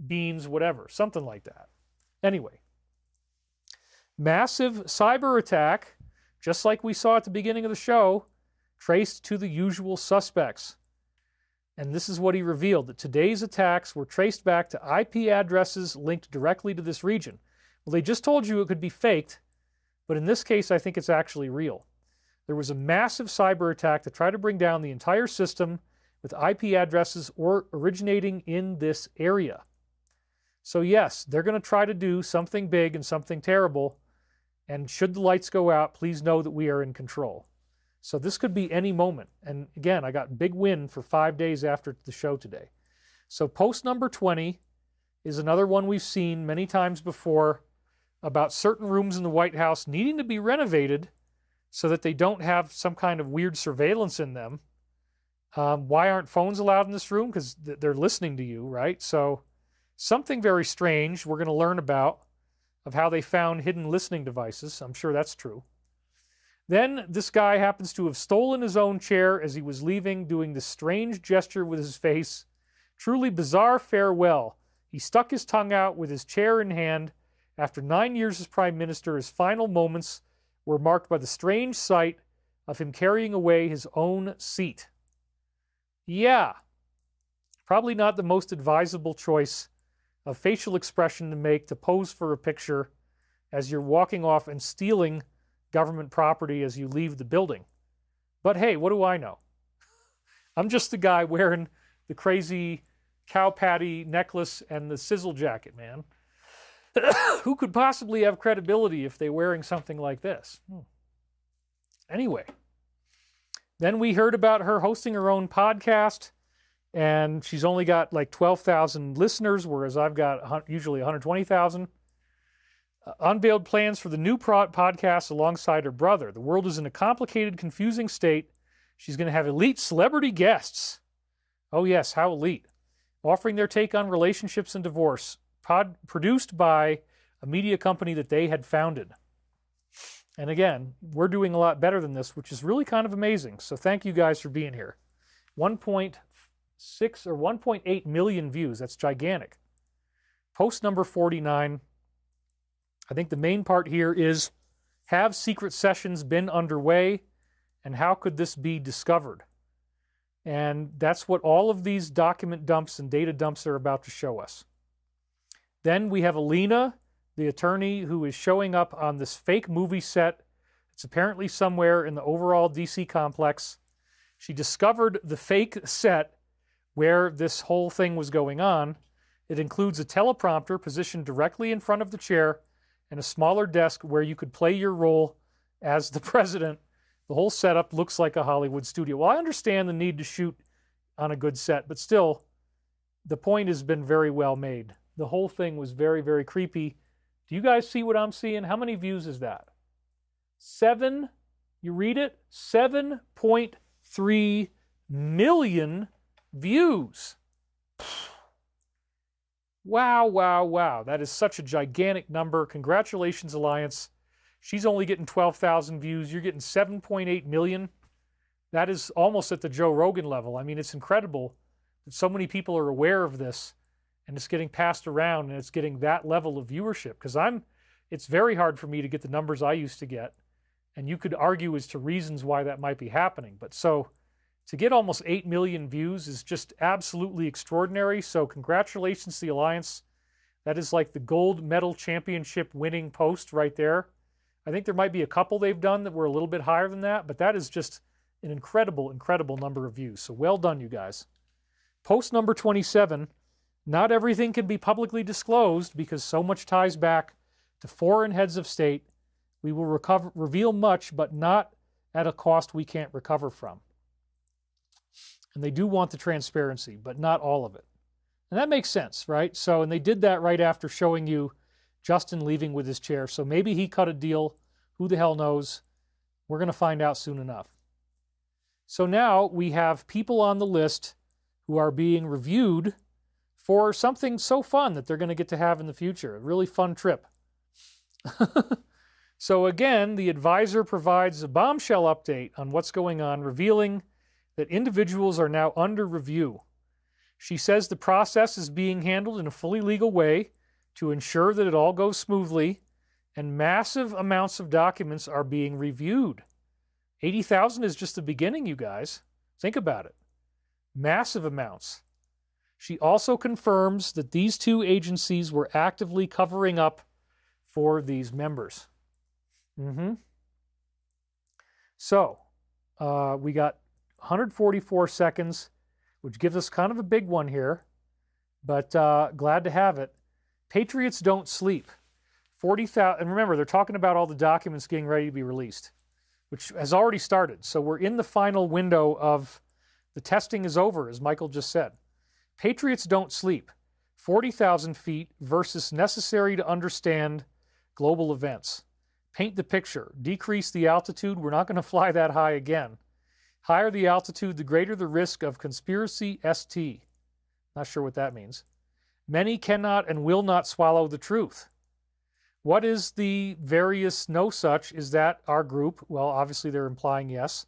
beans, whatever, something like that. Anyway, massive cyber attack, just like we saw at the beginning of the show, traced to the usual suspects. And this is what he revealed, that today's attacks were traced back to IP addresses linked directly to this region. Well, they just told you it could be faked, but in this case, I think it's actually real. There was a massive cyber attack to try to bring down the entire system with IP addresses originating in this area. So yes, they're going to try to do something big and something terrible, and should the lights go out, please know that we are in control. So this could be any moment. And again, I got big win for 5 days after the show today. So post number 20 is another one we've seen many times before about certain rooms in the White House needing to be renovated so that they don't have some kind of weird surveillance in them. Why aren't phones allowed in this room? Because they're listening to you, right? So something very strange we're going to learn about of how they found hidden listening devices. I'm sure that's true. Then this guy happens to have stolen his own chair as he was leaving, doing this strange gesture with his face. Truly bizarre farewell. He stuck his tongue out with his chair in hand. After 9 years as Prime Minister, his final moments were marked by the strange sight of him carrying away his own seat. Yeah, probably not the most advisable choice of facial expression to make to pose for a picture as you're walking off and stealing government property as you leave the building. But hey, what do I know? I'm just the guy wearing the crazy cow patty necklace and the sizzle jacket, man. Who could possibly have credibility if they're wearing something like this? Anyway, then we heard about her hosting her own podcast, and she's only got like 12,000 listeners, whereas I've got usually 120,000. Unveiled plans for the new podcast alongside her brother. The world is in a complicated, confusing state. She's going to have elite celebrity guests. Oh yes, how elite. Offering their take on relationships and divorce. Produced by a media company that they had founded. And again, we're doing a lot better than this, which is really kind of amazing. So thank you guys for being here. 1.6 1.8 million views. That's gigantic. Post number 49. I think the main part here is, have secret sessions been underway, and how could this be discovered? And that's what all of these document dumps and data dumps are about to show us. Then we have Alina, the attorney, who is showing up on this fake movie set. It's apparently somewhere in the overall DC complex. She discovered the fake set where this whole thing was going on. It includes a teleprompter positioned directly in front of the chair and a smaller desk where you could play your role as the president. The whole setup looks like a Hollywood studio. Well, I understand the need to shoot on a good set, but still, the point has been very well made. The whole thing was very, very creepy. Do you guys see what I'm seeing? How many views is that? 7, you read it? 7.3 million views. Wow, wow, wow. That is such a gigantic number. Congratulations, Alliance. She's only getting 12,000 views. You're getting 7.8 million. That is almost at the Joe Rogan level. I mean, it's incredible that so many people are aware of this and it's getting passed around and it's getting that level of viewership. Because it's very hard for me to get the numbers I used to get. And you could argue as to reasons why that might be happening. But so to get almost 8 million views is just absolutely extraordinary. So congratulations to the Alliance. That is like the gold medal championship winning post right there. I think there might be a couple they've done that were a little bit higher than that, but that is just an incredible, incredible number of views. So well done, you guys. Post number 27. Not everything can be publicly disclosed because so much ties back to foreign heads of state. We will reveal much, but not at a cost we can't recover from. And they do want the transparency, but not all of it. And that makes sense, right? So, and they did that right after showing you Justin leaving with his chair. So maybe he cut a deal. Who the hell knows? We're going to find out soon enough. So now we have people on the list who are being reviewed for something so fun that they're going to get to have in the future. A really fun trip. So again, the advisor provides a bombshell update on what's going on, revealing that individuals are now under review. She says the process is being handled in a fully legal way to ensure that it all goes smoothly, and massive amounts of documents are being reviewed. 80,000 is just the beginning, you guys. Think about it. Massive amounts. She also confirms that these two agencies were actively covering up for these members. So, we got 144 seconds, which gives us kind of a big one here, but glad to have it. Patriots don't sleep. 40,000, and remember, they're talking about all the documents getting ready to be released, which has already started. So we're in the final window of the testing is over, as Michael just said. Patriots don't sleep. 40,000 feet versus necessary to understand global events. Paint the picture. Decrease the altitude. We're not going to fly that high again. Higher the altitude, the greater the risk of conspiracy ST. Not sure what that means. Many cannot and will not swallow the truth. What is the various no such? Is that our group? Well, obviously they're implying yes.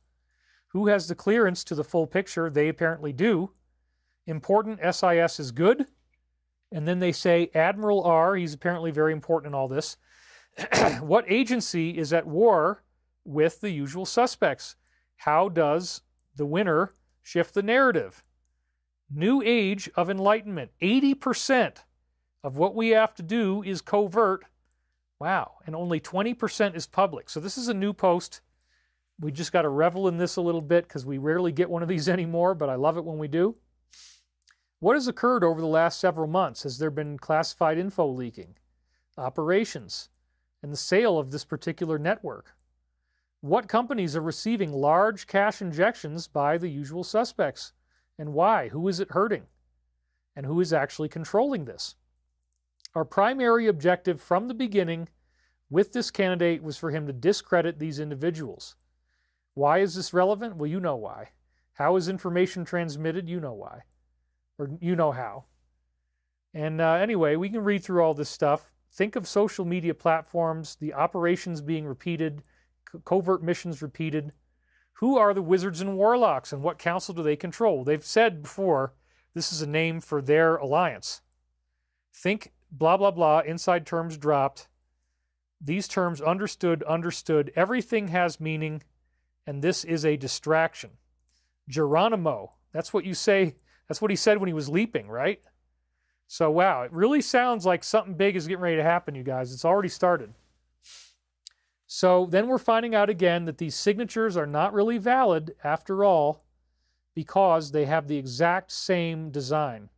Who has the clearance to the full picture? They apparently do. Important SIS is good. And then they say Admiral R, he's apparently very important in all this. What agency is at war with the usual suspects? How does the winner shift the narrative? New age of enlightenment. 80% of what we have to do is covert. Wow. And only 20% is public. So this is a new post. We just got to revel in this a little bit because we rarely get one of these anymore, but I love it when we do. What has occurred over the last several months? Has there been classified info leaking, operations, and the sale of this particular network? What companies are receiving large cash injections by the usual suspects? And why? Who is it hurting? And who is actually controlling this? Our primary objective from the beginning with this candidate was for him to discredit these individuals. Why is this relevant? Well, you know why. How is information transmitted? You know why. Or you know how. And anyway, we can read through all this stuff. Think of social media platforms, the operations being repeated, covert missions repeated. Who are the wizards and warlocks and what council do they control? They've said before this is a name for their alliance. Think blah, blah, blah, inside terms dropped. These terms understood. Everything has meaning, and this is a distraction. Geronimo, that's what you say. That's what he said when he was leaping, right? So, wow, it really sounds like something big is getting ready to happen, you guys. It's already started. So then we're finding out again that these signatures are not really valid after all because they have the exact same design.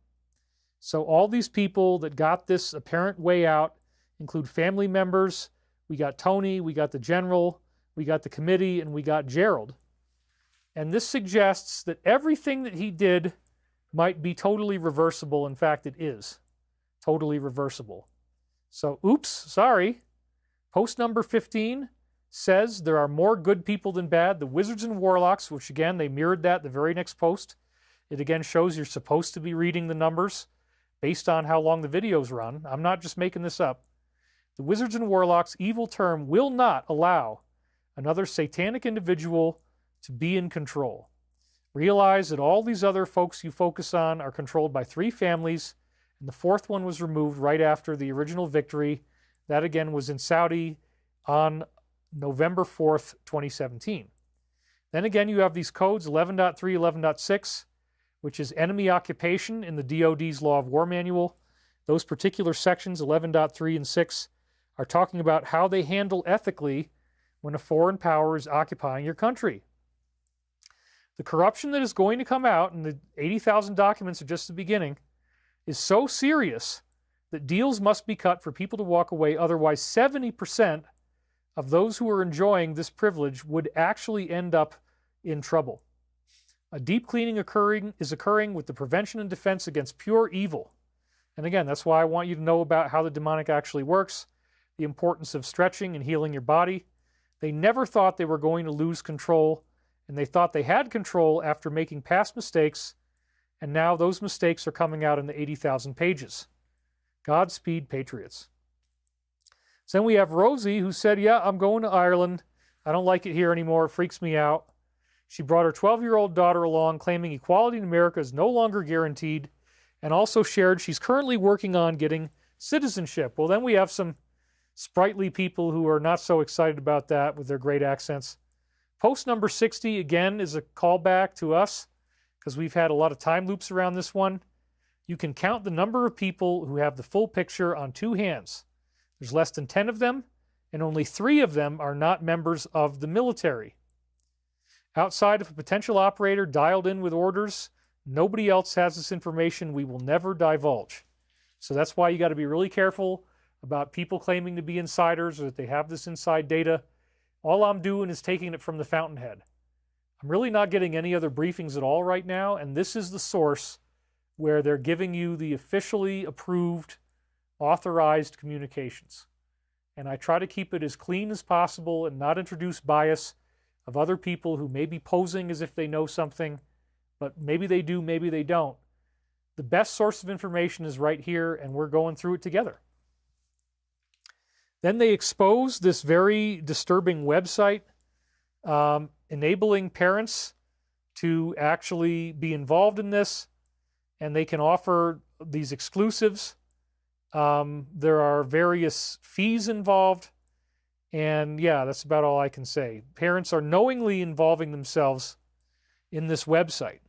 So all these people that got this apparent way out include family members. We got Tony, we got the general, we got the committee, and we got Gerald. And this suggests that everything that he did might be totally reversible. In fact, it is totally reversible. So, oops, sorry. Post number 15 says there are more good people than bad. The wizards and warlocks, which again, they mirrored that the very next post. It again shows you're supposed to be reading the numbers based on how long the videos run. I'm not just making this up. The wizards and warlocks' evil term will not allow another satanic individual to be in control. Realize that all these other folks you focus on are controlled by 3 families, and the 4th one was removed right after the original victory. That again was in Saudi on November 4th, 2017. Then again, you have these codes 11.3, 11.6, which is enemy occupation in the DoD's Law of War Manual. Those particular sections, 11.3 and 6, are talking about how they handle ethically when a foreign power is occupying your country. The corruption that is going to come out, and the 80,000 documents are just the beginning, is so serious that deals must be cut for people to walk away. Otherwise, 70% of those who are enjoying this privilege would actually end up in trouble. A deep cleaning is occurring with the prevention and defense against pure evil. And again, that's why I want you to know about how the demonic actually works, the importance of stretching and healing your body. They never thought they were going to lose control, and they thought they had control after making past mistakes, and now those mistakes are coming out in the 80,000 pages. Godspeed, Patriots. So then we have Rosie, who said, yeah, I'm going to Ireland. I don't like it here anymore. It freaks me out. She brought her 12-year-old daughter along, claiming equality in America is no longer guaranteed, and also shared she's currently working on getting citizenship. Well, then we have some sprightly people who are not so excited about that with their great accents. Post number 60, again, is a callback to us because we've had a lot of time loops around this one. You can count the number of people who have the full picture on 2 hands. There's less than 10 of them, and only 3 of them are not members of the military. Outside of a potential operator dialed in with orders, nobody else has this information we will never divulge. So that's why you got to be really careful about people claiming to be insiders or that they have this inside data. All I'm doing is taking it from the fountainhead. I'm really not getting any other briefings at all right now, and this is the source where they're giving you the officially approved, authorized communications. And I try to keep it as clean as possible and not introduce bias of other people who may be posing as if they know something, but maybe they do, maybe they don't. The best source of information is right here, and we're going through it together. Then they expose this very disturbing website, enabling parents to actually be involved in this, and they can offer these exclusives. There are various fees involved, and yeah, that's about all I can say. Parents are knowingly involving themselves in this website.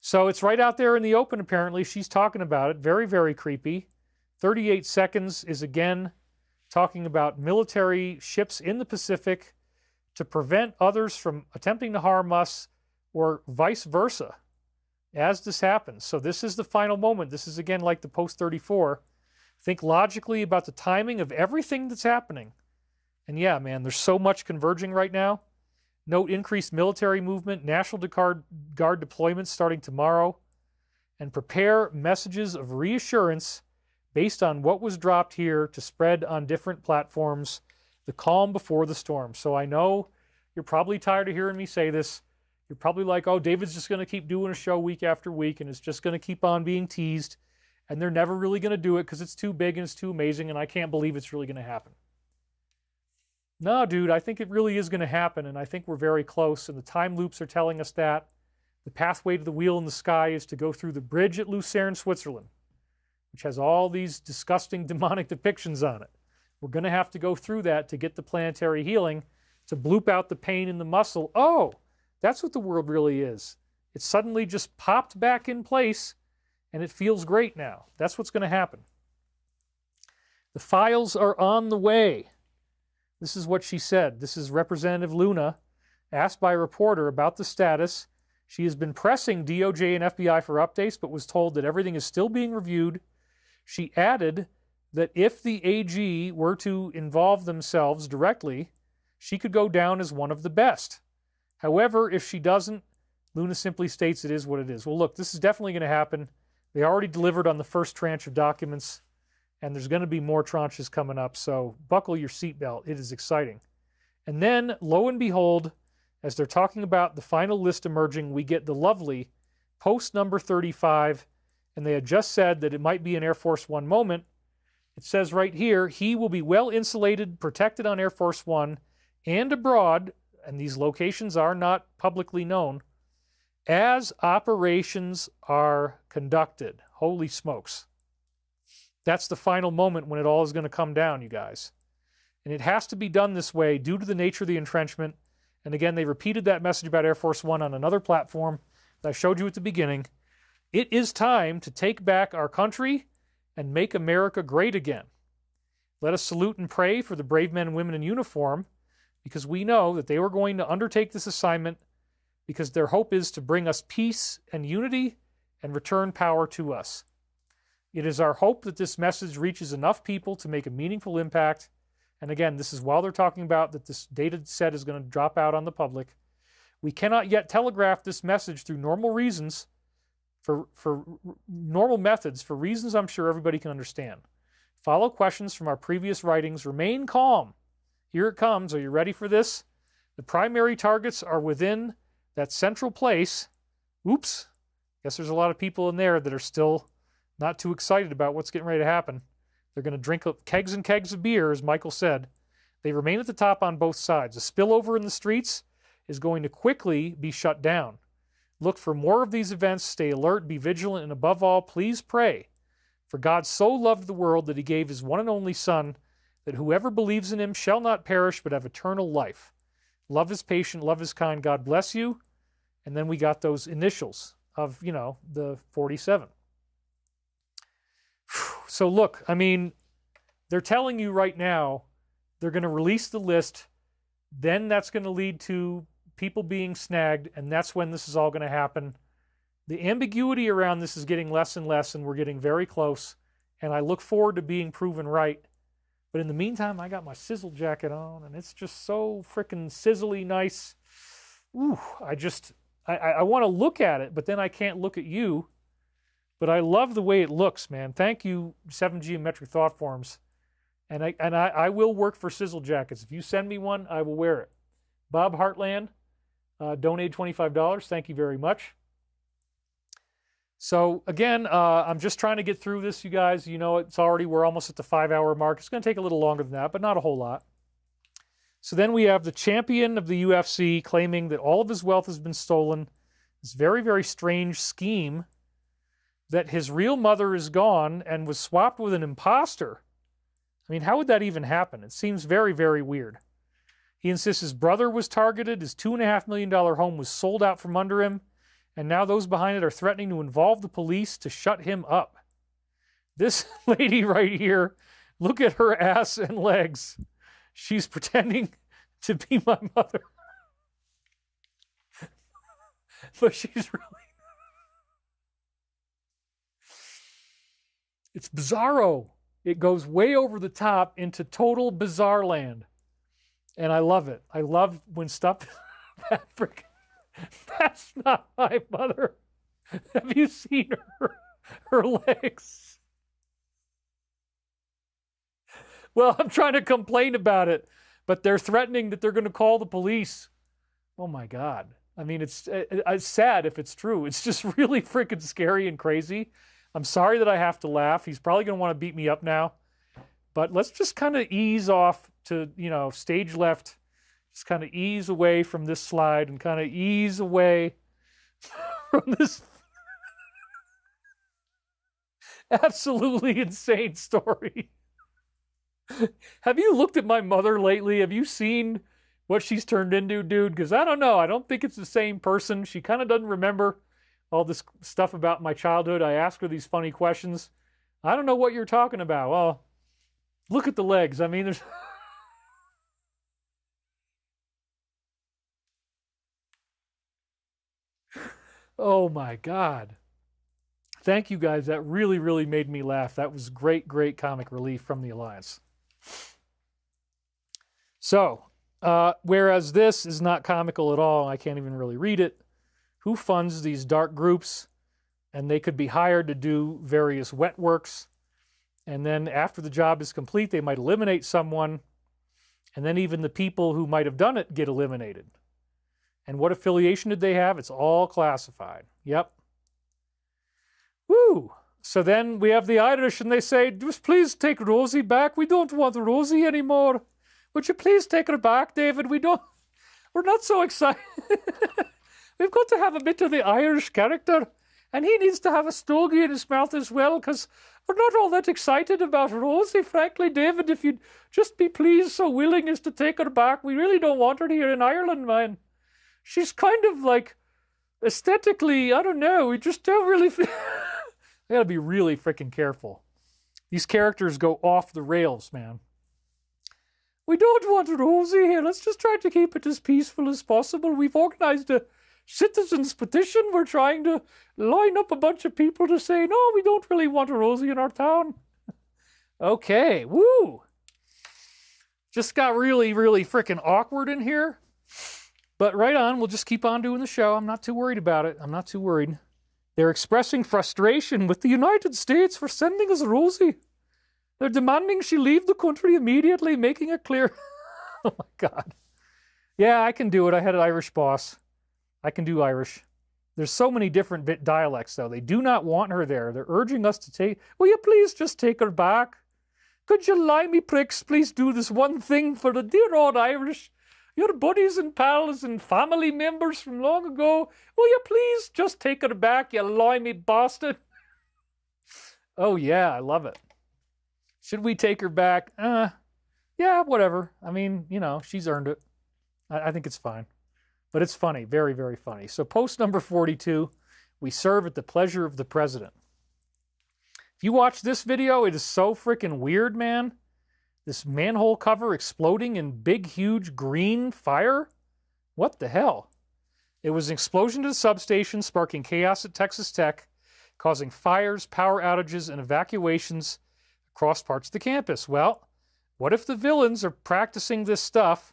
So it's right out there in the open, apparently. She's talking about it. Very, very creepy. 38 seconds is again talking about military ships in the Pacific to prevent others from attempting to harm us or vice versa as this happens. So this is the final moment. This is again like the post 34. Think logically about the timing of everything that's happening. And yeah, man, there's so much converging right now. Note increased military movement, National Guard deployments starting tomorrow, and prepare messages of reassurance based on what was dropped here to spread on different platforms, the calm before the storm. So I know you're probably tired of hearing me say this. You're probably like, oh, David's just going to keep doing a show week after week, and it's just going to keep on being teased, and they're never really going to do it because it's too big and it's too amazing, and I can't believe it's really going to happen. No, dude, I think it really is going to happen, and I think we're very close, and the time loops are telling us that. The pathway to the wheel in the sky is to go through the bridge at Lucerne, Switzerland, which has all these disgusting demonic depictions on it. We're going to have to go through that to get the planetary healing, to bloop out the pain in the muscle. Oh, that's what the world really is. It suddenly just popped back in place, and it feels great now. That's what's going to happen. The files are on the way. This is what she said. This is Representative Luna, asked by a reporter about the status. She has been pressing DOJ and FBI for updates, but was told that everything is still being reviewed. She added that if the AG were to involve themselves directly, she could go down as one of the best. However, if she doesn't, Luna simply states it is what it is. Well, look, this is definitely going to happen. They already delivered on the first tranche of documents, and there's going to be more tranches coming up, so buckle your seatbelt. It is exciting. And then, lo and behold, as they're talking about the final list emerging, we get the lovely post number 35, and they had just said that it might be an Air Force One moment. It says right here, he will be well insulated, protected on Air Force One and abroad, and these locations are not publicly known, as operations are conducted. Holy smokes. That's the final moment when it all is going to come down, you guys. And it has to be done this way due to the nature of the entrenchment. And again, they repeated that message about Air Force One on another platform that I showed you at the beginning. It is time to take back our country and make America great again. Let us salute and pray for the brave men and women in uniform, because we know that they were going to undertake this assignment because their hope is to bring us peace and unity and return power to us. It is our hope that this message reaches enough people to make a meaningful impact. And again, this is while they're talking about that this data set is going to drop out on the public. We cannot yet telegraph this message through normal reasons, for normal methods, for reasons I'm sure everybody can understand. Follow questions from our previous writings. Remain calm. Here it comes. Are you ready for this? The primary targets are within that central place. Oops. Guess there's a lot of people in there that are still not too excited about what's getting ready to happen. They're going to drink kegs and kegs of beer, as Michael said. They remain at the top on both sides. A spillover in the streets is going to quickly be shut down. Look for more of these events. Stay alert, be vigilant, and above all, please pray. For God so loved the world that he gave his one and only Son, that whoever believes in him shall not perish but have eternal life. Love is patient, love is kind, God bless you. And then we got those initials of, the 47. So look, I mean, they're telling you right now they're going to release the list, then that's going to lead to people being snagged, and that's when this is all going to happen. The ambiguity around this is getting less and less, and we're getting very close, and I look forward to being proven right. But in the meantime, I got my sizzle jacket on, and it's just so freaking sizzly nice. Ooh, I want to look at it, but then I can't look at you. But I love the way it looks, man. Thank you, 7 Geometric Thought Forms. And I will work for sizzle jackets. If you send me one, I will wear it. Bob Heartland, donated $25. Thank you very much. So again, I'm just trying to get through this, you guys. We're almost at the 5-hour mark. It's going to take a little longer than that, but not a whole lot. So then we have the champion of the UFC claiming that all of his wealth has been stolen. This very, very strange scheme that his real mother is gone and was swapped with an imposter. I mean, how would that even happen? It seems very, very weird. He insists his brother was targeted, his $2.5 million home was sold out from under him, and now those behind it are threatening to involve the police to shut him up. This lady right here, look at her ass and legs. She's pretending to be my mother. But she's really... It's bizarro. It goes way over the top into total bizarre land. And I love it. I love when stuff... that freaking... That's not my mother. Have you seen her legs? Well, I'm trying to complain about it, but they're threatening that they're going to call the police. Oh my God. I mean, it's sad if it's true. It's just really freaking scary and crazy. I'm sorry that I have to laugh. He's probably going to want to beat me up now. But let's just kind of ease off to, stage left. Just kind of ease away from this slide and kind of ease away from this absolutely insane story. Have you looked at my mother lately? Have you seen what she's turned into, dude? Because I don't know. I don't think it's the same person. She kind of doesn't remember all this stuff about my childhood. I ask her these funny questions. I don't know what you're talking about. Well, look at the legs. I mean, there's... Oh, my God. Thank you, guys. That really, really made me laugh. That was great, great comic relief from the Alliance. So, whereas this is not comical at all, I can't even really read it. Who funds these dark groups? And they could be hired to do various wet works. And then after the job is complete, they might eliminate someone. And then even the people who might have done it get eliminated. And what affiliation did they have? It's all classified. Yep. Woo! So then we have the Irish, and they say, just please take Rosie back. We don't want Rosie anymore. Would you please take her back, David? We're not so excited. We've got to have a bit of the Irish character. And he needs to have a stogie in his mouth as well, because we're not all that excited about Rosie, frankly. David, if you'd just be pleased so willing as to take her back. We really don't want her here in Ireland, man. She's kind of like, aesthetically, I don't know, we just don't really feel... I gotta be really freaking careful. These characters go off the rails, man. We don't want Rosie here. Let's just try to keep it as peaceful as possible. We've organized a citizens' petition. We're trying to line up a bunch of people to say, no, we don't really want Rosie in our town. Okay, woo! Just got really, really freaking awkward in here. But right on, we'll just keep on doing the show. I'm not too worried about it. I'm not too worried. They're expressing frustration with the United States for sending us Rosie. They're demanding she leave the country immediately, making it clear. Oh my God. Yeah, I can do it. I had an Irish boss. I can do Irish. There's so many different dialects, though. They do not want her there. They're urging us to take... Will you please just take her back? Could you limey pricks please do this one thing for the dear old Irish? Your buddies and pals and family members from long ago. Will you please just take her back, you limey bastard? Oh, yeah, I love it. Should we take her back? Yeah, whatever. I mean, you know, she's earned it. I think it's fine. But it's funny. Very, very funny. So post number 42, we serve at the pleasure of the president. If you watch this video, it is so freaking weird, man. This manhole cover exploding in big, huge green fire? What the hell? It was an explosion to the substation, sparking chaos at Texas Tech, causing fires, power outages, and evacuations across parts of the campus. Well, what if the villains are practicing this stuff,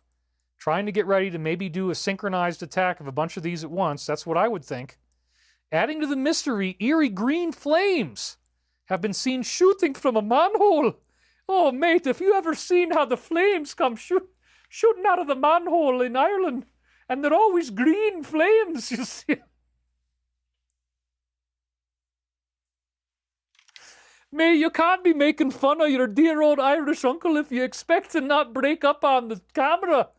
trying to get ready to maybe do a synchronized attack of a bunch of these at once? That's what I would think. Adding to the mystery, eerie green flames have been seen shooting from a manhole. Oh, mate, have you ever seen how the flames come shooting out of the manhole in Ireland? And they're always green flames, you see. Mate, you can't be making fun of your dear old Irish uncle if you expect to not break up on the camera.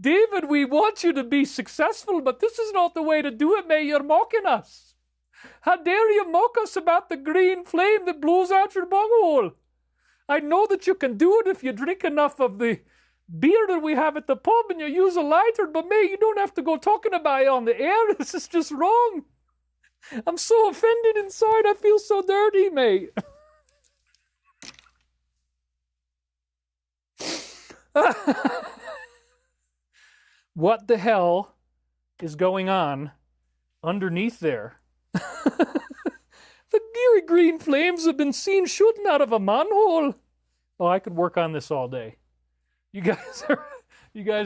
David, we want you to be successful, but this is not the way to do it, mate. You're mocking us. How dare you mock us about the green flame that blows out your bunghole? I know that you can do it if you drink enough of the beer that we have at the pub and you use a lighter, but mate, you don't have to go talking about it on the air. This is just wrong. I'm so offended inside. I feel so dirty, mate. What the hell is going on underneath there? The eerie green flames have been seen shooting out of a manhole. Oh, I could work on this all day. You guys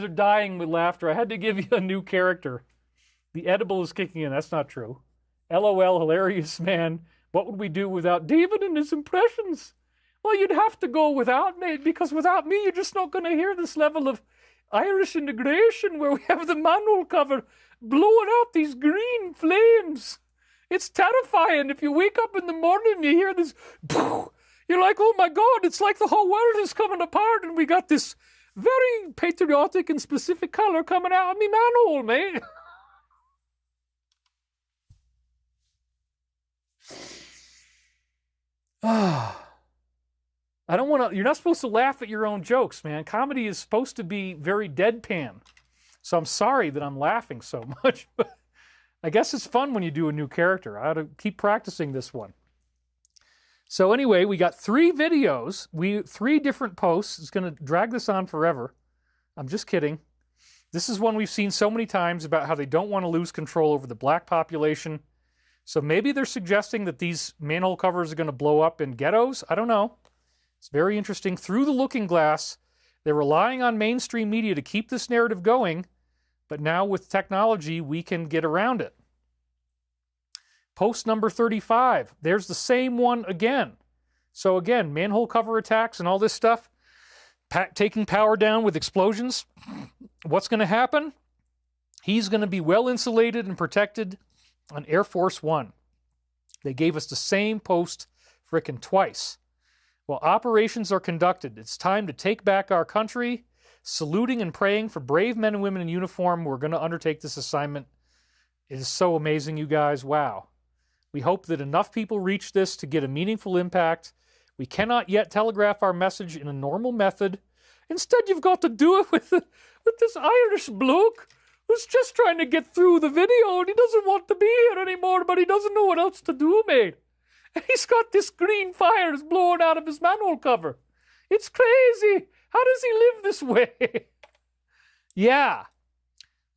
are dying with laughter. I had to give you a new character. The edible is kicking in. That's not true. LOL, hilarious, man. What would we do without David and his impressions? Well, you'd have to go without me, because without me, you're just not going to hear this level of Irish integration where we have the manhole cover blowing out these green flames. It's terrifying. If you wake up in the morning and you hear this, you're like, oh my God, it's like the whole world is coming apart and we got this very patriotic and specific color coming out of me manhole, mate. I don't want to, you're not supposed to laugh at your own jokes, man. Comedy is supposed to be very deadpan. So I'm sorry that I'm laughing so much, but I guess it's fun when you do a new character. I ought to keep practicing this one. So anyway, we got 3 videos, 3 different posts. It's going to drag this on forever. I'm just kidding. This is one we've seen so many times about how they don't want to lose control over the black population. So maybe they're suggesting that these manhole covers are going to blow up in ghettos. I don't know. It's very interesting. Through the looking glass, they're relying on mainstream media to keep this narrative going, but now with technology, we can get around it. Post number 35. There's the same one again. So again, manhole cover attacks and all this stuff, taking power down with explosions. What's going to happen? He's going to be well insulated and protected on Air Force One. They gave us the same post frickin' twice. While operations are conducted, it's time to take back our country, saluting and praying for brave men and women in uniform who are going to undertake this assignment. It is so amazing, you guys. Wow. We hope that enough people reach this to get a meaningful impact. We cannot yet telegraph our message in a normal method. Instead, you've got to do it with this Irish bloke who's just trying to get through the video and he doesn't want to be here anymore, but he doesn't know what else to do, mate. And he's got this green fire that's blowing out of his manhole cover. It's crazy. How does he live this way? Yeah.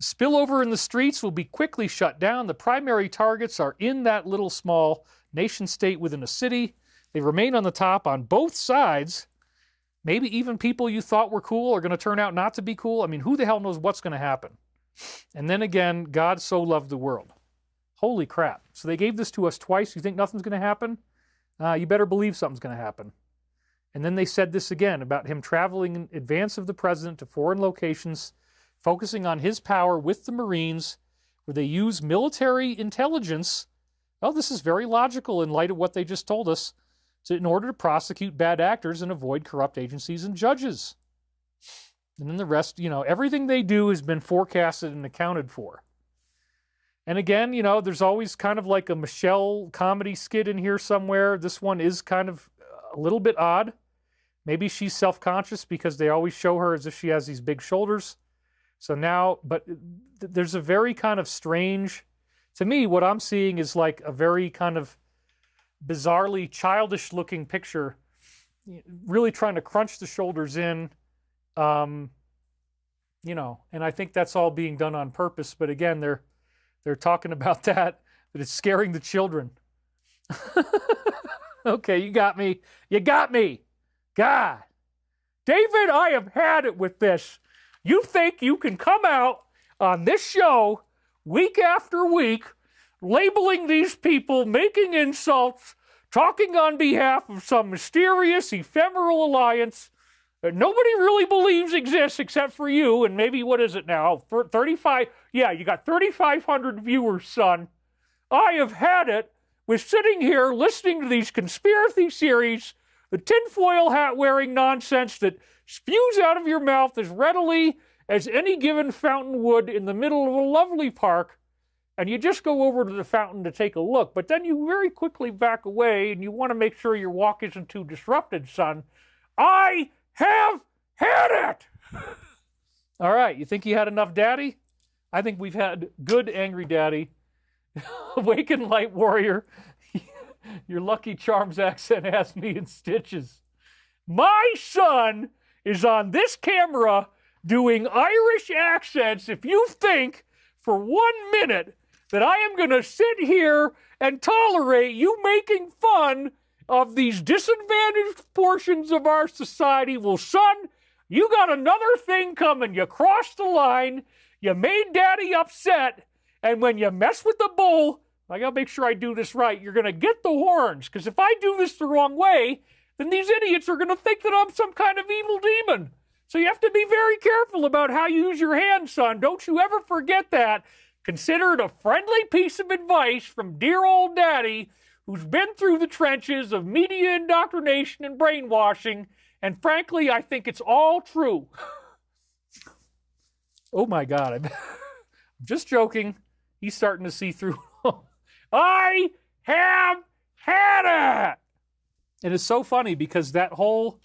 Spillover in the streets will be quickly shut down. The primary targets are in that little small nation-state within a city. They remain on the top on both sides. Maybe even people you thought were cool are going to turn out not to be cool. I mean, who the hell knows what's going to happen? And then again, God so loved the world. Holy crap. So they gave this to us twice. You think nothing's going to happen? You better believe something's going to happen. And then they said this again about him traveling in advance of the president to foreign locations, focusing on his power with the Marines, where they use military intelligence. Oh, this is very logical in light of what they just told us, in order to prosecute bad actors and avoid corrupt agencies and judges. And then the rest, everything they do has been forecasted and accounted for. And again, there's always kind of like a Michelle comedy skit in here somewhere. This one is kind of a little bit odd. Maybe she's self-conscious because they always show her as if she has these big shoulders. So now, but there's a very kind of strange, to me, what I'm seeing is like a very kind of bizarrely childish looking picture, really trying to crunch the shoulders in, and I think that's all being done on purpose. But again, they're talking about that it's scaring the children. Okay, you got me. You got me. God. David, I have had it with this. You think you can come out on this show week after week, labeling these people, making insults, talking on behalf of some mysterious, ephemeral alliance that nobody really believes exists except for you, and maybe, what is it now, 35? Yeah, you got 3,500 viewers, son. I have had it with sitting here listening to these conspiracy theories, the tinfoil hat-wearing nonsense that spews out of your mouth as readily as any given fountain would in the middle of a lovely park, and you just go over to the fountain to take a look, but then you very quickly back away and you want to make sure your walk isn't too disrupted, son. I have had it! All right, you think you had enough, Daddy? I think we've had good Angry Daddy. Awakened Light Warrior. Your Lucky Charms accent has me in stitches. My son is on this camera doing Irish accents. If you think for 1 minute that I am going to sit here and tolerate you making fun of these disadvantaged portions of our society, well, son, you got another thing coming. You crossed the line. You made Daddy upset. And when you mess with the bull, I got to make sure I do this right, you're going to get the horns. Because if I do this the wrong way, then these idiots are going to think that I'm some kind of evil demon. So you have to be very careful about how you use your hands, son. Don't you ever forget that. Consider it a friendly piece of advice from dear old Daddy, who's been through the trenches of media indoctrination and brainwashing. And frankly, I think it's all true. Oh my God, I'm just joking. He's starting to see through. I have had it! And it's so funny because that whole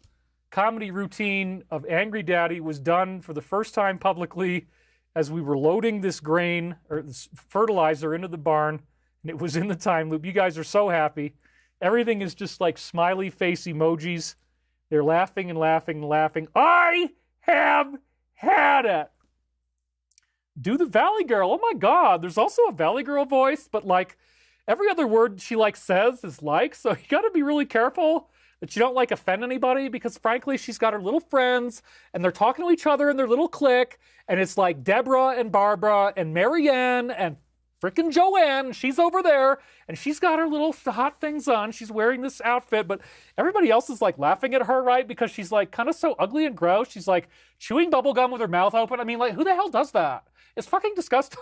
comedy routine of Angry Daddy was done for the first time publicly as we were loading this grain or this fertilizer into the barn, and it was in the time loop. You guys are so happy. Everything is just like smiley face emojis. They're laughing and laughing and laughing. I have had it. Do the Valley Girl. Oh my God. There's also a Valley Girl voice, but like every other word she like says is like, so you got to be really careful that you don't like offend anybody because frankly, she's got her little friends and they're talking to each other in their little clique. And it's like Deborah and Barbara and Marianne and frickin' Joanne. She's over there and she's got her little hot things on. She's wearing this outfit, but everybody else is like laughing at her, right? Because she's like kind of so ugly and gross. She's like chewing bubble gum with her mouth open. I mean, like who the hell does that? It's fucking disgusting.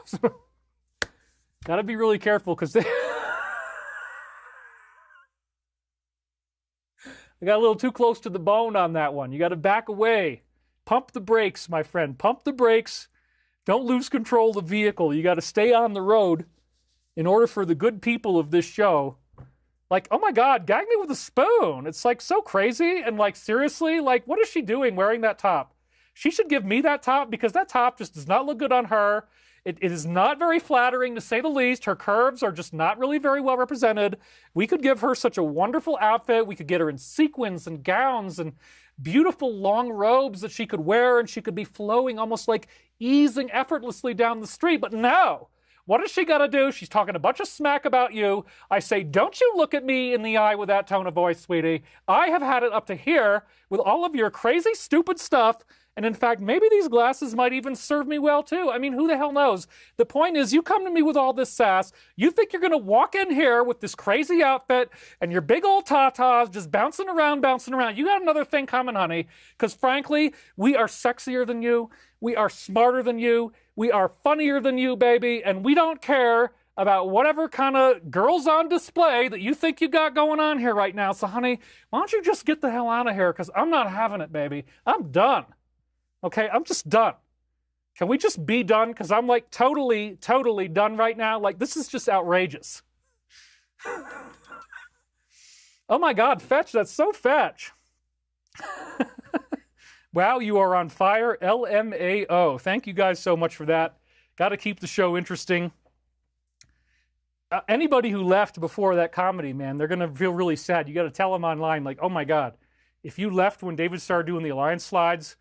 Gotta be really careful because they got a little too close to the bone on that one. You got to back away. Pump the brakes, my friend. Pump the brakes. Don't lose control of the vehicle. You got to stay on the road in order for the good people of this show. Like, oh my God, gag me with a spoon. It's like so crazy. And like, seriously, like, what is she doing wearing that top? She should give me that top because that top just does not look good on her. It is not very flattering, to say the least. Her curves are just not really very well represented. We could give her such a wonderful outfit. We could get her in sequins and gowns and beautiful long robes that she could wear, and she could be flowing almost like easing effortlessly down the street. But no. What does she got to do? She's talking a bunch of smack about you. I say, don't you look at me in the eye with that tone of voice, sweetie. I have had it up to here with all of your crazy, stupid stuff. And in fact, maybe these glasses might even serve me well too. I mean, who the hell knows? The point is, you come to me with all this sass. You think you're going to walk in here with this crazy outfit and your big old tatas just bouncing around. You got another thing coming, honey. Because frankly, we are sexier than you. We are smarter than you. We are funnier than you, baby. And we don't care about whatever kind of girls on display that you think you got going on here right now. So honey, why don't you just get the hell out of here? Because I'm not having it, baby. I'm done. Okay, I'm just done. Can we just be done? Because I'm like totally done right now. Like, this is just outrageous. Oh my God, Fetch, that's so Fetch. Wow, you are on fire, LMAO. Thank you guys so much for that. Got to keep the show interesting. Anybody who left before that comedy, man, they're going to feel really sad. You got to tell them online, like, oh my God, if you left when David started doing the Alliance slides,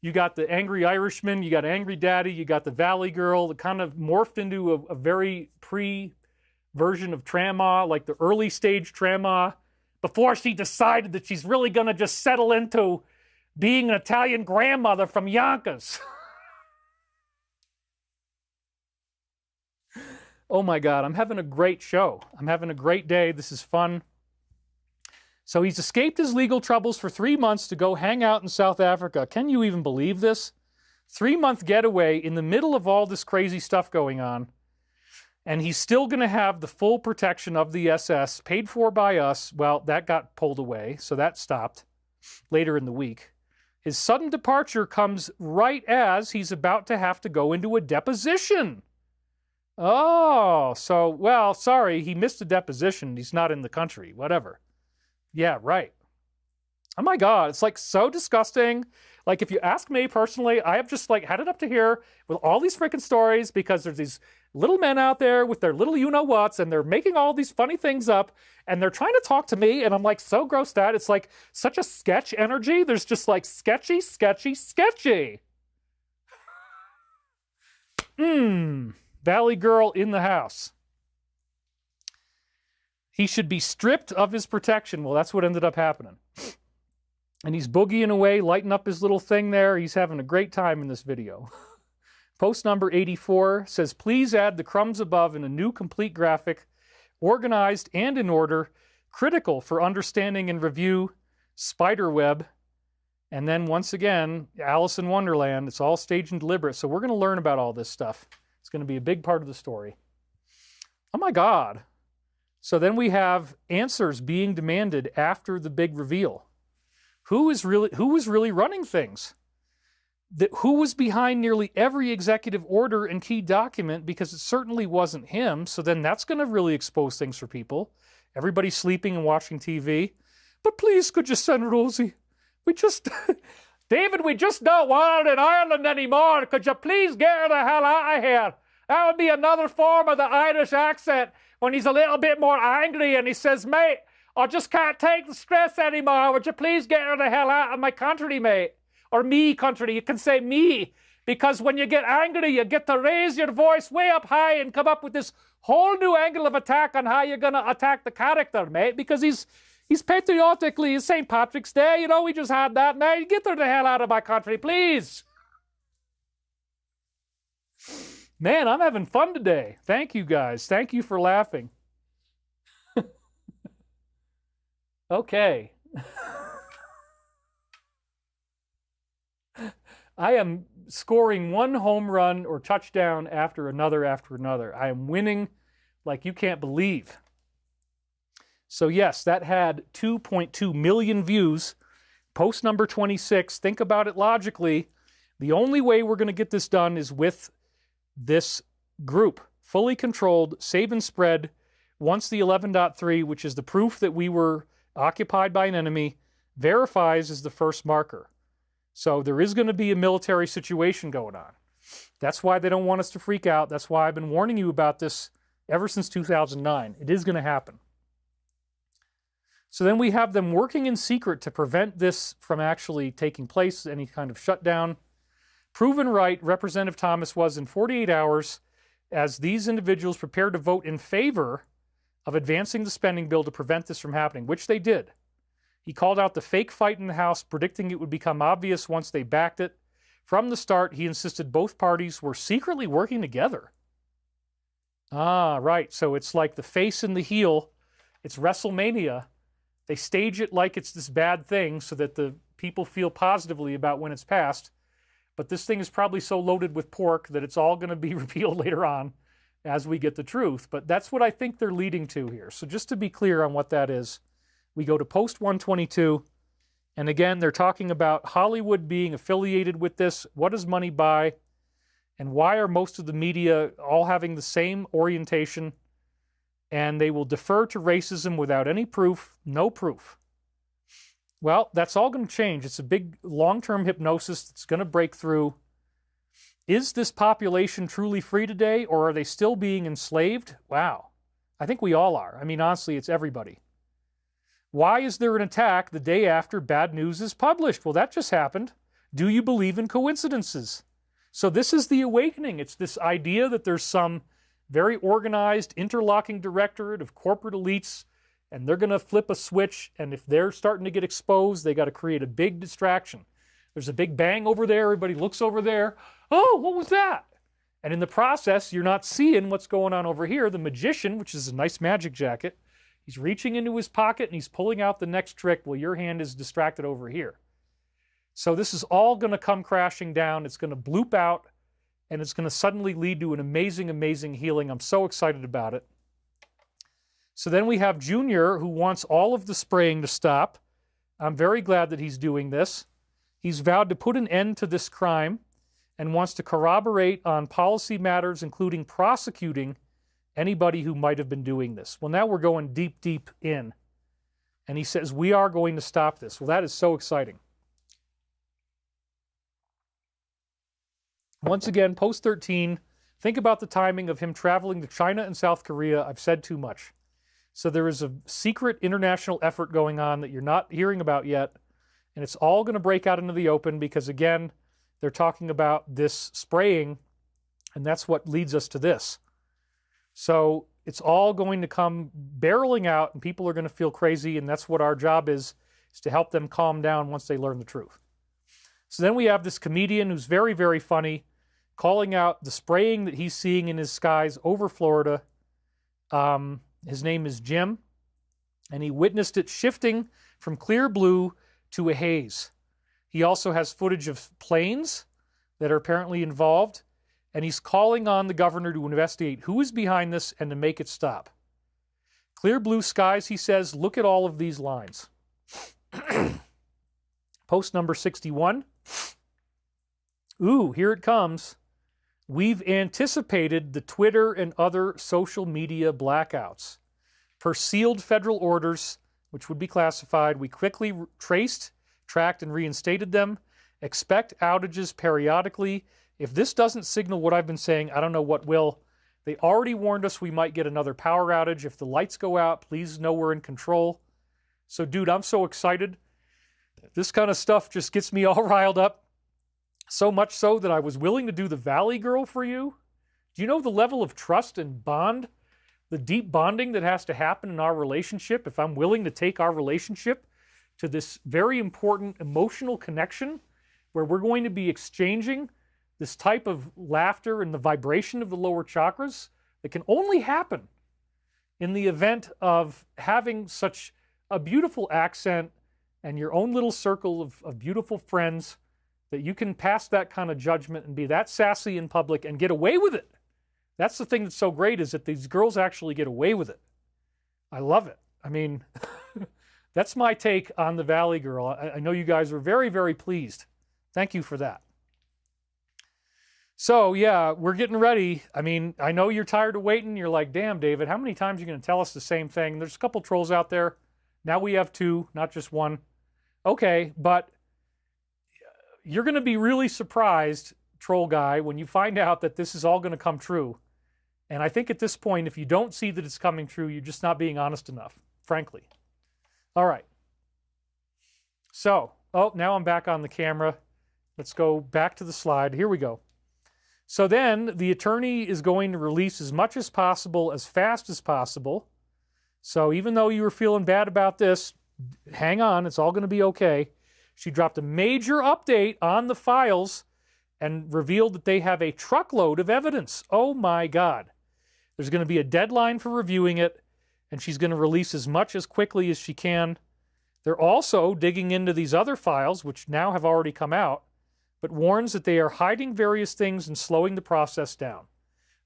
you got the Angry Irishman, you got Angry Daddy, you got the Valley Girl that kind of morphed into a very pre-version of Trama, like the early stage Trama, before she decided that she's really going to just settle into being an Italian grandmother from Yonkers. Oh my God, I'm having a great show. I'm having a great day. This is fun. So he's escaped his legal troubles for 3 months to go hang out in South Africa. Can you even believe this? 3-month getaway in the middle of all this crazy stuff going on. And he's still going to have the full protection of the SS, paid for by us. Well, that got pulled away, so that stopped later in the week. His sudden departure comes right as he's about to have to go into a deposition. Oh, so, well, sorry, he missed a deposition. He's not in the country, whatever. Yeah, right. Oh my God, it's like so disgusting. Like if you ask me personally, I have just like had it up to here with all these freaking stories because there's these little men out there with their little you-know-whats and they're making all these funny things up and they're trying to talk to me and I'm like so grossed out. It's like such a sketch energy. There's just like sketchy. Valley Girl in the house. He should be stripped of his protection. Well, that's what ended up happening. And he's boogieing away, lighting up his little thing there. He's having a great time in this video. Post number 84 says, please add the crumbs above in a new complete graphic, organized and in order, critical for understanding and review, spiderweb. And then once again, Alice in Wonderland. It's all staged and deliberate. So we're going to learn about all this stuff. It's going to be a big part of the story. Oh my God. So then we have answers being demanded after the big reveal. Who was really running things? Who was behind nearly every executive order and key document? Because it certainly wasn't him. So then that's going to really expose things for people. Everybody's sleeping and watching TV. but please could you send Rosie? We just, David, we just don't want her in Ireland anymore. Could you please get her the hell out of here? That would be another form of the Irish accent when he's a little bit more angry and he says, mate, I just can't take the stress anymore. Would you please get her the hell out of my country, mate? Or me country. You can say me. Because when you get angry, you get to raise your voice way up high and come up with this whole new angle of attack on how you're going to attack the character, mate. Because he's patriotically, it's St. Patrick's Day, you know, we just had that, mate. Get her the hell out of my country, please. Man, I'm having fun today. Thank you, guys. Thank you for laughing. Okay. I am scoring one home run or touchdown after another. I am winning like you can't believe. So yes, that had 2.2 million views. Post number 26. Think about it logically. The only way we're going to get this done is with this group. Fully controlled, save and spread. Once the 11.3, which is the proof that we were occupied by an enemy, verifies as the first marker. So there is going to be a military situation going on. That's why they don't want us to freak out. That's why I've been warning you about this ever since 2009. It is going to happen. So then we have them working in secret to prevent this from actually taking place, any kind of shutdown. Proven right, Representative Thomas was in 48 hours as these individuals prepared to vote in favor of advancing the spending bill to prevent this from happening, which they did. He called out the fake fight in the House, predicting it would become obvious once they backed it. From the start, he insisted both parties were secretly working together. Ah, right. So it's like the face and the heel. It's WrestleMania. They stage it like it's this bad thing so that the people feel positively about when it's passed. But this thing is probably so loaded with pork that it's all going to be repealed later on as we get the truth. But that's what I think they're leading to here. So just to be clear on what that is, we go to post 122. And again, they're talking about Hollywood being affiliated with this. What does money buy? And why are most of the media all having the same orientation? And they will defer to racism without any proof, no proof. Well, that's all going to change. It's a big long-term hypnosis that's going to break through. Is this population truly free today, or are they still being enslaved? Wow. I think we all are. I mean, honestly, it's everybody. Why is there an attack the day after bad news is published? Well, that just happened. Do you believe in coincidences? So this is the awakening. It's this idea that there's some very organized interlocking directorate of corporate elites, and they're going to flip a switch, and if they're starting to get exposed, they got to create a big distraction. There's a big bang over there. Everybody looks over there. Oh, what was that? And in the process, you're not seeing what's going on over here. The magician, which is a nice magic jacket, he's reaching into his pocket and he's pulling out the next trick while your hand is distracted over here. So this is all going to come crashing down. It's going to bloop out, and it's going to suddenly lead to an amazing, amazing healing. I'm so excited about it. So then we have Junior, who wants all of the spraying to stop. I'm very glad that he's doing this. He's vowed to put an end to this crime and wants to corroborate on policy matters, including prosecuting anybody who might have been doing this. Well, now we're going deep, deep in. And he says, we are going to stop this. Well, that is so exciting. Once again, post 13, think about the timing of him traveling to China and South Korea. I've said too much. So there is a secret international effort going on that you're not hearing about yet. And it's all going to break out into the open because, again, they're talking about this spraying, and that's what leads us to this. So it's all going to come barreling out, and people are going to feel crazy, and that's what our job is to help them calm down once they learn the truth. So then we have this comedian who's very, very funny, calling out the spraying that he's seeing in his skies over Florida. His name is Jim, and he witnessed it shifting from clear blue to a haze. He also has footage of planes that are apparently involved, and he's calling on the governor to investigate who is behind this and to make it stop. Clear blue skies, he says, look at all of these lines. Post number 61. Ooh, here it comes. We've anticipated the Twitter and other social media blackouts. Per sealed federal orders, which would be classified. We quickly traced, tracked, and reinstated them. Expect outages periodically. If this doesn't signal what I've been saying, I don't know what will. They already warned us we might get another power outage. If the lights go out, please know we're in control. So, dude, I'm so excited. This kind of stuff just gets me all riled up. So much so that I was willing to do the Valley Girl for you. Do you know the level of trust and bond, the deep bonding that has to happen in our relationship if I'm willing to take our relationship to this very important emotional connection where we're going to be exchanging this type of laughter and the vibration of the lower chakras that can only happen in the event of having such a beautiful accent and your own little circle of beautiful friends that you can pass that kind of judgment and be that sassy in public and get away with it. That's the thing that's so great, is that these girls actually get away with it. I love it. I mean, that's my take on the Valley Girl. I know you guys were very, very pleased. Thank you for that. So, yeah, we're getting ready. I mean, I know you're tired of waiting. You're like, damn, David, how many times are you going to tell us the same thing? There's a couple trolls out there. Now we have two, not just one. Okay, but you're going to be really surprised, troll guy, when you find out that this is all going to come true. And I think at this point, if you don't see that it's coming true, you're just not being honest enough, frankly. All right. So, now I'm back on the camera. Let's go back to the slide. Here we go. So then the attorney is going to release as much as possible, as fast as possible. So even though you were feeling bad about this, hang on, it's all going to be okay. She dropped a major update on the files and revealed that they have a truckload of evidence. Oh my God. There's going to be a deadline for reviewing it, and she's going to release as much as quickly as she can. They're also digging into these other files, which now have already come out, but warns that they are hiding various things and slowing the process down.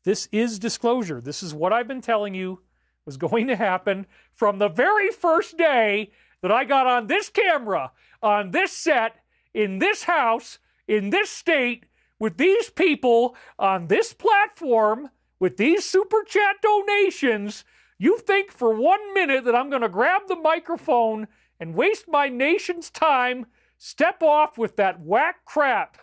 This is disclosure. This is what I've been telling you was going to happen from the very first day that I got on this camera, on this set, in this house, in this state, with these people, on this platform, with these super chat donations. You think for 1 minute that I'm going to grab the microphone and waste my nation's time, step off with that whack crap.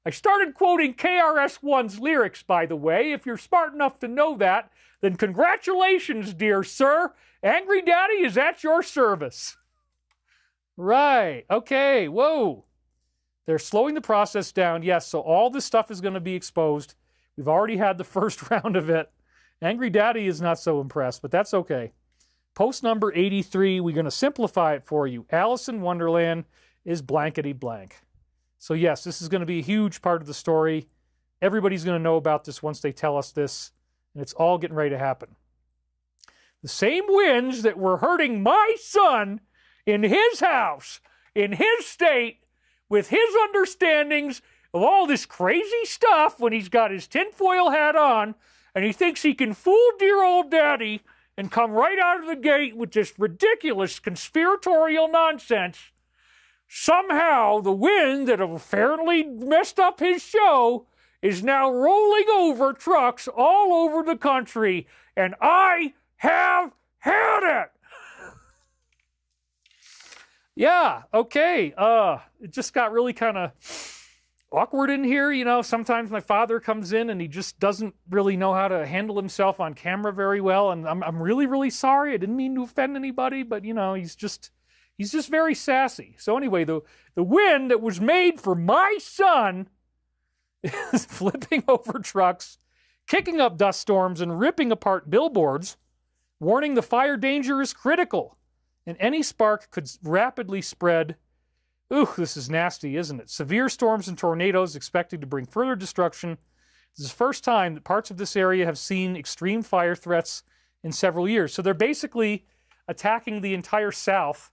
I started quoting KRS-One's lyrics, by the way. If you're smart enough to know that, then congratulations, dear sir. Angry Daddy is at your service. Right. Okay. Whoa. They're slowing the process down. Yes, so all this stuff is going to be exposed. We've already had the first round of it. Angry Daddy is not so impressed, but that's okay. Post number 83, we're going to simplify it for you. Alice in Wonderland is blankety blank. So yes, this is going to be a huge part of the story. Everybody's going to know about this once they tell us this, and it's all getting ready to happen. The same winds that were hurting my son in his house, in his state, with his understandings of all this crazy stuff when he's got his tinfoil hat on, and he thinks he can fool dear old daddy and come right out of the gate with this ridiculous conspiratorial nonsense. Somehow, the wind that apparently messed up his show is now rolling over trucks all over the country, and I have had it. Yeah, okay. It just got really kind of awkward in here. You know, sometimes my father comes in and he just doesn't really know how to handle himself on camera very well, and I'm really, really sorry. I didn't mean to offend anybody, but, you know, he's just very sassy. So anyway, the wind that was made for my son is flipping over trucks, kicking up dust storms, and ripping apart billboards, warning the fire danger is critical, and any spark could rapidly spread. Ooh, this is nasty, isn't it? Severe storms and tornadoes expected to bring further destruction. This is the first time that parts of this area have seen extreme fire threats in several years. So they're basically attacking the entire South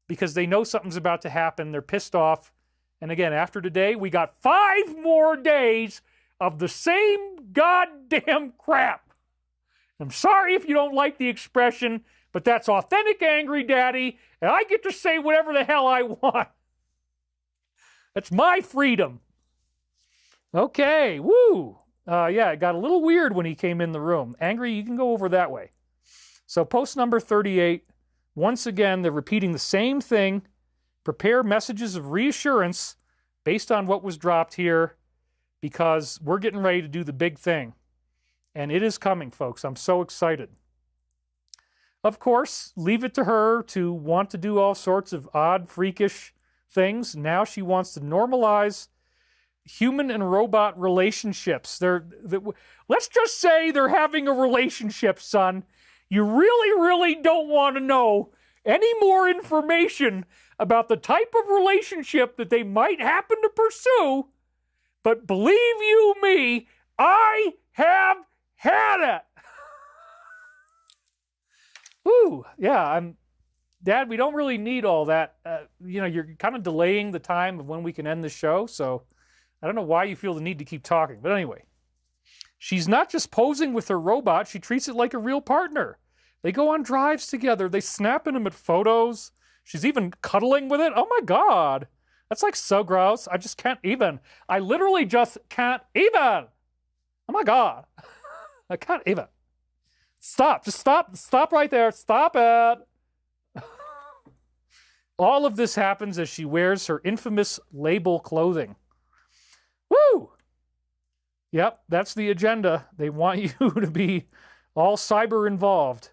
because they know something's about to happen. They're pissed off. And again, after today, we got 5 more days of the same goddamn crap. I'm sorry if you don't like the expression, but that's authentic Angry Daddy, and I get to say whatever the hell I want. That's my freedom. Okay, woo. Yeah, it got a little weird when he came in the room. Angry, you can go over that way. So post number 38, once again, they're repeating the same thing. Prepare messages of reassurance based on what was dropped here, because we're getting ready to do the big thing. And it is coming, folks. I'm so excited. Of course, leave it to her to want to do all sorts of odd, freakish things. Now she wants to normalize human and robot relationships. Let's just say they're having a relationship, son. You really, really don't want to know any more information about the type of relationship that they might happen to pursue. But believe you me, I have had it. Woo, yeah, Dad, we don't really need all that. You're kind of delaying the time of when we can end the show, so I don't know why you feel the need to keep talking. But anyway, she's not just posing with her robot, she treats it like a real partner. They go on drives together, they snap in them at photos. She's even cuddling with it. Oh my God, that's like so gross. I just can't even. I literally just can't even. Oh my God, I can't even. Stop, just stop right there, stop it. All of this happens as she wears her infamous label clothing. Woo! Yep, that's the agenda. They want you to be all cyber involved.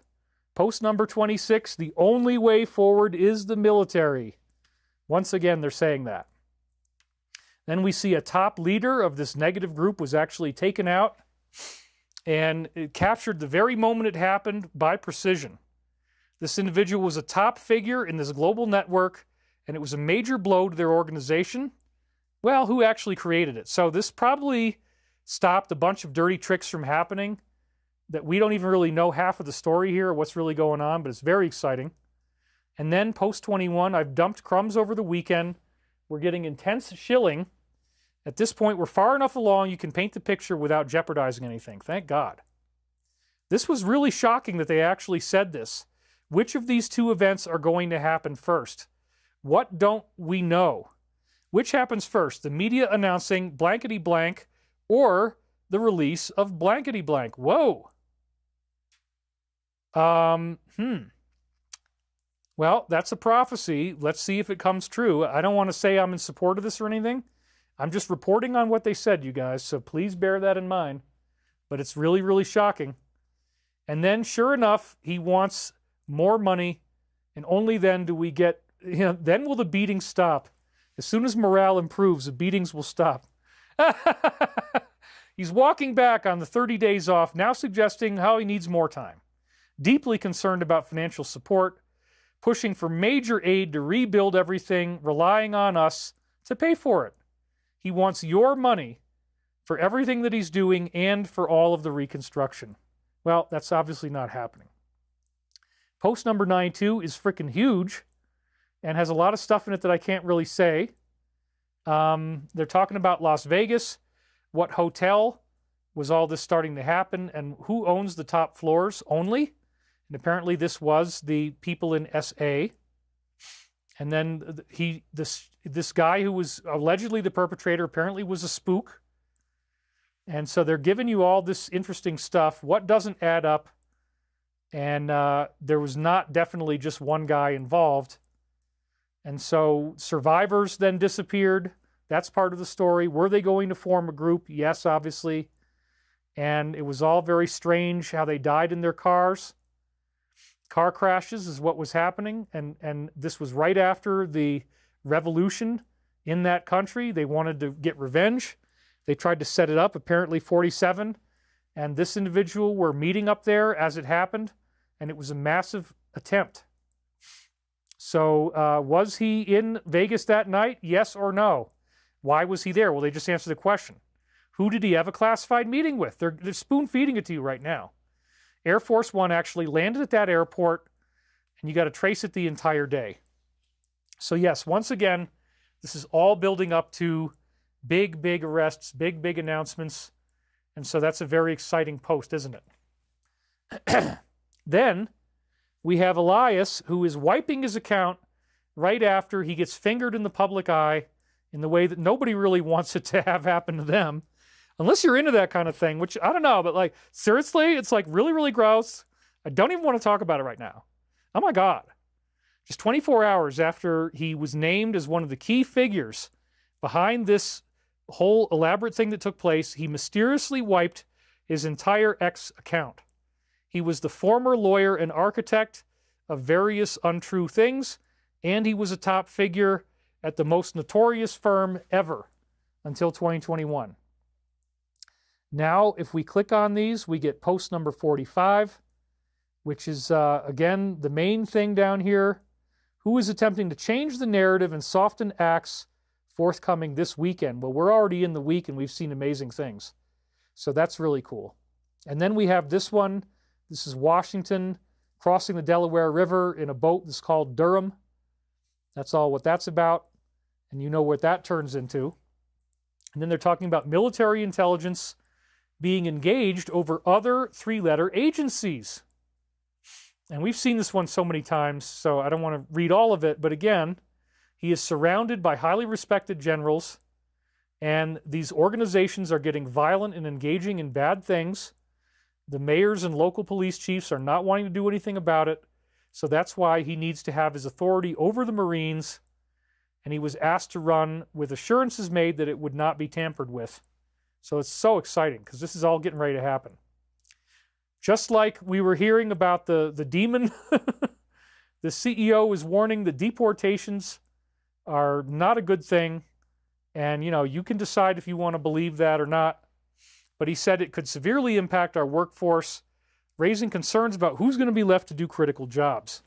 Post number 26, the only way forward is the military. Once again, they're saying that. Then we see a top leader of this negative group was actually taken out, and it captured the very moment it happened by precision. This individual was a top figure in this global network, and it was a major blow to their organization. Well, who actually created it? So this probably stopped a bunch of dirty tricks from happening that we don't even really know half of the story here or what's really going on, but it's very exciting. And then post 21, I've dumped crumbs over the weekend. We're getting intense shilling. At this point, we're far enough along you can paint the picture without jeopardizing anything. Thank God. This was really shocking that they actually said this. Which of these two events are going to happen first? What don't we know? Which happens first? The media announcing blankety blank or the release of blankety blank? Whoa. Well, that's a prophecy. Let's see if it comes true. I don't want to say I'm in support of this or anything. I'm just reporting on what they said, you guys, so please bear that in mind. But it's really, really shocking. And then, sure enough, he wants more money, and only then do we get, then will the beatings stop. As soon as morale improves, the beatings will stop. He's walking back on the 30 days off, now suggesting how he needs more time. Deeply concerned about financial support, pushing for major aid to rebuild everything, relying on us to pay for it. He wants your money for everything that he's doing and for all of the reconstruction. Well, that's obviously not happening. Post number 92 is freaking huge and has a lot of stuff in it that I can't really say. They're talking about Las Vegas, what hotel was all this starting to happen, and who owns the top floors only. And apparently this was the people in SA. And then this guy who was allegedly the perpetrator apparently was a spook. And so they're giving you all this interesting stuff. What doesn't add up? And there was not definitely just one guy involved. And so survivors then disappeared. That's part of the story. Were they going to form a group? Yes, obviously. And it was all very strange how they died in their cars. Car crashes is what was happening, and this was right after the revolution in that country. They wanted to get revenge. They tried to set it up, apparently 47, and this individual were meeting up there as it happened, and it was a massive attempt. So was he in Vegas that night? Yes or no? Why was he there? Well, they just answered the question. Who did he have a classified meeting with? They're spoon-feeding it to you right now. Air Force One actually landed at that airport, and you got to trace it the entire day. So yes, once again, this is all building up to big, big arrests, big, big announcements, and so that's a very exciting post, isn't it? Then we have Elias, who is wiping his account right after he gets fingered in the public eye in the way that nobody really wants it to have happen to them. Unless you're into that kind of thing, which I don't know, but like, seriously, it's like really, really gross. I don't even want to talk about it right now. Oh my God. Just 24 hours after he was named as one of the key figures behind this whole elaborate thing that took place, he mysteriously wiped his entire X account. He was the former lawyer and architect of various untrue things, and he was a top figure at the most notorious firm ever until 2021. Now, if we click on these, we get post number 45, which is, again, the main thing down here. Who is attempting to change the narrative and soften acts forthcoming this weekend? Well, we're already in the week, and we've seen amazing things. So that's really cool. And then we have this one. This is Washington crossing the Delaware River in a boat that's called Durham. That's all what that's about. And you know what that turns into. And then they're talking about military intelligence being engaged over other three-letter agencies. And we've seen this one so many times, so I don't want to read all of it. But again, he is surrounded by highly respected generals, and these organizations are getting violent and engaging in bad things. The mayors and local police chiefs are not wanting to do anything about it, so that's why he needs to have his authority over the Marines, and he was asked to run with assurances made that it would not be tampered with. So it's so exciting, because this is all getting ready to happen. Just like we were hearing about the demon, the CEO is warning that deportations are not a good thing. And, you know, you can decide if you want to believe that or not. But he said it could severely impact our workforce, raising concerns about who's going to be left to do critical jobs.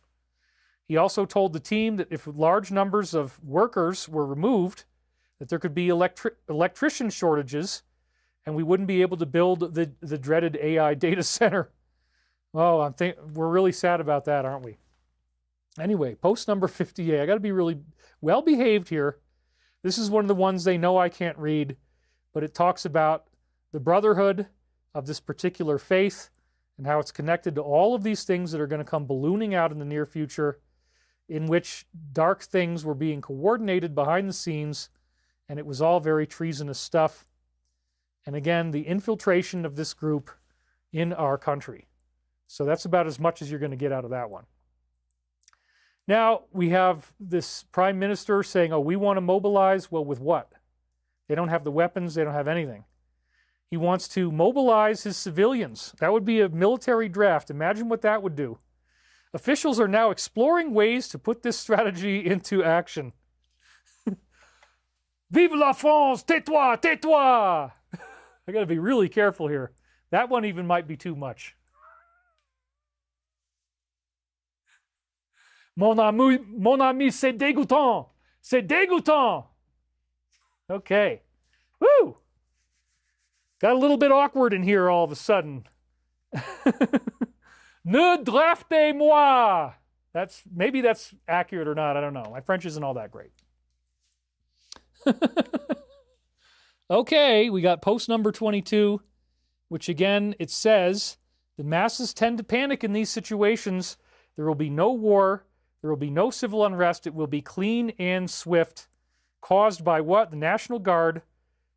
He also told the team that if large numbers of workers were removed, that there could be electrician shortages, and we wouldn't be able to build the dreaded AI data center. Oh, we're really sad about that, aren't we? Anyway, post number 58. I got to be really well behaved here. This is one of the ones they know I can't read, but it talks about the brotherhood of this particular faith and how it's connected to all of these things that are going to come ballooning out in the near future, in which dark things were being coordinated behind the scenes, and it was all very treasonous stuff. And again, the infiltration of this group in our country. So that's about as much as you're going to get out of that one. Now, we have this prime minister saying, oh, we want to mobilize. Well, with what? They don't have the weapons. They don't have anything. He wants to mobilize his civilians. That would be a military draft. Imagine what that would do. Officials are now exploring ways to put this strategy into action. Vive la France! Tais-toi! Tais-toi! I got to be really careful here. That one even might be too much. Mon ami, c'est dégoûtant. C'est dégoûtant. Okay. Woo! Got a little bit awkward in here all of a sudden. Ne draftez-moi. Maybe that's accurate or not. I don't know. My French isn't all that great. Okay, we got post number 22, which again, it says, the masses tend to panic in these situations. There will be no war. There will be no civil unrest. It will be clean and swift. Caused by what? The National Guard.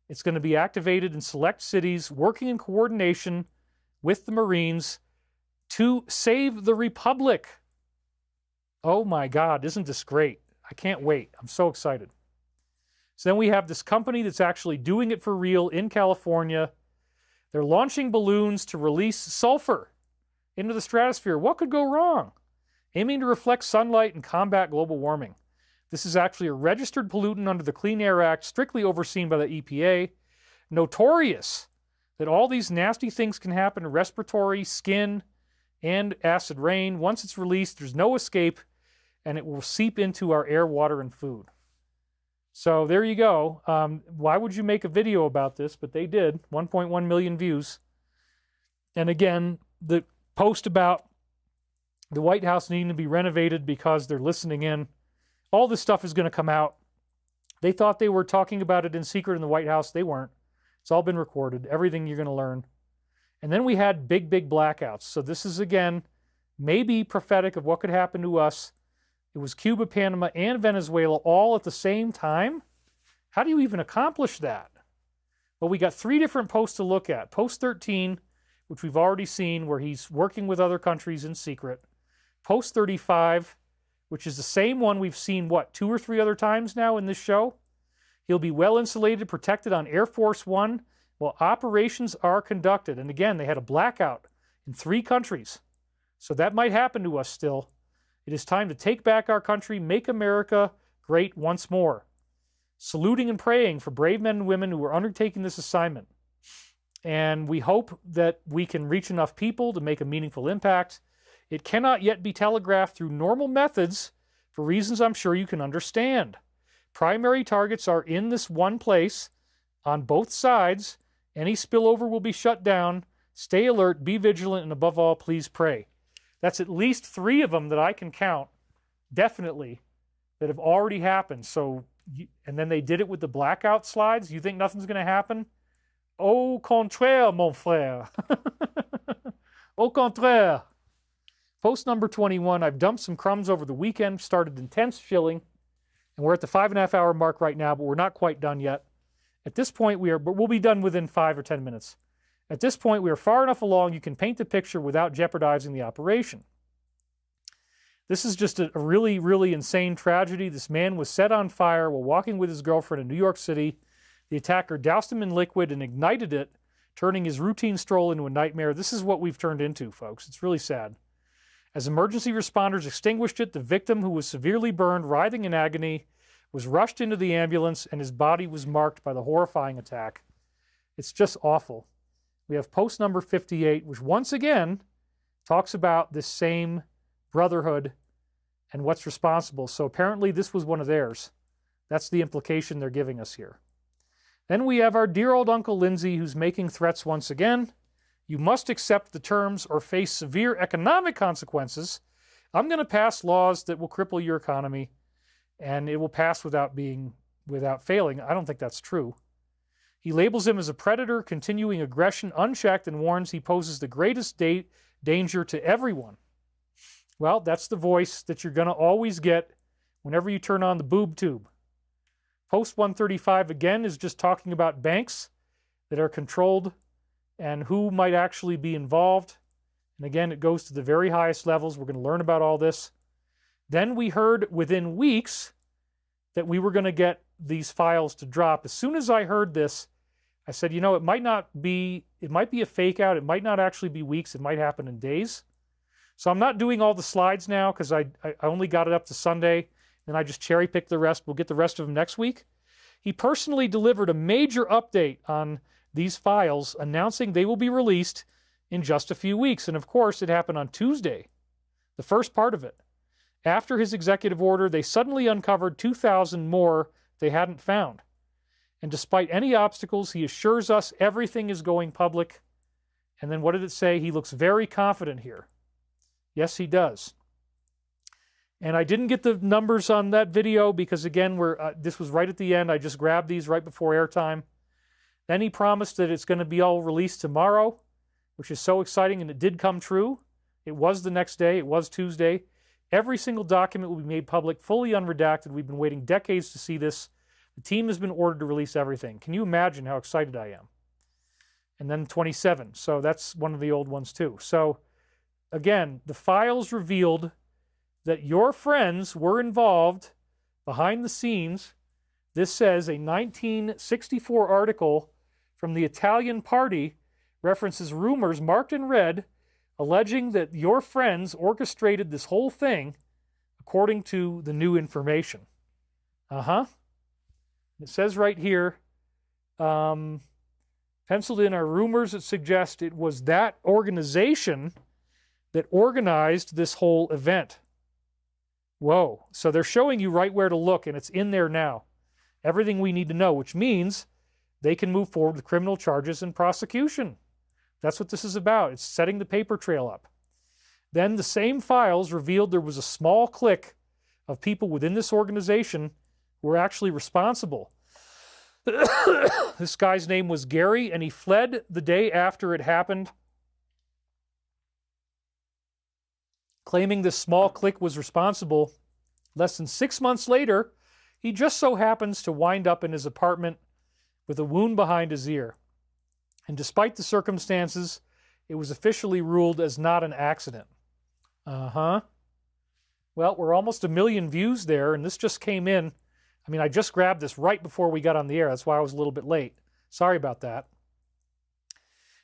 It's going to be activated in select cities, working in coordination with the Marines to save the Republic. Oh my God, isn't this great? I can't wait. I'm so excited. So then we have this company that's actually doing it for real in California. They're launching balloons to release sulfur into the stratosphere. What could go wrong? Aiming to reflect sunlight and combat global warming. This is actually a registered pollutant under the Clean Air Act, strictly overseen by the EPA. Notorious that all these nasty things can happen to respiratory, skin, and acid rain. Once it's released, there's no escape, and it will seep into our air, water, and food. So there you go. Why would you make a video about this? But they did. 1.1 million views. And again, the post about the White House needing to be renovated because they're listening in. All this stuff is going to come out. They thought they were talking about it in secret in the White House. They weren't. It's all been recorded. Everything you're going to learn. And then we had big blackouts. So this is, again, maybe prophetic of what could happen to us. It was Cuba, Panama, and Venezuela all at the same time. How do you even accomplish that? Well, we got 3 different posts to look at. Post 13, which we've already seen, where he's working with other countries in secret. Post 35, which is the same one we've seen, 2 or 3 other times now in this show. He'll be well insulated, protected on Air Force One while operations are conducted. And again, they had a blackout in 3 countries. So that might happen to us still. It is time to take back our country, make America great once more. Saluting and praying for brave men and women who are undertaking this assignment. And we hope that we can reach enough people to make a meaningful impact. It cannot yet be telegraphed through normal methods for reasons I'm sure you can understand. Primary targets are in this one place on both sides. Any spillover will be shut down. Stay alert, be vigilant, and above all, please pray. That's at least 3 of them that I can count, definitely, that have already happened. So, and then they did it with the blackout slides. You think nothing's going to happen? Au contraire, mon frère. Au contraire. Post number 21, I've dumped some crumbs over the weekend, started intense shilling, and we're at the 5.5 hour mark right now, but we're not quite done yet. At this point, we'll be done within 5 or 10 minutes. At this point, we are far enough along you can paint the picture without jeopardizing the operation. This is just a really, really insane tragedy. This man was set on fire while walking with his girlfriend in New York City. The attacker doused him in liquid and ignited it, turning his routine stroll into a nightmare. This is what we've turned into, folks. It's really sad. As emergency responders extinguished it, the victim, who was severely burned, writhing in agony, was rushed into the ambulance, and his body was marked by the horrifying attack. It's just awful. We have post number 58, which once again talks about this same brotherhood and what's responsible. So apparently this was one of theirs. That's the implication they're giving us here. Then we have our dear old Uncle Lindsay, who's making threats once again. You must accept the terms or face severe economic consequences. I'm going to pass laws that will cripple your economy, and it will pass without failing. I don't think that's true. He labels him as a predator, continuing aggression unchecked, and warns he poses the greatest danger to everyone. Well, that's the voice that you're going to always get whenever you turn on the boob tube. Post 135, again, is just talking about banks that are controlled and who might actually be involved. And again, it goes to the very highest levels. We're going to learn about all this. Then we heard within weeks that we were going to get these files to drop. As soon as I heard this, I said, it might be a fake out. It might not actually be weeks. It might happen in days. So I'm not doing all the slides now because I only got it up to Sunday. Then I just cherry picked the rest. We'll get the rest of them next week. He personally delivered a major update on these files, announcing they will be released in just a few weeks. And of course, it happened on Tuesday, the first part of it. After his executive order, they suddenly uncovered 2,000 more they hadn't found. And despite any obstacles, he assures us everything is going public. And then what did it say? He looks very confident here. Yes, he does. And I didn't get the numbers on that video because, again, this was right at the end. I just grabbed these right before airtime. Then he promised that it's going to be all released tomorrow, which is so exciting, and it did come true. It was the next day. It was Tuesday. Every single document will be made public, fully unredacted. We've been waiting decades to see this. The team has been ordered to release everything. Can you imagine how excited I am? And then 27. So that's one of the old ones, too. So, again, the files revealed that your friends were involved behind the scenes. This says a 1964 article from the Italian Party references rumors marked in red alleging that your friends orchestrated this whole thing according to the new information. It says right here, penciled in are rumors that suggest it was that organization that organized this whole event. Whoa. So they're showing you right where to look, and it's in there now. Everything we need to know, which means they can move forward with criminal charges and prosecution. That's what this is about. It's setting the paper trail up. Then the same files revealed there was a small clique of people within this organization who were actually responsible. This guy's name was Gary, and he fled the day after it happened, claiming this small clique was responsible. Less than 6 months later, he just so happens to wind up in his apartment with a wound behind his ear. And despite the circumstances, it was officially ruled as not an accident. Uh-huh. Well, we're almost 1 million views there, and this just came in. I mean, I just grabbed this right before we got on the air. That's why I was a little bit late. Sorry about that.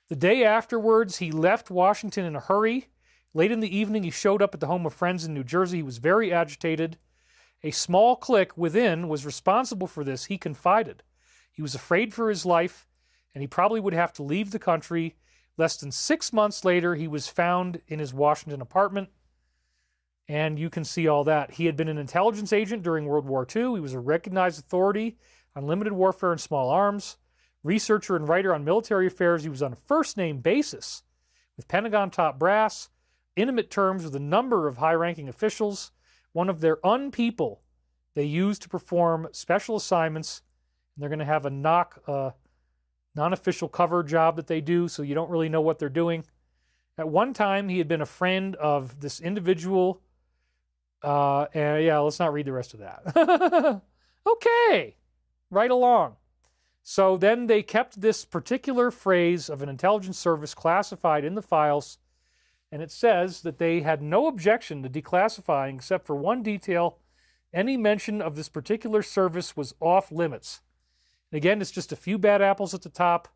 The day afterwards, he left Washington in a hurry. Late in the evening, he showed up at the home of friends in New Jersey. He was very agitated. A small clique within was responsible for this, he confided. He was afraid for his life, and he probably would have to leave the country. Less than 6 months later, he was found in his Washington apartment, and you can see all that. He had been an intelligence agent during World War II. He was a recognized authority on limited warfare and small arms, researcher and writer on military affairs. He was on a first-name basis with Pentagon top brass, intimate terms with a number of high-ranking officials, one of their unpeople they used to perform special assignments. And they're going to have a non-official cover job that they do, so you don't really know what they're doing. At one time, he had been a friend of this individual. And yeah, let's not read the rest of that. Okay, right along. So then they kept this particular phrase of an intelligence service classified in the files, and it says that they had no objection to declassifying except for one detail. Any mention of this particular service was off limits. And again, it's just a few bad apples at the top,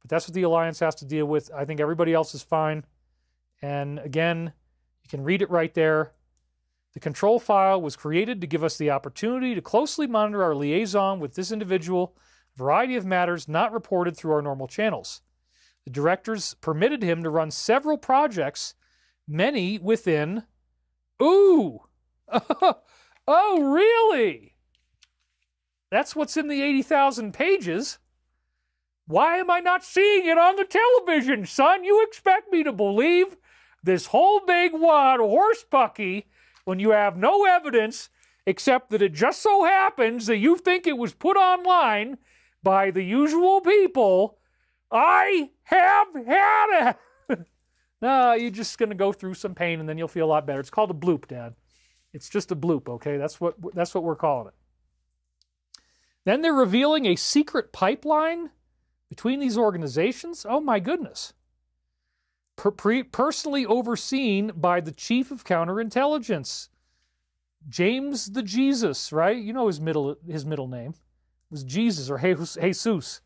but that's what the Alliance has to deal with. I think everybody else is fine. And again, you can read it right there. The control file was created to give us the opportunity to closely monitor our liaison with this individual, a variety of matters not reported through our normal channels. The directors permitted him to run several projects, many within... Ooh! Oh, really? That's what's in the 80,000 pages. Why am I not seeing it on the television, son? You expect me to believe this whole big wad of horse pucky when you have no evidence except that it just so happens that you think it was put online by the usual people. I have had it. No, you're just going to go through some pain and then you'll feel a lot better. It's called a bloop, Dad. It's just a bloop, okay? That's what we're calling it. Then they're revealing a secret pipeline between these organizations. Oh my goodness. Personally overseen by the chief of counterintelligence, James the Jesus, right? You know his middle name was Jesus or Jesus.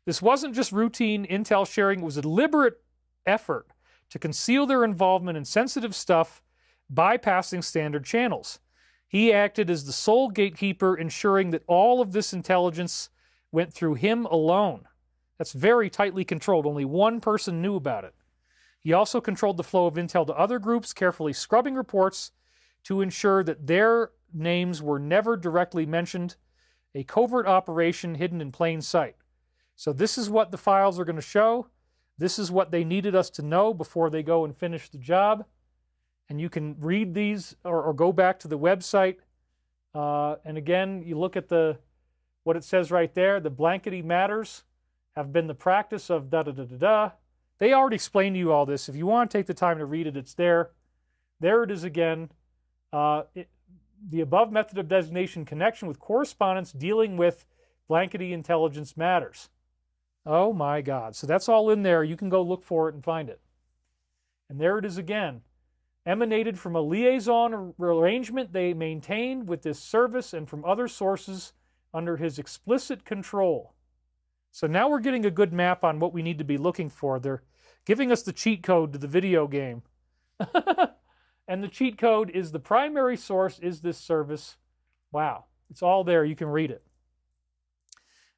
This wasn't just routine intel sharing. It was a deliberate effort to conceal their involvement in sensitive stuff, bypassing standard channels. He acted as the sole gatekeeper, ensuring that all of this intelligence went through him alone. That's very tightly controlled. Only one person knew about it. He also controlled the flow of intel to other groups, carefully scrubbing reports to ensure that their names were never directly mentioned, a covert operation hidden in plain sight. So this is what the files are going to show. This is what they needed us to know before they go and finish the job. And you can read these or go back to the website. And again, you look at what it says right there. The blankety matters have been the practice of da-da-da-da-da. They already explained to you all this. If you want to take the time to read it, it's there. There it is again. The above method of designation connection with correspondence dealing with blankety intelligence matters. Oh my God. So that's all in there. You can go look for it and find it. And there it is again. Emanated from a liaison arrangement they maintained with this service and from other sources under his explicit control. So now we're getting a good map on what we need to be looking for. They're giving us the cheat code to the video game. And the cheat code is the primary source is this service. Wow. It's all there. You can read it.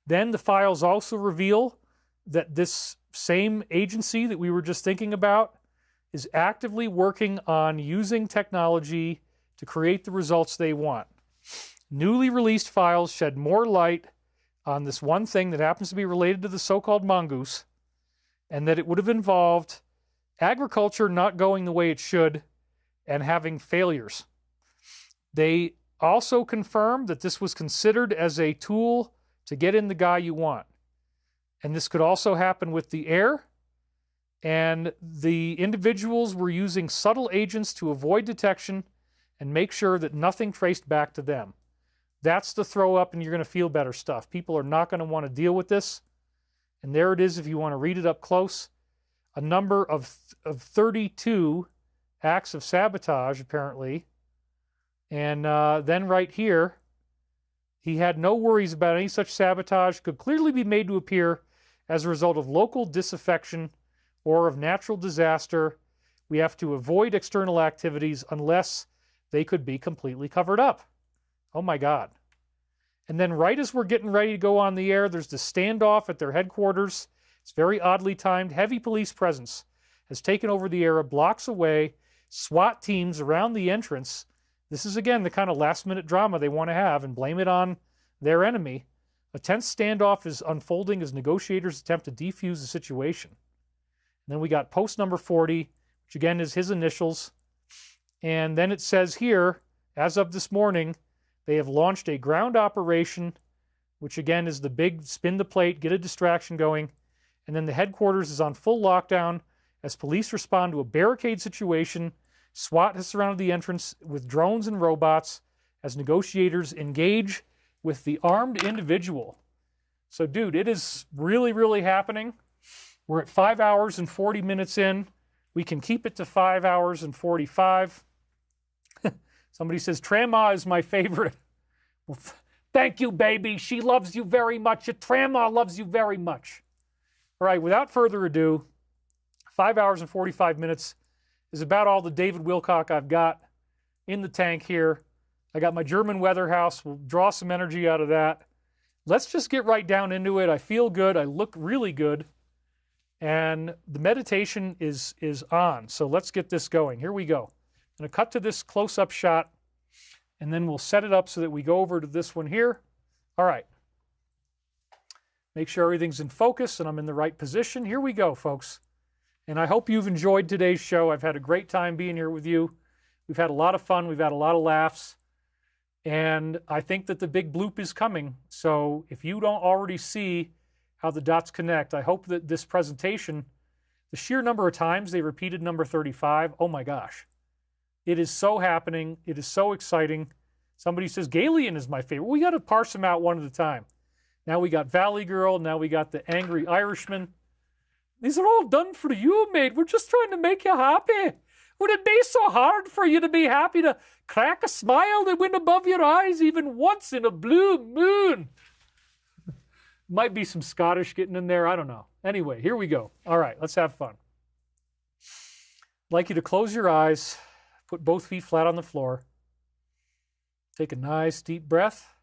Then the files also reveal that this same agency that we were just thinking about is actively working on using technology to create the results they want. Newly released files shed more light on this one thing that happens to be related to the so-called mongoose, and that it would have involved agriculture not going the way it should and having failures. They also confirmed that this was considered as a tool to get in the guy you want. And this could also happen with the air. And the individuals were using subtle agents to avoid detection and make sure that nothing traced back to them. That's the throw up and you're going to feel better stuff. People are not going to want to deal with this. And there it is if you want to read it up close. a number of 32 acts of sabotage, apparently. And then right here, he had no worries about any such sabotage could clearly be made to appear as a result of local disaffection or of natural disaster. We have to avoid external activities unless they could be completely covered up. Oh my God. And then right as we're getting ready to go on the air, there's the standoff at their headquarters. It's very oddly timed. Heavy police presence has taken over the area blocks away. SWAT teams around the entrance. This is, again, the kind of last-minute drama they want to have and blame it on their enemy. A tense standoff is unfolding as negotiators attempt to defuse the situation. And then we got post number 40, which again is his initials. And then it says here, as of this morning, they have launched a ground operation, which again is the big spin the plate, get a distraction going. And then the headquarters is on full lockdown as police respond to a barricade situation. SWAT has surrounded the entrance with drones and robots as negotiators engage with the armed individual. So, dude, it is really, really happening. We're at 5 hours and 40 minutes in. We can keep it to 5 hours and 45. Somebody says, Trama is my favorite. Well, thank you, baby. She loves you very much. Trama loves you very much. All right, without further ado, 5 hours and 45 minutes is about all the David Wilcock I've got in the tank here. I got my German weather house. We'll draw some energy out of that. Let's just get right down into it. I feel good. I look really good. And the meditation is on. So let's get this going. Here we go. I'm going to cut to this close-up shot, and then we'll set it up so that we go over to this one here. All right. Make sure everything's in focus and I'm in the right position. Here we go, folks. And I hope you've enjoyed today's show. I've had a great time being here with you. We've had a lot of fun. We've had a lot of laughs. And I think that the big bloop is coming. So if you don't already see how the dots connect, I hope that this presentation, the sheer number of times they repeated number 35, oh my gosh. It is so happening. It is so exciting. Somebody says, Galian is my favorite. We got to parse them out one at a time. Now we got Valley Girl. Now we got the Angry Irishman. These are all done for you, mate. We're just trying to make you happy. Would it be so hard for you to be happy to crack a smile that went above your eyes even once in a blue moon? Might be some Scottish getting in there. I don't know. Anyway, here we go. All right, let's have fun. I'd like you to close your eyes, put both feet flat on the floor. Take a nice deep breath.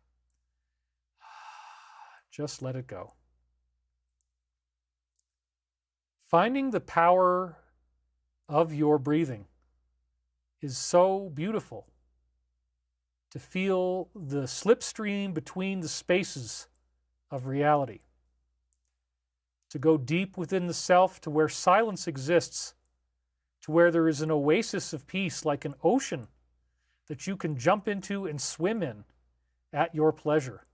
Just let it go. Finding the power of your breathing is so beautiful. To feel the slipstream between the spaces of reality. To go deep within the self to where silence exists, to where there is an oasis of peace like an ocean that you can jump into and swim in at your pleasure.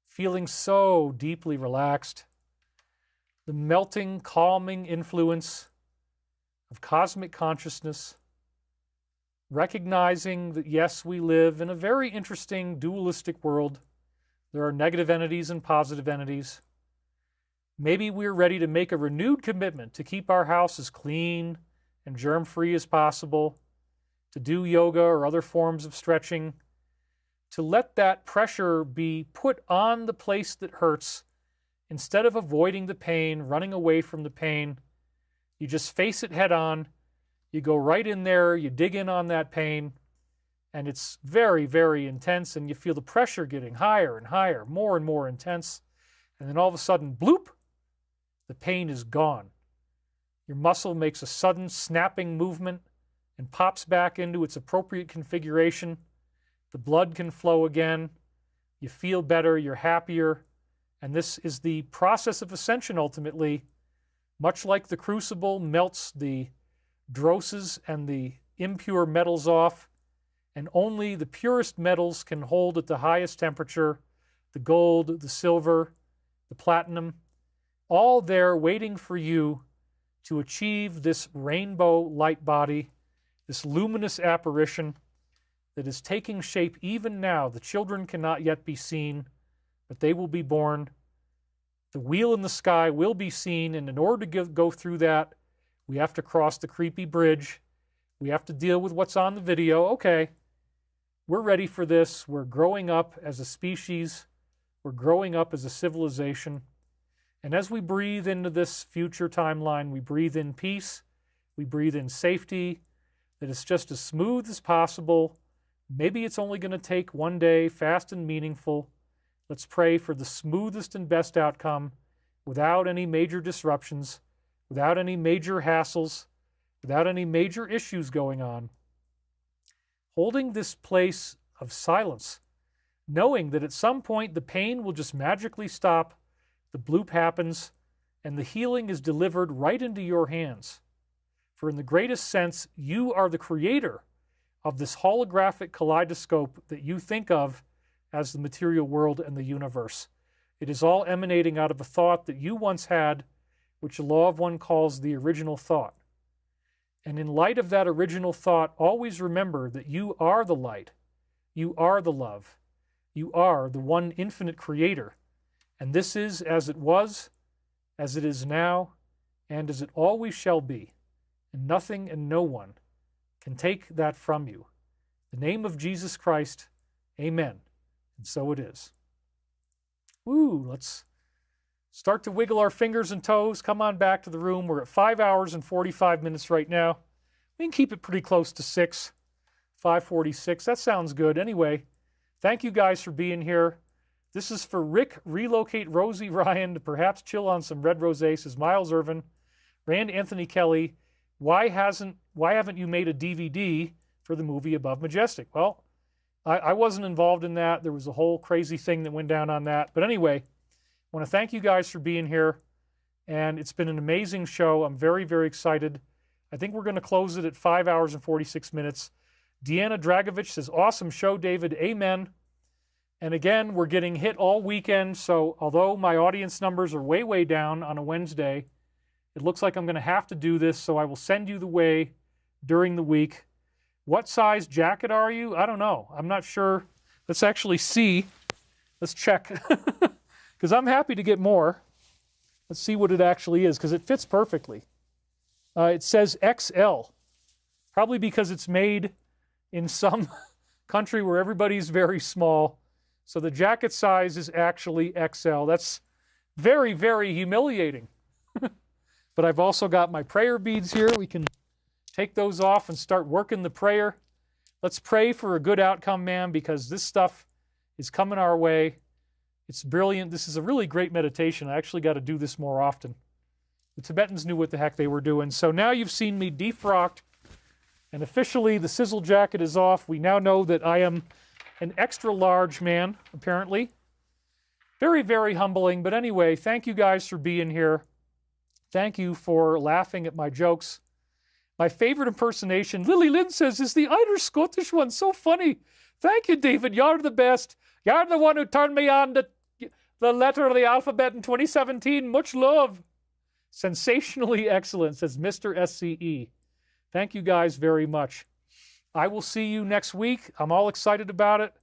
Feeling so deeply relaxed. The melting, calming influence of cosmic consciousness, recognizing that, yes, we live in a very interesting dualistic world. There are negative entities and positive entities. Maybe we're ready to make a renewed commitment to keep our house as clean and germ-free as possible, to do yoga or other forms of stretching, to let that pressure be put on the place that hurts. Instead of avoiding the pain, running away from the pain, you just face it head on. You go right in there, you dig in on that pain, and it's very, very intense, and you feel the pressure getting higher and higher, more and more intense. And then all of a sudden, bloop, the pain is gone. Your muscle makes a sudden snapping movement and pops back into its appropriate configuration. The blood can flow again. You feel better, you're happier. And this is the process of ascension ultimately. Much like the crucible melts the droses and the impure metals off, and only the purest metals can hold at the highest temperature, the gold, the silver, the platinum, all there waiting for you to achieve this rainbow light body, this luminous apparition that is taking shape even now. The children cannot yet be seen, but they will be born. The wheel in the sky will be seen, and in order to go through that, we have to cross the creepy bridge. We have to deal with what's on the video. Okay, we're ready for this. We're growing up as a species. We're growing up as a civilization. And as we breathe into this future timeline, we breathe in peace. We breathe in safety, that it's just as smooth as possible. Maybe it's only going to take one day, fast and meaningful. Let's pray for the smoothest and best outcome without any major disruptions, without any major hassles, without any major issues going on. Holding this place of silence, knowing that at some point the pain will just magically stop, the bloop happens, and the healing is delivered right into your hands. For in the greatest sense, you are the creator of this holographic kaleidoscope that you think of as the material world and the universe. It is all emanating out of a thought that you once had, which the Law of One calls the original thought. And in light of that original thought, always remember that you are the light. You are the love. You are the one infinite creator. And this is as it was, as it is now, and as it always shall be. And nothing and no one can take that from you. In the name of Jesus Christ, amen. And so it is. Woo, let's start to wiggle our fingers and toes. Come on back to the room. We're at 5 hours and 45 minutes right now. We can keep it pretty close to 6, 5:46. That sounds good. Anyway, thank you guys for being here. This is for Rick, Relocate Rosie Ryan to perhaps chill on some red rosé, says Miles Irvin. Rand Anthony Kelly, why haven't you made a DVD for the movie Above Majestic? Well, I wasn't involved in that. There was a whole crazy thing that went down on that. But anyway, I want to thank you guys for being here. And it's been an amazing show. I'm very, very excited. I think we're going to close it at 5 hours and 46 minutes. Deanna Dragovich says, awesome show, David. Amen. And again, we're getting hit all weekend. So although my audience numbers are way, way down on a Wednesday, it looks like I'm going to have to do this. So I will send you the way during the week. What size jacket are you? I don't know. I'm not sure. Let's actually see. Let's check. Because I'm happy to get more. Let's see what it actually is, because it fits perfectly. It says XL. Probably because it's made in some country where everybody's very small. So the jacket size is actually XL. That's very, very humiliating. But I've also got my prayer beads here. We can take those off and start working the prayer. Let's pray for a good outcome, man, because this stuff is coming our way. It's brilliant. This is a really great meditation. I actually got to do this more often. The Tibetans knew what the heck they were doing. So now you've seen me defrocked, and officially the sizzle jacket is off. We now know that I am an extra large man, apparently. Very, very humbling. But anyway, thank you guys for being here. Thank you for laughing at my jokes. My favorite impersonation, Lily Lynn says, is the Irish Scottish one. So funny. Thank you, David. You're the best. You're the one who turned me on the letter of the alphabet in 2017. Much love. Sensationally excellent, says Mr. SCE. Thank you guys very much. I will see you next week. I'm all excited about it.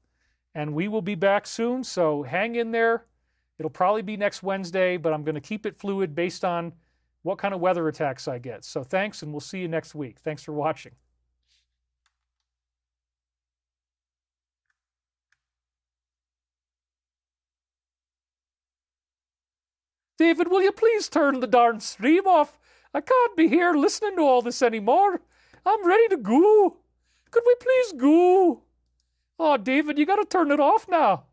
And we will be back soon, so hang in there. It'll probably be next Wednesday, but I'm going to keep it fluid based on what kind of weather attacks I get. So thanks, and we'll see you next week. Thanks for watching. David, will you please turn the darn stream off? I can't be here listening to all this anymore. I'm ready to go. Could we please go? Oh, David, you got to turn it off now.